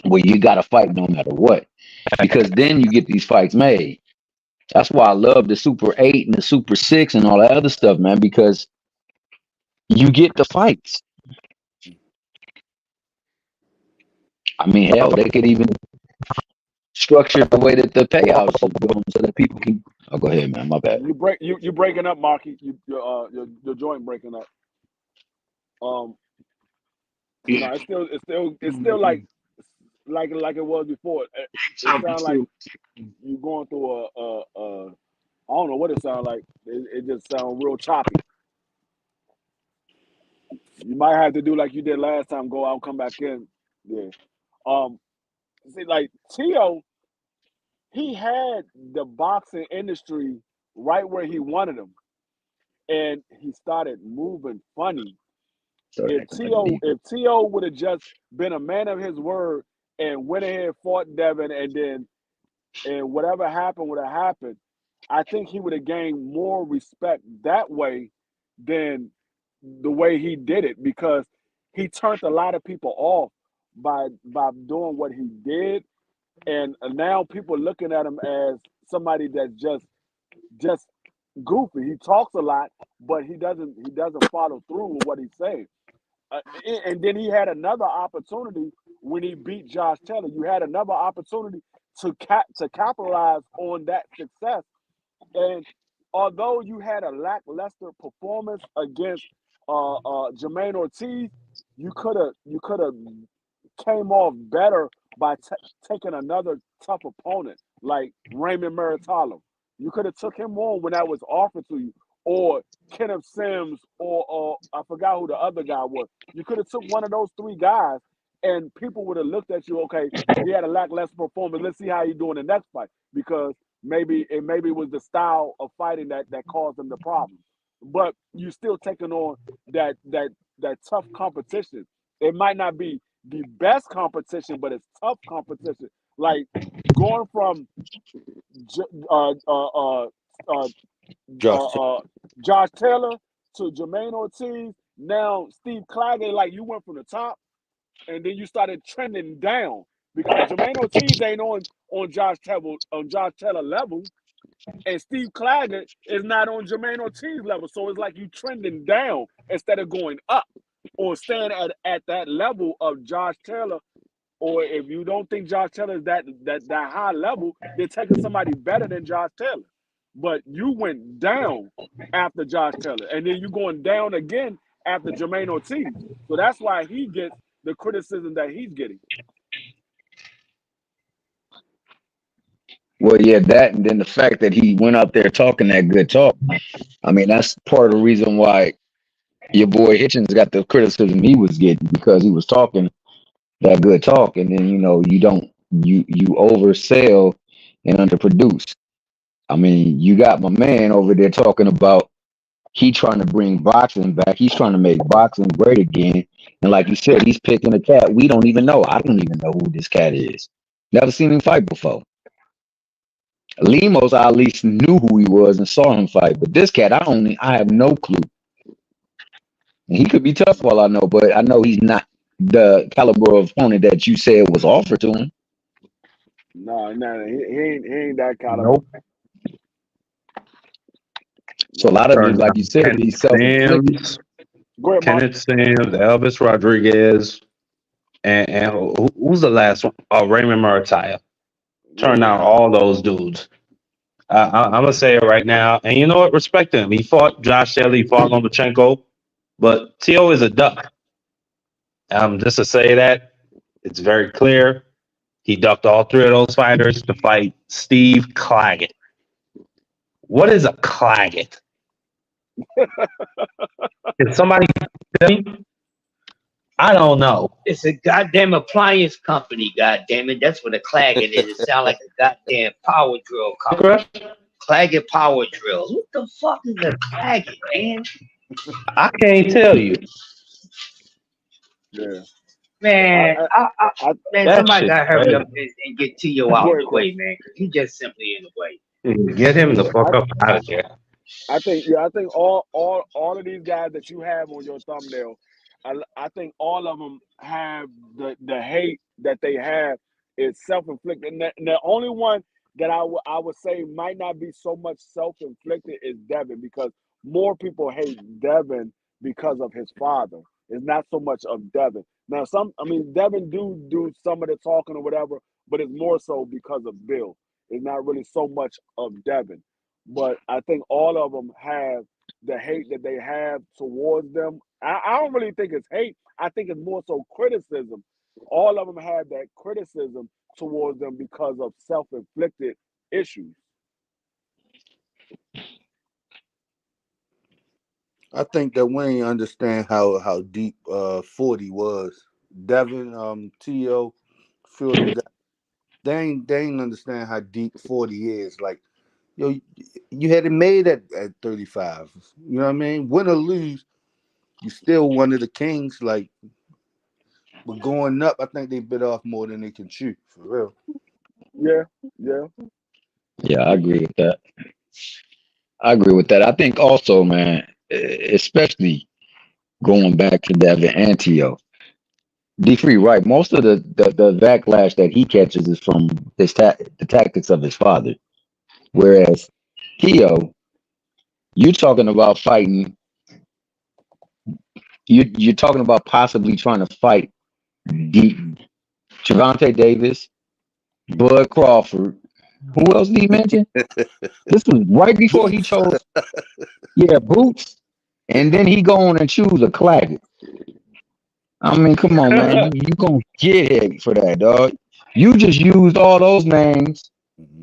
where you got to fight no matter what, because then you get these fights made. That's why I love the Super 8 and the Super 6 and all that other stuff, man, because you get the fights. I mean, hell, they could even structure the way that the payouts are going so that people can. Oh, go ahead, man. My bad. You breaking up, Marky. Your joint breaking up. No, it's still like it was before. It sounds like you going through I don't know what it sounds like. It just sounds real choppy. You might have to do like you did last time. Go out, come back in. Yeah. See, like Tio, he had the boxing industry right where he wanted them, and he started moving funny. If Tio would have just been a man of his word and went ahead and fought Devin, and whatever happened would have happened, I think he would have gained more respect that way than the way he did it, because he turned a lot of people off by doing what he did, and now people are looking at him as somebody that's just goofy. He talks a lot, but he doesn't follow through with what he's saying. And then he had another opportunity when he beat Josh Taylor. You had another opportunity to capitalize on that success. And although you had a lackluster performance against Jermaine Ortiz, you could have came off better by taking another tough opponent like Raymond Maritalo. You could have took him on when that was offered to you, or Kenneth Sims, or I forgot who the other guy was. You could have took one of those three guys, and people would have looked at you. Okay, he had a lackluster performance. Let's see how he's doing the next fight, because maybe it was the style of fighting that caused him the problem. But you still taking on that tough competition. It might not be the best competition, but it's tough competition. Like going from Josh Taylor to Jermaine Ortiz. Now Steve Claggett, like you went from the top, and then you started trending down, because Jermaine Ortiz ain't on Josh Taylor level, and Steve Claggett is not on Jermaine Ortiz level. So it's like you trending down instead of going up or staying at that level of Josh Taylor. Or if you don't think Josh Taylor is that high level, they're taking somebody better than Josh Taylor. But you went down after Josh Taylor, and then you're going down again after Jermaine Ortiz. So that's why he gets the criticism that he's getting. Well, yeah, that, and then the fact that he went out there talking that good talk. I mean, that's part of the reason why your boy Hitchens got the criticism he was getting, because he was talking that good talk, and then you oversell and underproduce. I mean, you got my man over there talking about he trying to bring boxing back. He's trying to make boxing great again. And like you said, he's picking a cat we don't even know. I don't even know who this cat is. Never seen him fight before. Lemos, I at least knew who he was and saw him fight, but this cat, I have no clue. And he could be tough, for all I know, but I know he's not the caliber of opponent that you said was offered to him. No, he ain't that caliber. Nope. So a lot of it, like you said, he's self-inflicted. Kenneth Sims, Elvis Rodriguez, and who's the last one? Raymond Murataya. Turn down all those dudes. I'm gonna say it right now, and you know what? Respect him. He fought Josh Taylor, he fought Lomachenko, but T.O. is a duck. Just to say that, it's very clear. He ducked all three of those fighters to fight Steve Claggett. What is a Claggett? Can somebody tell me? I don't know. It's a goddamn appliance company, goddamn it. That's what a Claggett is. It sounds like a goddamn power drill company. Claggett Power Drills. What the fuck is a Claggett, man? I can't tell you. Yeah. Man, that somebody shit gotta hurry crazy. up and get T.O. out of the way, man. He just simply in the way. Get him the fuck up out of there. I think all of these guys that you have on your thumbnail, I think all of them have the hate that they have is self-inflicted. And the only one that I would say might not be so much self-inflicted is Devin, because more people hate Devin because of his father. It's not so much of Devin. Now, Devin do some of the talking or whatever, but it's more so because of Bill. It's not really so much of Devin. But I think all of them have the hate that they have towards them. I don't really think it's hate. I think it's more so criticism. All of them have that criticism towards them because of self-inflicted issues. I think that we ain't understand how deep 40 was. Devin, T.O., Phil, they ain't understand how deep 40 is. Like, yo, you had it made at 35. You know what I mean? Win or lose, you still one of the kings. Like, but going up, I think they bit off more than they can chew, for real. Yeah. Yeah, I agree with that. I think also, man, especially going back to Devin and T.O. D3, right? Most of the backlash that he catches is from the tactics of his father. Whereas T.O., you're talking about fighting. You're talking about possibly trying to fight Gervonta Davis, Bud Crawford. Who else did he mention? This was right before he chose. Yeah, Boots, and then he go on and choose a Claggett. I mean, come on, man. You gonna get hit for that, dog. You just used all those names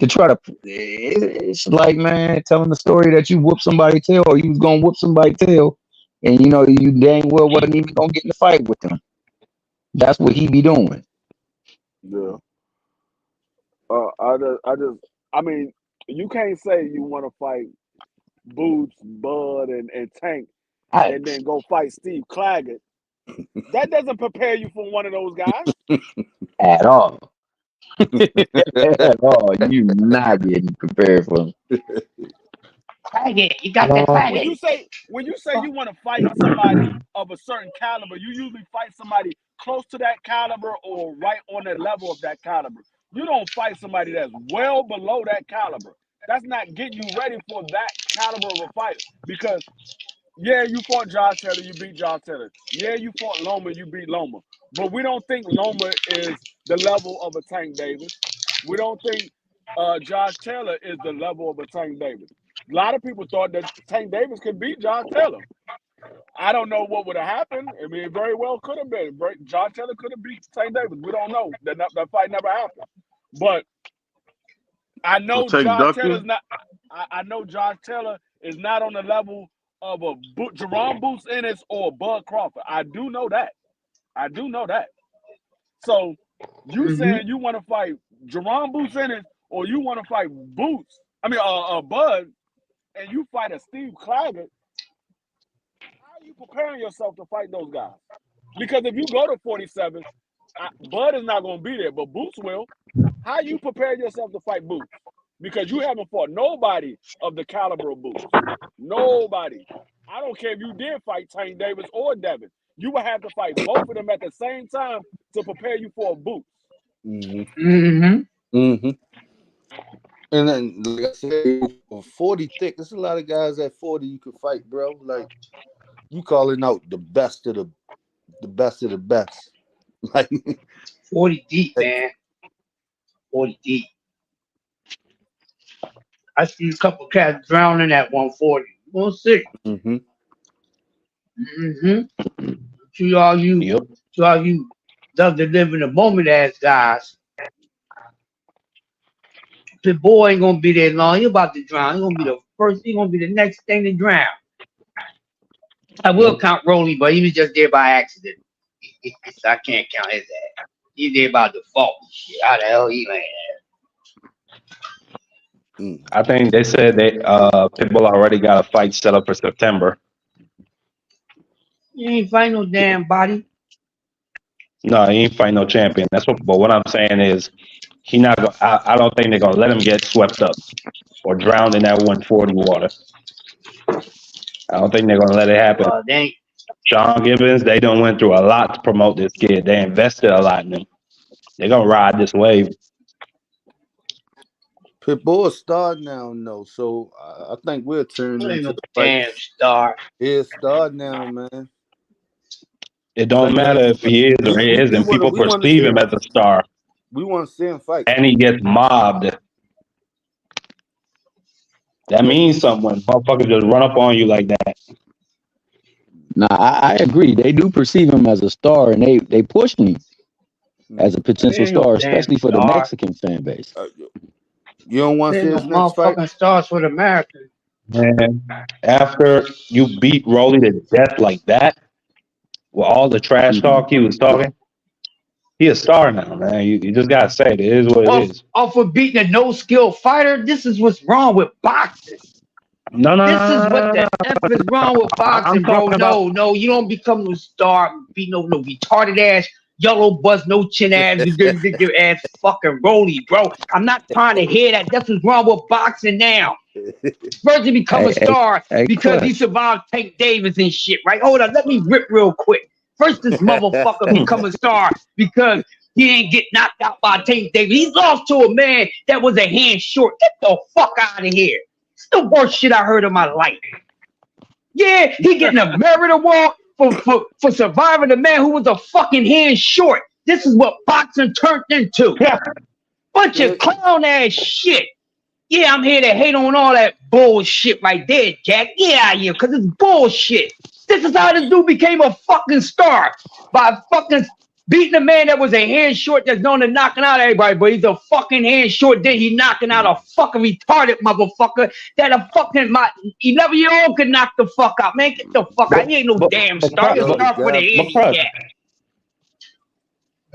to try to. It's like, man, telling the story that you whooped somebody's tail or you was gonna whoop somebody's tail, and you dang well wasn't even gonna get in the fight with them. That's what he be doing. Yeah. You can't say you want to fight Boots, Bud, and Tank, and then go fight Steve Claggett. That doesn't prepare you for one of those guys at all. At all. You not getting prepared for him. Claggett, you got that Claggett. When you say you want to fight somebody of a certain caliber, you usually fight somebody close to that caliber or right on the level of that caliber. You don't fight somebody that's well below that caliber. That's not getting you ready for that caliber of a fight. Because, yeah, you fought Josh Taylor, you beat Josh Taylor. Yeah, you fought Loma, you beat Loma. But we don't think Loma is the level of a Tank Davis. We don't think Josh Taylor is the level of a Tank Davis. A lot of people thought that Tank Davis could beat Josh Taylor. I don't know what would have happened. I mean, it very well could have been. John Taylor could have beat Tank Davis. We don't know. That fight never happened. But I know John Taylor's not. I know John Taylor is not on the level of a Jerome Boots Ennis or Bud Crawford. I do know that. So you saying you want to fight Jerome Boots Ennis or you want to fight Bud, and you fight a Steve Claggett? How are you preparing yourself to fight those guys? Because if you go to 47, Bud is not going to be there, but Boots will. How you prepare yourself to fight Boots? Because you haven't fought nobody of the caliber of Boots. Nobody. I don't care if you did fight Tank Davis or Devin. You would have to fight both of them at the same time to prepare you for a Boots. And then, like I said, 40 thick. There's a lot of guys at 40 you could fight, bro. Like, you calling out the best of the best of the best. Like 40 deep, man. 40 deep. I see a couple cats drowning at 140. 160. To all you love to live in the moment ass guys. The boy ain't gonna be there long. He about to drown. He gonna be the first. He gonna be the next thing to drown. I will count Rolly, but he was just there by accident. So I can't count his ass. He's there by default. Shit, how the hell he land? I think they said Pitbull already got a fight set up for September. You ain't fighting no damn body. No, he ain't fighting no champion. But what I'm saying is, he not. I don't think they're gonna let him get swept up or drowned in that 140 water. I don't think they're gonna let it happen. Sean Gibbons, they done went through a lot to promote this kid. They invested a lot in him. They're gonna ride this wave. Pitbull is star now, no. So I think we'll turn into the damn star. Yeah, star now, man. It don't matter if he is or he isn't. People perceive him as a star. We want to see him fight. And he gets mobbed. That means something when motherfuckers just run up on you like that. Nah, I agree. They do perceive him as a star, and they push him as a potential star, especially for the Mexican fan base. You don't want to see his next fight? Stars for the Americans. Man, after you beat Rolly to death like that, with all the trash talk he was talking, he a star now, man. You just gotta say it is what it is. Off of beating a no-skill fighter, this is what's wrong with boxing. No, this is what the F is wrong with boxing, bro. No, you don't become no star, be no retarded ass, yellow buzz, no chin ass, your ass fucking Rolly, bro. I'm not trying to hear that. That's what's wrong with boxing now. First he become a star because he survived Tank Davis and shit, right? Hold on, let me rip real quick. First this motherfucker become a star because he didn't get knocked out by Tank Davis. He lost to a man that was a hand short. Get the fuck out of here. It's the worst shit I heard in my life. Yeah, he getting a merit award for surviving a man who was a fucking hand short. This is what boxing turned into. Bunch of clown ass shit. Yeah, I'm here to hate on all that bullshit right there, Jack. Get out of here, because it's bullshit. This is how this dude became a fucking star. By fucking beating a man that was a hand short that's known to knocking out everybody, but he's a fucking hand short. Then he knocking out a fucking retarded motherfucker that a fucking 11-year-old could knock the fuck out. Man, get the fuck out. He ain't no damn star. He's a star for the handicap.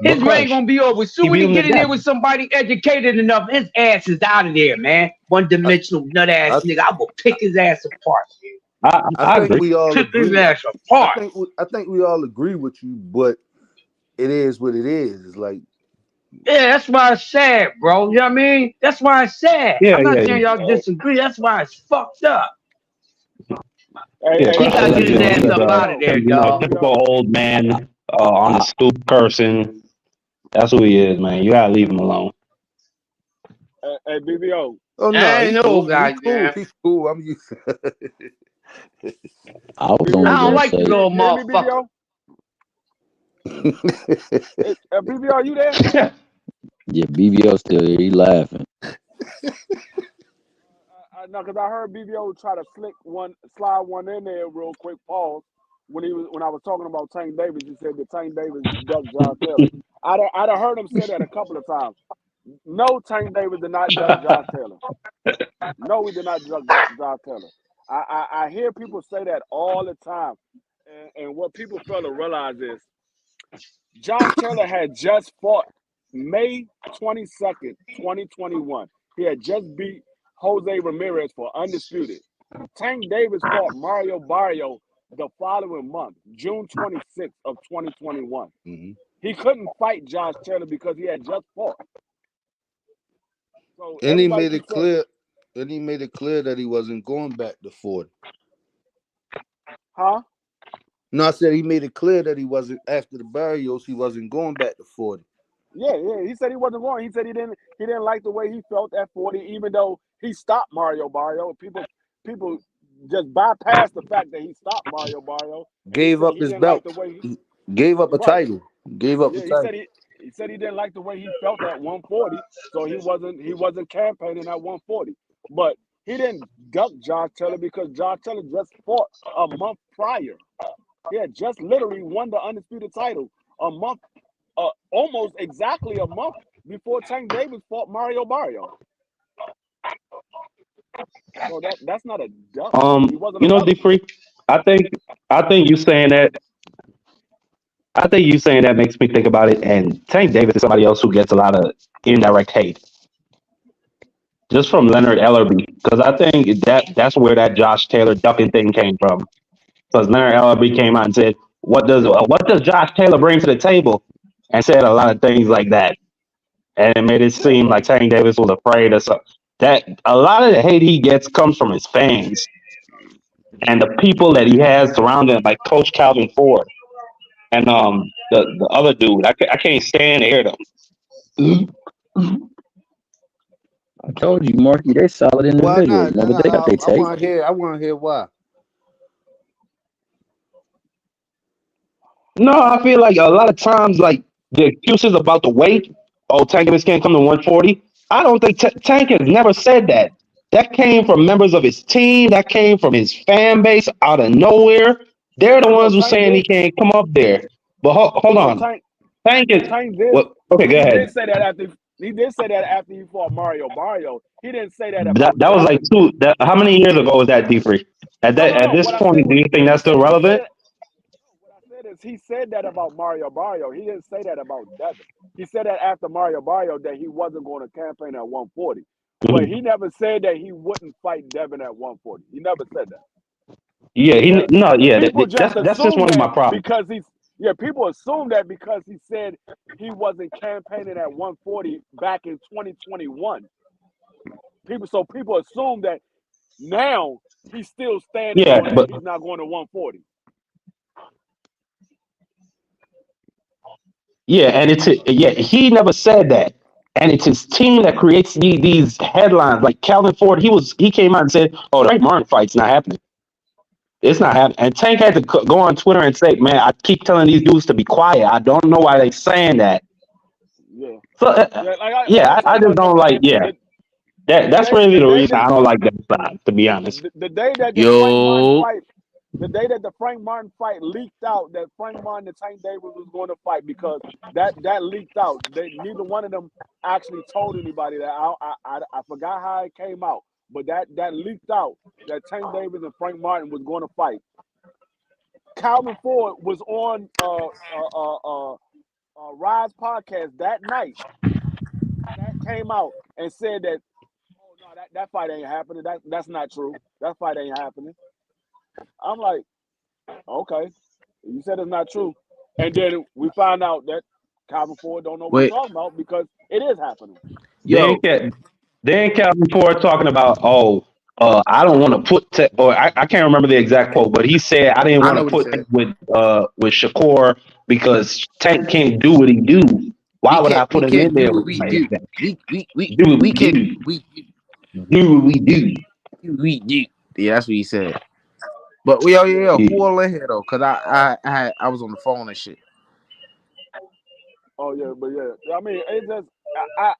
His reign gonna be over. Soon as he get in there with somebody educated enough, his ass is out of there, man. One-dimensional nut ass nigga. I will pick his ass apart. I think we all agree. His ass apart. I think we all agree with you, but it is what it is. It's like, yeah, that's why it's sad, bro. You know what I mean? That's why it's sad. I'm not saying y'all disagree. That's why it's fucked up. He gotta get his ass up out of there, dog. Typical old man on the stoop cursing. That's who he is, man. You gotta leave him alone. Hey, BVO. Oh no, I ain't no guy. He's cool. I'm used to it. I don't like the little motherfucker. BVO, you there? Yeah, BVO still here. He laughing. No, because I heard BVO try to slide one in there real quick. Pause. when I was talking about Tank Davis, he said that Tank Davis ducked Josh Taylor. I'd have heard him say that a couple of times. No, Tank Davis did not duck Josh Taylor. No, he did not duck Josh Taylor. I hear people say that all the time, and what people fail to realize is Josh Taylor had just fought May 22nd, 2021. He had just beat Jose Ramirez for undisputed. Tank Davis fought Mario Barrio the following month, June 26th of 2021. Mm-hmm. He couldn't fight Josh Taylor because he had just fought. So And he made it clear. And he made it clear that he wasn't going back to 40. Huh? No, I said he made it clear that he wasn't after the Barrios. He wasn't going back to 40. Yeah. He said he wasn't going. He said he didn't like the way he felt at 40, even though he stopped Mario Barrio. People just bypassed the fact that he stopped Mario Barrio. Gave up his belt. Gave up a title. Gave up the title. He said he didn't like the way he felt at 140, so he wasn't campaigning at 140. But he didn't duck Josh Taylor because Josh Taylor just fought a month prior. He had just literally won the undisputed title a month, almost exactly a month before Tank Davis fought Mario Barrio. So that's not a duck. You know, D-Free, I think you saying that. I think you saying that makes me think about it. And Tank Davis is somebody else who gets a lot of indirect hate, just from Leonard Ellerby, because I think that's where that Josh Taylor ducking thing came from. Because Leonard Ellerby came out and said, "What does Josh Taylor bring to the table?" and said a lot of things like that, and it made it seem like Tank Davis was afraid of something. That a lot of the hate he gets comes from his fans and the people that he has surrounding him, like Coach Calvin Ford and the other dude. I can't stand to hear them. I told you, Marky, they solid individuals. Why not? They got their take. I want to hear why. No, I feel like a lot of times, like the excuses about the weight. Oh, Tank Davis can't come to 140. I don't think Tank has never said that. That came from members of his team. That came from his fan base out of nowhere. They're the ones who saying he can't come up there. But hold on. Tank is. Okay, go ahead. He did say that after he fought Mario Barrio. He didn't say that about that was like how many years ago was that, D-Free? At this point, do you think that's still relevant? What I said is he said that about Mario Barrio. He didn't say that about Devin. He said that after Mario Barrio that he wasn't going to campaign at 140. But he never said that he wouldn't fight Devin at 140. He never said that. That's just one of my problems. Because people assume that because he said he wasn't campaigning at 140 back in 2021. People assume that now he's still standing on that he's not going to 140. Yeah, and he never said that. And it's his team that creates these headlines. Like Calvin Ford, he came out and said, "Oh, the Frank Martin fight's not happening. It's not happening." And Tank had to go on Twitter and say, "Man, I keep telling these dudes to be quiet. I don't know why they're saying that." Yeah. So I just don't like. Yeah, that's really the reason I don't like that side, to be honest. The day that the Frank Martin fight leaked out that Frank Martin and Tank Davis was going to fight, because that leaked out. Neither one of them actually told anybody that. I forgot how it came out, but that leaked out that Tank Davis and Frank Martin was going to fight. Calvin Ford was on Rise podcast that night. That came out and said that, "Oh no, that fight ain't happening. That's not true. That fight ain't happening." I'm like, okay, you said it's not true, and then we find out that Calvin Ford don't know what he's talking about because it is happening. Then Calvin Ford talking about, I don't want to put I can't remember the exact quote, but he said I didn't want to put it with Shakur because Tank can't do what he do. Why would I put it in there? We do what we do. Yeah, that's what he said. But who all in here though? Cause I was on the phone and shit. Oh yeah, but yeah, I mean, it's just I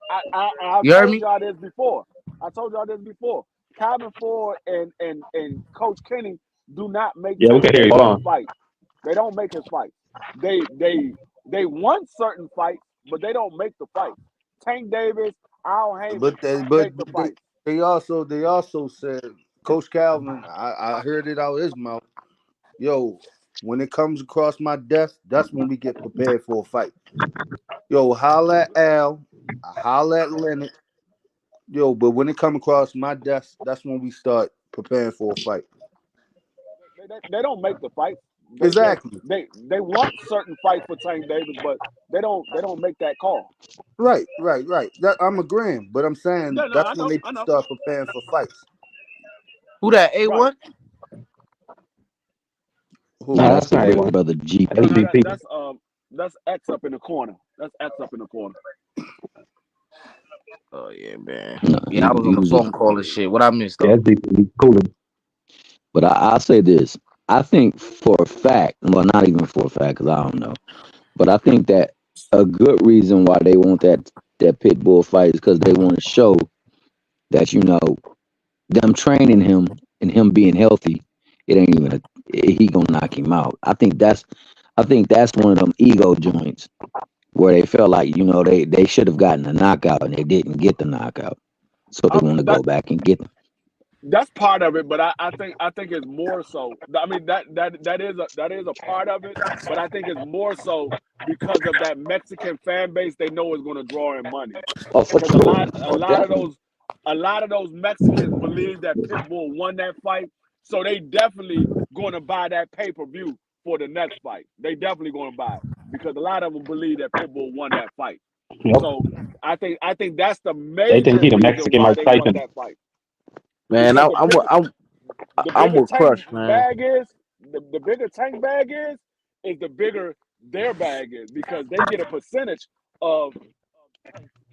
told y'all this before. I told y'all this before. Calvin Ford and Coach Kenny do not make we can hear you. Hold on. fight. They don't make his fights. They want certain fights, but they don't make the fights. Tank Davis, Al Heyman make the fights. They also said, Coach Calvin, I heard it out of his mouth. Yo, when it comes across my desk, that's when we get prepared for a fight. Yo, holla at Al, holla at Leonard. Yo, but when it come across my desk, that's when we start preparing for a fight. They don't make the fight. Exactly. They want certain fights for Tank Davis, but they don't make that call. Right. That I'm agreeing, but I'm saying that's when they start preparing for fights. Who that? A1? Right. Who? No, that's not A1, brother. G. That's X up in the corner. That's X up in the corner. Oh yeah, man. No, yeah, I was on the phone call and shit. What I missed though? Yeah, cool. But I'll say this. I think for a fact, well, not even for a fact, because I don't know, but I think that a good reason why they want that pit bull fight is because they want to show that, you know, them training him and him being healthy, it ain't even he gonna knock him out. I think that's one of them ego joints where they felt like, you know, they should have gotten a knockout and they didn't get the knockout, so they want to go back and get them. That's part of it, but I think it's more so. I mean that is a part of it, but I think it's more so because of that Mexican fan base they know is going to draw in money. Oh, for because sure. a lot of those Mexicans believe that Pitbull won that fight, so they definitely going to buy that pay-per-view for the next fight. They definitely going to buy it because a lot of them believe that Pitbull won that fight. Yep. So I think that's the major They think he the reason Mexican why Mike they want Tyson. that fight. Man, I'm with Crush, man. Bag is the bigger Tank bag is the bigger their bag is because they get a percentage of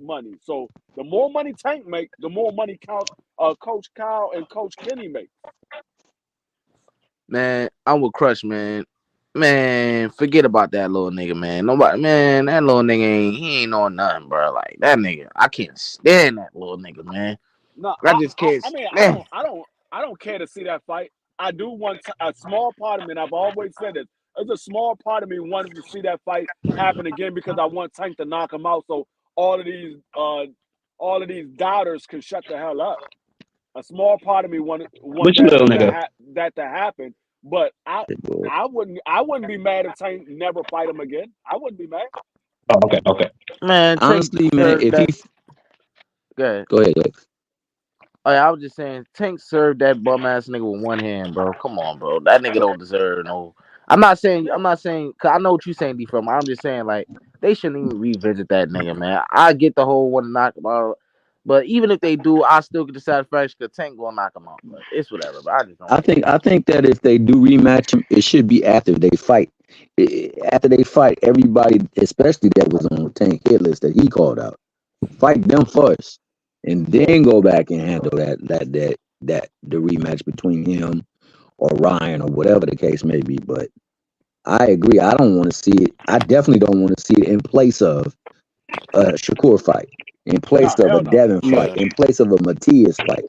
money. So the more money Tank make, the more money Coach Kyle and Coach Kenny make. Man, I'm with Crush, man. Man, forget about that little nigga, man. Nobody, man, that little nigga ain't on nothing, bro. Like that nigga, I can't stand that little nigga, man. No, I just can't. I mean, man. I don't care to see that fight. I do want a small part of me, and I've always said this. There's a small part of me wanting to see that fight happen again because I want Tank to knock him out, so all of these doubters can shut the hell up. A small part of me want that to happen, but I wouldn't be mad if Tank never fight him again. I wouldn't be mad. Oh, okay. Man, honestly, man, if he go ahead. Oh, yeah, I was just saying, Tank served that bum ass nigga with one hand, bro. Come on, bro. That nigga don't deserve no. I'm not saying, cause I know what you saying, D. From. I'm just saying, like, they shouldn't even revisit that nigga, man. I get the whole one to knock him out, but even if they do, I still get the satisfaction because Tank gonna knock him out. But it's whatever. But I just don't. I think that if they do rematch him, it should be after they fight. After they fight, everybody, especially that was on the Tank hit list that he called out, fight them first. And then go back and handle that the rematch between him or Ryan or whatever the case may be. But I agree. I don't want to see it. I definitely don't want to see it in place of a Shakur fight, in place of a Devin fight, in place of a Matias fight,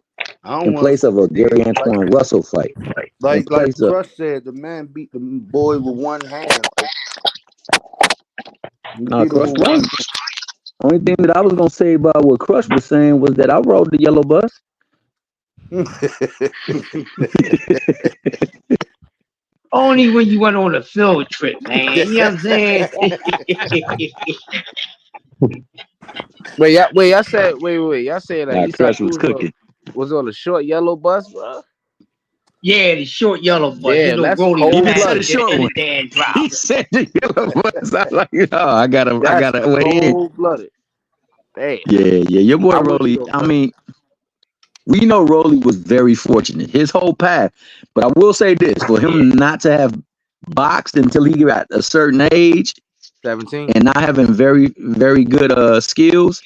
in place of a Gary Antoine Russell fight. Like Crush said, the man beat the boy with one hand. Crush right. Only thing that I was gonna say about what Crush was saying was that I rode the yellow bus. Only when you went on a field trip, man. You know what I'm saying? Wait, y'all said that you Crush was cooking. Was on the short yellow bus, bro? Yeah, the short yellow bus. Yeah, that's cold. He said the short one. He said the yellow bus. I like, I gotta weigh in. Cold-blooded. Hey. Yeah. Your boy Rolly. I mean, we know Rolly was very fortunate his whole path. But I will say this: for him not to have boxed until he got a certain age, 17, and not having very, very good skills,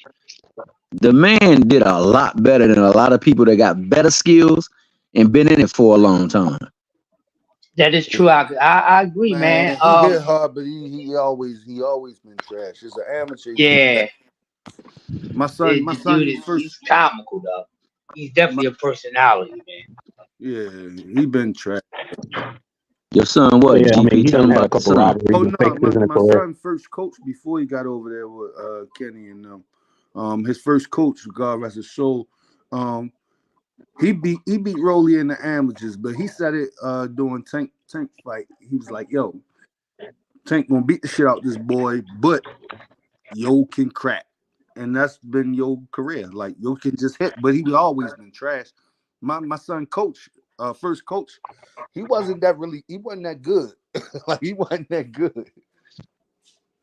the man did a lot better than a lot of people that got better skills and been in it for a long time. That is true. I agree, man. He hit hard, but he always been trash. He's an amateur. Yeah. My son, he's comical though. He's definitely a personality, man. Yeah, he been trash. Your son, what? Yeah, I mean, GP, he tell done him had a about the couple son. robberies Oh and no, fixes in his my career. son first coach before he got over there with Kenny and them. His first coach, God rest his soul. He beat Rolly in the amateurs, but he said it during Tank fight. He was like, "Yo, Tank gonna beat the shit out this boy, but Yo can crack," and that's been Yo career. Like Yo can just hit, but he always been trash. My son coach, first coach, he wasn't that good. Like he wasn't that good.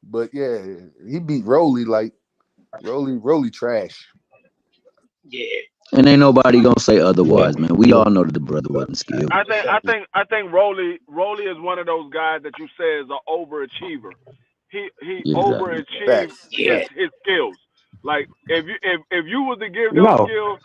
But yeah, he beat Rolly like Rolly trash. Yeah. And ain't nobody gonna say otherwise, Yeah. man. We all know that the brother wasn't skilled. I think Rolly is one of those guys that you say is an overachiever. He Exactly. overachieved Facts. Yeah. his skills. Like if you was to give those No. skills,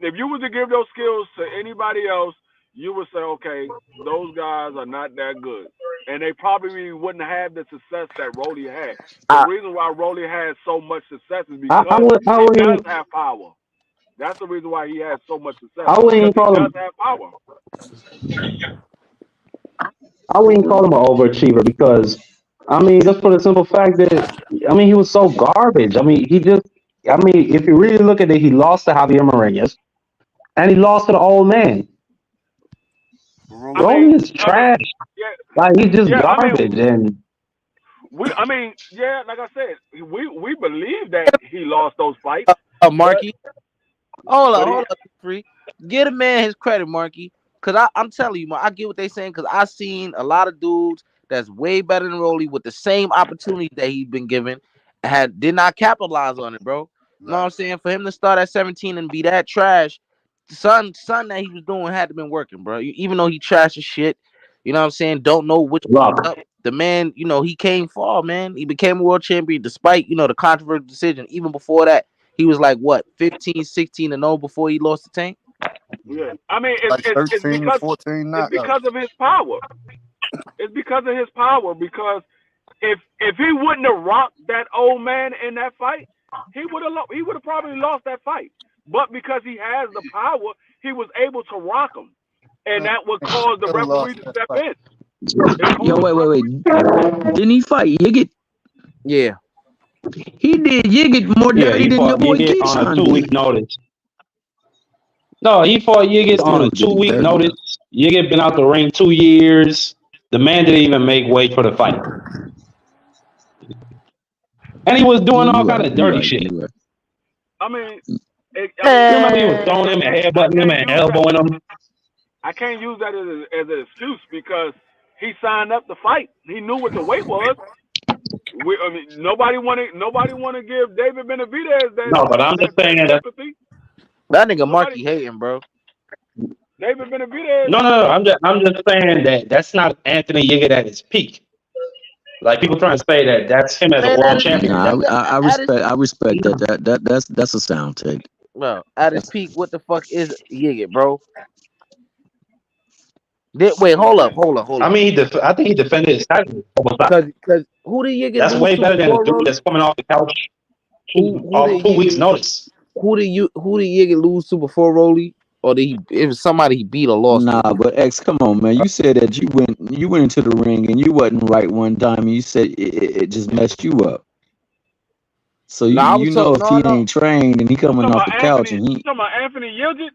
if you was to give those skills to anybody else, you would say, okay, those guys are not that good, and they probably wouldn't have the success that Rolly had. The I reason why Rolly has so much success is I because I he does wouldn't have power. That's the reason why he has so much success, I because wouldn't he call does him have power. I wouldn't call him an overachiever because I mean just for the simple fact that I mean he was so garbage. I mean if you really look at it, he lost to Javier Morales and he lost to the old man. I Rolly mean, is trash. yeah, Like he's just yeah. garbage and Yeah. Like I said, we believe that he lost those fights, but Marky. Hold but on, he hold on, free. Get a man his credit, Marky. Cause I'm telling you, man, I get what they saying. Cause I seen a lot of dudes that's way better than Rolly with the same opportunity that he's been given, did not capitalize on it, bro. You know what I'm saying? For him to start at 17 and be that trash, son that he was doing had to been working, bro. Even though he trashed his shit, you know what I'm saying? Don't know which way rough. up. The man, he came far, man. He became a world champion despite, the controversial decision. Even before that, he was like what 15, 16 and 0 before he lost the Tank. yeah. I mean, Like it's 13 to because 14 it's knockouts. because of his power. It's because of his power. Because if he wouldn't have rocked that old man in that fight, he would have probably lost that fight. But because he has the power, he was able to rock him, and that would cause the Could have referee lost to that step fight. in. Yo, wait. Didn't he fight Yigit? Yeah. He did Yigit more Yeah, dirty he than your fought boy Yigit on a Keyshawn 2 week did. notice. No, he fought He Yigit on still a did him 2 week dirty though. notice. Yigit been out the ring 2 years. The man didn't even make weight for the fight. And he was Yeah, doing all you kind right. of You dirty right. shit. You right. I mean, You remember he was throwing him and I headbutting him can't and use that. elbowing him? I can't use that as an excuse because he signed up to fight. He knew what the weight was. Nobody want to give David Benavidez No, but I'm just that saying that. sympathy. That nigga Nobody. Marky hating, bro. David Benavidez. No. I'm just saying that that's not Anthony Yigit at his peak. Like people trying to say that that's him as a Man, world at his champion. peak, Nah, nigga, I at his respect that. That's a sound take. at his peak, what the fuck is Yigit, bro? Wait, hold up. I mean, I think he defended his title. Cause who did Yigit That's lose way to better than a before dude Rolly? that's coming off the couch Who off did 2 weeks notice. who did Yigit lose to before Rolly? Or it was somebody he beat or lost Nah, to? but X, come on, man. You said that you went into the ring and you wasn't right one time. And you said it just messed you up. So No, I was you know talking. if he No. ain't trained and he You coming talking off about the couch Anthony? and You talking about Anthony Yildiz?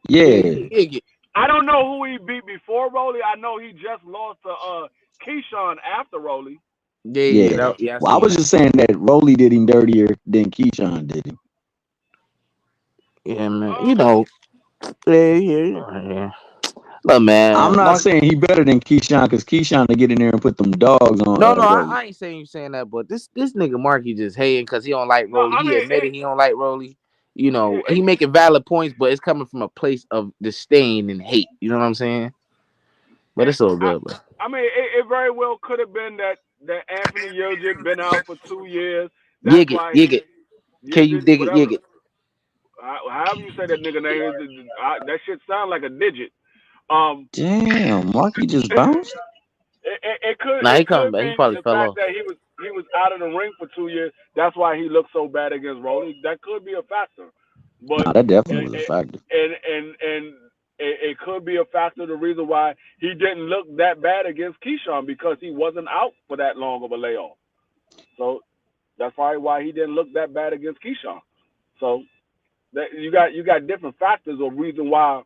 yeah. Yigit. I don't know who he beat before Rolly. I know he just lost to Keyshawn after Rolly. Yeah. I Well, I seen was that. just saying that Rolly did him dirtier than Keyshawn did him. Yeah, man. Yeah. Look, I'm man. not Mark. saying he better than Keyshawn because Keyshawn to get in there and put them dogs on No, Rolly. I ain't saying you saying that, but this nigga Marky just hating because he don't like No, Rolly. I He mean, admitted he don't like Rolly. He it, making valid points, but it's coming from a place of disdain and hate. You know what I'm saying? But it's all good, bro. I mean, it very well could have been that Anthony Yildiz been out for 2 years. That's why he Yigit. Can you dig it? whatever. Yigit. However you say that nigga name, that shit sound like a digit. Damn, Marky just bounced. It could Nah, he coming back. He be probably the fell fact off. that he was out of the ring for 2 years. That's why he looked so bad against Rolly. That could be a factor. But Nah, that definitely was a factor. and it could be a factor. The reason why he didn't look that bad against Keyshawn because he wasn't out for that long of a layoff. So that's probably why he didn't look that bad against Keyshawn. So that you got different factors or reason why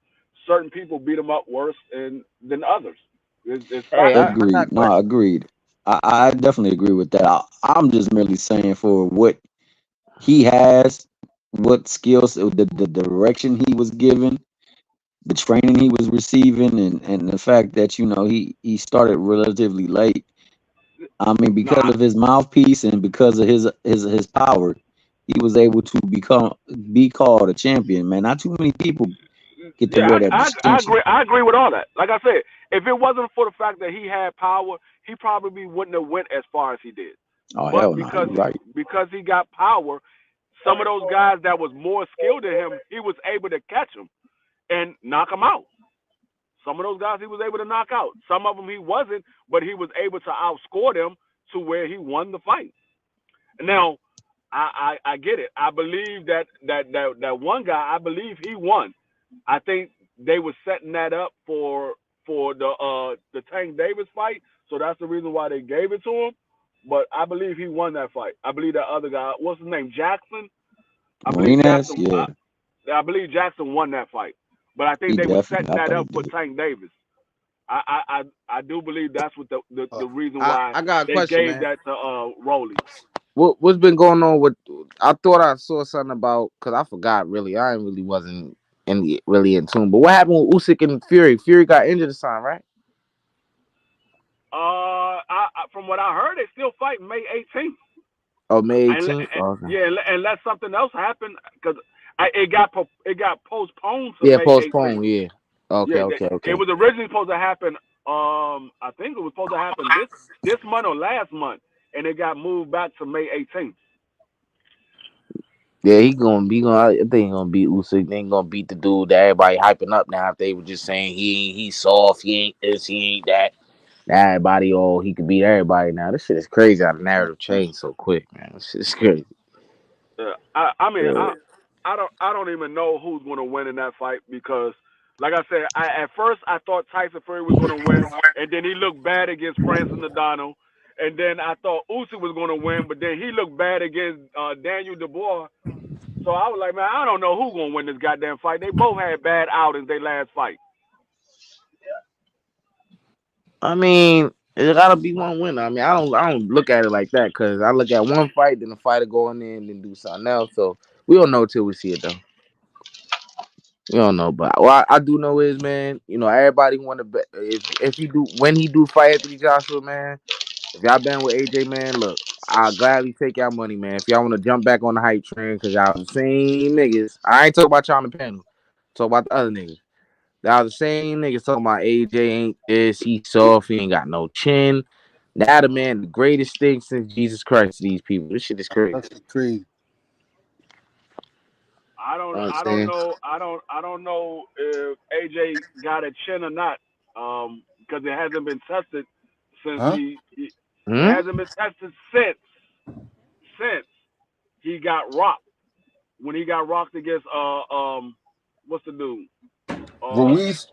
certain people beat him up worse than others. It's Agreed. No, agreed. I definitely agree with that. I'm just merely saying for what he has, what skills, the direction he was given, the training he was receiving, and the fact that he started relatively late. I mean, because of his mouthpiece and because of his power, he was able to be called a champion. Man, not too many people get to wear that distinction. I agree with all that. Like I said, if it wasn't for the fact that he had power, he probably wouldn't have went as far as he did. Oh, but hell no, you're right. because he got power, some of those guys that was more skilled than him, he was able to catch them and knock them out. Some of those guys he was able to knock out. Some of them he wasn't, but he was able to outscore them to where he won the fight. Now, I get it. I believe that one guy, I believe he won. I think they were setting that up for the Tank Davis fight, so that's the reason why they gave it to him. But I believe he won that fight. I believe that other guy, what's his name, Jackson? I believe Jackson won that fight. But I think they were setting that up for Tank Davis. I do believe that's what the reason why I got a they question, gave man. that to Rolly. What's been going on with? I thought I saw something about because I forgot. Really, I really wasn't really in tune. But what happened with Usyk and Fury? Fury got injured this time, right? From what I heard, they still fight May 18th. Oh, May 18th. Okay. Yeah, unless something else happened because it got postponed to yeah, May postponed. 18th. Yeah. Okay. It was originally supposed to happen. I think it was supposed to happen this month or last month, and it got moved back to May 18th. Yeah, I think he gonna beat Usyk. They ain't gonna beat the dude that everybody hyping up now. If they were just saying he's soft, he ain't this, he ain't that. Everybody, he could beat everybody now. This shit is crazy how the narrative changed so quick, man. This shit is crazy. I mean, I don't even know who's gonna win in that fight because, like I said, at first I thought Tyson Fury was gonna win, and then he looked bad against Francis Ngannou, and then I thought Usyk was gonna win, but then he looked bad against Daniel Dubois. So I was like, man, I don't know who's gonna win this goddamn fight. They both had bad outings their last fight. I mean, it gotta be one winner. I mean, I don't look at it like that because I look at one fight, then the fighter go in there and then do something else. So we don't know till we see it though. We don't know, but what I do know is, man, everybody want to bet if he do when he do fight Anthony Joshua, man. If y'all been with AJ, man, look, I'll gladly take y'all money, man. If y'all want to jump back on the hype train, because y'all the same niggas. I ain't talking about y'all on the panel. Talk about the other niggas. Y'all the same niggas talking about AJ ain't this, he soft, he ain't got no chin. Now the man, the greatest thing since Jesus Christ to these people. This shit is crazy. That's crazy. I don't know if AJ got a chin or not, because it hasn't been tested since it hasn't been tested since he got rocked. When he got rocked against what's the dude? Ruiz.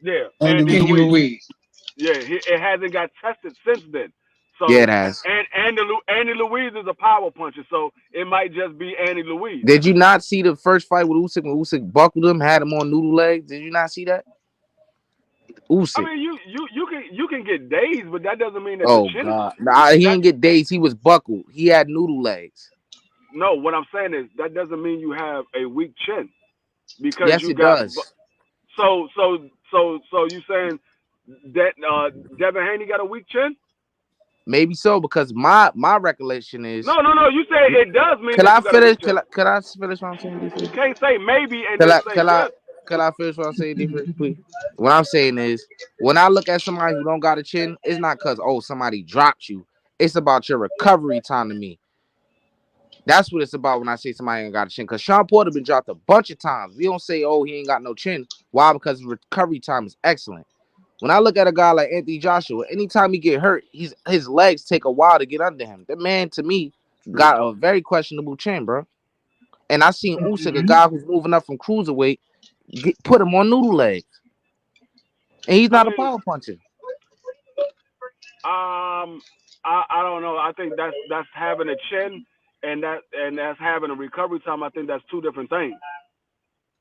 Yeah, Andy Ruiz. Yeah, it hasn't got tested since then. So yeah, it has. And Andy Louise is a power puncher, so it might just be Andy Louise. Did you not see the first fight with Usyk when Usyk buckled him, had him on noodle legs? Did you not see that? Usyk. I mean, you can get dazed, but that doesn't mean that the chin. Nah, he didn't get dazed. He was buckled. He had noodle legs. No, what I'm saying is that doesn't mean you have a weak chin, because yes, it does. So you saying that Devin Haney got a weak chin? Maybe so, because my recollection is no. You say it does mean. Can I finish? Can I finish what I'm saying? You can't say maybe and then say yes. Can I finish what I'm saying, different, please? What I'm saying is, when I look at somebody who don't got a chin, it's not because somebody dropped you. It's about your recovery time to me. That's what it's about when I say somebody ain't got a chin. Because Sean Porter been dropped a bunch of times. We don't say, he ain't got no chin. Why? Because his recovery time is excellent. When I look at a guy like Anthony Joshua, anytime he get hurt, his legs take a while to get under him. That man, to me, got a very questionable chin, bro. And I seen Usyk, a guy who's moving up from cruiserweight, put him on noodle legs, and he's not a mean, power puncher. I don't know. I think that's having a chin, and that's having a recovery time. I think that's two different things.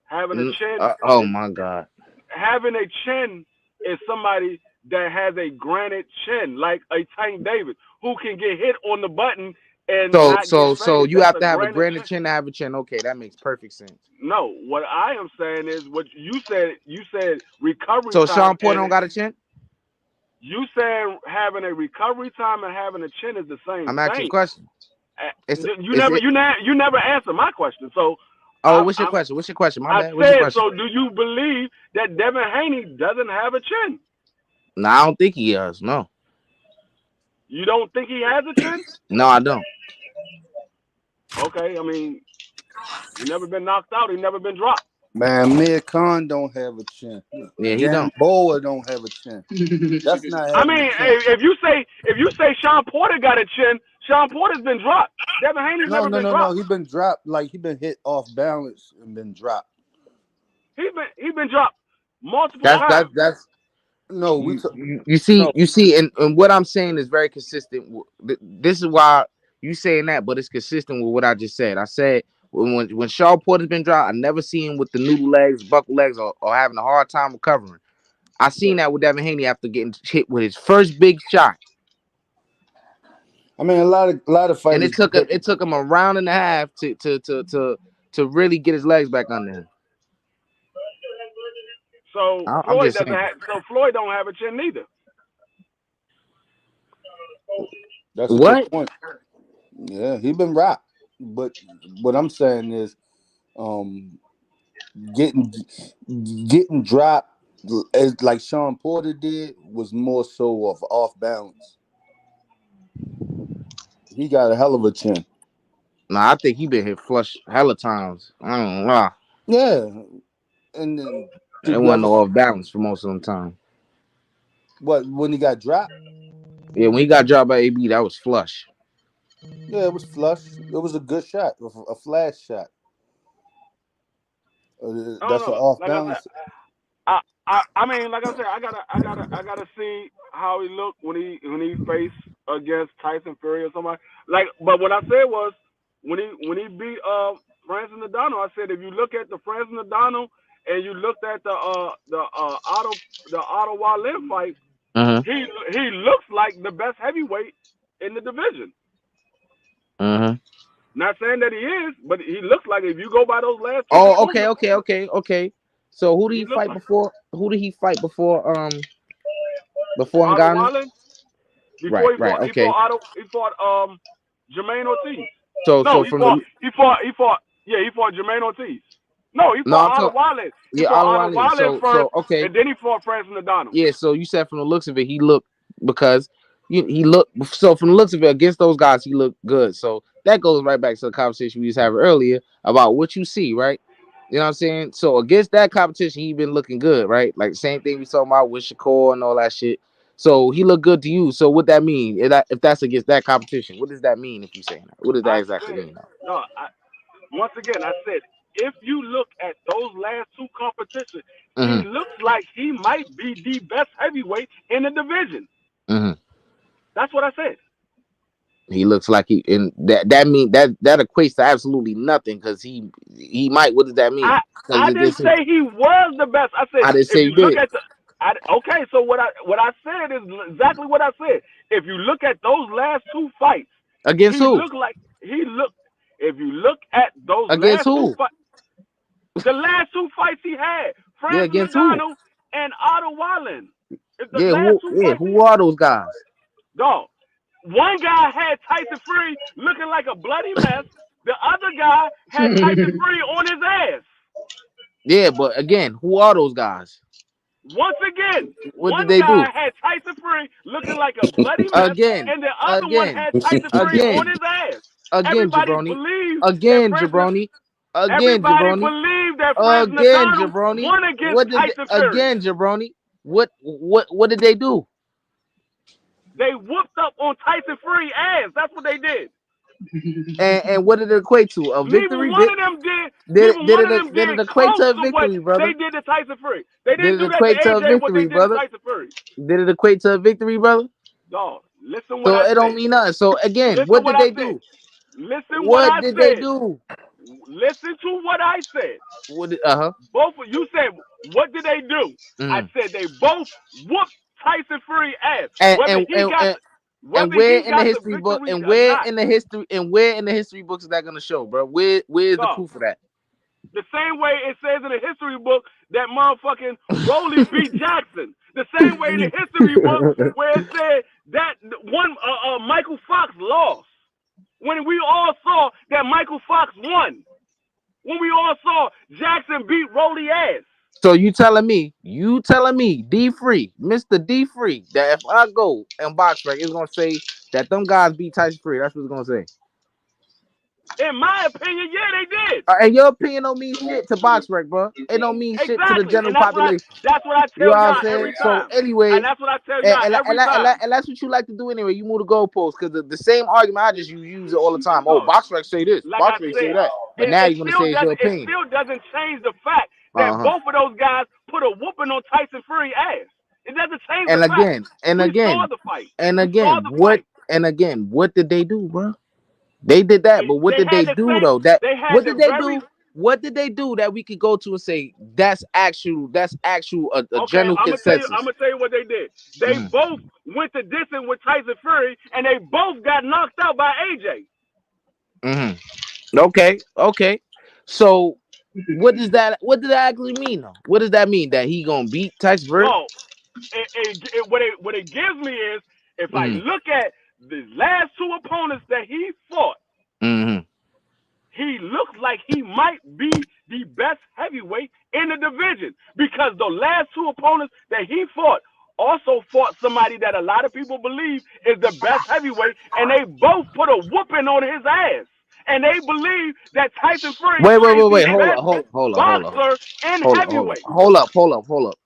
Having a chin. Oh my God. Having a chin is somebody that has a granite chin, like a Tank Davis, who can get hit on the button and not get so faded. you have to have a granite chin to have a chin. Okay, that makes perfect sense. No, what I am saying is what you said. You said recovery So time. Sean Porter don't got a chin? You said having a recovery time and having a chin is the same I'm asking thing. a question. You never answer my question. So what's your question? What's your question? My bad. What's said, your question? so do you believe that Devin Haney doesn't have a chin? No, I don't think he does. No. You don't think he has a chin? No, I don't. Okay, I mean, he never been knocked out. He never been dropped. Man, Amir Khan don't have a chin. Yeah, he don't. Boa don't have a chin. That's not. I mean, if you say Sean Porter got a chin, Sean Porter's been dropped. Devin Haney's never been dropped. No. He been dropped. Like he been hit off balance and been dropped. He been dropped multiple times. That's no. You see, and what I'm saying is very consistent. This is why you saying that, but it's consistent with what I just said. I said when Sean Porter's been dropped, I never seen him with the noodle legs, buckle legs, or having a hard time recovering. I seen that with Devin Haney after getting hit with his first big shot. I mean, a lot of fighters. And it took him a round and a half to really get his legs back under him. So Floyd doesn't have. So Floyd don't have a chin neither. That's a good point. Yeah, he been rocked. But what I'm saying is, getting dropped as like Sean Porter did was more so of off balance. He got a hell of a chin. Nah, I think he been hit flush hella times. I don't know. Yeah, and then it wasn't no off balance for most of the time. What, when he got dropped? Yeah, when he got dropped by AB, that was flush. Yeah, it was flush. It was a good shot, a flash shot. That's an off balance. I mean, like I said, I gotta see how he looked when he faced against Tyson Fury or somebody. But what I said was when he beat Francis Ngannou, I said if you look at the Francis Ngannou and you looked at the Ottawa Lim fight, he looks like the best heavyweight in the division. Not saying that he is, but he looks like if you go by those last. Okay. So who did he fight before? Who did he fight before? Before Ngannou? He fought Jermaine Ortiz. He fought Jermaine Ortiz. No, he fought Otto Wallin. And then he fought Francis Ngannou. Yeah, so you said from the looks of it, he looked so from the looks of it against those guys, he looked good. So that goes right back to the conversation we just had earlier about what you see, right? You know what I'm saying? So against that competition, he been looking good, right? Like the same thing we talking about with Shakur and all that shit. So he looked good to you. So what that mean? If that's against that competition, what does that mean if you saying that? What does that exactly mean? No, once again, I said, if you look at those last two competitions, he looks like he might be the best heavyweight in the division. That's what I said. He looks like he, and that mean that equates to absolutely nothing because he might. What does that mean? I didn't say he was the best. I said I didn't say if you look at okay. So what I said is exactly what I said. If you look at those last two fights against who? If you look at those against last who? Two fights, the last two fights he had, Francis Ngannou and Otto Wallin. Who are those guys? Dog. One guy had Tyson Fury looking like a bloody mess. The other guy had Tyson Fury on his ass. Yeah, but again, who are those guys? Once again, what did they do? Had Tyson Fury looking like a bloody mess, and the other one had Tyson Fury on his ass. Everybody believes Jabroni. Everybody believed that Francis Ngannou won against Tyson Fury. Again, Jabroni. What did they do? They whooped up on Tyson Fury's ass. That's what they did. And what did it equate to? A victory? Neither one of them did. Did it equate to a victory, brother? They did to Tyson Fury. They Did didn't it do that to equate to a AJ. What they victory, did to brother? Tyson Fury. Did it equate to a victory, brother? Dog, listen what So I it said. don't mean nothing. So again, Listen what what did I they said. do? Listen What what I did said. they do? Listen to what I said. What? Both of you said, what did they do? I said they both whooped Tyson Fury ass. Whether he got the history book? victory And or where not. in the history? And where in the history books is that gonna show, bro? Where's the proof of that? The same way it says in the history book that motherfucking Rolly beat Jackson. The same way in the history book where it said that one Michael Fox lost. When we all saw that Michael Fox won. When we all saw Jackson beat Rolly ass. So you telling me, D-Free, Mr. D-Free, that if I go and box rec, it's gonna say that them guys beat Tyson Fury. That's what it's gonna say. In my opinion, yeah, they did. And your opinion don't mean shit to box rec, bro. It don't mean shit to the general population. That's what I tell y'all every time. So anyway, and that's what I tell y'all every time. And that's what you like to do anyway. You move the goalposts because the same argument I just use it all the time. Oh, box rec say this, box rec say that, but now you're gonna say it's your opinion. It still doesn't change the fact that both of those guys put a whooping on Tyson Fury ass. It doesn't change the fact. And again, what did they do, bro? They did that, but what did they do though? What did they do that we could go to and say that's actual a general consensus? I'm gonna tell you what they did. They both went to distance with Tyson Fury, and they both got knocked out by AJ. Okay. So what does that actually mean though? What does that mean? That he gonna beat Tyson Fury? No. What it gives me is if I look at the last two opponents that he fought, he looks like he might be the best heavyweight in the division because the last two opponents that he fought also fought somebody that a lot of people believe is the best heavyweight, and they both put a whooping on his ass. And they believe that Tyson Fury wait. Hold up.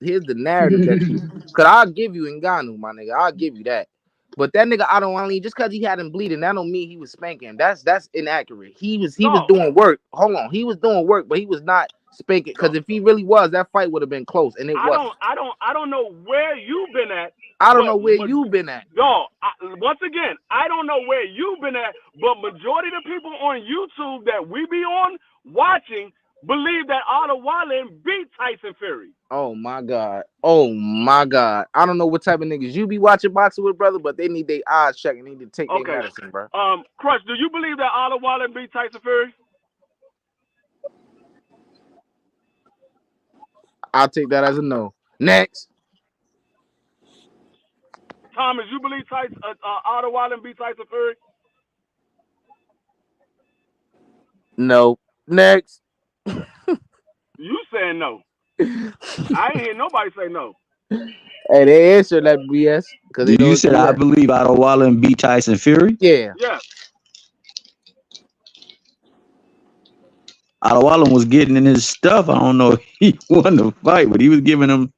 Here's the narrative that you, cause I'll give you Ngannou, my nigga. I'll give you that. But that nigga, I don't only just cause he had him bleeding, that don't mean he was spanking. That's inaccurate. He was doing work. Hold on, he was doing work, but he was not spanking. Cause if he really was, that fight would have been close, and it wasn't. I don't know where you've been at. I don't know where you've been at. No, once again, I don't know where you've been at, but majority of the people on YouTube that we be on watching believe that Otto Wallen beat Tyson Fury. Oh my God. I don't know what type of niggas you be watching boxing with, brother, but they need their eyes checked and need to take their medicine, bro. Crush, do you believe that Otto Wallen beat Tyson Fury? I'll take that as a no. Next. Thomas, you believe Otto Wallen beat Tyson Fury? No. Next. You saying no. I ain't hear nobody say no. Hey, they answered that BS. You said I believe Otto Wallen beat Tyson Fury? Yeah. Otto Wallen was getting in his stuff. I don't know if he won the fight, but he was giving them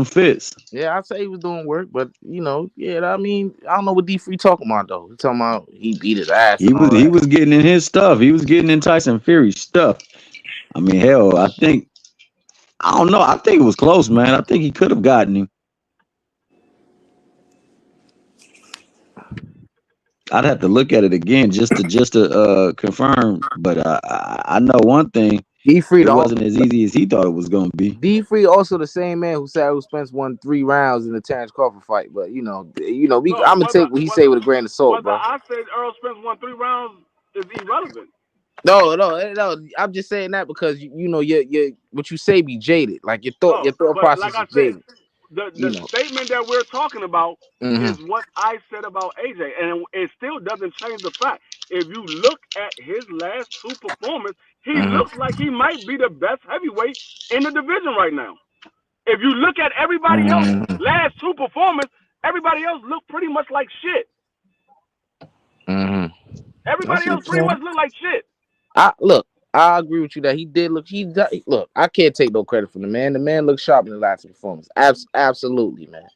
fits. Yeah, I'd say he was doing work, but I mean, I don't know what D-Free talking about though. He's talking about he beat his ass. He was getting in his stuff. He was getting in Tyson Fury's stuff. I mean, hell, I don't know. I think it was close, man. I think he could have gotten him. I'd have to look at it again just to confirm. But I know one thing. D-Free wasn't as easy as he thought it was going to be. D-Free also the same man who said Errol Spence won 3 rounds in the Terrence Crawford fight. But I'm gonna take what he say with a grain of salt, bro. I said Errol Spence won 3 rounds is irrelevant. No. I'm just saying that because you what you say be jaded. Like your thought process is jaded. The statement that we're talking about is what I said about AJ, and it still doesn't change the fact. If you look at his last 2 performances, he looks like he might be the best heavyweight in the division right now. If you look at everybody else's last 2 performances, everybody else look pretty much like shit. Everybody else pretty much look like shit. I agree with you that he did look. Look. I can't take no credit from the man. The man looked sharp in the last performance. Absolutely, man.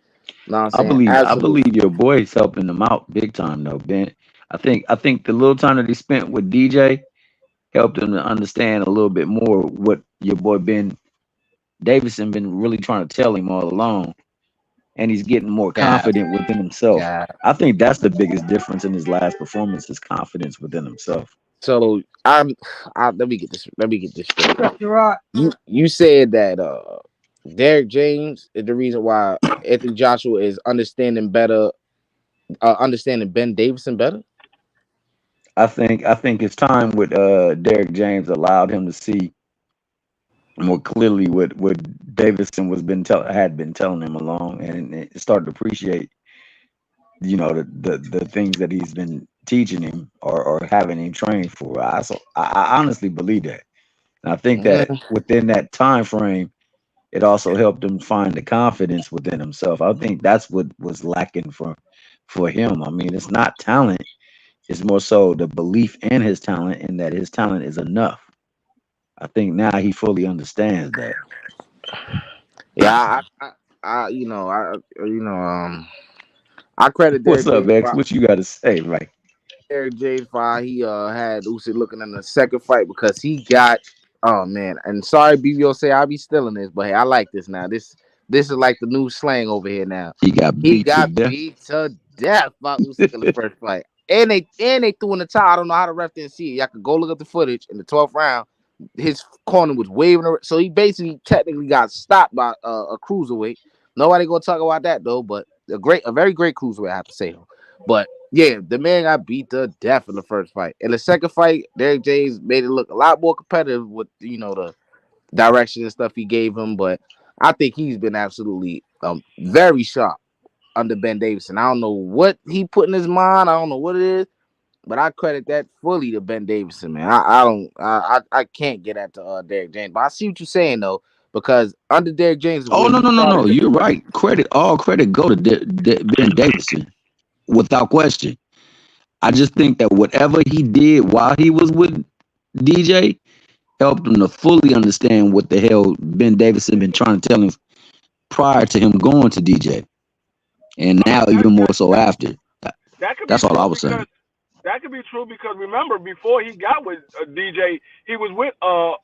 Know what I'm saying? I believe your boy's helping him out big time, though, Ben. I think the little time that he spent with DJ helped him to understand a little bit more what your boy Ben Davison been really trying to tell him all along, and he's getting more Cap, confident within himself. cap. I think that's the biggest difference in his last performance: his confidence within himself. So let me get this straight. Gerard. You said that Derek James is the reason why Anthony Joshua is understanding Ben Davison better. I think his time with Derek James allowed him to see more clearly what Davison had been telling him along, and it started to appreciate, the things that he's been teaching him or having him train for. I honestly believe that, and I think that within that time frame, it also helped him find the confidence within himself. I think that's what was lacking for him. I mean, it's not talent; it's more so the belief in his talent and that his talent is enough. I think now he fully understands that. Yeah, I credit What's Derek up, James. X? What you got to say, right? Derek James for he had Usyk looking in the second fight because he got, oh man, and sorry BVO say I'll be stealing this, but hey, I like this now. This is like the new slang over here now. He got beat to death. Beat to death by Usyk in the first fight. And they threw in the towel. I don't know how the ref didn't see it. Y'all could go look at the footage in the 12th round. His corner was waving around, so he basically technically got stopped by a cruiserweight. Nobody gonna talk about that though, but a very great cruiserweight, I have to say though. But yeah, the man got beat to death in the first fight. In the second fight, Derek James made it look a lot more competitive with the direction and stuff he gave him. But I think he's been absolutely very sharp under Ben Davison. I don't know what he put in his mind. I don't know what it is, but I credit that fully to Ben Davison, man. I can't get at to Derek James. But I see what you're saying though, because under Derek James, oh no, you're right. All credit go to Ben Davison, without question. I just think that whatever he did while he was with DJ helped him to fully understand what the hell Ben Davison been trying to tell him prior to him going to DJ, and now even more so after. That's all I was saying. That could be true because remember before he got with DJ, he was with what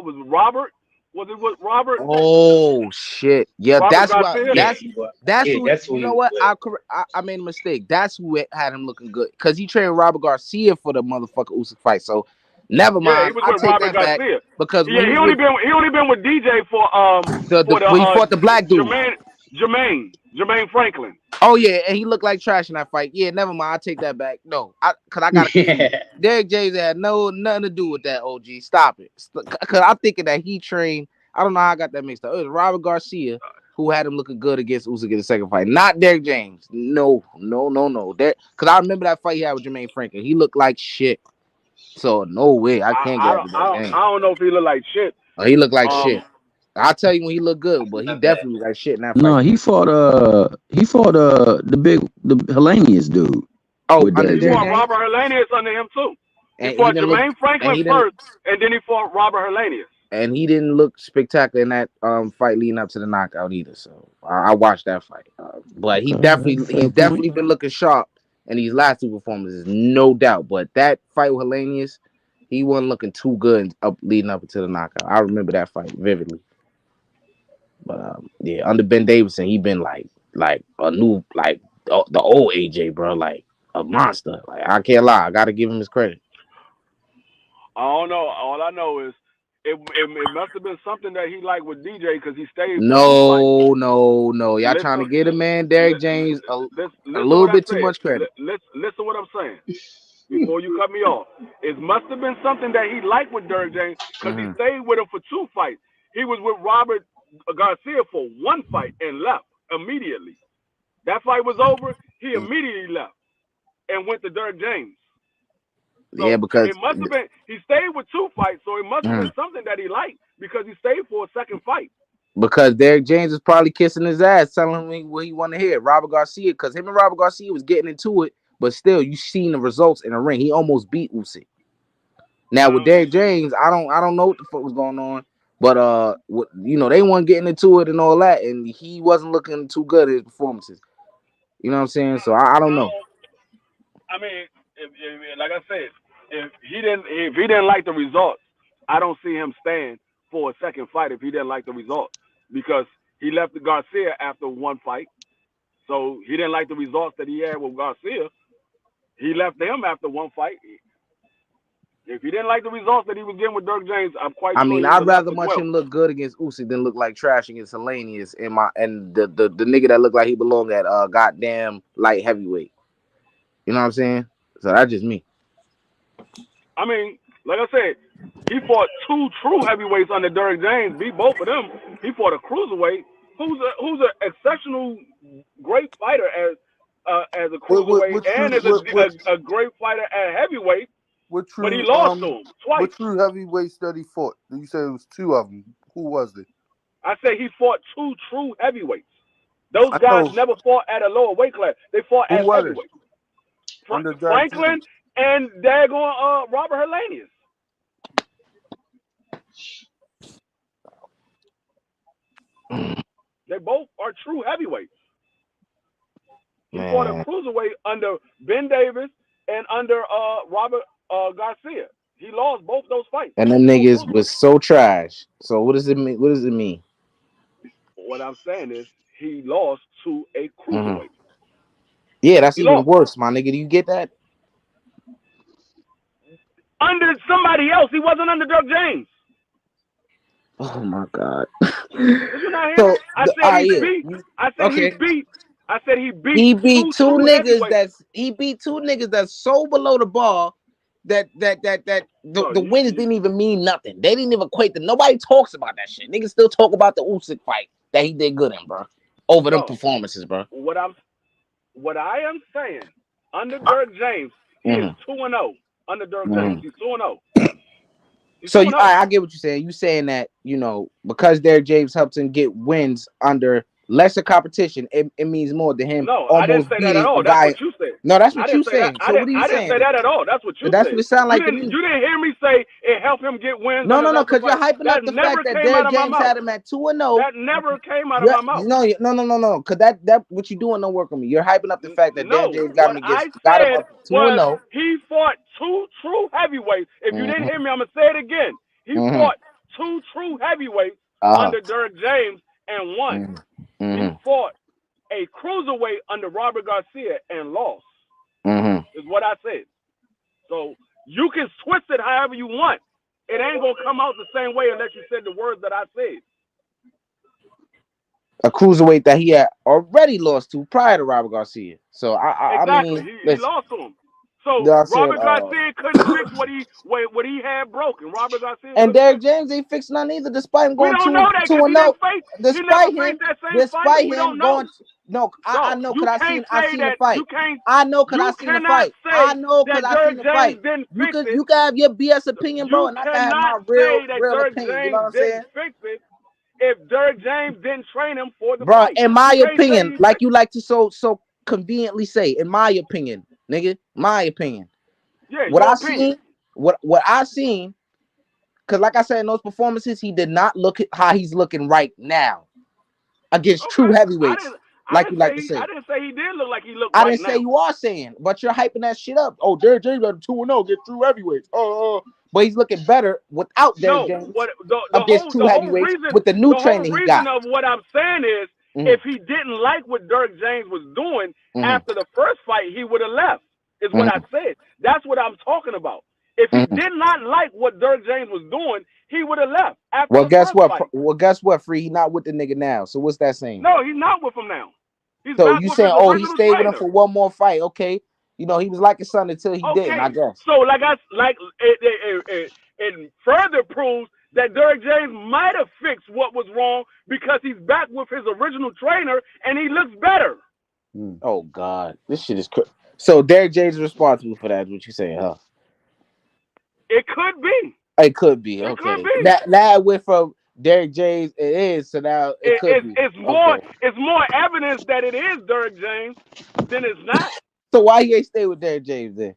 was it, Robert? Was it with Robert? Oh shit! Yeah, Robert that's Garcia? who. You know what? I made a mistake. That's who had him looking good because he trained Robert Garcia for the motherfucker Usyk fight. So never mind. Yeah, he was with Robert Garcia. Because he only been with DJ for when he fought the black dude. Jermaine Franklin. Oh yeah, and he looked like trash in that fight. Yeah, never mind. I take that back. No, because I got Derek James had nothing to do with that. OG, stop it. Because I'm thinking that he trained. I don't know how I got that mixed up. It was Robert Garcia who had him looking good against Usyk in the second fight, not Derek James. No. Because I remember that fight he had with Jermaine Franklin. He looked like shit. So no way, I can't get Derek James. I don't know if he looked like shit. Oh, he looked like shit. I'll tell you when he looked good, but he definitely looked like shit in that fight. No, he fought the Hellenius dude. Oh, he fought Robert Hellenius under him too. He fought Jermaine Franklin first, and then he fought Robert Hellenius. And he didn't look spectacular in that fight leading up to the knockout either. So I watched that fight, but he's definitely been looking sharp in these last two performances, no doubt. But that fight with Hellenius, he wasn't looking too good leading up to the knockout. I remember that fight vividly. But yeah, under Ben Davison, he been like a new the old AJ, bro, like a monster. Like I can't lie, I gotta give him his credit. I don't know. All I know is it must have been something that he liked with DJ because he stayed. No. Y'all trying to get a man Derek James a little bit too much credit. Listen what I'm saying. Before you cut me off, it must have been something that he liked with Derek James because he stayed with him for 2 fights. He was with Robert Garcia for 1 fight and left immediately. That fight was over. He immediately left and went to Derek James. So yeah, because it must have been he stayed with 2 fights, so it must have been something that he liked because he stayed for a second fight. Because Derek James is probably kissing his ass, telling him what he want to hear. Robert Garcia, because him and Robert Garcia was getting into it, but still, you seen the results in the ring. He almost beat Usyk. Now with Derek James, I don't know what the fuck was going on. But they weren't getting into it and all that, and he wasn't looking too good at his performances. You know what I'm saying? So I don't know. I mean, like I said, if he didn't like the results, I don't see him staying for a second fight if he didn't like the results, because he left the Garcia after one fight. So he didn't like the results that he had with Garcia. He left him after one fight. If he didn't like the results that he was getting with Dirk James, I'm quite sure. I mean, I'd rather much him look good against Usyk than look like trash against Hellenius and the nigga that looked like he belonged at goddamn light heavyweight. You know what I'm saying? So that's just me. I mean, like I said, he fought two true heavyweights under Dirk James, beat both of them. He fought a cruiserweight who's an exceptional, great fighter as a cruiserweight and as a great fighter at heavyweight. But he lost to him twice. What true heavyweights that he fought? You said it was two of them. Who was it? I said he fought two true heavyweights. Those guys never fought at a lower weight class. They fought at heavyweight. Franklin and daggone Robert Hellenius. They both are true heavyweights. He fought a cruiserweight under Ben Davis and under Robert Garcia. He lost both those fights. And them niggas was so trash. So what does it mean? What does it mean? What I'm saying is he lost to a cruiserweight. Mm-hmm. Yeah, that's even worse, my nigga. Do you get that? Under somebody else. He wasn't under Dirk James. Oh my God. Did you not hear? I said he beat. I said he beat. I said he beat. He beat two niggas that's so below the bar that the wins didn't even mean nothing. They didn't even equate them. Nobody talks about that shit. Niggas still talk about the Usyk fight that he did good in, bro. Over them performances, bro. What I am saying, under Dirk James, he is 2-0. Under Dirk James, he's 2-0. So I get what you're saying. You saying that, you know, because Derek James helped him get wins under lesser competition, it means more to him. No, I didn't say that at all. That's what you said. No, that's what you saying. So what are you saying? I didn't say that at all. That's what you said. That's what it sounds like to me. You didn't hear me say it helped him get wins. No, because you're hyping up the fact that Derek James had him at 2-0. That never came out of my mouth. No. Because that what you doing don't work on me. You're hyping up the fact that Derek James got him up 2-0. He fought two true heavyweights. If you didn't hear me, I'm gonna say it again. He fought two true heavyweights under Derek James and won. He fought a cruiserweight under Robert Garcia and lost. Is what I said. So you can twist it however you want. It ain't gonna come out the same way unless you said the words that I said. A cruiserweight that he had already lost to prior to Robert Garcia. So I mean, he lost to him. So Robert Garcia couldn't fix what he had broken. Robert Garcia and Derek James ain't fixed none either, despite him going 2-0. Despite him going. No, I know because I seen the fight. I know because I seen the fight. I know because I seen the fight. You can have your BS opinion, bro, and I can have my real opinion. You know what I'm saying? If Derek James didn't train him for the fight, in my opinion, like you like to so conveniently say, in my opinion, nigga, my opinion. Yeah, what I seen, what I seen, because like I said in those performances, he did not look at how he's looking right now against true heavyweights. Like you like to say. I didn't say he did look like he looked. I didn't say you are saying, but you're hyping that shit up. Oh, Derek James got 2-0, get true heavyweights. But he's looking better without Derek James against two heavyweights with the new training he got. The whole reason of what I'm saying is, if he didn't like what Derek James was doing after the first fight, he would have left. Is what I said. That's what I'm talking about. If he did not like what Derek James was doing, he would have left. Well, guess what? Fight. Well, guess what, Free? He's not with the nigga now. So what's that saying? No, he's not with him now. So you saying, he stayed with him for one more fight? Okay, you know he was like his son until he didn't. I guess. So it further proves that Derek James might have fixed what was wrong because he's back with his original trainer and he looks better. Oh God, this shit is crazy. So Derek James is responsible for that. Is what you saying, huh? It could be. It could be. Okay. Could be. Now it went from Derek James. It is. So now it could be. It's more. Okay. It's more evidence that it is Derek James than it's not. So why he ain't stay with Derek James then?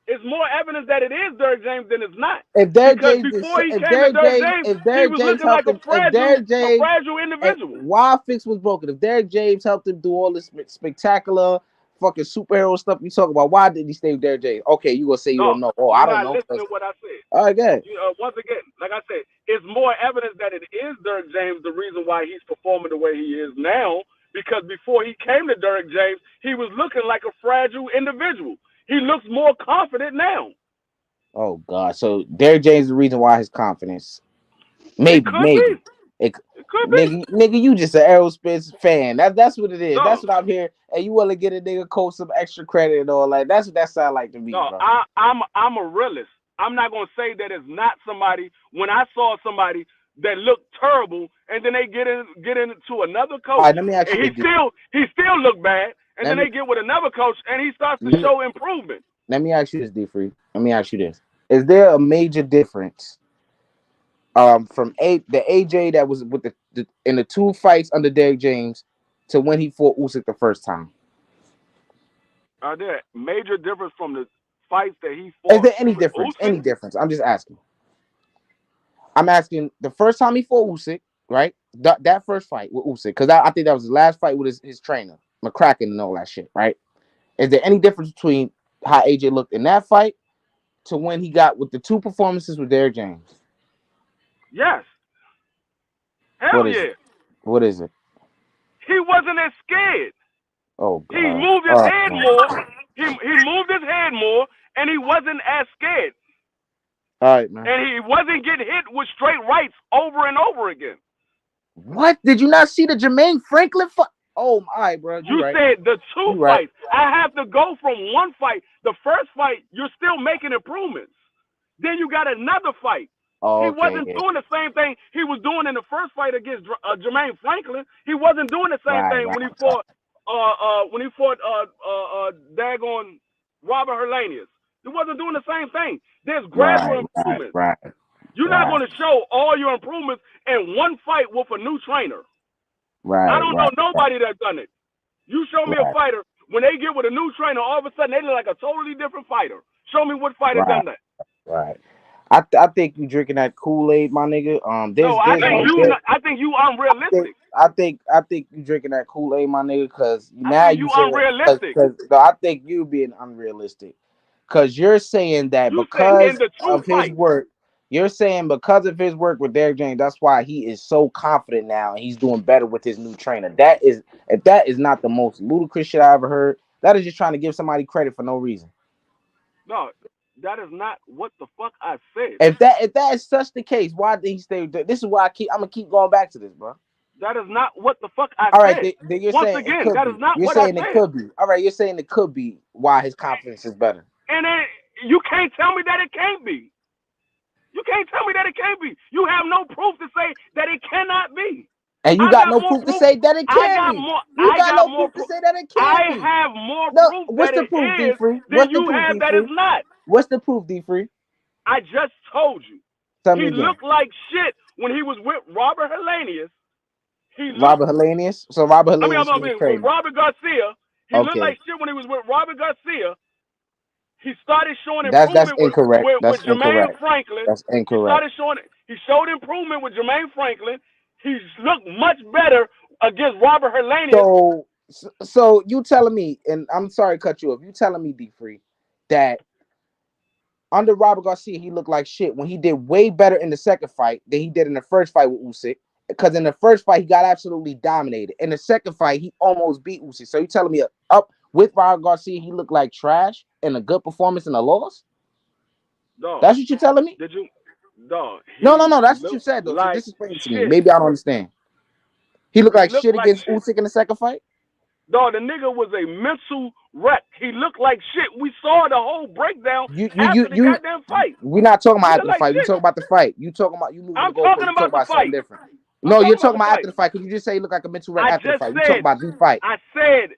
It's more evidence that it is Derek James than it's not. If Derek James, he was looking like a fragile individual. Why fix was broken? If Derek James helped him do all this spectacular fucking superhero stuff you talk about. Why did he stay with Derrick James? Okay, you gonna say you No, don't know. Oh, I you're don't not know. listening to what I said. All right, good. Once again, like I said, it's more evidence that it is Derrick James the reason why he's performing the way he is now. Because before he came to Derrick James, he was looking like a fragile individual. He looks more confident now. Oh God! So Derrick James is the reason why his confidence. Maybe. It could be. Nigga, you just an aerospace fan. That's what it is. No. That's what I'm here. And you want to get a nigga coach some extra credit and all that. That's what that sound like to me, No, bro. I'm a realist. I'm not gonna say that it's not somebody. When I saw somebody that looked terrible, and then they get into another coach, right, let me ask and you he still looked bad, and then they get with another coach, and he starts to show improvement. Let me ask you this, D-Free. Let me ask you this: is there a major difference from the AJ that was with in the 2 fights under Derrick James to when he fought Usyk the first time? Are there major difference from the fights that he fought? Is there any difference? Usyk? Any difference? I'm just asking. I'm asking the first time he fought Usyk, right? That first fight with Usyk, because I think that was his last fight with his trainer, McCracken, and all that shit, right? Is there any difference between how AJ looked in that fight to when he got with the 2 performances with Derrick James? Yes. Hell yeah. What is it? He wasn't as scared. Oh God. He moved his head more. He moved his head more, and he wasn't as scared. All right, man. And he wasn't getting hit with straight rights over and over again. What? Did you not see the Jermaine Franklin fight? Oh my, bro. You right. said the 2 right. fights. I have to go from one fight. The first fight, you're still making improvements. Then you got another fight. Oh, he wasn't doing the same thing he was doing in the first fight against Jermaine Franklin. He wasn't doing the same thing when he fought daggone Robert Hellenius. He wasn't doing the same thing. There's gradual improvements. You're not going to show all your improvements in one fight with a new trainer. I don't know nobody that's done it. You show me a fighter, when they get with a new trainer, all of a sudden they look like a totally different fighter. Show me what fighter done that. Right. I think you drinking that Kool-Aid, my nigga. I think you unrealistic. I think you drinking that Kool-Aid, my nigga, because now you unrealistic. I think you being unrealistic. Because you're saying that because of his work, you're saying because of his work with Derrick James, that's why he is so confident now and he's doing better with his new trainer. If that is not the most ludicrous shit I ever heard, that is just trying to give somebody credit for no reason. No, that is not what the fuck I said. If that is such the case, why did he stay? This is why I'm gonna keep going back to this, bro. That is not what the fuck I said. All right, then you're once saying again, it could that be. is not You're what saying I said. It could be. All right, you're saying it could be why his confidence is better. And then you can't tell me that it can't be. You can't tell me that it can't be. You have no proof to say that it cannot be. And you got no proof to say that it can be. You got no proof to say that it can be. I have more proof what's that the proof, it is D-Free? than you have that it's not. What's the proof, D-Free? I just told you. He looked like shit when he was with Robert Hellenius. Robert Hellenius? So Robert Hellenius with Robert Garcia. He looked like shit when he was with Robert Garcia. He started showing improvement that's incorrect. with Jermaine Franklin. That's incorrect. He showed improvement with Jermaine Franklin. He looked much better against Robert Hellenius. So you telling me, and I'm sorry to cut you off, you telling me, D-Free, that under Robert Garcia, he looked like shit when he did way better in the second fight than he did in the first fight with Usyk. Because in the first fight, he got absolutely dominated. In the second fight, he almost beat Usyk. So you telling me up with Robert Garcia, he looked like trash in a good performance in a loss? No. That's what you telling me? Did you? No. No. That's what you said, though. Like so just explain it to me. Maybe I don't understand. He looked like shit against Usyk in the second fight? No, the nigga was a mental wreck. He looked like shit. We saw the whole breakdown after the goddamn fight. We're not talking about after the fight. We talking about the fight. You talking about you moving the goalpost. I'm talking about the fight. Different. No, you're talking about after the fight because you just say he looked like a mental wreck after the fight. We talking about the fight. I said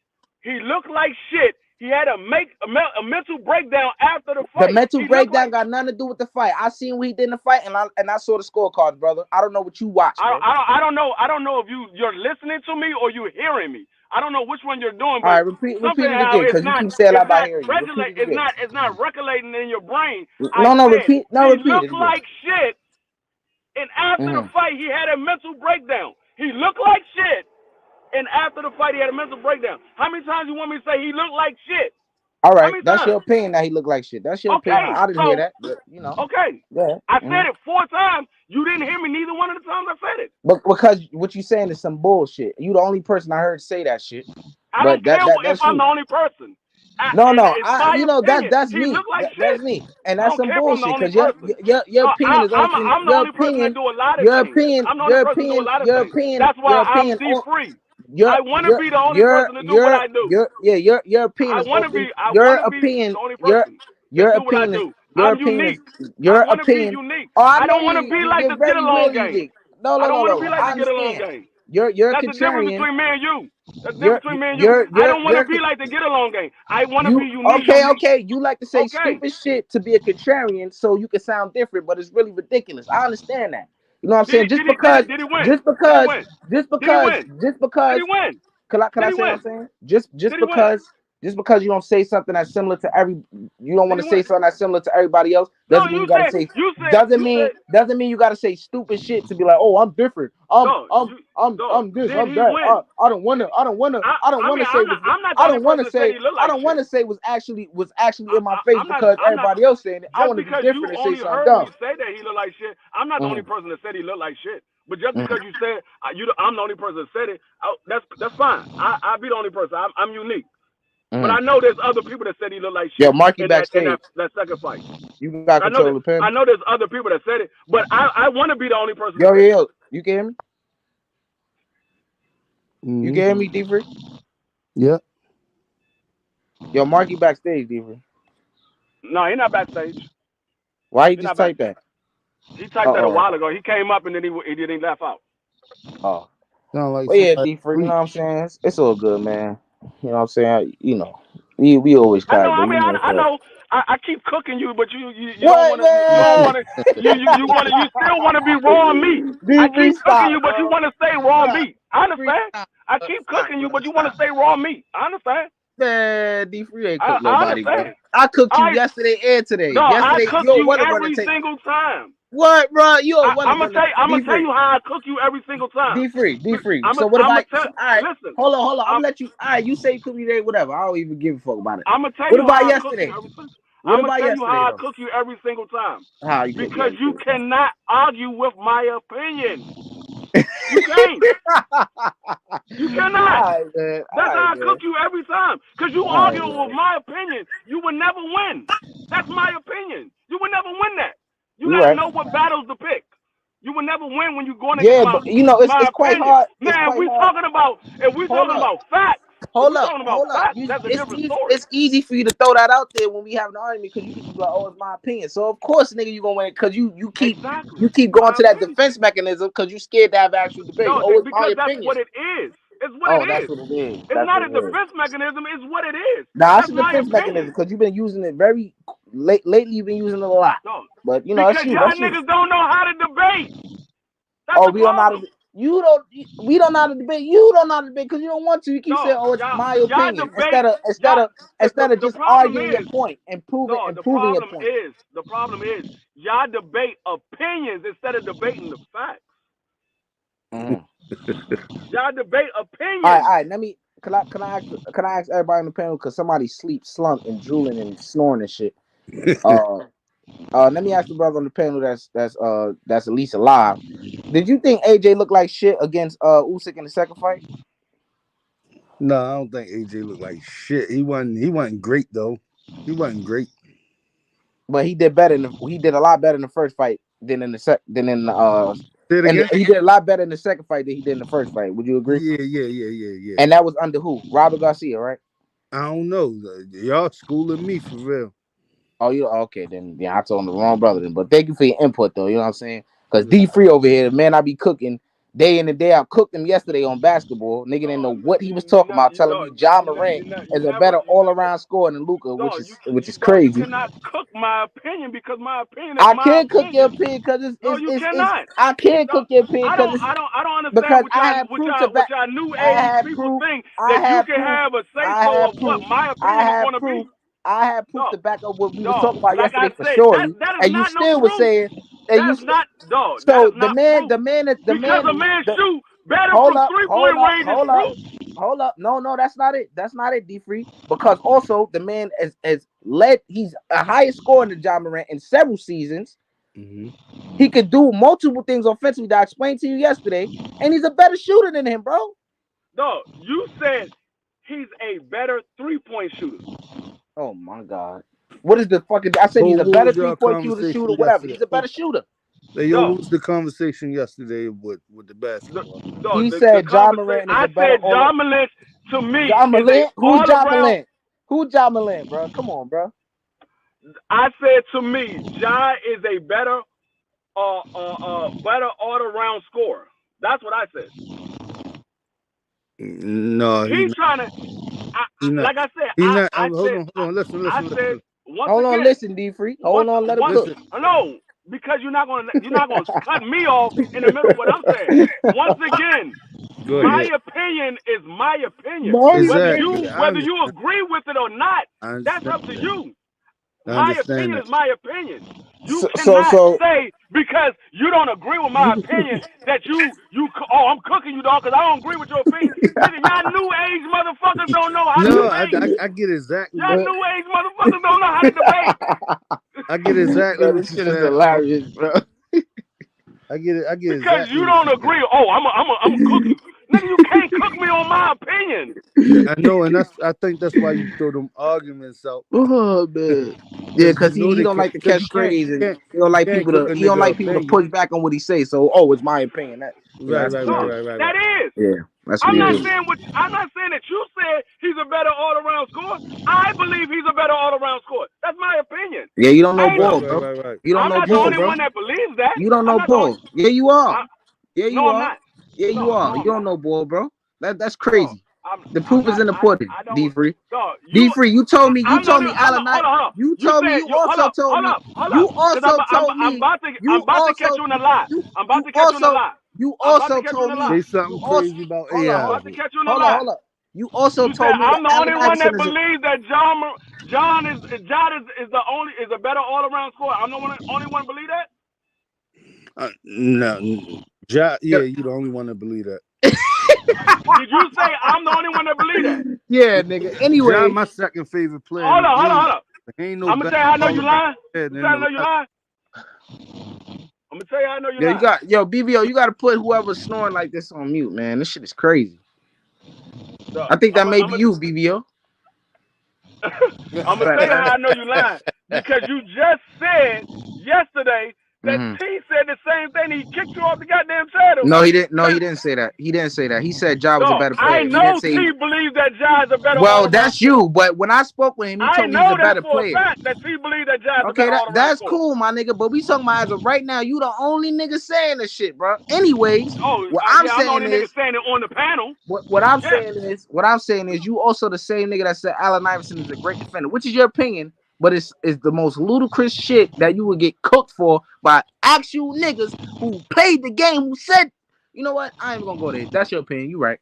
he looked like shit. He had a mental breakdown after the fight. The mental breakdown got nothing to do with the fight. I seen what he did in the fight, and I saw the scorecards, brother. I don't know what you watched. I don't know. I don't know if you're listening to me or you're hearing me. I don't know which one you're doing. But all right, repeat it again because you keep saying about hearing you. It's not regulating in your brain. Repeat. He looked like shit, and after the fight, he had a mental breakdown. He looked like shit, and after the fight he had a mental breakdown. How many times you want me to say he looked like shit? All right, that's your opinion that he looked like shit. That's your opinion. I didn't hear that, but you know. Okay. Yeah. I said it 4 times. You didn't hear me neither one of the times I said it. But because what you saying is some bullshit. You the only person I heard say that shit. I don't care if I'm the only person. That's me. That's me, and that's some bullshit. Because your opinion is only I'm the only person that do a lot of things. I'm the only person that do a lot of things. That's why I'm free. I want to be the only person to do what I do. Your opinion. I want to be. I want to be the only person. Your do what I opinion. do. I'm unique. Your I want to be unique. I don't want to be like the get along game. No. I don't want to be like the get along game. You're That's the difference between me and you. That's the difference between me and you. I don't want to be like the get along game. I want to be unique. Okay. You like to say stupid shit to be a contrarian so you can sound different, but it's really ridiculous. I understand that. You know what I'm saying? Just because. Can I say what I'm saying? Just because you don't say something that's similar to you don't want to say something that's similar to everybody else. Doesn't mean you gotta say. Doesn't mean you gotta say stupid shit to be like, oh, I'm different. I'm this. I'm that. I don't want to say was actually in my face because everybody else saying it. I want to be different and say something dumb. You say that he look like shit. I'm not the only person that said he looked like shit. But just because you said I'm the only person that said it, that's fine. I'll be the only person. I'm unique. But I know there's other people that said he looked like shit. Yo, Marky backstage. That second fight. You got control of the pen. I know there's other people that said it, but I want to be the only person. Yo, you can hear me? You can hear me, D-Free? Yeah. Yo, Marky backstage, D-Free. No, he's not backstage. Why you just type that? He typed that a while ago. He came up and then he didn't laugh out. Oh. D-Free, you know what I'm saying? It's all good, man. You know what I'm saying? You know, we always try. I know. I keep cooking you, but you don't want to. You still want to be raw meat. I keep cooking you, but you want to stay raw meat. I understand. I keep cooking you, but you want to stay raw meat. I understand. Man, D-Free ain't cooked nobody, man. I cooked you yesterday and today. No, yesterday, I cook you every single time. What, bro? I'm gonna tell you how I cook you every single time. D-Free. So what if all right, listen. Hold on. I'm gonna let you. All right, you say cook me today, whatever. I don't even give a fuck about it. I'm gonna tell you how I cook you every single time. I'm gonna tell you how I cook you every single time. How you because you cannot argue with my opinion. You can't. You cannot. Right, that's how I cook you every time. Because you argue with my opinion, you will never win. That's my opinion. You will never win that. You gotta know what battles to pick. You will never win when you're going to get but you know it's quite hard. Man, talking about facts. Hold up. It's easy for you to throw that out there when we have an argument because you can be like, oh, it's my opinion. So of course, nigga, you gonna win because you keep going to that defense mechanism because you scared to have actual debate. No, because that's what it is. It's what it that's is. What it is. It's not a defense mechanism. It's what it is. Nah, it's a defense mechanism because you've been using it very lately. You've been using it a lot. No, but you know, because y'all niggas don't know how to debate. We don't know how to. We don't know how to debate. You don't know how to debate because you don't want to. You keep saying, "Oh, it's my opinion," instead of just arguing your point and proving your point. The problem is y'all debate opinions instead of debating the facts. Y'all debate opinions. All right. Can I ask everybody on the panel because somebody slumped and drooling and snoring and shit. Let me ask the brother on the panel that's at least alive. Did you think AJ looked like shit against Usyk in the second fight? No, I don't think AJ looked like shit. He wasn't great though. He wasn't great. But he did better. He did a lot better in the first fight than in the he did a lot better in the second fight than he did in the first fight. Would you agree? Yeah. And that was under who? Robert Garcia, right? I don't know. Y'all schooling me for real. Oh, you okay? Then yeah, I told him the wrong brother. Then, but thank you for your input, though. You know what I'm saying? Because D-Free over here, the man I be cooking day in and day out. Cooked him yesterday on basketball. Nigga didn't know what he was talking about. Telling me John Morant is a better all-around scorer than Luka, which is crazy. You cannot cook my opinion because my opinion is I can't cook your opinion because I can't cook your opinion because I don't understand what y'all new age people think that you can have a say-so of what my opinion is going to be. I had proof to back up what we were talking about yesterday for sure. And you still were saying the man shoot better Hold from up, 3-point range is true? hold up. No, that's not it. That's not it, D-Free. Because also the man is led. He's a highest scorer than John Morant in several seasons. Mm-hmm. He could do multiple things offensively that I explained to you yesterday, and he's a better shooter than him, bro. No, you said he's a better 3-point shooter. Oh my God. What is the fucking? I said he's a better 3-point shooter, whatever. He's a better shooter. Hey, yo, what was the conversation yesterday with the basketball? He said John Morant is a better. I said John Morant to me. John Morant? Who's John all-around- Morant? Who's John Morant, bro? Come on, bro. I said to me, John is a better all-around scorer. That's what I said. No, he's trying to. Like I said, hold on. Listen. Hold on, listen, D-Free. Hold on, let him cook. No, because you're not gonna cut me off in the middle of what I'm saying. Once again, my opinion is my opinion. Exactly. Whether you agree with it or not, that's up to you. My opinion is my opinion. You cannot say because you don't agree with my opinion that I'm cooking you, dog, because I don't agree with your opinion. Nigga, y'all new age motherfuckers don't know how to debate. I get exactly. Y'all new age motherfuckers don't know how to debate. I get exactly what this shit is hilarious, bro. I get it. Because exactly you don't agree. Oh, I'm cooking. Nigga, you can't cook me on my opinion. I know, and I think that's why you throw them arguments out. Oh man, yeah, because he don't like to catch strays, and he don't like people to push back on what he says. So, it's my opinion. That right. That is. Yeah, that's. I'm not saying that you said he's a better all-around scorer. I believe he's a better all-around scorer. That's my opinion. Yeah, you don't know ball, bro. Right. You don't I'm know not ball, the only bro. one that believes that. You don't know ball. Yeah, you are. I'm not. Yeah, you are. You don't know ball, bro. That's crazy. The proof is in the pudding. D-Free. D-Free. You told me. Allen Knight. You told me. You also told me. You also told me. I'm about to catch you in a lie. I'm about to catch you in a lie. You also told me. Say something crazy about AI. I'm about to catch you in a lie. Hold up. You also told me I'm the only one that believes believes that John is a better all-around scorer. I'm the only one to believe that. No. Yeah, you're the only one that believe that. Did you say I'm the only one that believe that? Yeah, nigga. Anyway, John, my second favorite player. Hold on. Ain't no. I'm gonna tell you how I know you lying. I'm gonna tell you how I know you lying. BVO, you gotta put whoever's snoring like this on mute, man. This shit is crazy. I think that may be you, BVO. I'm gonna tell you how I know you lying because you just said yesterday that T said the same thing. He kicked you off the goddamn title. No, he didn't. No, he didn't say that. He didn't say that. He said Ja was a better player. I know T believes that Ja is a better. Well, that's you. But when I spoke with him, he told me he's a better player. I know that T believes that Ja is a better. Okay, that's cool, my nigga. But we talking about as of right now, you the only nigga saying this shit, bro. Anyways, what I'm saying I'm the only is, nigga saying it on the panel. What I'm saying is, you also the same nigga that said Allen Iverson is a great defender, which is your opinion. But it's the most ludicrous shit that you would get cooked for by actual niggas who played the game, who said, you know what, I ain't gonna go there. That's your opinion. You right.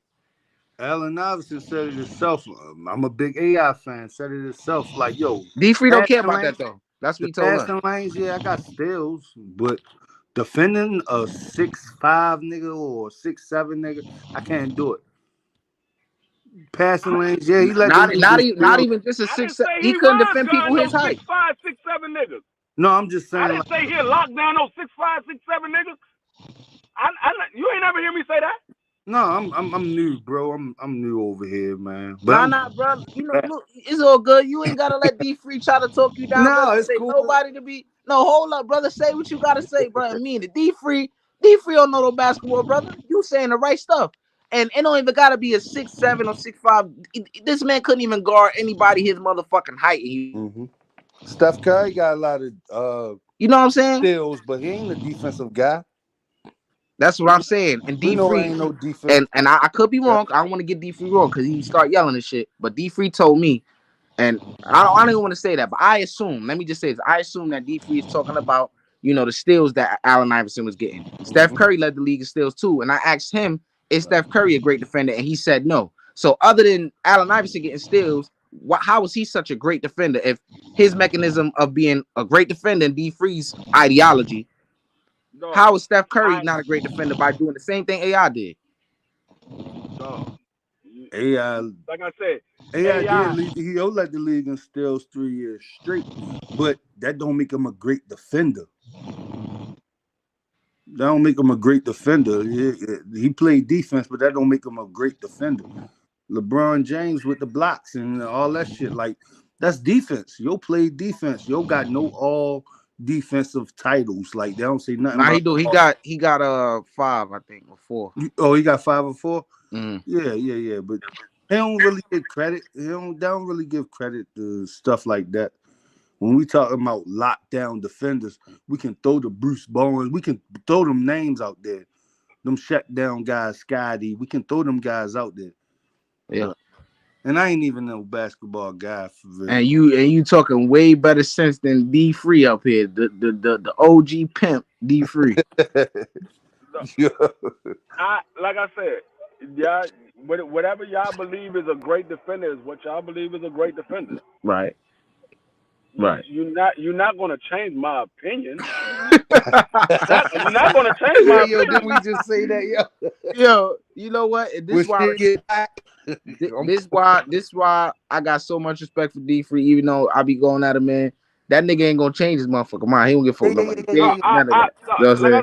Allen Iverson said it himself. I'm a big AI fan. Said it himself. Like, yo, D-Free don't care about that though. That's what he told us. Passing lanes, yeah, I got steals, but defending a 6'5" nigga or 6'7" nigga, I can't do it. Passing lanes, yeah, he let not even just a 6'7". He couldn't defend people his height. 6'5", 6'7" niggas. No, I'm just saying. I didn't say here locked down those 6'5", 6'7" niggas. You ain't never hear me say that. No, I'm new, bro. I'm new over here, man. But nah, bro. You know, look, it's all good. You ain't gotta let D-Free try to talk you down. No, it's cool. Nobody to be. No, hold up, brother. Say what you gotta say, bro. And mean it. D-Free don't know no basketball, brother. You saying the right stuff. And it don't even gotta be a 6'7" or 6'5". This man couldn't even guard anybody his motherfucking height. Steph Curry got a lot of you know what I'm saying? Skills, but he ain't a defensive guy. That's what I'm saying. And D-Free ain't no defense. And I could be wrong. I don't want to get D-Free wrong because he start yelling and shit. But D-Free told me, and I don't even want to say that, but I assume. Let me just say this: I assume that D-Free is talking about the steals that Allen Iverson was getting. Steph Curry led the league in steals too, and I asked him, is Steph Curry a great defender? And he said no. So other than Allen Iverson getting steals, how is he such a great defender if his mechanism of being a great defender and D-Free's ideology? How is Steph Curry not a great defender by doing the same thing AI did? No. AI, Like I said, AI did lead. He'll let the league in steals 3 years straight, but that don't make him a great defender. That don't make him a great defender. He played defense, but that don't make him a great defender. LeBron James with the blocks and all that shit, like that's defense. Yo play defense. Yo got no all defensive titles. Like they don't say nothing. Nah, about he do. He got 5, I think, or 4. Oh, he got 5 or 4. Mm. Yeah. But they don't really give credit. They don't really give credit to stuff like that. When we talking about lockdown defenders, we can throw the Bruce Bowens. We can throw them names out there. Them shutdown guys, Scotty. We can throw them guys out there. Yeah. And I ain't even no basketball guy for real. And you talking way better sense than D Free up here. The OG pimp D Free. Like I said, yeah, whatever y'all believe is a great defender is what y'all believe is a great defender. Right. Right. You're not gonna change my opinion. You're not gonna change my opinion. Did we just say that, yo? You know what? This why I got so much respect for D Free, even though I be going at him, man. That nigga ain't gonna change his motherfucker mind. He don't give a fuck nobody. Like I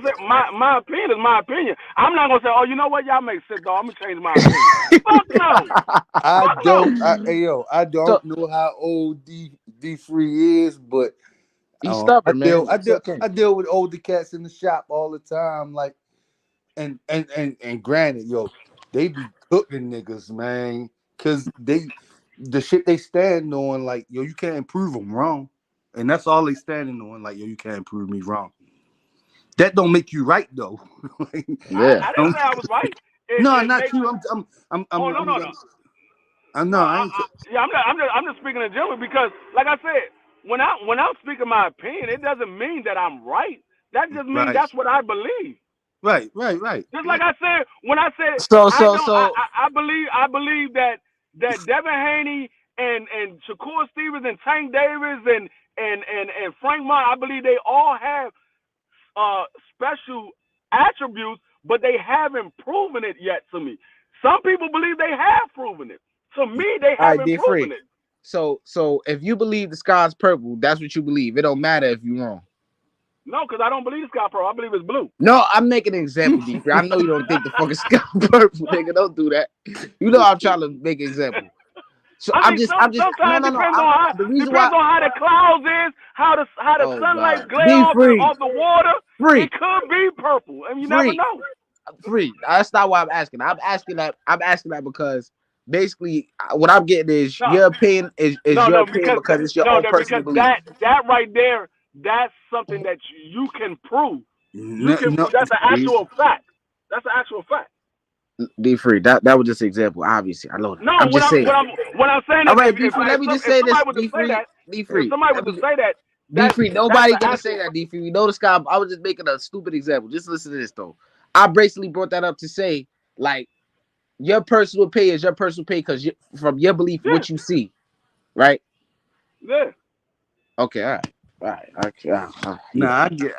said, my opinion is my opinion. I'm not gonna say, oh, you know what, y'all make sense, though. I'm gonna change my opinion. Fuck no. I don't know how old D Free is, but he's stubborn, man. I deal with older cats in the shop all the time, like, and granted, they be cooking niggas, man, because the shit they stand on, like, you can't prove them wrong. And that's all they standing on, like, you can't prove me wrong. That don't make you right, though. Yeah, I didn't say I was right. Not you. I'm just speaking in general because, like I said, when I'm speaking my opinion, it doesn't mean that I'm right. That just means that's what I believe. Right. Just like I said, when I said I believe that Devin Haney and Shakur Stevens and Tank Davis and Frank Martin, I believe they all have special attributes, but they haven't proven it yet to me. Some people believe they have proven it. To me, they haven't proven it. So if you believe the sky's purple, that's what you believe. It don't matter if you're wrong. No, because I don't believe the sky purple. I believe it's blue. No, I'm making an example, D. I know you don't think the fucking sky purple, nigga. Don't do that. You know I'm trying to make an example. So I'm just sometimes depends on how the clouds is, how the sunlight glare off the water. It could be purple, and you never know. Free. That's not why I'm asking. I'm asking that because basically what I'm getting is your opinion is your opinion because it's your own personal belief. That right there, that's something that you can prove. That's an actual fact. That's an actual fact. D Free, that was just an example. Obviously, I know that. No, I'm just saying. What I'm saying. All right, D Free. Let me just say this. D Free. Somebody would say that. D Free. Nobody gonna say that. D Free. We know the sky. I was just making a stupid example. Just listen to this though. I basically brought that up to say, like, your personal pay is your personal pay because from your belief, what you see, right? Yeah. Okay. All right. Nah, I get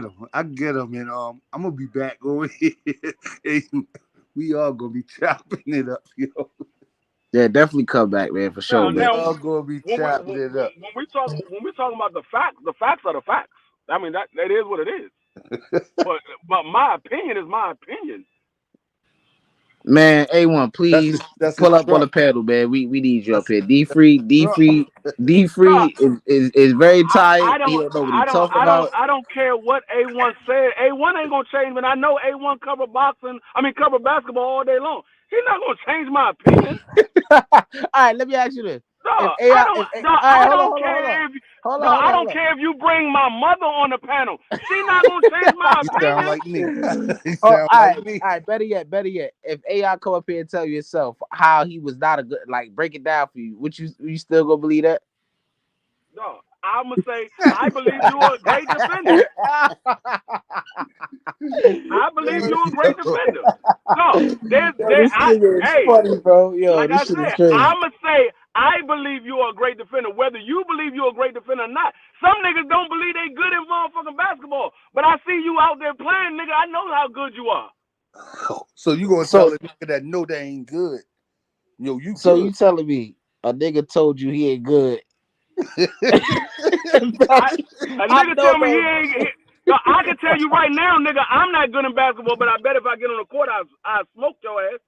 him. I get him, and I'm gonna be back over here. We all gonna be chopping it up, yo. Yeah, definitely come back, man, for sure. We all gonna be chopping it up. When we talking about the facts are the facts. I mean that is what it is. but my opinion is my opinion. Man, A1, please pull up on the pedal, man. We need you up here. D Free is very tired. He don't know what he's talking about. I don't care what A1 said. A1 ain't gonna change, but I know A1 cover basketball all day long. He's not gonna change my opinion. All right, let me ask you this. I don't care if you bring my mother on the panel. She's not gonna change my opinion. Sound like me. All right. Better yet. If AI come up here and tell you yourself how he was not a good, like, break it down for you, would you still gonna believe that? No, I'm gonna say I believe you're a great defender. I believe you're a great defender. No, funny, bro. Yo, like this I shit is said, crazy. I'm gonna say I believe you're a great defender, whether you believe you're a great defender or not. Some niggas don't believe they good in motherfucking basketball, but I see you out there playing, nigga. I know how good you are. So you gonna So tell a nigga that no, that ain't good? Yo, you so good? you telling me a nigga told you he ain't good? A nigga tell me he ain't. Yo, I can tell you right now, nigga, I'm not good in basketball, but I bet if I get on the court, I smoke your ass.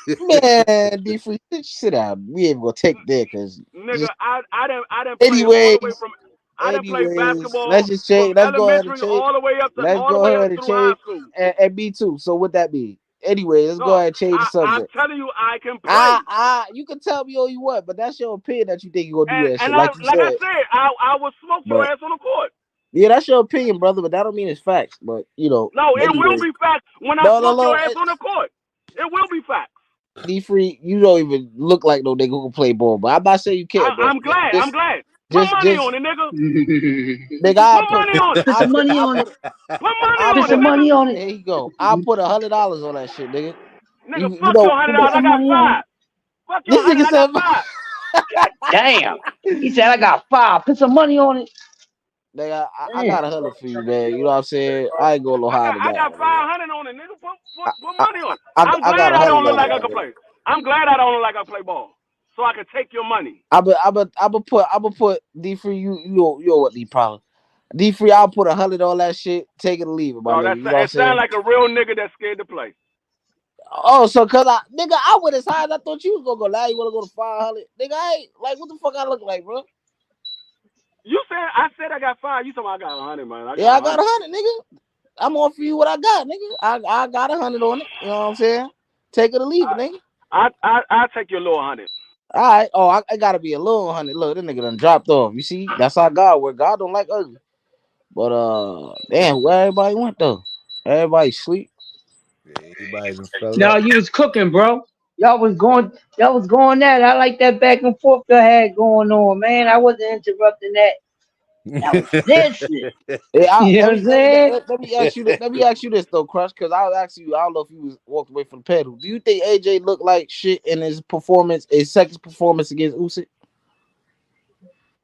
Man, D3, sit down. We ain't gonna take that because Nigga, I didn't play all the way from. I didn't play basketball let's just from change. Let's go ahead and elementary change. all the way up Let's go ahead and through high change. school. And me too. So what that mean? Anyway, let's go No, ahead and change the I'm subject. telling you, I can play. You can tell me all you want, but that's your opinion that you think you're gonna do that shit. And Like you I said, said, I will smoke your ass on the court. yeah, that's your opinion, brother. But that don't mean it's facts. But you know, no, it will be facts when I smoke your ass on the court. It will be facts. D3, you don't even look like no nigga who can play ball. But I'm not saying you can't. I'm glad. I'm glad. Put money on it, nigga. Nigga, put money on it. Put some money on it. Put money on it. Put some money on it. There you go. I'll put $100 on that shit, nigga. Nigga, fuck your $100. I got $5. Fuck your $100. I got $5. God damn. He said I got $5. Put some money on it. Nigga, I got $100 for you, man. You know what I'm saying? I ain't going no higher than that. I got $500 on it, nigga. Put money on it. I'm glad I don't look like I can play. I'm glad I don't look like I play ball, so I can take your money. I'm put D3. You know what the problem? D3, I'll put $100 on that shit. Take it or leave it, my nigga. You know what I'm saying? Sound like a real nigga that's scared to play. Oh, so cause I went as high as I thought you was gonna go. Now you wanna go to 500, nigga? I ain't like what the fuck I look like, bro. I said I got 5. You talking about I got 100, man? I got 100, nigga. I'm offering you what I got, nigga. I got 100 on it. You know what I'm saying? Take it or leave it, nigga. I'll take your little 100. All right. Oh, I gotta be a little 100. Look, this nigga done dropped off. You see? That's how God work. God don't like ugly. But damn, where everybody went though? Everybody sleep. No, you was cooking, bro. Y'all was going at it. I like that back and forth y'all had going on, man. I wasn't interrupting that. I was listening. You know what I'm saying? Let me ask you this though, Crush, because I was asking you. I don't know if you was walked away from the pedal. Do you think AJ looked like shit in his second performance against Usyk?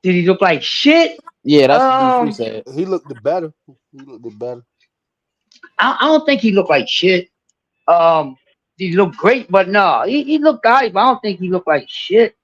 Did he look like shit? Yeah, that's what D3 said. He looked better. I don't think he looked like shit. He looked great, but no, he looked alright, but I don't think he looked like shit.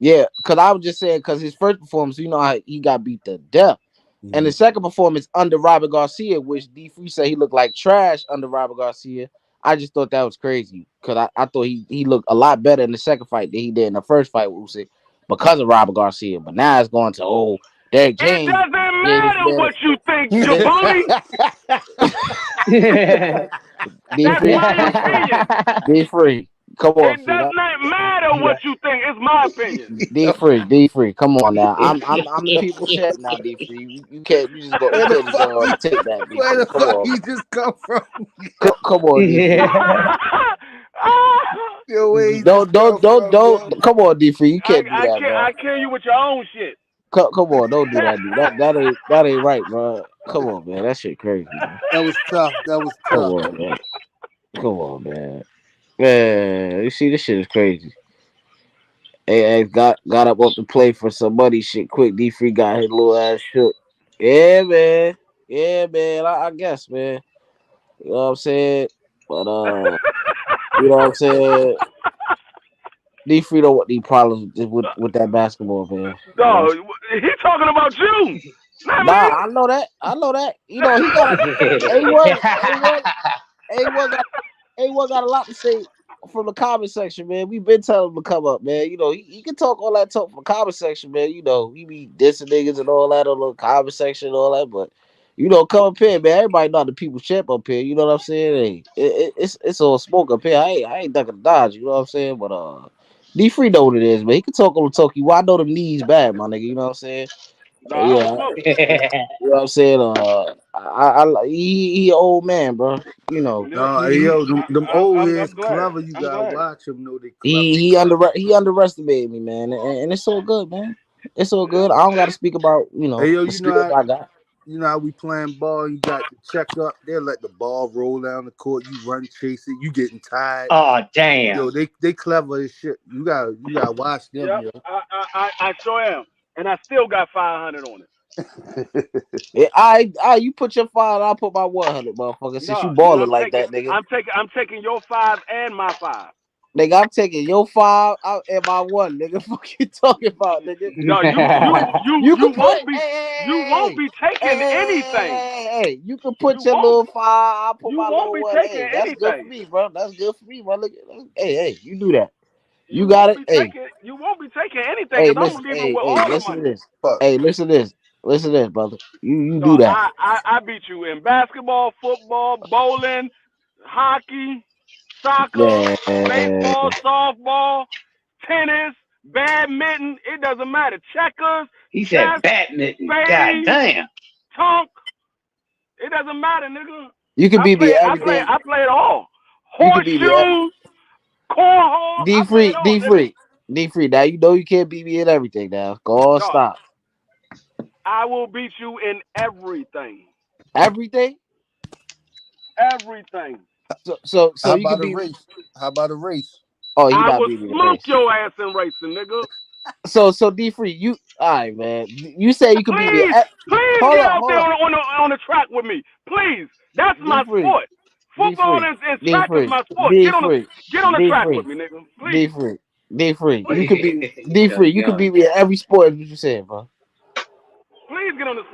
Yeah, because I was just saying, because his first performance, you know how he got beat to death. Mm-hmm. And the second performance under Robert Garcia, which D3 said he looked like trash under Robert Garcia, I just thought that was crazy. Because I thought he looked a lot better in the second fight than he did in the first fight with Usyk because of Robert Garcia. But now it's going to, Derek James. It doesn't matter what you think, Jabroni. That's my opinion. D3. Come on, it does not matter what you think. It's my opinion. D3. Come on now. I'm the people's champ now, D3. You can't just go take that. D3. Where the fuck you just come from? Come on, D3. Don't. Come on, D3. You can't do that, bro. I kill you with your own shit. Come on, don't do that, dude. That ain't right, bro. Come on, man. That shit crazy. Man. That was tough. Come on, man. Man, you see, this shit is crazy. AX got up off the plate for some money shit quick. D3 got his little ass shook. Yeah, man. I guess, man. You know what I'm saying? But you know what I'm saying? D3 don't want these problems with that basketball, man. No, he talking about you. I know that. You know, he got A1 got a lot to say from the comment section, man. We've been telling him to come up, man. You know, he can talk all that talk from the comment section, man. You know, he be dissing niggas and all that on the comment section and all that, but you know, come up here, man. Everybody know the people's champ up here. You know what I'm saying? Hey, it's all smoke up here. I ain't ducking dodge. You know what I'm saying? But D3 know what it is, man. He can talk on the talkie. Well, I know them knees bad, my nigga. You know what I'm saying? No, yeah. You know what I'm saying? He an old man, bro. You know. Them old heads clever. You gotta watch them. Know they clever. He underestimated me, man, and it's all good, man. It's all good. I don't gotta speak about the skills I got. You know how we playing ball, you got to check up. They'll let the ball roll down the court. You run, chase it. You getting tired. Oh, damn. Yo, they clever as shit. You gotta watch them. Yep, yo. I sure am. And I still got 500 on it. You put your 5, I'll put my 100, motherfucker. Since you No, balling like that, nigga. I'm taking your 5 and my 5. Nigga, I'm taking your 5 out and my 1, nigga. Fuck you talking about, nigga? No, you won't be taking anything. Hey, you can put your little 5. I'll put my little 1. Hey, that's anything. good for me, bro. That's good for me, bro. Look, hey, you do that. You got it. Hey, you won't be taking anything hey, because I'm leaving with all the money. Hey, listen to this. Listen to this, brother. You do that. I beat you in basketball, football, bowling, hockey, soccer, baseball, softball, tennis, badminton. It doesn't matter. Checkers. He said badminton. God damn. Tonk. It doesn't matter, nigga. You can beat me at everything. I play it all. Horseshoes, cornhole. D free. Now you know you can't beat me at everything. Now go on, stop. I will beat you in everything. Everything. Everything. So you can beat race. How about a race? Oh, I will smoke your ass in racing, nigga. So D free, you all right, man? You say you can beat me. Please get out there on the track with me, please. That's my sport. Football and track is my sport. Get on the track with me, nigga. Please. D free. You can beat D free. You can beat me at every sport. What you saying, bro? Please get on the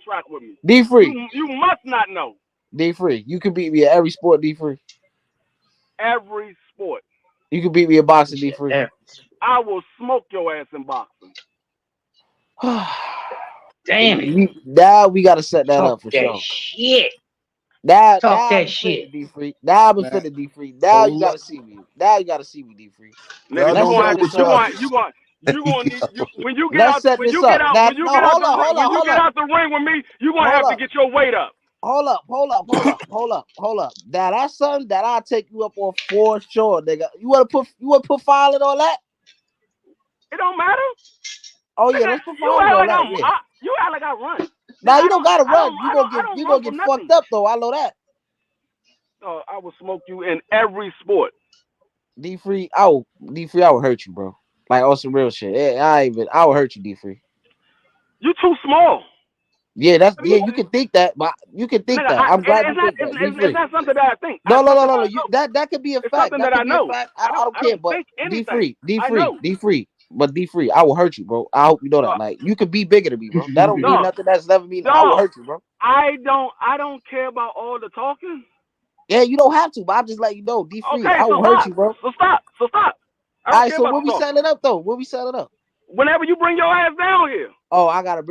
track with me. D free. You must not know. D free. You can beat me at every sport. D free. Every sport. You can beat me at boxing. D free. I will smoke your ass in boxing. Damn it. Now we gotta set that up for sure. Shit. Now that shit. D free. Now I'm finna D free. Now you gotta see me. Now you gotta see me, D free. Nigga, you gonna need when you get out the ring with me, you gonna have to get your weight up. Hold up. Now that's something that I'll take you up on for sure, nigga. You wanna put file in all that? It don't matter. Oh yeah, let's put file in all that. You act like I run. Now you don't gotta run. You gonna get fucked up though. I know that. I will smoke you in every sport. D free, I will hurt you, bro. Like on some real shit. I will hurt you, D free. You too small. Yeah, you can think that, but you can think that. I'm glad you think that. It's not something that I think. No. That could be a fact. Something that I know. I don't care, but D free. But D free, I will hurt you, bro. I hope you know that. Like you could be bigger than me, bro. That don't mean nothing. That's never mean I will hurt you, bro. I don't care about all the talking. Yeah, you don't have to, but I'm just letting you know, D free. I will hurt you, bro. So stop. All right, so when we setting up though? When we setting up? Whenever you bring your ass down here. Oh, I gotta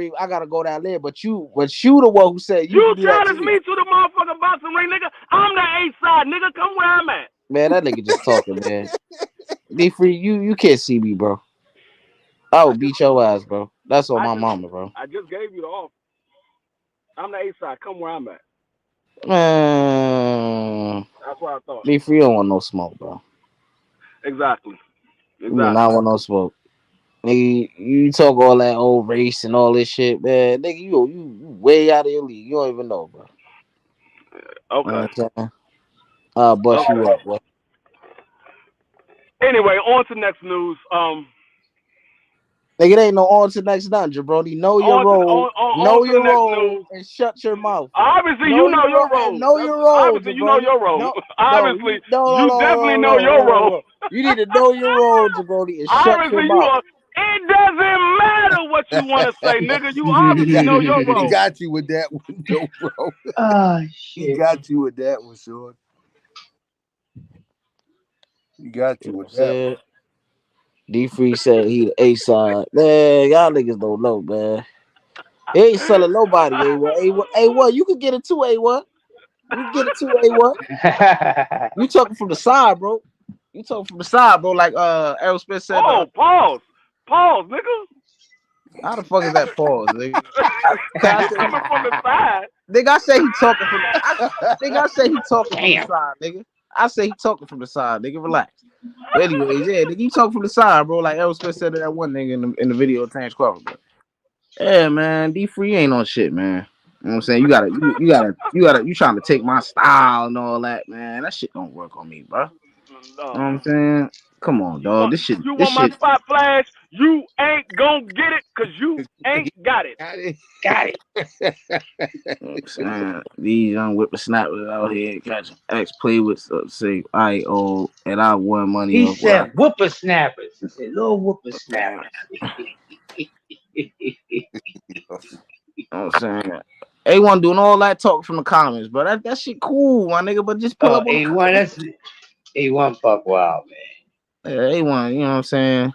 go down there. But you the one who said you challenge me to the motherfucking boxing ring, nigga. I'm the A side, nigga. Come where I'm at. Man, that nigga just talking, man. D free, you can't see me, bro. I will beat your ass, bro. That's on my mama, bro. I just gave you the offer. I'm the A side. Come where I'm at. Man, that's what I thought. D free don't want no smoke, bro. Exactly. You do not want no smoke. Nigga, you talk all that old race and all this shit, man. Nigga, you way out of your league. You don't even know, bro. Okay. I'll bust you up, boy. Anyway, on to next news. Nigga, it ain't no on to next nothing, jabroni. Know your role. Know your role and shut your mouth. Obviously, you know your role. Know your role. Obviously, you know your role. Obviously, you definitely know your role. You need to know your role, jabroni, and shut your mouth. It doesn't matter what you want to say, nigga. You obviously know your role. He got you with that one, though, bro. Shit. He got you with that one, Sean. He got you with that one. D-Free said he the A-side. Man, y'all niggas don't know, man. He ain't selling nobody, A1. A1, you can get it too, A1. You can get it too, A1. You talking from the side, bro. You talking from the side, bro, like Errol Smith said. Oh, pause, nigga. How the fuck is that pause, nigga? Coming from the side. Nigga, I say he talking from the side, nigga. I say he talking from the side, nigga. Relax. But anyways, yeah, nigga, you talking from the side, bro. Like Errol Smith said to that one nigga in the video of Terrence Crawford, bro. Yeah, man, D-Free ain't on shit, man. You know what I'm saying? You trying to take my style and all that, man. That shit don't work on me, bro. You know what I'm saying? Come on, dog. This shit. You want my spot flash? You ain't gonna get it because you ain't got it. Got it. These young whippersnappers out here catching X play with say I owe and I won money. He said whippersnappers. He said little whippersnappers. I'm saying A1 doing all that talk from the comments, but that shit cool, my nigga. But just pull up on A1. That's A1 fuck wild, man. Yeah, A1, you know what I'm saying?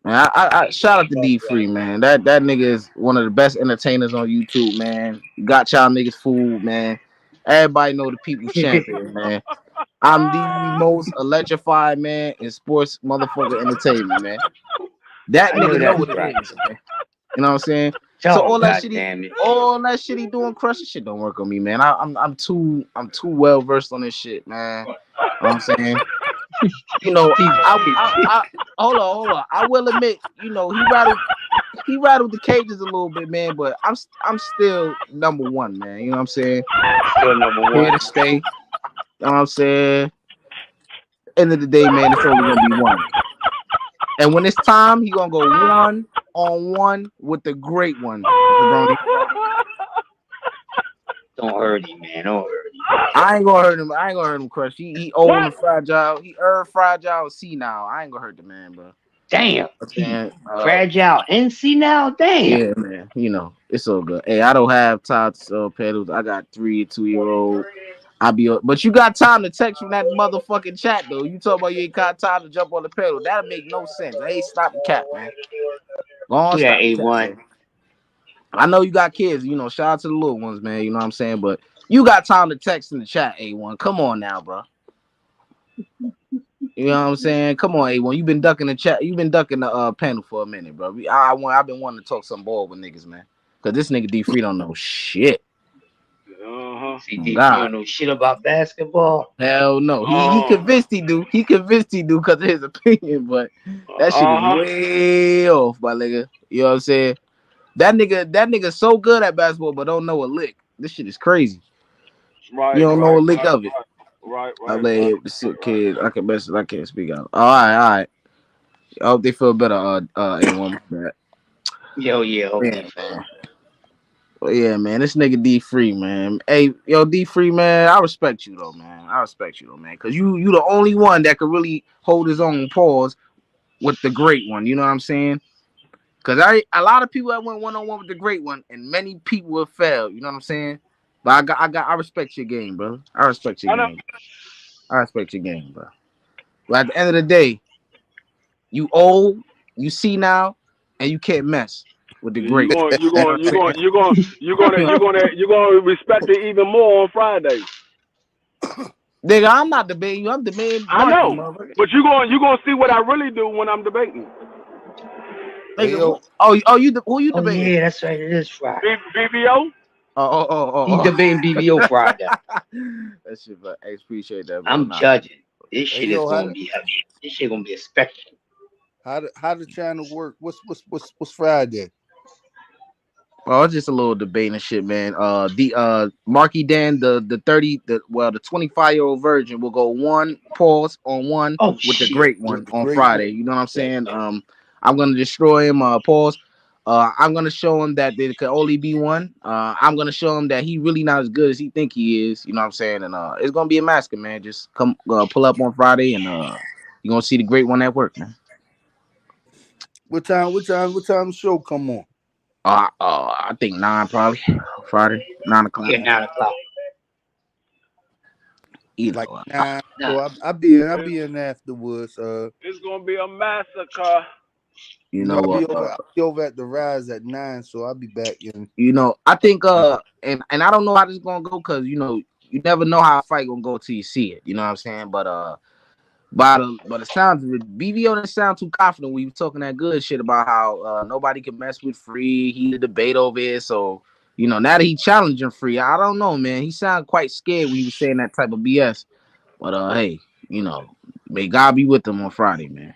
Man, I shout out to D Free, man. That nigga is one of the best entertainers on YouTube, man. Got y'all niggas fooled, man. Everybody know the people's champion, man. I'm the most electrified man in sports motherfucker entertainment, man. That nigga know what it is, man. You know what I'm saying? So all that shit he doing, crushing shit don't work on me, man. I'm too well versed on this shit, man. You know what I'm saying? You know, I hold on. I will admit, you know, he rattled the cages a little bit, man, but I'm still number one, man. You know what I'm saying? Still number one. Here to stay. You know what I'm saying? End of the day, man, it's only gonna be one. And when it's time, he gonna go 1-on-1 with the great one. Don't hurt him, man. Don't hurt him. I ain't gonna hurt him, Crush. He old and fragile. He fragile C now. I ain't gonna hurt the man, bro. Damn. Fragile NC now? Damn. Yeah, man. You know, it's all good. Hey, I don't have time to pedals. I got 3 2-year-old. But you got time to text from that motherfucking chat though. You talk about you ain't got time to jump on the pedal. That'll make no sense. Hey, stop the cat, man. Go on, yeah, A1. I know you got kids, you know, shout out to the little ones, man. You know what I'm saying? But you got time to text in the chat, A1. Come on now, bro. You know what I'm saying? Come on, A1. You've been ducking the chat. You've been ducking the panel for a minute, bro. I've been wanting to talk some ball with niggas, man. Because this nigga D3 don't know shit. See, D3 don't know shit about basketball. Hell no. He convinced he do. He convinced he do because of his opinion, but that shit is way off, my nigga. You know what I'm saying? That nigga so good at basketball, but don't know a lick. This shit is crazy. Right. You don't know a lick of it. Right. I lay with the sick kids. I can't speak out. All right. I hope they feel better. A1. Yeah. Well, yeah, man. This nigga D3, man. Hey, yo, D3, man. I respect you though, man. Cause you the only one that could really hold his own pause with the great one. You know what I'm saying? Cause a lot of people that went 1-on-1 with the great one, and many people have failed. You know what I'm saying? But I respect your game, bro. I respect your game, bro. But at the end of the day, you old, you see now, and you can't mess with the great. You're gonna respect it even more on Friday. Nigga, I'm not debating you. I'm debating. I know, but you're gonna see what I really do when I'm debating. Nigga, who you debating? Yeah, that's right. It is Friday. BVO. He debating BVO Friday. That shit, but I appreciate that. Bro. I'm judging. This shit is gonna be heavy. This shit gonna be a spectacle. How the channel work? What's Friday? Oh, it's just a little debate and shit, man. The MarkyDon, the 25-year-old virgin will go 1 pause on 1 with the great one on Friday. You know what I'm saying? I'm gonna destroy him. Pause. I'm gonna show him that there could only be one. I'm gonna show him that he really not as good as he think he is. You know what I'm saying? And it's gonna be a massacre, man. Just come pull up on Friday, and you're gonna see the great one at work, man. What time the show come on? I think 9 probably. Friday, 9 o'clock. Yeah, 9 o'clock. Like 9. So I'll be in afterwards. It's gonna be a massacre. You know what? I'll be over at the Rise at 9, so I'll be back in. You know, I think and I don't know how this is gonna go because you know you never know how a fight gonna go till you see it. You know what I'm saying? But by the sounds of it, BVO didn't sound too confident. We were talking that good shit about how nobody can mess with Free. He the debate over it. So, you know, now that he challenging Free, I don't know, man. He sounded quite scared when he was saying that type of BS. But hey, you know, may God be with them on Friday, man.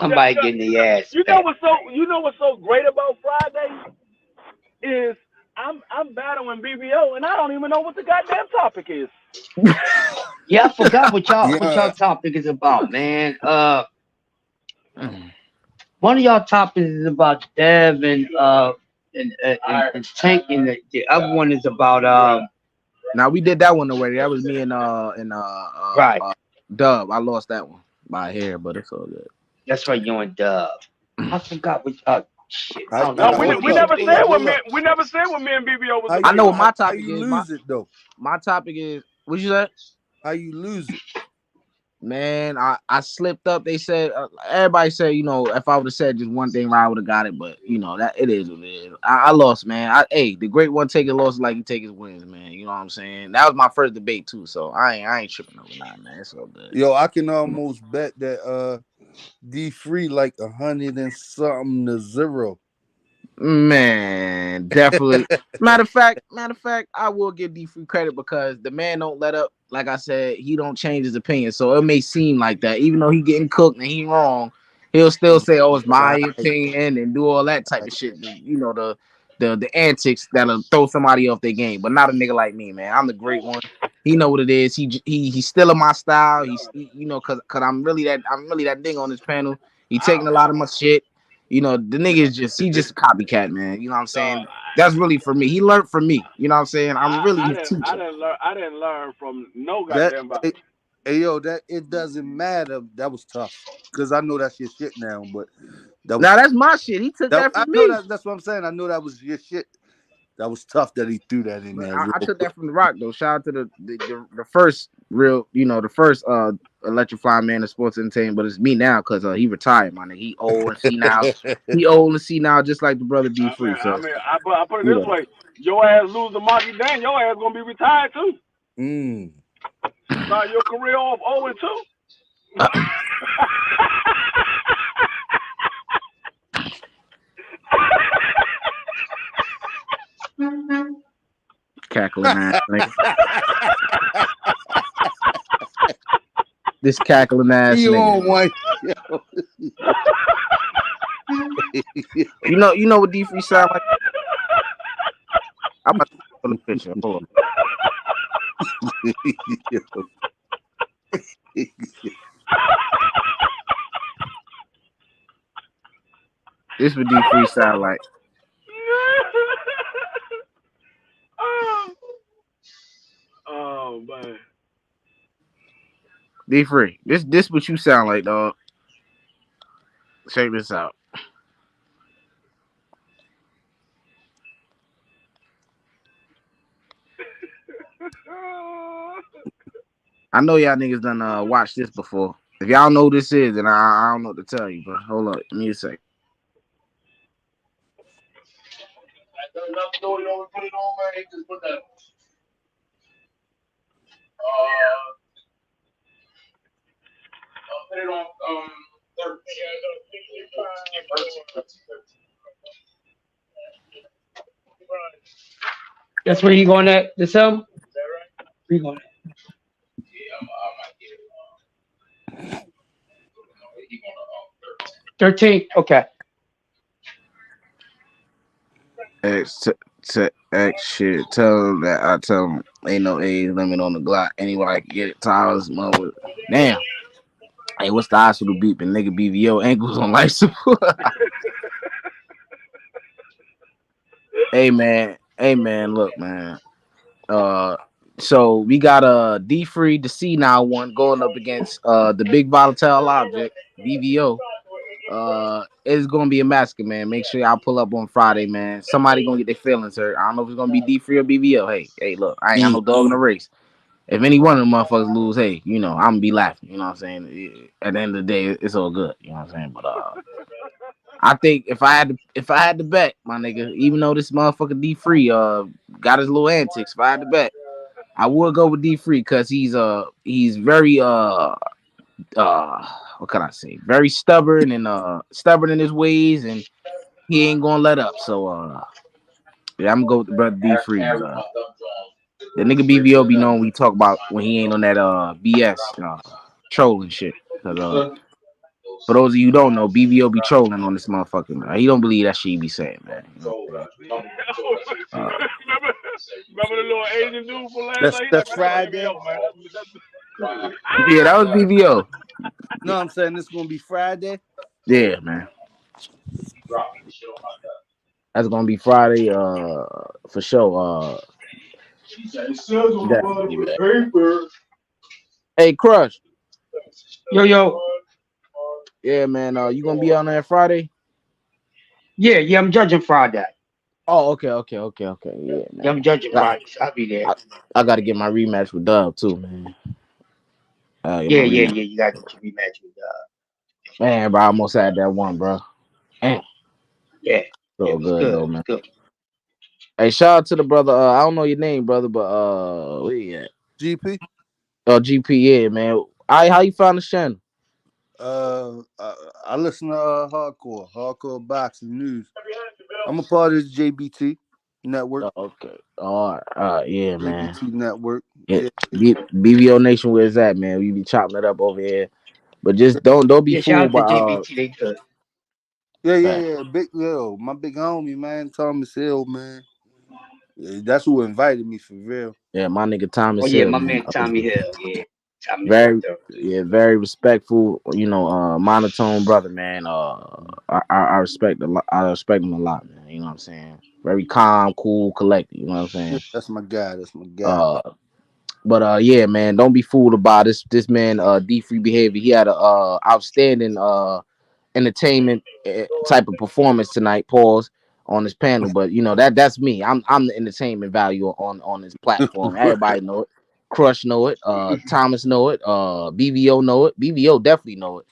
Somebody getting the ass. You know what's so great about Friday is I I'm battling BVO and I don't even know what the goddamn topic is. Yeah, I forgot what y'all Yeah. topic is about, man. One of y'all topics is about Dev and Tank, and the other one is about Now we did that one already. That was me and right. Dub. I lost that one by a hair, but it's all good. That's right, you and Dub. I forgot what shit. I don't No, know. we never said what me and BVO was about. I know what my How topic you is. lose it though? My topic is what you said? How you lose it? Man, I slipped up. They said everybody said, you know, if I would have said just one thing, I would have got it. But you know that it is what it is. I lost, man. Hey, the great one take his losses like he take his wins, man. You know what I'm saying? That was my first debate too, so I ain't tripping over that, man. It's all good. Yo, I can almost bet that D Free like 100 and something to 0. Man, definitely. matter of fact, I will give D Free credit because the man don't let up. Like I said, he don't change his opinion. So it may seem like that, even though he getting cooked and he wrong, he'll still say, "Oh, it's my opinion," and do all that type of shit. You know, the antics that'll throw somebody off their game. But not a nigga like me, man. I'm the great one. He know what it is. He's still in my style. You know, cause I'm really that thing on this panel. He taking a lot of my shit. You know, the nigga is just a copycat, man. You know what I'm saying? That's really for me. He learned from me. You know what I'm saying? I'm really his teacher. I didn't learn from no goddamn body. Hey yo, that it doesn't matter. That was tough because I know that's your shit now. But that's my shit. He took that from me. I know that's what I'm saying. I know that was your shit. That was tough that he threw that in there. I took that from The Rock though. Shout out to the first real, you know, the first electrifying man of sports entertainment. But it's me now because he retired, my nigga. He old and senile. He old and senile, just like the brother D Free. So I put it this way: your ass lose the MarkyDon, your ass gonna be retired too. Start your career off 0-2. Cackling ass nigga. This cackling ass nigga. You know what D Free sound like? I'm about to put a picture. Hold on. This what D Free sound like. Oh man. D Free. This what you sound like, dog. Check this out. I know y'all niggas done watched this before. If y'all know who this is, then I don't know what to tell you, but hold up, give me a sec. Put it on 13. That's where you going at this album? Where you going at? Yeah, I might get it. He going to 13. Okay. X shit. Tell him that I tell him ain't no age limit on the Glock. Anybody can get it. Towers, mother. Damn. Hey, what's the odds for the beeping? Nigga BVO ankles on life support. Hey man, look, man. So we got D Free, the C now one going up against the big volatile object, BVO. It's gonna be a massacre, man. Make sure y'all pull up on Friday, man. Somebody gonna get their feelings hurt. I don't know if it's gonna be D Free or BVO. Hey, look, I ain't got no dog in the race. If any one of them motherfuckers lose, hey, you know, I'm gonna be laughing. You know what I'm saying? At the end of the day, it's all good. You know what I'm saying? But I think if I had to bet, my nigga, even though this motherfucker D Free got his little antics, if I had to bet, I would go with D Free because he's very what can I say? Very stubborn and stubborn in his ways, and he ain't gonna let up. So yeah, I'm gonna go with the brother D Free. The nigga BVO be known we talk about when he ain't on that BS trolling shit. Cause For those of you who don't know, BVO be trolling on this motherfucker. Man. He don't believe that shit he be saying, man. Remember the little Asian dude from last night? He's That's like, man, Friday. Yeah, that was BVO. No, I'm saying this gonna be Friday. Yeah, man. That's gonna be Friday, for sure. Definitely, man. Hey, Crush. Yo. Yeah, man. You gonna be on there Friday? Yeah, I'm judging Friday. Oh, okay. Yeah, man. Yeah, I'm judging Friday. So I'll be there. I gotta get my rematch with Dub too, man. Yeah. You gotta get your rematch with Dub. Man, bro, I almost had that one, bro. Man. Yeah. So good though, man. Good. Hey, shout out to the brother. I don't know your name, brother, but where you at? GP. Oh, GP, yeah, man. How you found the channel? I listen to hardcore boxing news. I'm a part of the JBT network. Oh, okay. All right, yeah, man. JBT network. Yeah. BVO Nation, where's that, man? We be chopping it up over here, but just don't be fooled by. JBT, they good. Yeah. My big homie, man, Thomas Hill, man. Yeah, that's who invited me for real. Yeah, my nigga Thomas Oh yeah, Hill, my man. man Tommy Hill. Yeah, Tommy very respectful. Monotone brother, man. I respect a lot. I respect him a lot, man. You know what I'm saying? Very calm, cool, collected. You know what I'm saying? That's my guy. But yeah, man, don't be fooled about this man. D-Free behavior. He had a outstanding entertainment type of performance tonight. Pause on this panel, but that's me. I'm the entertainment value on this platform. Everybody know it. Crush know it. Thomas know it. BVO know it. BVO definitely know it.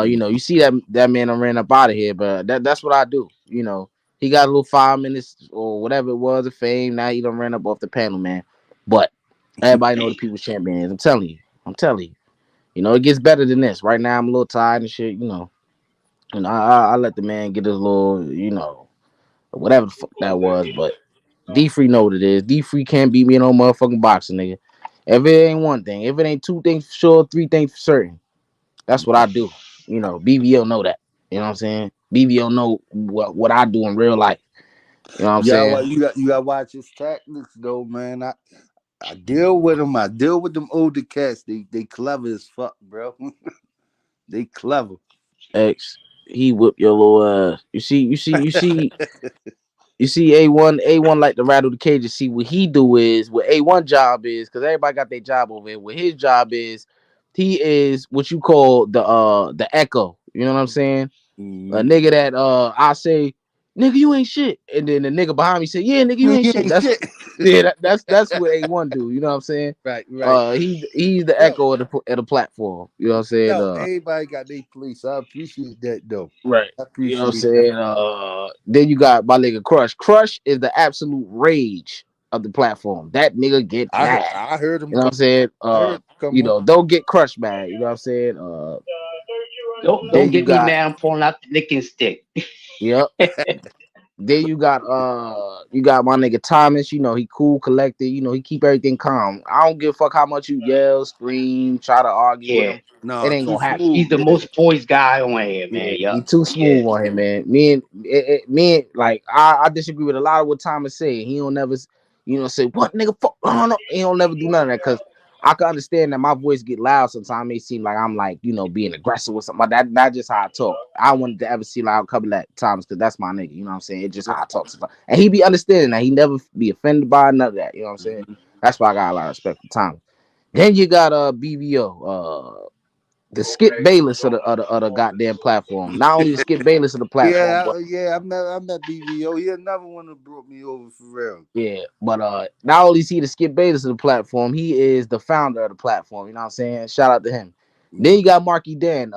You see that man I ran up out of here, but that's what I do. He got a little 5 minutes or whatever it was of fame. Now he done ran up off the panel, man. But everybody know the people's champion is. I'm telling you. It gets better than this. Right now I'm a little tired and shit. And I let the man get his little, whatever the fuck that was. But D-Free know what it is. D-Free can't beat me in no motherfucking boxing, nigga. If it ain't one thing, if it ain't two things for sure, three things for certain. That's what I do. BVO know that. You know what I'm saying? BVO know what I do in real life. You know what I'm saying? You got to watch his tactics though, man. I deal with them. I deal with them older cats. They clever as fuck, bro. They clever. X, he whipped your little ass. You see, A1 like to rattle the cage. See what he do is what A1 job is, because everybody got their job over here. What his job is, he is what you call the echo. You know what I'm saying? Mm-hmm. A nigga that I say, nigga, you ain't shit, and then the nigga behind me say, yeah, nigga, you ain't shit. That's that's what A1 do. You know what I'm saying? Right. He's the echo of the platform. You know what I'm saying? Everybody got their place. I appreciate that though. Right. I appreciate you know what I'm saying? Then you got my nigga Crush. Crush is the absolute rage of the platform. That nigga get mad. I heard him. You know what I'm saying? Don't get Crush mad. You know what I'm saying? Don't get me mad. I'm pulling out the licking stick. Yep. Then you got my nigga Thomas. He cool, collected. He keep everything calm. I don't give a fuck how much you yell, scream, try to argue with him. No, it ain't gonna happen. He's the most poised guy on here, man. He too smooth on him, man. Me and like I disagree with a lot of what Thomas said. He don't never, say what nigga fuck. No. He don't never do none of that, because I can understand that my voice get loud sometimes. It may seem like I'm like being aggressive or something. But that's just how I talk. I wanted to ever see like a couple of Thomas, because that's my nigga. You know what I'm saying? It's just how I talk sometimes. And he be understanding that. He never be offended by none of that. You know what I'm saying? That's why I got a lot of respect for Thomas. Then you got BVO. The Skip Bayless of the goddamn platform. Not only the Skip Bayless of the platform, I met BVO. He another one that brought me over for real. Yeah, but not only is he the Skip Bayless of the platform, he is the founder of the platform. You know what I'm saying? Shout out to him. Then you got MarkyDon,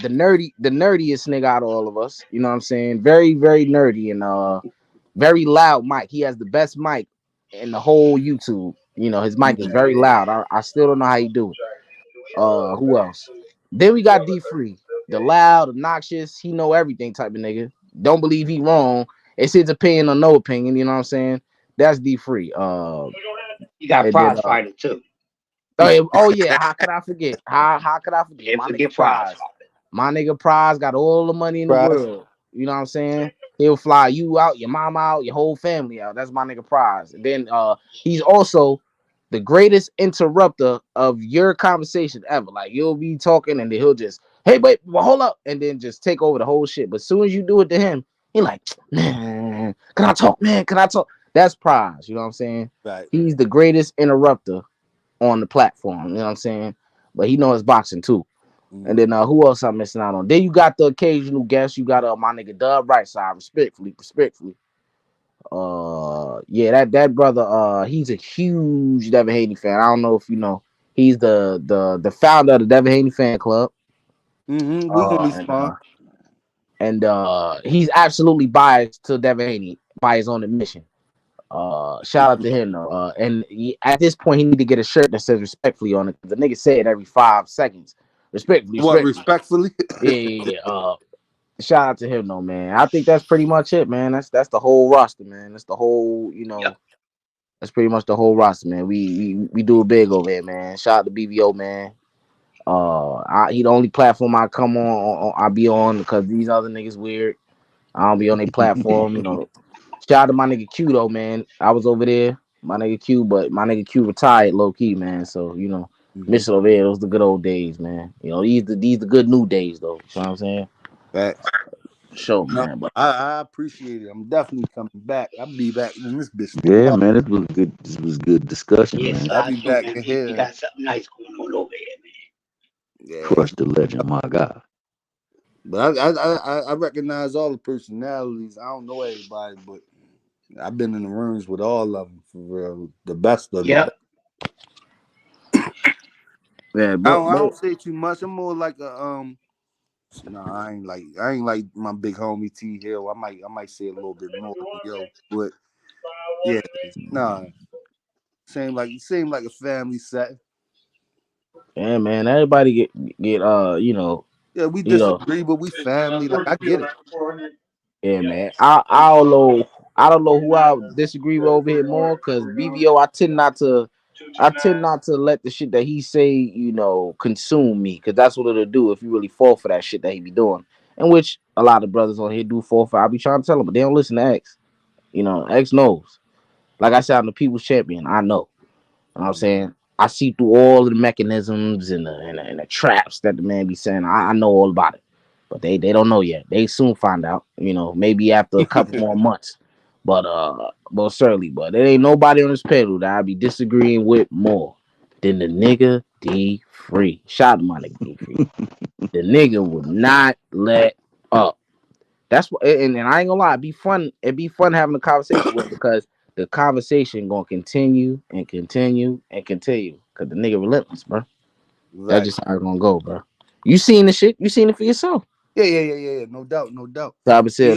the nerdiest nigga out of all of us. You know what I'm saying? Very, very nerdy and very loud mic. He has the best mic in the whole YouTube. His mic is very loud. I still don't know how he do it. Who else? Then we got D-Free, the loud, obnoxious, he know everything type of nigga. Don't believe he wrong. It's his opinion or no opinion. You know what I'm saying? That's D-Free. You got Prize Fighter too. Oh yeah, how could I forget? How could I forget? My nigga Prize. My nigga Prize got all the money in the world. You know what I'm saying? He'll fly you out, your mom out, your whole family out. That's my nigga Prize. And then he's also the greatest interrupter of your conversation ever. Like you'll be talking and then he'll just, hey, wait, well, hold up, and then just take over the whole shit. But as soon as you do it to him, he like, man, can I talk? Man, can I talk? That's Prize. You know what I'm saying? Right. He's the greatest interrupter on the platform. You know what I'm saying? But he knows boxing too. And then who else I'm missing out on? Then you got the occasional guest. You got my nigga Dub Right Side, respectfully. Yeah, that brother, he's a huge Devin Haney fan. I don't know if you know. He's the founder of the Devin Haney fan club. And he's absolutely biased to Devin Haney by his own admission. Shout out to him though. And at this point, he need to get a shirt that says respectfully on it. The nigga say it every 5 seconds. Respectfully. Yeah. Shout out to him though, man. I think that's pretty much it, man. That's the whole roster, man. That's the whole, that's pretty much the whole roster, man. We do it big over here, man. Shout out to BVO, man. He the only platform I come on, I be on because these other niggas weird. I don't be on their platform, Shout out to my nigga Q though, man. I was over there, my nigga Q, but my nigga Q retired low key, man. So miss it over there. Those the good old days, man. These the good new days though. You know what I'm saying? Facts. Sure, man. But I appreciate it. I'm definitely coming back. I'll be back in this bitch. Yeah, man. This was good. This was good discussion, man. I'll be back in here. You got something nice going on over here, man. Yeah. Crush the legend, my God. But I recognize all the personalities. I don't know everybody, but I've been in the rooms with all of them for real. The best of them. Yeah, I don't say too much. I'm more like a I ain't like my big homie T Hill. I might say a little bit more, but yeah, seem like a family set. Yeah, man. Everybody get Yeah, we disagree, but we family. Like I get it. Yeah, man. I don't know who I disagree with over here more because BVO. I tend not to let the shit that he say consume me because that's what it'll do if you really fall for that shit that he be doing. In which a lot of brothers on here do fall for. I be trying to tell them, but they don't listen to X. X knows. Like I said, I'm the people's champion. I know. You know what I'm saying? I see through all of the mechanisms and the traps that the man be saying. I know all about it. But they don't know yet. They soon find out, maybe after a couple more months. But most certainly. But there ain't nobody on this panel that I be disagreeing with more than the nigga D Free. Shout out to my nigga D Free. The nigga would not let up. That's what, and I ain't gonna lie, it'd be fun having a conversation with him because the conversation gonna continue and continue and continue. Cause the nigga relentless, bro. Right. That's just how it's gonna go, bro. You seen the shit? You seen it for yourself? Yeah. No doubt. So I would say I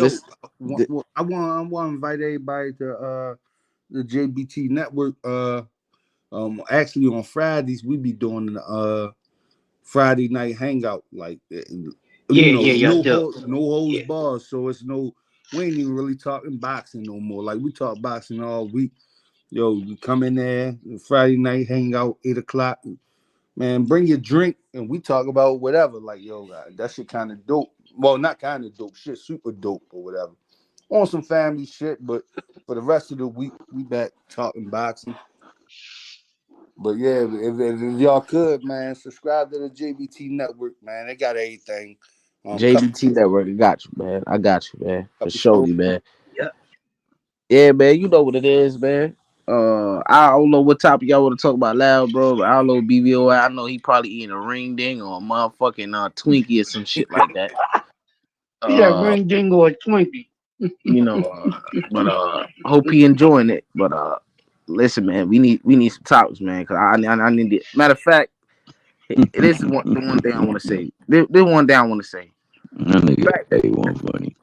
want to invite everybody to the JBT network. Actually on Fridays we be doing Friday night hangout, like no holds bars. So it's we ain't even really talking boxing no more. Like we talk boxing all week. You come in there Friday night hangout 8:00. Man, bring your drink and we talk about whatever. Like, that shit kind of dope. Well, not kind of dope. Shit super dope or whatever. On some family shit, but for the rest of the week, we back talking boxing. But yeah, if y'all could, man, subscribe to the JBT network, man. They got everything. JBT network, I got you, man. For sure, man. Yeah, man. You know what it is, man. I don't know what topic y'all want to talk about loud, bro. But I don't know BVO. I know he probably eating a ring ding or a motherfucking Twinkie or some shit like that. Ring ding or a Twinkie. But hope he enjoying it. But listen, man, we need some topics, man. Cause I need it. Matter of fact, this is the one thing I want to say. This one thing I want to say. The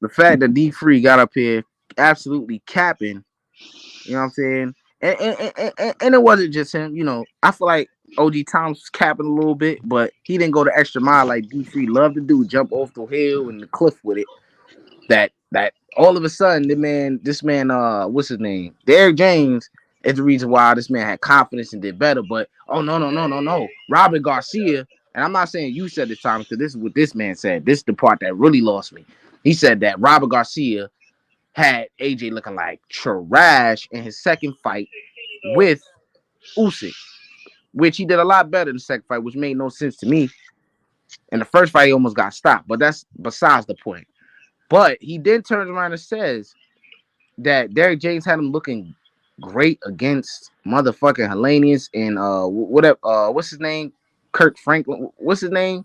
fact that D Free got up here absolutely capping. You know what I'm saying? And it wasn't just him. I feel like OG Thomas was capping a little bit, but he didn't go the extra mile like D3 loved to do, jump off the hill and the cliff with it. That all of a sudden, this man, what's his name? Derrick James is the reason why this man had confidence and did better. But no. Robert Garcia and I'm not saying you said this, Thomas, because this is what this man said. This is the part that really lost me. He said that Robert Garcia had AJ looking like trash in his second fight with Usyk, which he did a lot better in the second fight, which made no sense to me. In the first fight, he almost got stopped, but that's besides the point. But he then turns around and says that Derrick James had him looking great against motherfucking Hellenius and whatever what's his name? Kirk Franklin. What's his name?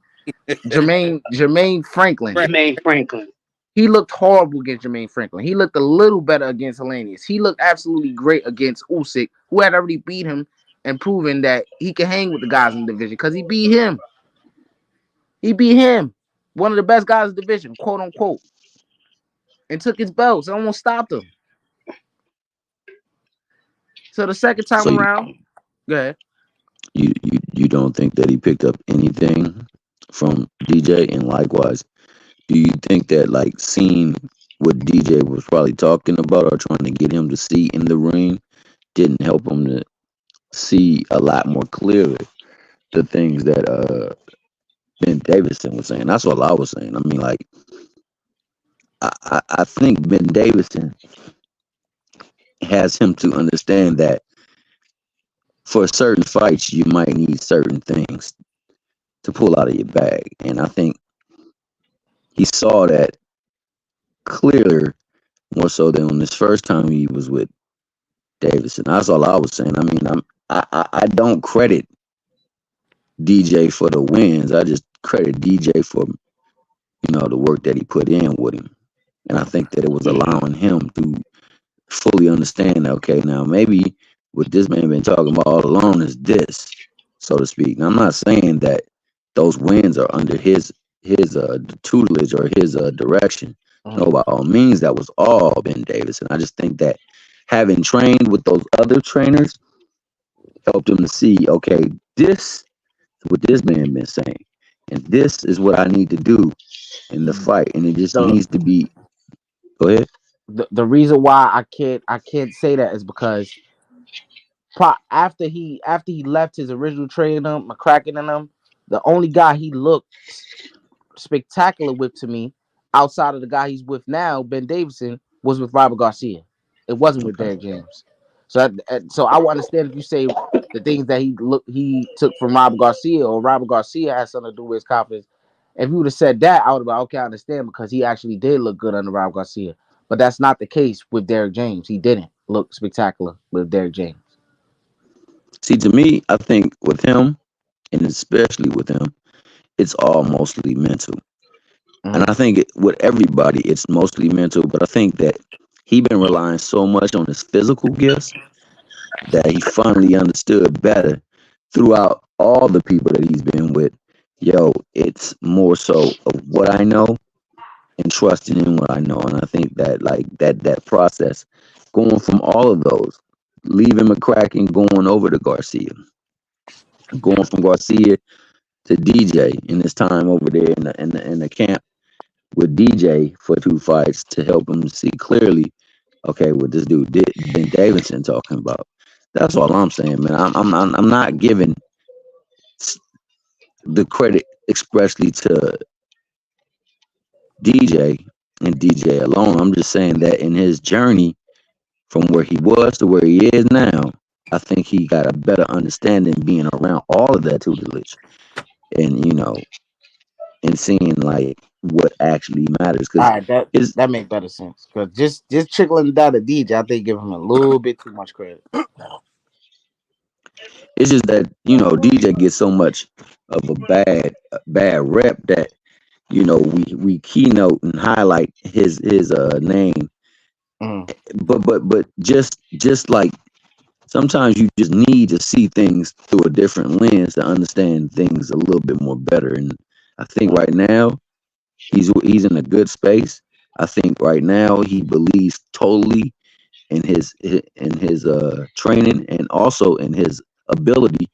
Jermaine Franklin. Jermaine Franklin. He looked horrible against Jermaine Franklin. He looked a little better against Hellenius. He looked absolutely great against Usyk, who had already beat him and proven that he can hang with the guys in the division because he beat him. He beat him, one of the best guys in the division, quote unquote, and took his belts and almost stopped him. So the second time around, go ahead. You don't think that he picked up anything from DJ, and likewise, do you think that like seeing what DJ was probably talking about or trying to get him to see in the ring didn't help him to see a lot more clearly the things that Ben Davison was saying? That's all I was saying. I mean, like, I think Ben Davison has him to understand that for certain fights, you might need certain things to pull out of your bag. And I think he saw that clearer, more so than on this first time he was with Davison. That's all I was saying. I mean, I don't credit DJ for the wins. I just credit DJ for, the work that he put in with him. And I think that it was allowing him to fully understand, okay, now maybe what this man been talking about all along is this, so to speak. Now, I'm not saying that those wins are under his tutelage or his direction. No, by all means, that was all Ben Davison. I just think that having trained with those other trainers helped him to see, okay, this is what this man been saying, and this is what I need to do in the fight, and it just needs to be. Go ahead. The reason why I can't say that is because after he left his original trainer, McCracken and them, the only guy he looked spectacular with to me, outside of the guy he's with now, Ben Davison, was with Robert Garcia. It wasn't with Derrick James. So I would understand if you say the things that he took from Robert Garcia, or Robert Garcia has something to do with his confidence. If you would have said that, I would have been okay, I understand, because he actually did look good under Robert Garcia. But that's not the case with Derrick James. He didn't look spectacular with Derrick James. See, to me, I think with him, and especially with him, it's all mostly mental. And I think with everybody, it's mostly mental. But I think that he been relying so much on his physical gifts that he finally understood better throughout all the people that he's been with. Yo, it's more so of what I know and trusting in what I know. And I think that like that process, going from all of those, leaving McCracken, going over to Garcia, going from Garcia to DJ in his time over there in the camp with DJ for 2 fights to help him see clearly, okay, what this dude did, Ben Davison talking about. That's all I'm saying, man. I'm not giving the credit expressly to DJ and DJ alone. I'm just saying that in his journey from where he was to where he is now, I think he got a better understanding being around all of that tutelage, and and seeing like what actually matters. All right, that makes better sense. Because just trickling down to DJ, I think give him a little bit too much credit. It's just that DJ gets so much of a bad rep that we keynote and highlight his name, but just like sometimes you just need to see things through a different lens to understand things a little bit more better. And I think right now he's in a good space. I think right now he believes totally in his training and also in his ability,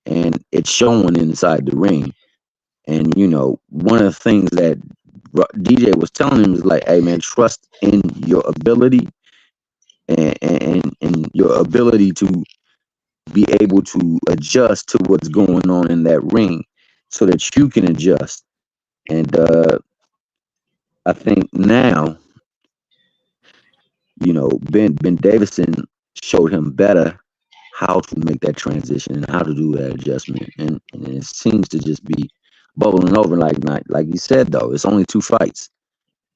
and it's showing inside the ring. And one of the things that DJ was telling him is like, hey man, trust in your ability and your ability to be able to adjust to what's going on in that ring. so that you can adjust. And I think now, Ben Davison showed him better how to make that transition and how to do that adjustment. And it seems to just be bubbling over like you said, though. It's only 2 fights.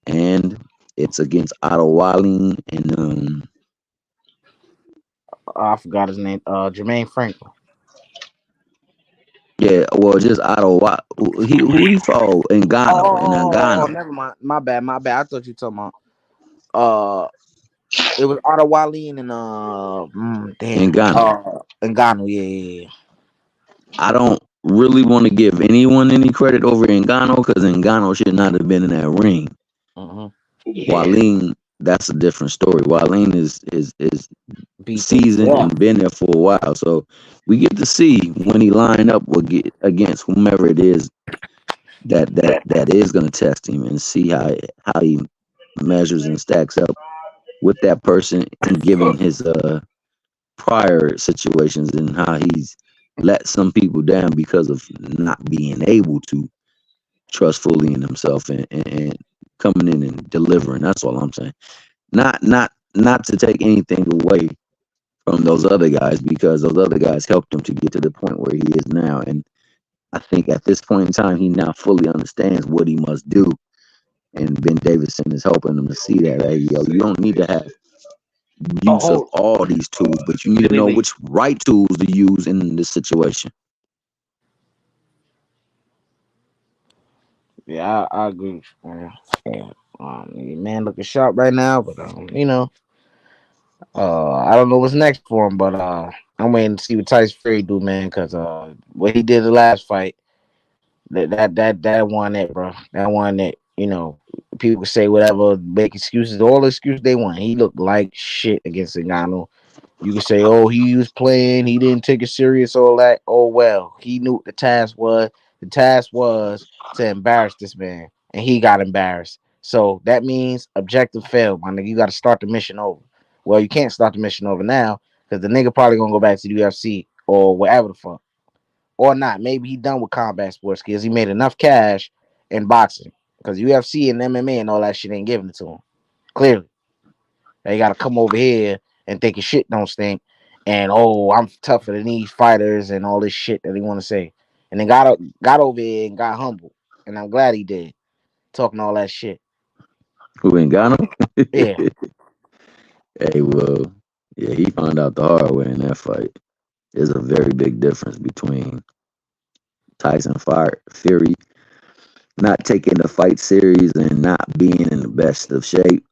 And it's against Otto Walling and I forgot his name. Jermaine Franklin. yeah, well, just Otto. Who he fought in Ghana in Oh, Nagano. never mind. My bad. I thought you were talking about. It was Otto Wallin and In Ghana. Ngannou. Yeah. I don't really want to give anyone any credit over Ngannou because Ngannou should not have been in that ring. Wallin, that's a different story. Wallin is seasoned and been there for a while, so we get to see when he line up against whomever it is that is going to test him and see how he measures and stacks up with that person and given his prior situations and how he's let some people down because of not being able to trust fully in himself and coming in and delivering. That's all I'm saying. Not to take anything away from those other guys because those other guys helped him to get to the point where he is now. And I think at this point in time, he now fully understands what he must do. And Ben Davison is helping him to see that, hey, yo, you don't need to have use of all these tools, but you need to know which right tools to use in this situation. Yeah, I agree with you, man. Man looking sharp right now, but I don't know what's next for him, but I'm waiting to see what Tyson Fury do, man, because what he did the last fight, that won it, bro. That won it. People can say whatever, make excuses, all the excuses they want. He looked like shit against Ngannou. You can say, oh, he was playing, he didn't take it serious, all that. Oh well, he knew what the task was. The task was to embarrass this man, and he got embarrassed. So that means objective failed, my nigga. You got to start the mission over. Well, you can't start the mission over now because the nigga probably gonna go back to the UFC or whatever the fuck, or not. Maybe he done with combat sports because he made enough cash in boxing because UFC and MMA and all that shit ain't giving it to him. Clearly, they got to come over here and think his shit don't stink, and I'm tougher than these fighters and all this shit that he want to say, and then got over here and got humble, and I'm glad he did, talking all that shit. Who in Ghana? Yeah. Hey, well, yeah, he found out the hard way in that fight. There's a very big difference between Tyson Fury not taking the fight serious and not being in the best of shape,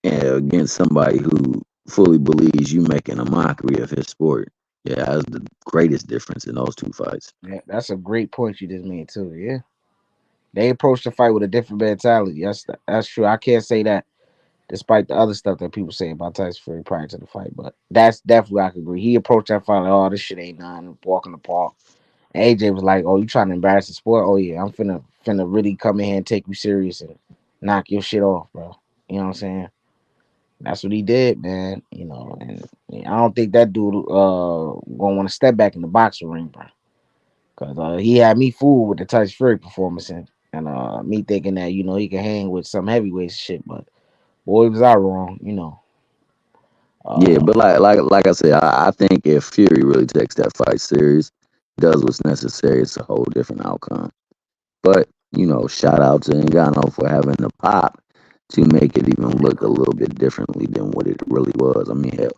and against somebody who fully believes you making a mockery of his sport. Yeah, that's the greatest difference in those 2 fights. Yeah, that's a great point you just made too. Yeah, they approached the fight with a different mentality. That's true. I can't say that despite the other stuff that people say about Tyson Fury prior to the fight, but that's definitely I can agree. He approached that fight like, oh, this shit ain't nothing, walking the park. And AJ was like, oh, you trying to embarrass the sport? Oh yeah, I'm finna really come in here and take you serious and knock your shit off, bro. You know what I'm saying? That's what he did, man. And I don't think that dude gonna want to step back in the boxing ring, bro. Cause he had me fooled with the Tyson Fury performance and me thinking that he can hang with some heavyweights and shit, but boy, was I wrong, Yeah, but like I said, I think if Fury really takes that fight serious, does what's necessary, it's a whole different outcome. But shout out to Ngannou for having the pop to make it even look a little bit differently than what it really was. I mean, hell,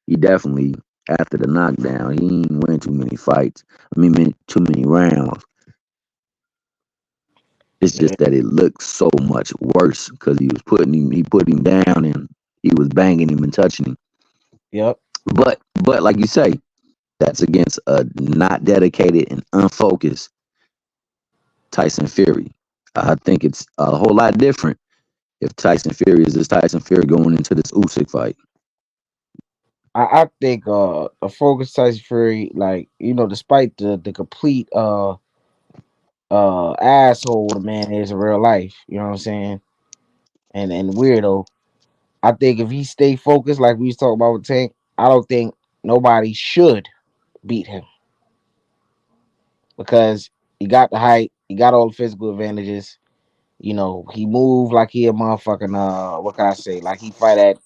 he definitely after the knockdown, he didn't win too many fights. Too many rounds. It's just that it looked so much worse because he put him down and he was banging him and touching him. Yep. But like you say, that's against a not dedicated and unfocused Tyson Fury. I think it's a whole lot different if Tyson Fury is this Tyson Fury going into this Usyk fight. I think a focused Tyson Fury, like despite the complete asshole the man is in real life, you know what I'm saying, and weirdo. I think if he stay focused, like we was talking about with Tank, I don't think nobody should beat him because He got the height. He got all the physical advantages. You know, he moved like he a motherfucking what can I say? Like he fight at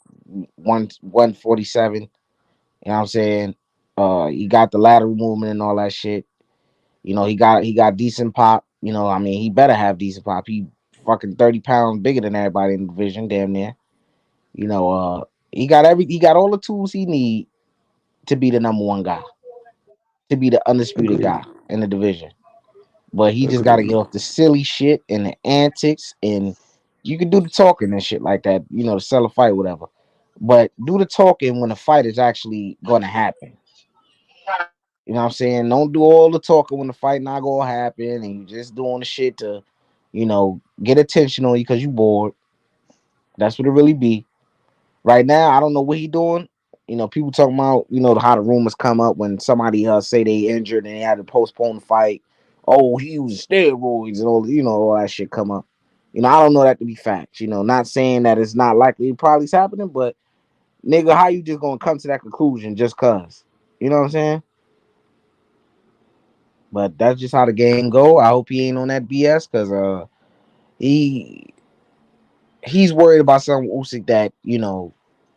147. You know what I'm saying? He got the lateral movement and all that shit. You know, he got decent pop. You know, I mean, he better have decent pop. He fucking 30 pounds bigger than everybody in the division, damn near. You know, he got all the tools he need to be the number one guy, to be the undisputed Agreed. guy in the division. But he just got to Agreed. get off the silly shit and the antics, and you can do the talking and shit like that, you know, to sell a fight, whatever. But do the talking when the fight is actually going to happen. You know what I'm saying? Don't do all the talking when the fight not going to happen, and you just doing the shit to, you know, get attention on you because you bored. That's what it really be. Right now, I don't know what he doing. You know, people talking about, you know, how the rumors come up when somebody say they injured and they had to postpone the fight. Oh, he used steroids and all, you know, all that shit come up. You know, I don't know that to be facts. You know, not saying that it's not likely it probably's happening, but nigga, how you just gonna come to that conclusion just cause? You know what I'm saying? But that's just how the game go. I hope he ain't on that BS because he he's worried about some Usyk that, you know,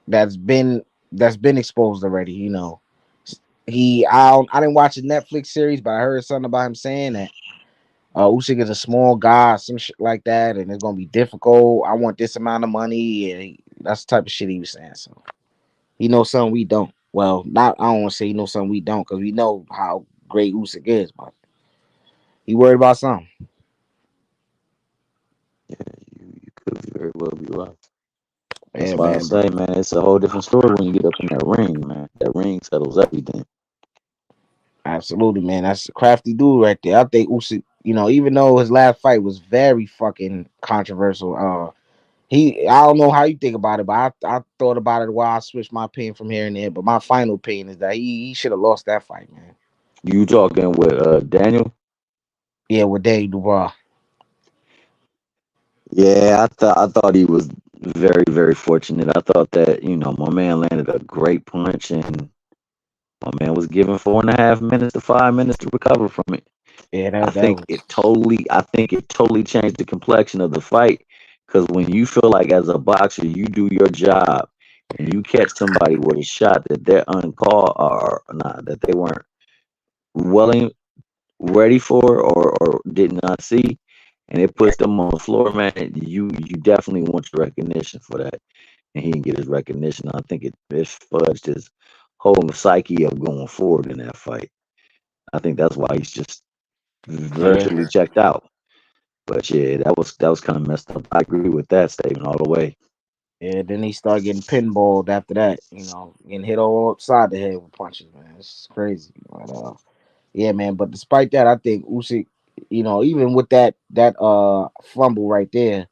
that's been exposed already. You know, I didn't watch a Netflix series, but I heard something about him saying that Usyk is a small guy, some shit like that, and it's gonna be difficult. I want this amount of money, and that's the type of shit he was saying. So he knows something we don't. Well, not I don't want to say he knows something we don't, because we know how great Usyk is, but he worried about something. Yeah, you could very well be right. That's Yeah, why I man, but say, man, it's a whole different story when you get up in that ring, man. That ring settles everything. absolutely, man, that's a crafty dude right there. I think Usyk, you know, even though his last fight was very fucking controversial, I don't know how you think about it, but I thought about it while I switched my opinion from here and there. But my final opinion is that he should have lost that fight, man. You talking with Daniel? Yeah, with Dave Dubois. Yeah, I thought he was very, very fortunate. I thought that, my man landed a great punch and my man was given 4.5 minutes to 5 minutes to recover from it. Yeah, I that think was it totally changed the complexion of the fight. Because when you feel like as a boxer you do your job and you catch somebody with a shot that they're uncalled or not, that they weren't well ready for or did not see, and it puts them on the floor, man, you definitely want your recognition for that. And he didn't get his recognition. I think it fudged his whole psyche of going forward in that fight. I think that's why he's just yeah, virtually checked out. But yeah, that was kind of messed up. I agree with that statement all the way. yeah. Then he started getting pinballed after that. You know, getting hit all upside the head with punches, man. It's crazy. But yeah, man. But despite that, I think Usyk, you know, even with that fumble right there,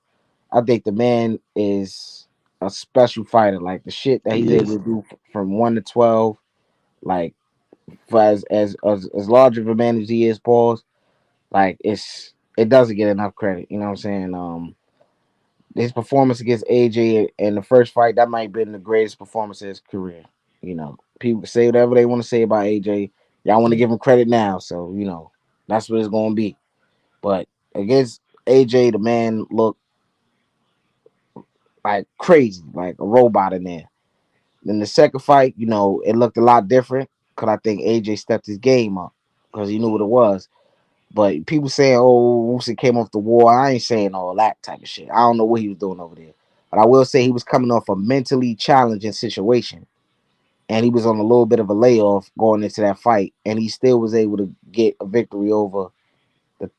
I think the man is a special fighter. Like the shit that he's He able is. to do from 1 to 12, like for as large of a man as he is, pause. Like it doesn't get enough credit. You know what I'm saying? His performance against AJ in the first fight, that might have been the greatest performance of his career. You know, people say whatever they want to say about AJ. Y'all want to give him credit now, so you know that's what it's gonna be. But against AJ, the man looked like crazy, like a robot in there. Then the second fight, you know, it looked a lot different because I think AJ stepped his game up because he knew what it was. But people saying, "Oh, Usyk came off the wall." I ain't saying all that type of shit. I don't know what he was doing over there, but I will say he was coming off a mentally challenging situation, and he was on a little bit of a layoff going into that fight, and he still was able to get a victory over the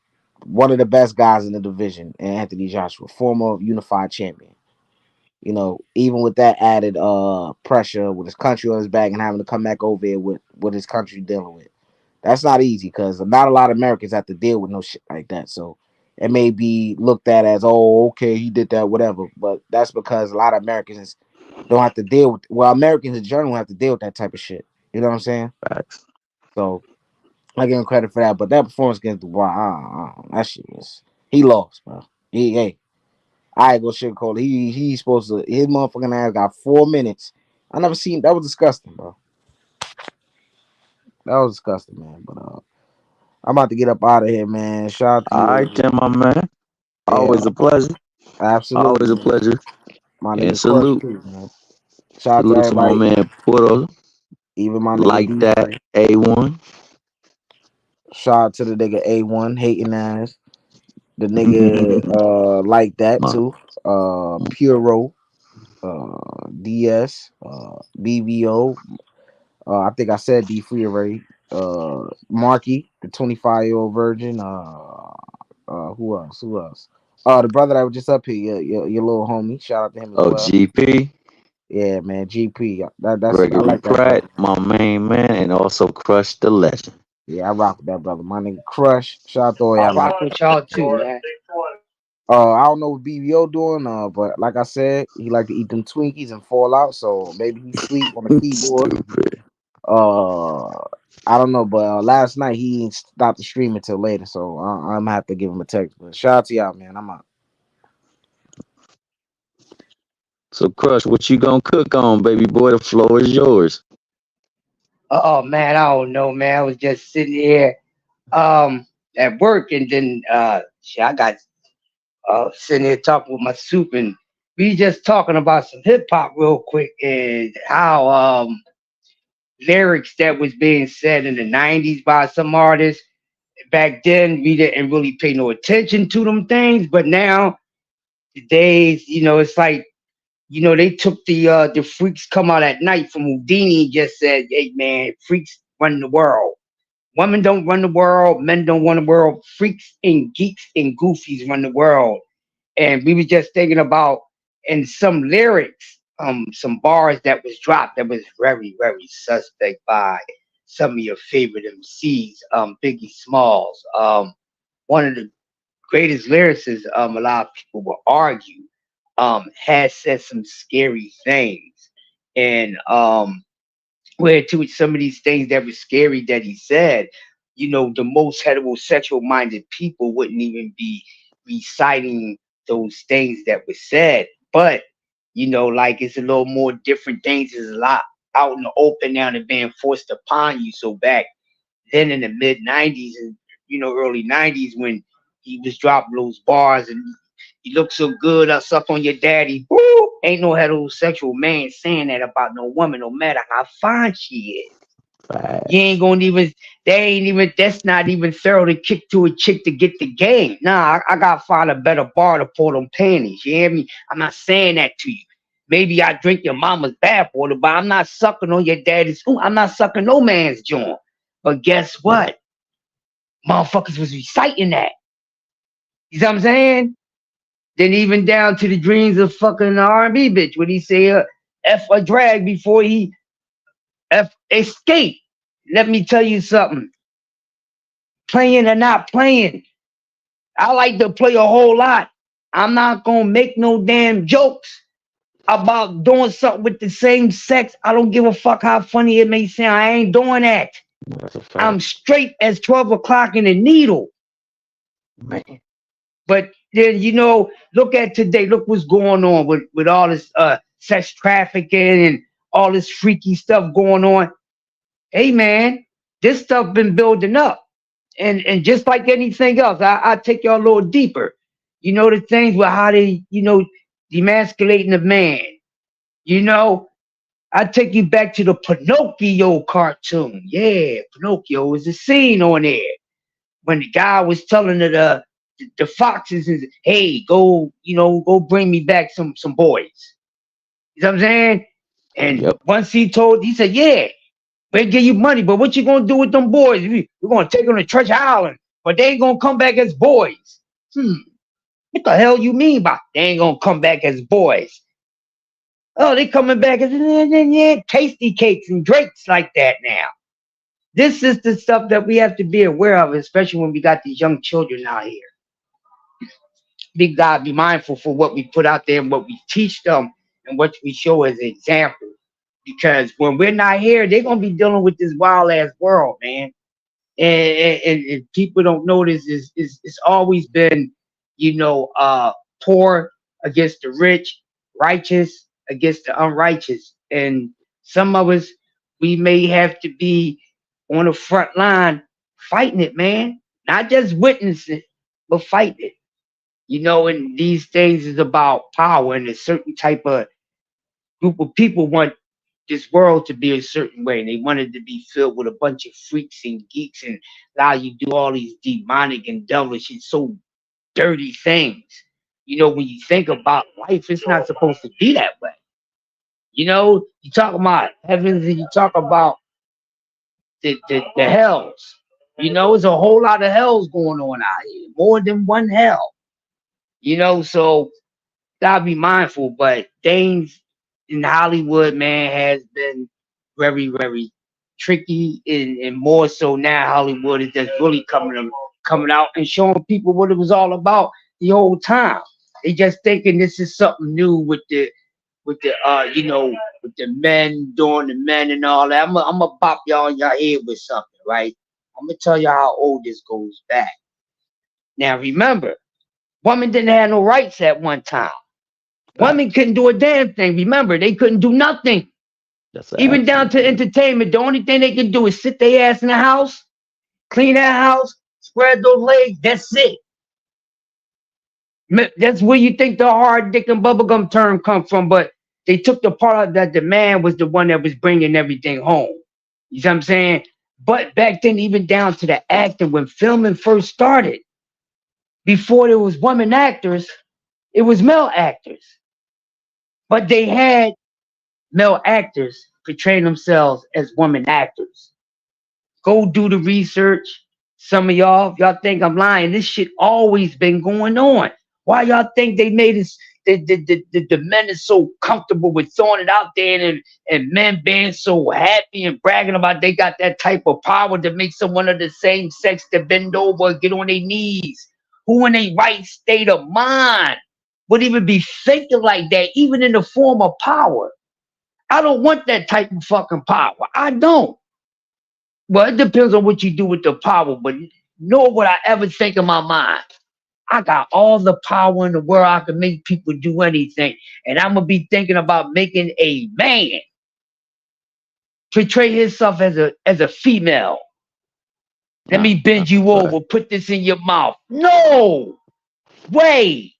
one of the best guys in the division, and Anthony Joshua, former unified champion. You know, even with that added pressure with his country on his back and having to come back over here with what his country dealing with. That's not easy because not a lot of Americans have to deal with no shit like that. So it may be looked at as, oh, okay, he did that, whatever. But that's because a lot of Americans don't have to deal with, well, Americans in general have to deal with that type of shit. You know what I'm saying? Facts. So I give him credit for that. But that performance against Dubois, that shit was, he lost, bro. Hey, I ain't gonna sugarcoat it. He's supposed to, his motherfucking ass got 4 minutes. I never seen, that was disgusting, bro. That was disgusting, man. But I'm about to get up out of here, man. Shout out to All you, right, AJ. then, my man. Yeah, Always a pleasure. absolutely, Always a man. pleasure. My And nigga Crush salute. too, man. Shout out to Salute to my everybody, man Porto. even my nigga Like that. DJ. A1. Shout out to the nigga A1 hating ass. The nigga like that My, too. Puro, DS, BVO. I think I said D Free already. Marky, the 25-year-old virgin. Who else? Who else? The brother that was just up here, your little homie. Shout out to him as oh, well. GP. Yeah, man, GP. That's I Gregory like that Pratt, brother. my main man, and also Crush the Legend. Yeah, I rock with that brother. My nigga Crush. Shout out to all I y'all rock niggas. with y'all too, man. I don't know what BVO doing, but like I said, he like to eat them Twinkies and fall out, so maybe he sleep on the keyboard. Stupid. I don't know, but last night he ain't stopped the stream until later, so I'm gonna have to give him a text. But shout out to y'all, man. I'm out. So, Crush, what you gonna cook on, baby boy? The floor is yours. Oh man, I don't know, man. I was just sitting here at work, and then shit, I got sitting here talking with my soup, and we just talking about some hip hop real quick, and how lyrics that was being said in the 90s by some artists. Back then we didn't really pay no attention to them things, but now today's, it's like, they took the freaks come out at night from Houdini and just said, hey man, freaks run the world. Women don't run the world, men don't run the world, freaks and geeks and goofies run the world. And we were just thinking about in some lyrics, some bars that was dropped that was very, very suspect by some of your favorite MCs, Biggie Smalls. One of the greatest lyricists, a lot of people will argue, has said some scary things. And where to some of these things that were scary that he said, the most heterosexual minded people wouldn't even be reciting those things that were said. But, like it's a little more different things. There's a lot out in the open now and being forced upon you. So back then in the mid 90s and, early 90s when he was dropping those bars and you look so good, I suck on your daddy. Woo! Ain't no heterosexual man saying that about no woman, no matter how fine she is. You ain't gonna even, that's not even thorough to kick to a chick to get the game. Nah, I gotta find a better bar to pull them panties. You hear me? I'm not saying that to you. Maybe I drink your mama's bathwater, but I'm not sucking on your daddy's. I'm not sucking no man's joint. But guess what? Motherfuckers was reciting that. You know what I'm saying? Then even down to the dreams of fucking R&B bitch. When he say F a drag before he F escape. Let me tell you something. Playing or not playing. I like to play a whole lot. I'm not gonna make no damn jokes about doing something with the same sex. I don't give a fuck how funny it may sound. I ain't doing that. I'm straight as 12 o'clock in the needle. Man. But then, look at today. Look what's going on with all this sex trafficking and all this freaky stuff going on. Hey, man, this stuff been building up. And just like anything else, I take y'all a little deeper. The things with how they, demasculating the man. I take you back to the Pinocchio cartoon. Yeah, Pinocchio was a scene on there when the guy was telling the foxes, hey, go bring me back some boys. You know what I'm saying? And once he said, yeah, we'll give you money, but what you gonna do with them boys? We're gonna take them to Treasure Island, but they ain't gonna come back as boys. What the hell you mean by they ain't gonna come back as boys? Oh, they coming back as tasty cakes and drakes like that now. This is the stuff that we have to be aware of, especially when we got these young children out here. Big God, be mindful for what we put out there and what we teach them and what we show as an example. Because when we're not here, they're gonna be dealing with this wild ass world, man. And people don't notice it's always been, poor against the rich, righteous against the unrighteous. And some of us, we may have to be on the front line fighting it, man. Not just witnessing it, but fighting it. And these things is about power, and a certain type of group of people want this world to be a certain way, and they want it to be filled with a bunch of freaks and geeks and allow you to do all these demonic and devilish and so dirty things. When you think about life, it's not supposed to be that way. You talk about heavens and you talk about the hells. There's a whole lot of hells going on out here, more than one hell. So gotta be mindful. But things in Hollywood, man, has been very, very tricky, and more so now Hollywood is just really coming out and showing people what it was all about the whole time. They just thinking this is something new with the with the men doing the men and all that. I'm gonna pop y'all in your head with something, right? I'm gonna tell you how old this goes back. Now remember, women didn't have no rights at one time. Women couldn't do a damn thing. Remember, they couldn't do nothing. Even down to entertainment. The only thing they can do is sit their ass in the house, clean that house, spread those legs. That's it. That's where you think the hard dick and bubblegum term come from, but they took the part of that the man was the one that was bringing everything home. You see what I'm saying? But back then, even down to the acting, when filming first started, before there was women actors, it was male actors. But they had male actors portraying themselves as women actors. Go do the research. Some of y'all, if y'all think I'm lying, this shit always been going on. Why y'all think they made us, the men is so comfortable with throwing it out there and men being so happy and bragging about they got that type of power to make someone of the same sex to bend over and get on their knees? Who in their right state of mind would even be thinking like that, even in the form of power? I don't want that type of fucking power. I don't. Well, it depends on what you do with the power, but nor would I ever think in my mind, I got all the power in the world. I can make people do anything. And I'm going to be thinking about making a man portray himself as a female. Let me bend you over, put this in your mouth. No way.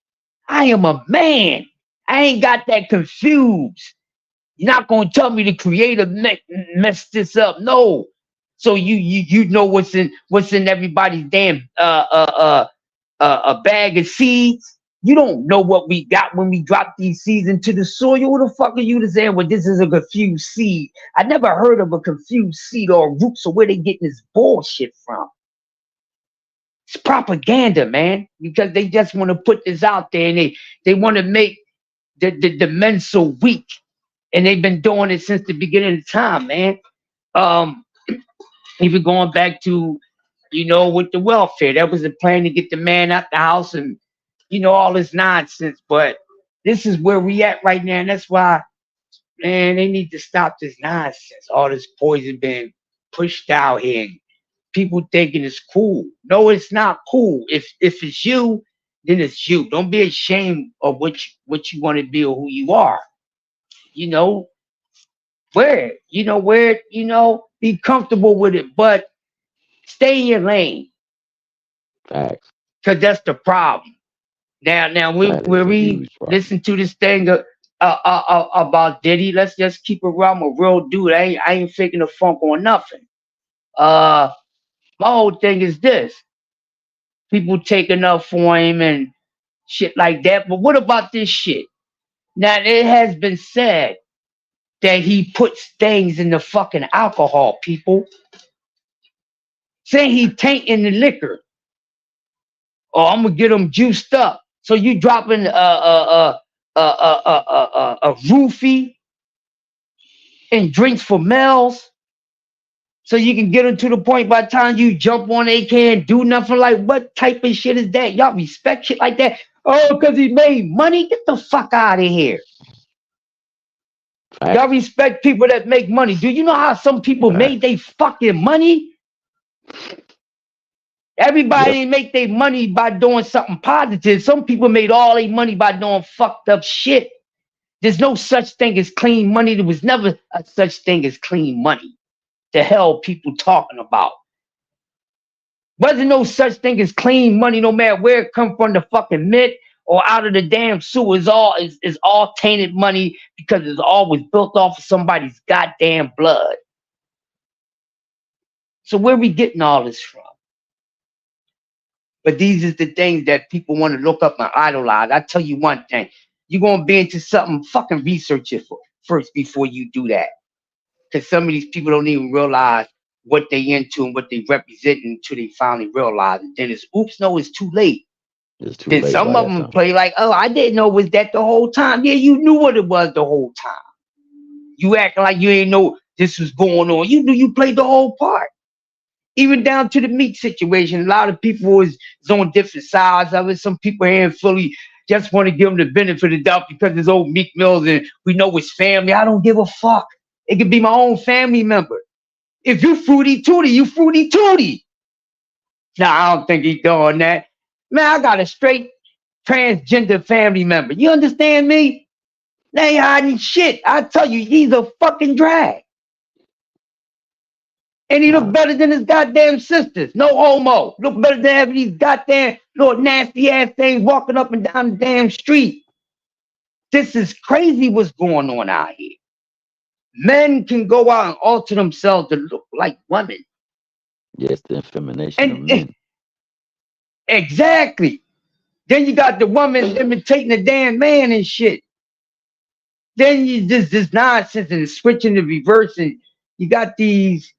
I am a man. I ain't got that confused. You're not going to tell me the creator mess this up. No. So you know what's in everybody's damn a bag of seeds. You don't know what we got when we drop these seeds into the soil. Who the fuck are you to say, well, this is a confused seed? I never heard of a confused seed or roots or where they getting this bullshit from. It's propaganda, man, because they just want to put this out there and they want to make the men so weak. And they've been doing it since the beginning of time, man. Even going back to, with the welfare, that was the plan to get the man out the house and, all this nonsense. But this is where we at right now. And that's why, man, they need to stop this nonsense. All this poison being pushed out here. And people thinking it's cool. No, it's not cool. If it's you, then it's you. Don't be ashamed of what you want to be or who you are. Be comfortable with it, but stay in your lane. Facts. Because that's the problem. Now where we listen to this thing about Diddy, let's just keep it around a real dude. I ain't faking the funk on nothing. My whole thing is this. People taking up for him and shit like that. But what about this shit? Now, it has been said that he puts things in the fucking alcohol, people. Saying he tainting the liquor. Oh, I'm gonna get them juiced up. So you dropping a roofie and drinks for males, so you can get them to the point by the time you jump on, they can't do nothing. Like, what type of shit is that? Y'all respect shit like that? Oh, because he made money? Get the fuck out of here. Y'all respect people that make money. Do you know how some people made their fucking money? Everybody didn't make their money by doing something positive. Some people made all their money by doing fucked up shit. There's no such thing as clean money. There was never a such thing as clean money. The hell people talking about? Wasn't no such thing as clean money, no matter where it come from, the fucking mint or out of the damn sewer. Is all tainted money because it's always built off of somebody's goddamn blood. So where we getting all this from? But these is the things that people want to look up and idolize. I tell you one thing. You're going to be into something, fucking research it first before you do that. Because some of these people don't even realize what they into and what they represent until they finally realize it. Then it's, oops, no, it's too late. It's too Then late some by of that them time. play like, oh, I didn't know it was that the whole time. Yeah, you knew what it was the whole time. You acting like you ain't know this was going on. You knew you played the whole part. Even down to the meat situation. A lot of people is on different sides of it. Some people here in Philly just want to give them the benefit of the doubt because it's old Meek Mills and we know it's family. I don't give a fuck. It could be my own family member. If you fruity tooty, you fruity tooty. Nah, I don't think he's doing that. Man, I got a straight transgender family member. You understand me? They ain't hiding shit. I tell you, he's a fucking drag. And he look better than his goddamn sisters. No homo. Look better than having these goddamn little nasty ass things walking up and down the damn street. This is crazy what's going on out here. Men can go out and alter themselves to look like women. Yes, the infemination of And men. exactly. Then you got the woman imitating the damn man and shit. Then you just this nonsense and switching the reverse, and you got these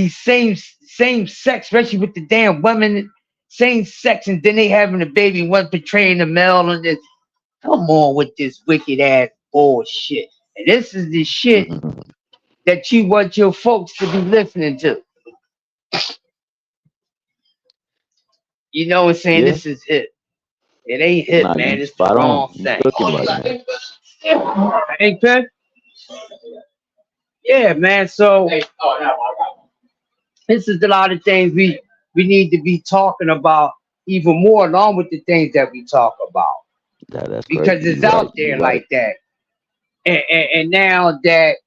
same sex, especially with the damn women, same sex, and then they having a baby, one portraying the male, and this. Come on with this wicked ass bullshit. And this is the shit that you want your folks to be listening to. You know what I'm saying? Yeah. This is it. It ain't it, Nah, man. you It's the spot wrong on. You thing. cooking right now. Ain't that? Yeah, man. So this is a lot of things we need to be talking about even more, along with the things that we talk about. That's because crazy. it's You're out right. there You're like that. And now that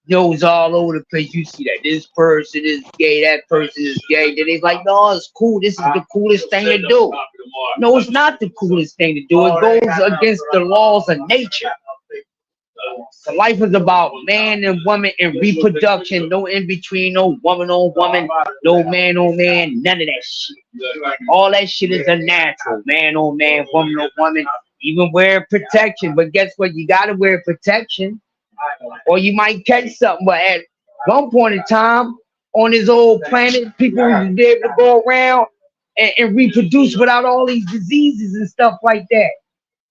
knows all over the place, you see that this person is gay, that person is gay. Then it's like, no, it's cool. This is the coolest thing to do. No, it's not the coolest thing to do. It goes against the laws of nature. So life is about man and woman and reproduction. No in between, no woman on woman, no man on man, none of that shit. All that shit is unnatural. Man on man, woman on woman, even wearing protection. But guess what? You gotta wear protection, or you might catch something. But at one point in time on this old planet, people would be able to go around and reproduce without all these diseases and stuff like that.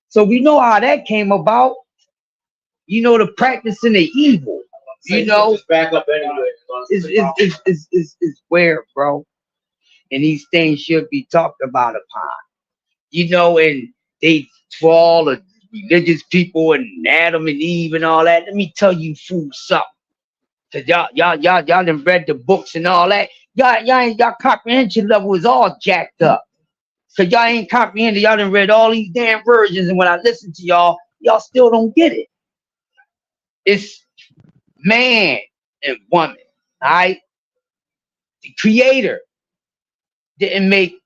So we know how that came about. You know, the practicing the evil, you know, back up anyway. Is where, bro. And these things should be talked about upon. You know, and they, for all the religious people and Adam and Eve and all that, let me tell you fools something. Cause y'all done read the books and all that. Y'all comprehension level is all jacked up. Cause y'all ain't comprehending. Y'all done read all these damn versions, and when I listen to y'all still don't get it. It's man and woman, all right? The creator didn't make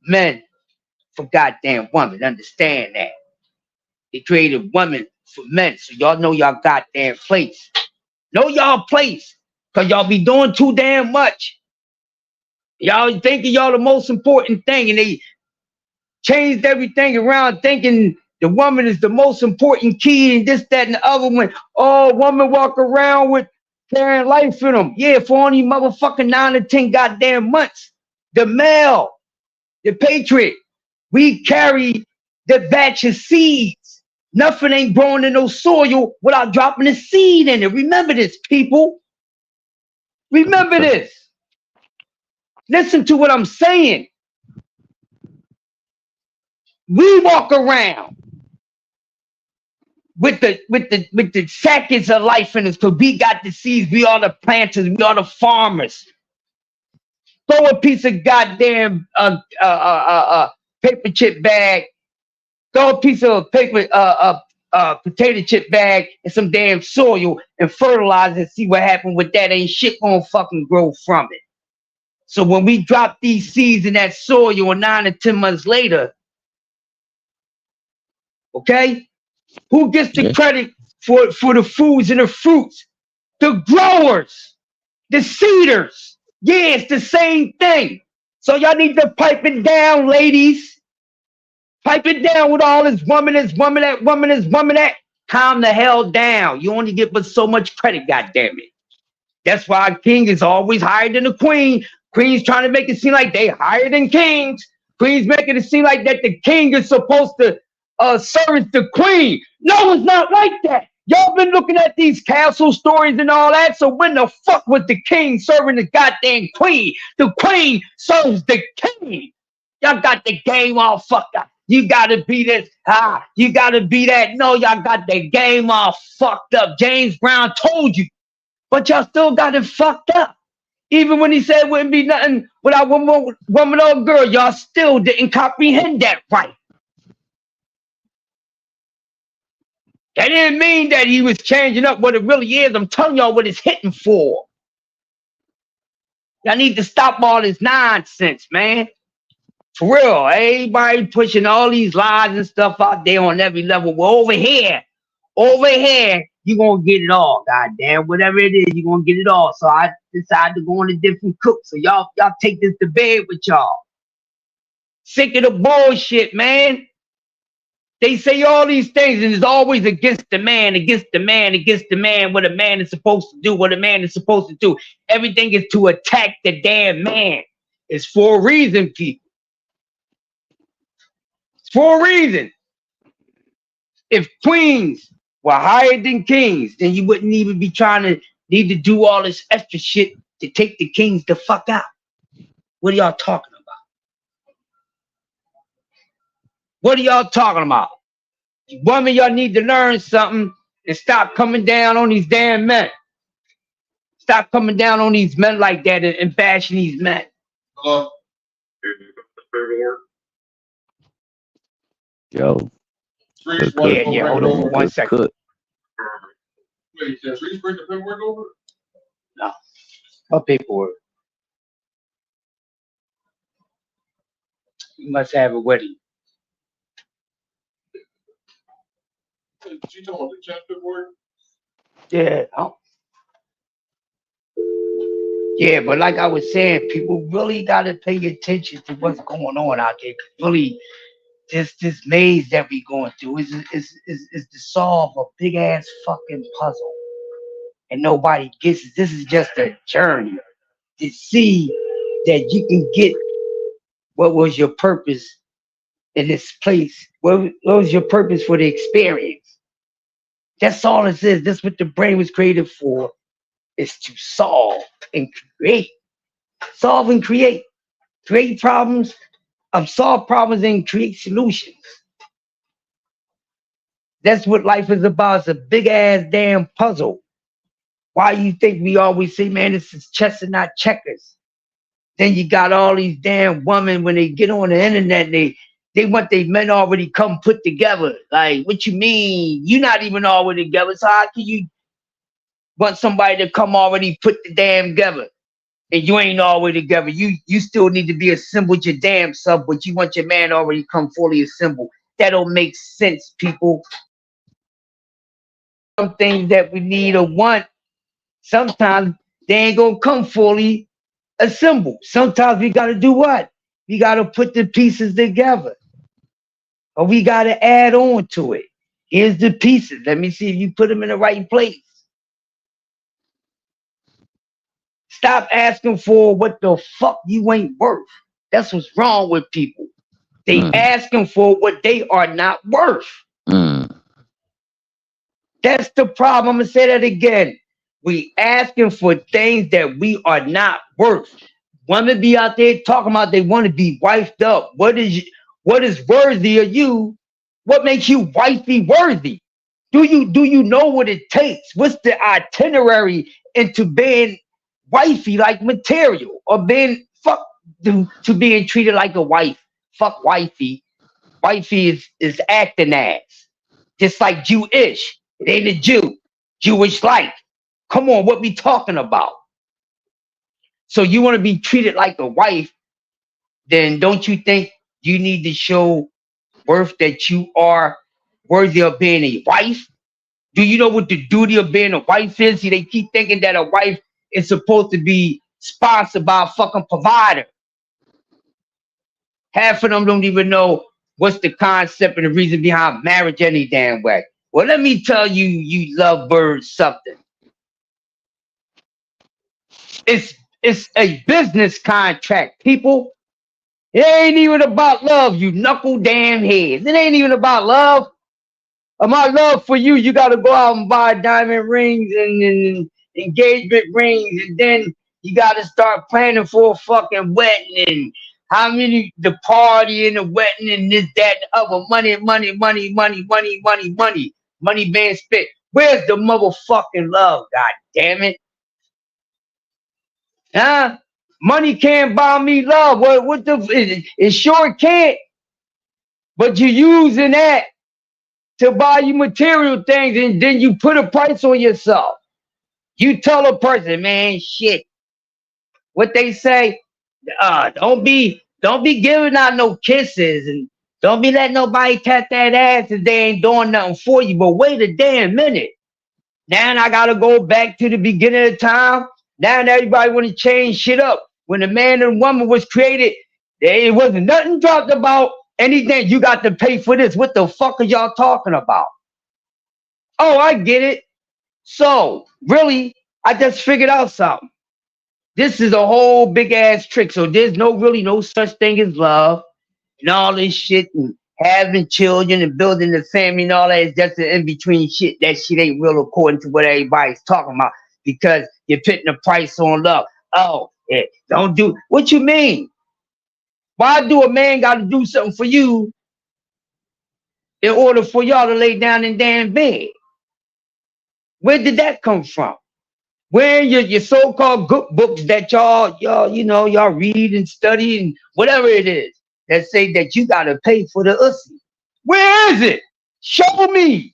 men for goddamn women. Understand that. He created women for men. So y'all know y'all goddamn place. Know y'all place. Cause y'all be doing too damn much. Y'all thinking y'all the most important thing, and they changed everything around thinking the woman is the most important key and this, that, and the other one. Oh, woman walk around with carrying life in them. Yeah, for only motherfucking 9 to 10 goddamn months. The male, the patriot, we carry the batch of seeds. Nothing ain't growing in no soil without dropping a seed in it. Remember this, people. Remember this. Listen to what I'm saying. We walk around with the seconds of life in us, because we got the seeds. We are the planters. We are the farmers. Throw a piece of goddamn paper chip bag. Throw a piece of paper potato chip bag in some damn soil and fertilize and see what happened with that. Ain't shit gonna fucking grow from it. So when we drop these seeds in that soil 9 or 10 months later, okay, who gets the credit for the foods and the fruits? The growers, the seeders. Yeah, it's the same thing. So y'all need to pipe it down, ladies. Pipe it down with all this woman, that. Calm the hell down. You only get but so much credit, goddammit. That's why a king is always higher than a queen. Queen's trying to make it seem like they higher than kings. Queen's making it seem like that the king is supposed to service the queen. No, it's not like that. Y'all been looking at these castle stories and all that. So when the fuck was the king serving the goddamn queen? The queen serves the king. Y'all got the game all fucked up. You gotta be this, you gotta be that. No, y'all got the game all fucked up. James Brown told you, but y'all still got it fucked up. Even when he said it wouldn't be nothing without woman or girl, y'all still didn't comprehend that right. That didn't mean that he was changing up what it really is. I'm telling y'all what it's hitting for. Y'all need to stop all this nonsense, man. For real, everybody pushing all these lies and stuff out there on every level. Well, over here, you're going to get it all. Goddamn, whatever it is, you're going to get it all. So I decided to go on a different cook. So y'all take this to bed with y'all. Sick of the bullshit, man. They say all these things, and it's always against the man, what a man is supposed to do, Everything is to attack the damn man. It's for a reason, people. It's for a reason. If queens were higher than kings, then you wouldn't even be trying to need to do all this extra shit to take the kings the fuck out. What are y'all talking about? What are y'all talking about? Women, y'all need to learn something and stop coming down on these damn men. Stop coming down on these men like that and bashing these men. Hello? Yo. Yeah, hold on 1 second. Wait, does Reese bring the paperwork over? No. What paperwork? You must have it with you. You talking about the check paperwork? Yeah. Yeah, but like I was saying, people really got to pay attention to what's going on out there. Really, this maze that we going through is to solve a big ass fucking puzzle, and nobody gets it. This is just a journey to see that you can get what was your purpose in this place. What was your purpose for the experience? That's all it is. That's what the brain was created for, is to solve and create. Solve and create. Create problems, solve problems and create solutions. That's what life is about. It's a big ass damn puzzle. Why you think we always say, man, this is chess and not checkers? Then you got all these damn women, when they get on the internet, they want their men already come put together. Like, what you mean? You're not even already together. So how can you want somebody to come already put the damn together? And you ain't already together. You still need to be assembled your damn self, but you want your man already come fully assembled. That don't make sense, people. Some things that we need or want, sometimes they ain't gonna come fully assembled. Sometimes we gotta do what? We gotta put the pieces together. Or we gotta add on to it. Here's the pieces. Let me see if you put them in the right place. Stop asking for what the fuck you ain't worth. That's what's wrong with people. They asking for what they are not worth. That's the problem. I'm gonna say that again. We asking for things that we are not worth. Women be out there talking about they want to be wifed up. What is worthy of you? What makes you wifey worthy? Do you know what it takes? What's the itinerary into being wifey like material, or being to being treated like a wife? Fuck wifey. Wifey is acting as. Just like Jewish. It ain't a Jew. Jewish like. Come on, what we talking about? So you want to be treated like a wife, then don't you think you need to show worth that you are worthy of being a wife? Do you know what the duty of being a wife is? See, they keep thinking that a wife is supposed to be sponsored by a fucking provider. Half of them don't even know what's the concept and the reason behind marriage any damn way. Well, let me tell you, you lovebirds, something. It's a business contract, people. It ain't even about love, you knuckle damn heads. It ain't even about love. My love for you, you got to go out and buy diamond rings and engagement rings, and then you got to start planning for a fucking wedding and how many the party and the wedding and this, that, and the other. Money being spent. Where's the motherfucking love? God damn it. Huh? Money can't buy me love. What the? It sure can't. But you're using that to buy you material things, and then you put a price on yourself. You tell a person, man, shit. What they say, don't be giving out no kisses, and don't be letting nobody tap that ass if they ain't doing nothing for you. But wait a damn minute. Now I gotta go back to the beginning of time. Now everybody want to change shit up. When the man and woman was created, it wasn't nothing dropped about anything. You got to pay for this. What the fuck are y'all talking about? Oh, I get it. So, really, I just figured out something. This is a whole big ass trick. So there's no such thing as love and all this shit and having children and building a family and all that is just an in-between shit. That shit ain't real according to what everybody's talking about because you're putting a price on love. Oh, yeah, don't do what you mean? Why do a man got to do something for you in order for y'all to lay down in damn bed? Where did that come from? Where your so-called good books that y'all read and study and whatever it is that say that you gotta pay for the ussy? Where is it? Show me.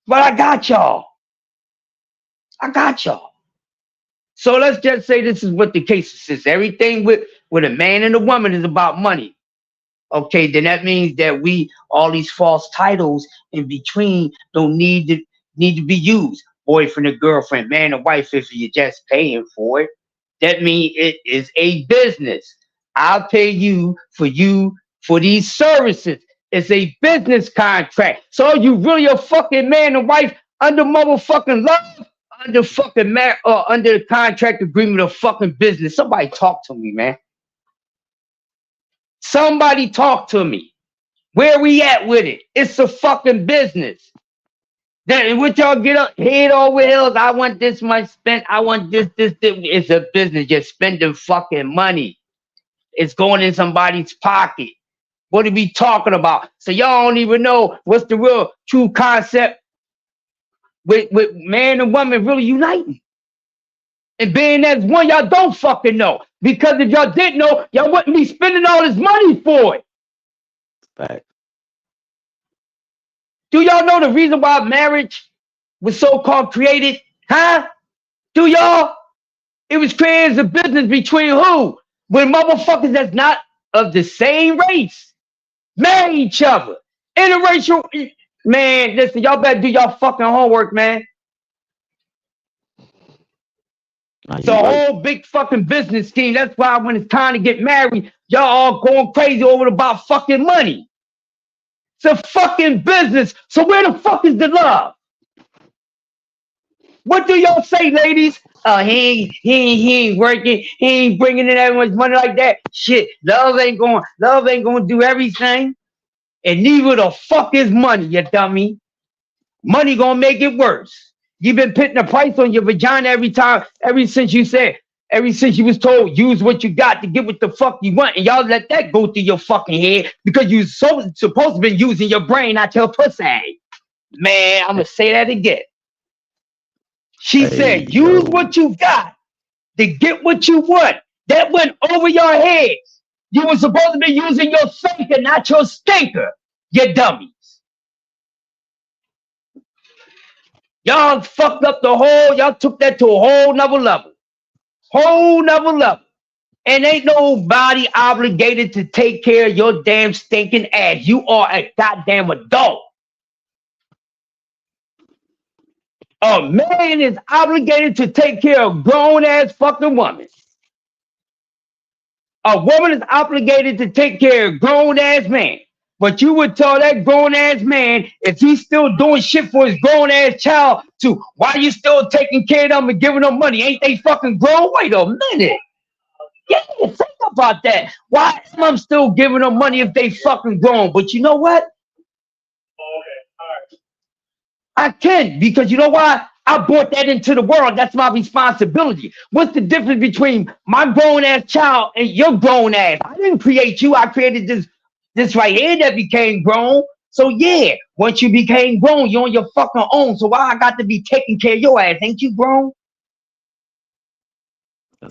But I got y'all. So let's just say this is what the case is. Everything with a man and a woman is about money. Okay, then that means that all these false titles in between don't need to be used. Boyfriend and girlfriend, man and wife, if you're just paying for it. That means it is a business. I'll pay you for these services. It's a business contract. So you really a fucking man and wife under motherfucking love, under fucking under the contract agreement of fucking business. Somebody talk to me, man. Somebody talk to me. Where we at with it? It's a fucking business. Then what y'all get up head over heels? I want this much spent. I want this. It's a business. You're spending fucking money. It's going in somebody's pocket. What are we talking about? So y'all don't even know what's the real true concept with man and woman really uniting. And being as one, y'all don't fucking know. Because if y'all didn't know, y'all wouldn't be spending all this money for it. Fact. Do y'all know the reason why marriage was so-called created? Huh? Do y'all? It was created as a business between who? When motherfuckers that's not of the same race marry each other. Interracial. Man, listen, y'all better do y'all fucking homework, man. It's a whole big fucking business scheme. That's why when it's time to get married, y'all all going crazy over about fucking money. It's a fucking business. So where the fuck is the love? What do y'all say, ladies? He ain't working. He ain't bringing in that much money like that. Shit, love ain't going to do everything. And neither the fuck is money, you dummy. Money gonna make it worse. You've been putting a price on your vagina ever since you was told use what you got to get what the fuck you want, and y'all let that go through your fucking head because you supposed to be using your brain, not your pussy. Man, I'm gonna say that again. She said, use what you got to get what you want. That went over your heads. You were supposed to be using your thinker, not your stinker, you dummies. Y'all fucked up y'all took that to a whole nother level. Whole nother level. And ain't nobody obligated to take care of your damn stinking ass. You are a goddamn adult. A man is obligated to take care of grown ass fucking women. A woman is obligated to take care of grown ass man. But you would tell that grown ass man, if he's still doing shit for his grown ass child, to why you still taking care of them and giving them money? Ain't they fucking grown? Wait a minute. Yeah, think about that. Why am I still giving them money if they fucking grown? But you know what? I can, because you know why? I brought that into the world. That's my responsibility. What's the difference between my grown ass child and your grown ass? I didn't create you. I created this right here that became grown. So yeah, once you became grown, you're on your fucking own. So why I got to be taking care of your ass? Ain't you grown?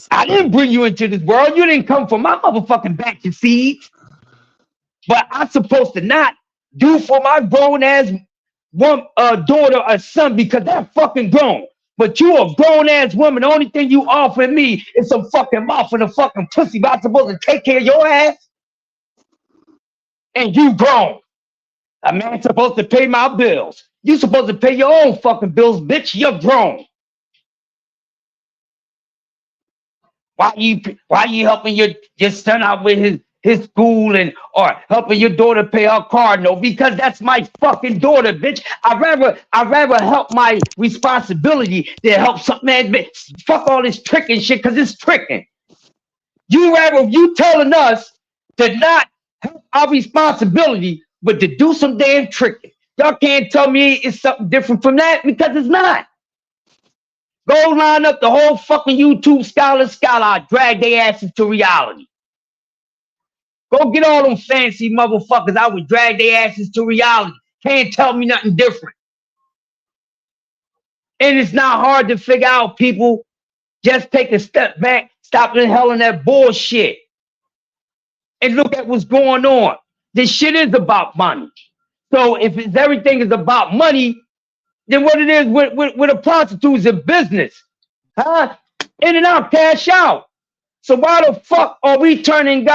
I didn't bring you into this world. You didn't come from my motherfucking batch of seeds. But I'm supposed to not do for my grown ass daughter or son because they're fucking grown. But you a grown ass woman. The only thing you offering me is some fucking mouth and a fucking pussy. But I'm supposed to take care of your ass. And you grown. A man's supposed to pay my bills. You supposed to pay your own fucking bills, bitch. You're grown. Why you helping your son out with his school or helping your daughter pay her car? No, because that's my fucking daughter, bitch. I'd rather help my responsibility than help something, man. Bitch. Fuck all this tricking shit, because it's tricking. You telling us to not help our responsibility, but to do some damn tricking. Y'all can't tell me it's something different from that, because it's not. Go line up the whole fucking YouTube scholar, drag their asses to reality. Go get all them fancy motherfuckers. I would drag their asses to reality. Can't tell me nothing different. And it's not hard to figure out, people. Just take a step back, stop the hell in that bullshit, and look at what's going on. This shit is about money. So if everything is about money, then what it is with a prostitute is a business. Huh? In and out, cash out. So why the fuck are we turning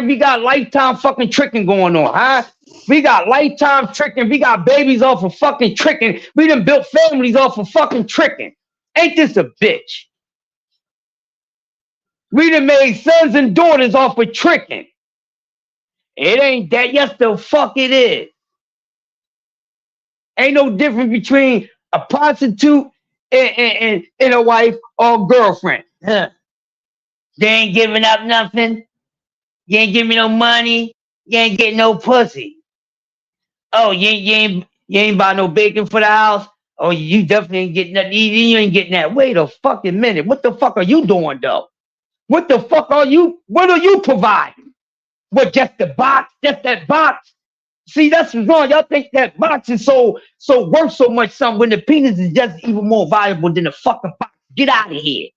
we got lifetime fucking tricking going on, huh? We got lifetime tricking. We got babies off of fucking tricking. We done built families off of fucking tricking. Ain't this a bitch? We done made sons and daughters off of tricking. It ain't that. Yes, the fuck it is. Ain't no difference between a prostitute and a wife or a girlfriend. Huh. They ain't giving up nothing. You ain't giving me no money. You ain't getting no pussy. Oh, you ain't buy no bacon for the house. Oh, you definitely ain't getting nothing. You ain't getting that. Wait a fucking minute. What the fuck are you doing, though? What the fuck are you? What are you providing? What, just the box? Just that box? See, that's what's wrong. Y'all think that box is so worth so much something when the penis is just even more valuable than the fucking box. Get out of here.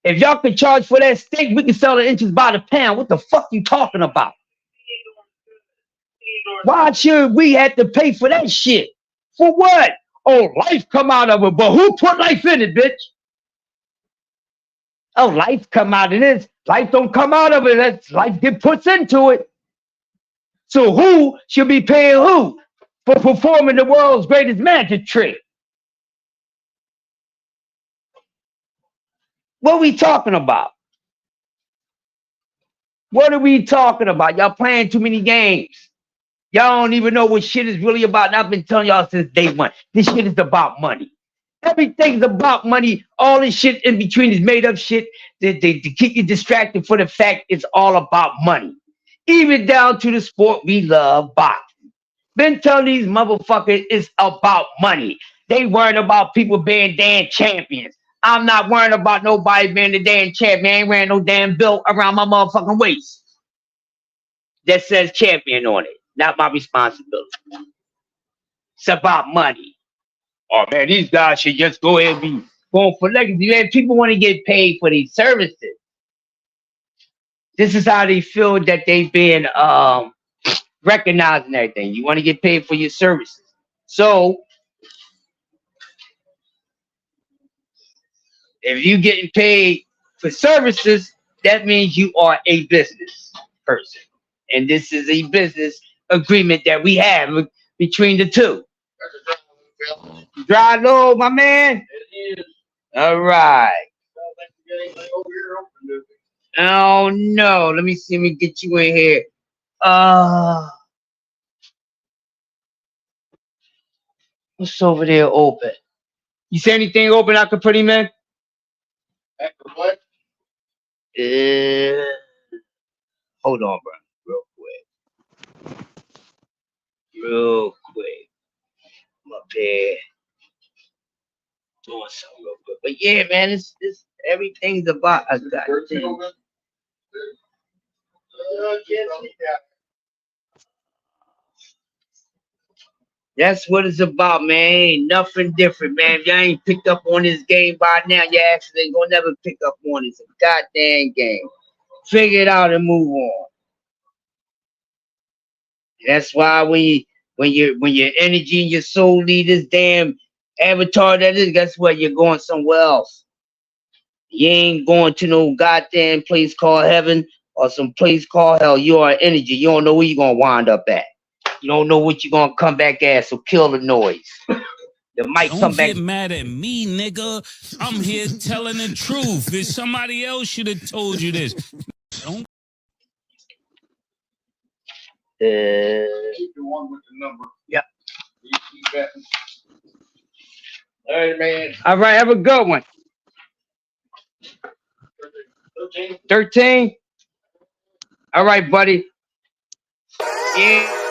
If y'all could charge for that steak, we can sell the inches by the pound. What the fuck you talking about? Why should we have to pay for that shit? For what? Oh, life come out of it, but who put life in it, bitch? Oh, life come out of this. Life don't come out of it. That's life get puts into it. So who should be paying who for performing the world's greatest magic trick? What are we talking about? What are we talking about? Y'all playing too many games. Y'all don't even know what shit is really about. And I've been telling y'all since day one. This shit is about money. Everything's about money. All this shit in between is made up shit to keep you distracted for the fact it's all about money. Even down to the sport we love, boxing. Been telling these motherfuckers it's about money. They worrying about people being damn champions. I'm not worrying about nobody being the damn champion. I ain't wearing no damn belt around my motherfucking waist that says champion on it. Not my responsibility. It's about money. Oh man, these guys should just go ahead and be going for legacy. Man, people want to get paid for these services. This is how they feel that they've been recognized and everything. You want to get paid for your services. So if you getting paid For services, that means you are a business person. And this is a business agreement that we have between the two. Dry low, my man. All right. Oh no. Let me see me get you in here. What's over there open? You see anything open I could put him in? What? Hold on, bro. Real quick. I'm up here doing something real quick. But yeah, man, it's everything's about a goddamn. That's what it's about, man. Ain't nothing different, man. If y'all ain't picked up on this game by now, your asses ain't gonna never pick up on it. It's a goddamn game. Figure it out and move on. That's why when your energy and your soul leave this damn avatar that is, guess what? You're going somewhere else. You ain't going to no goddamn place called heaven or some place called hell. You are energy. You don't know where you're gonna wind up at. You don't know what you're gonna come back at, so kill the noise. The mic Don't come back. get mad at me, nigga. I'm here telling the truth. If somebody else should have told you this. Don't. Keep the one with the number. Yep. All right, man. All right, have a good one. 13? All right, buddy. Yeah.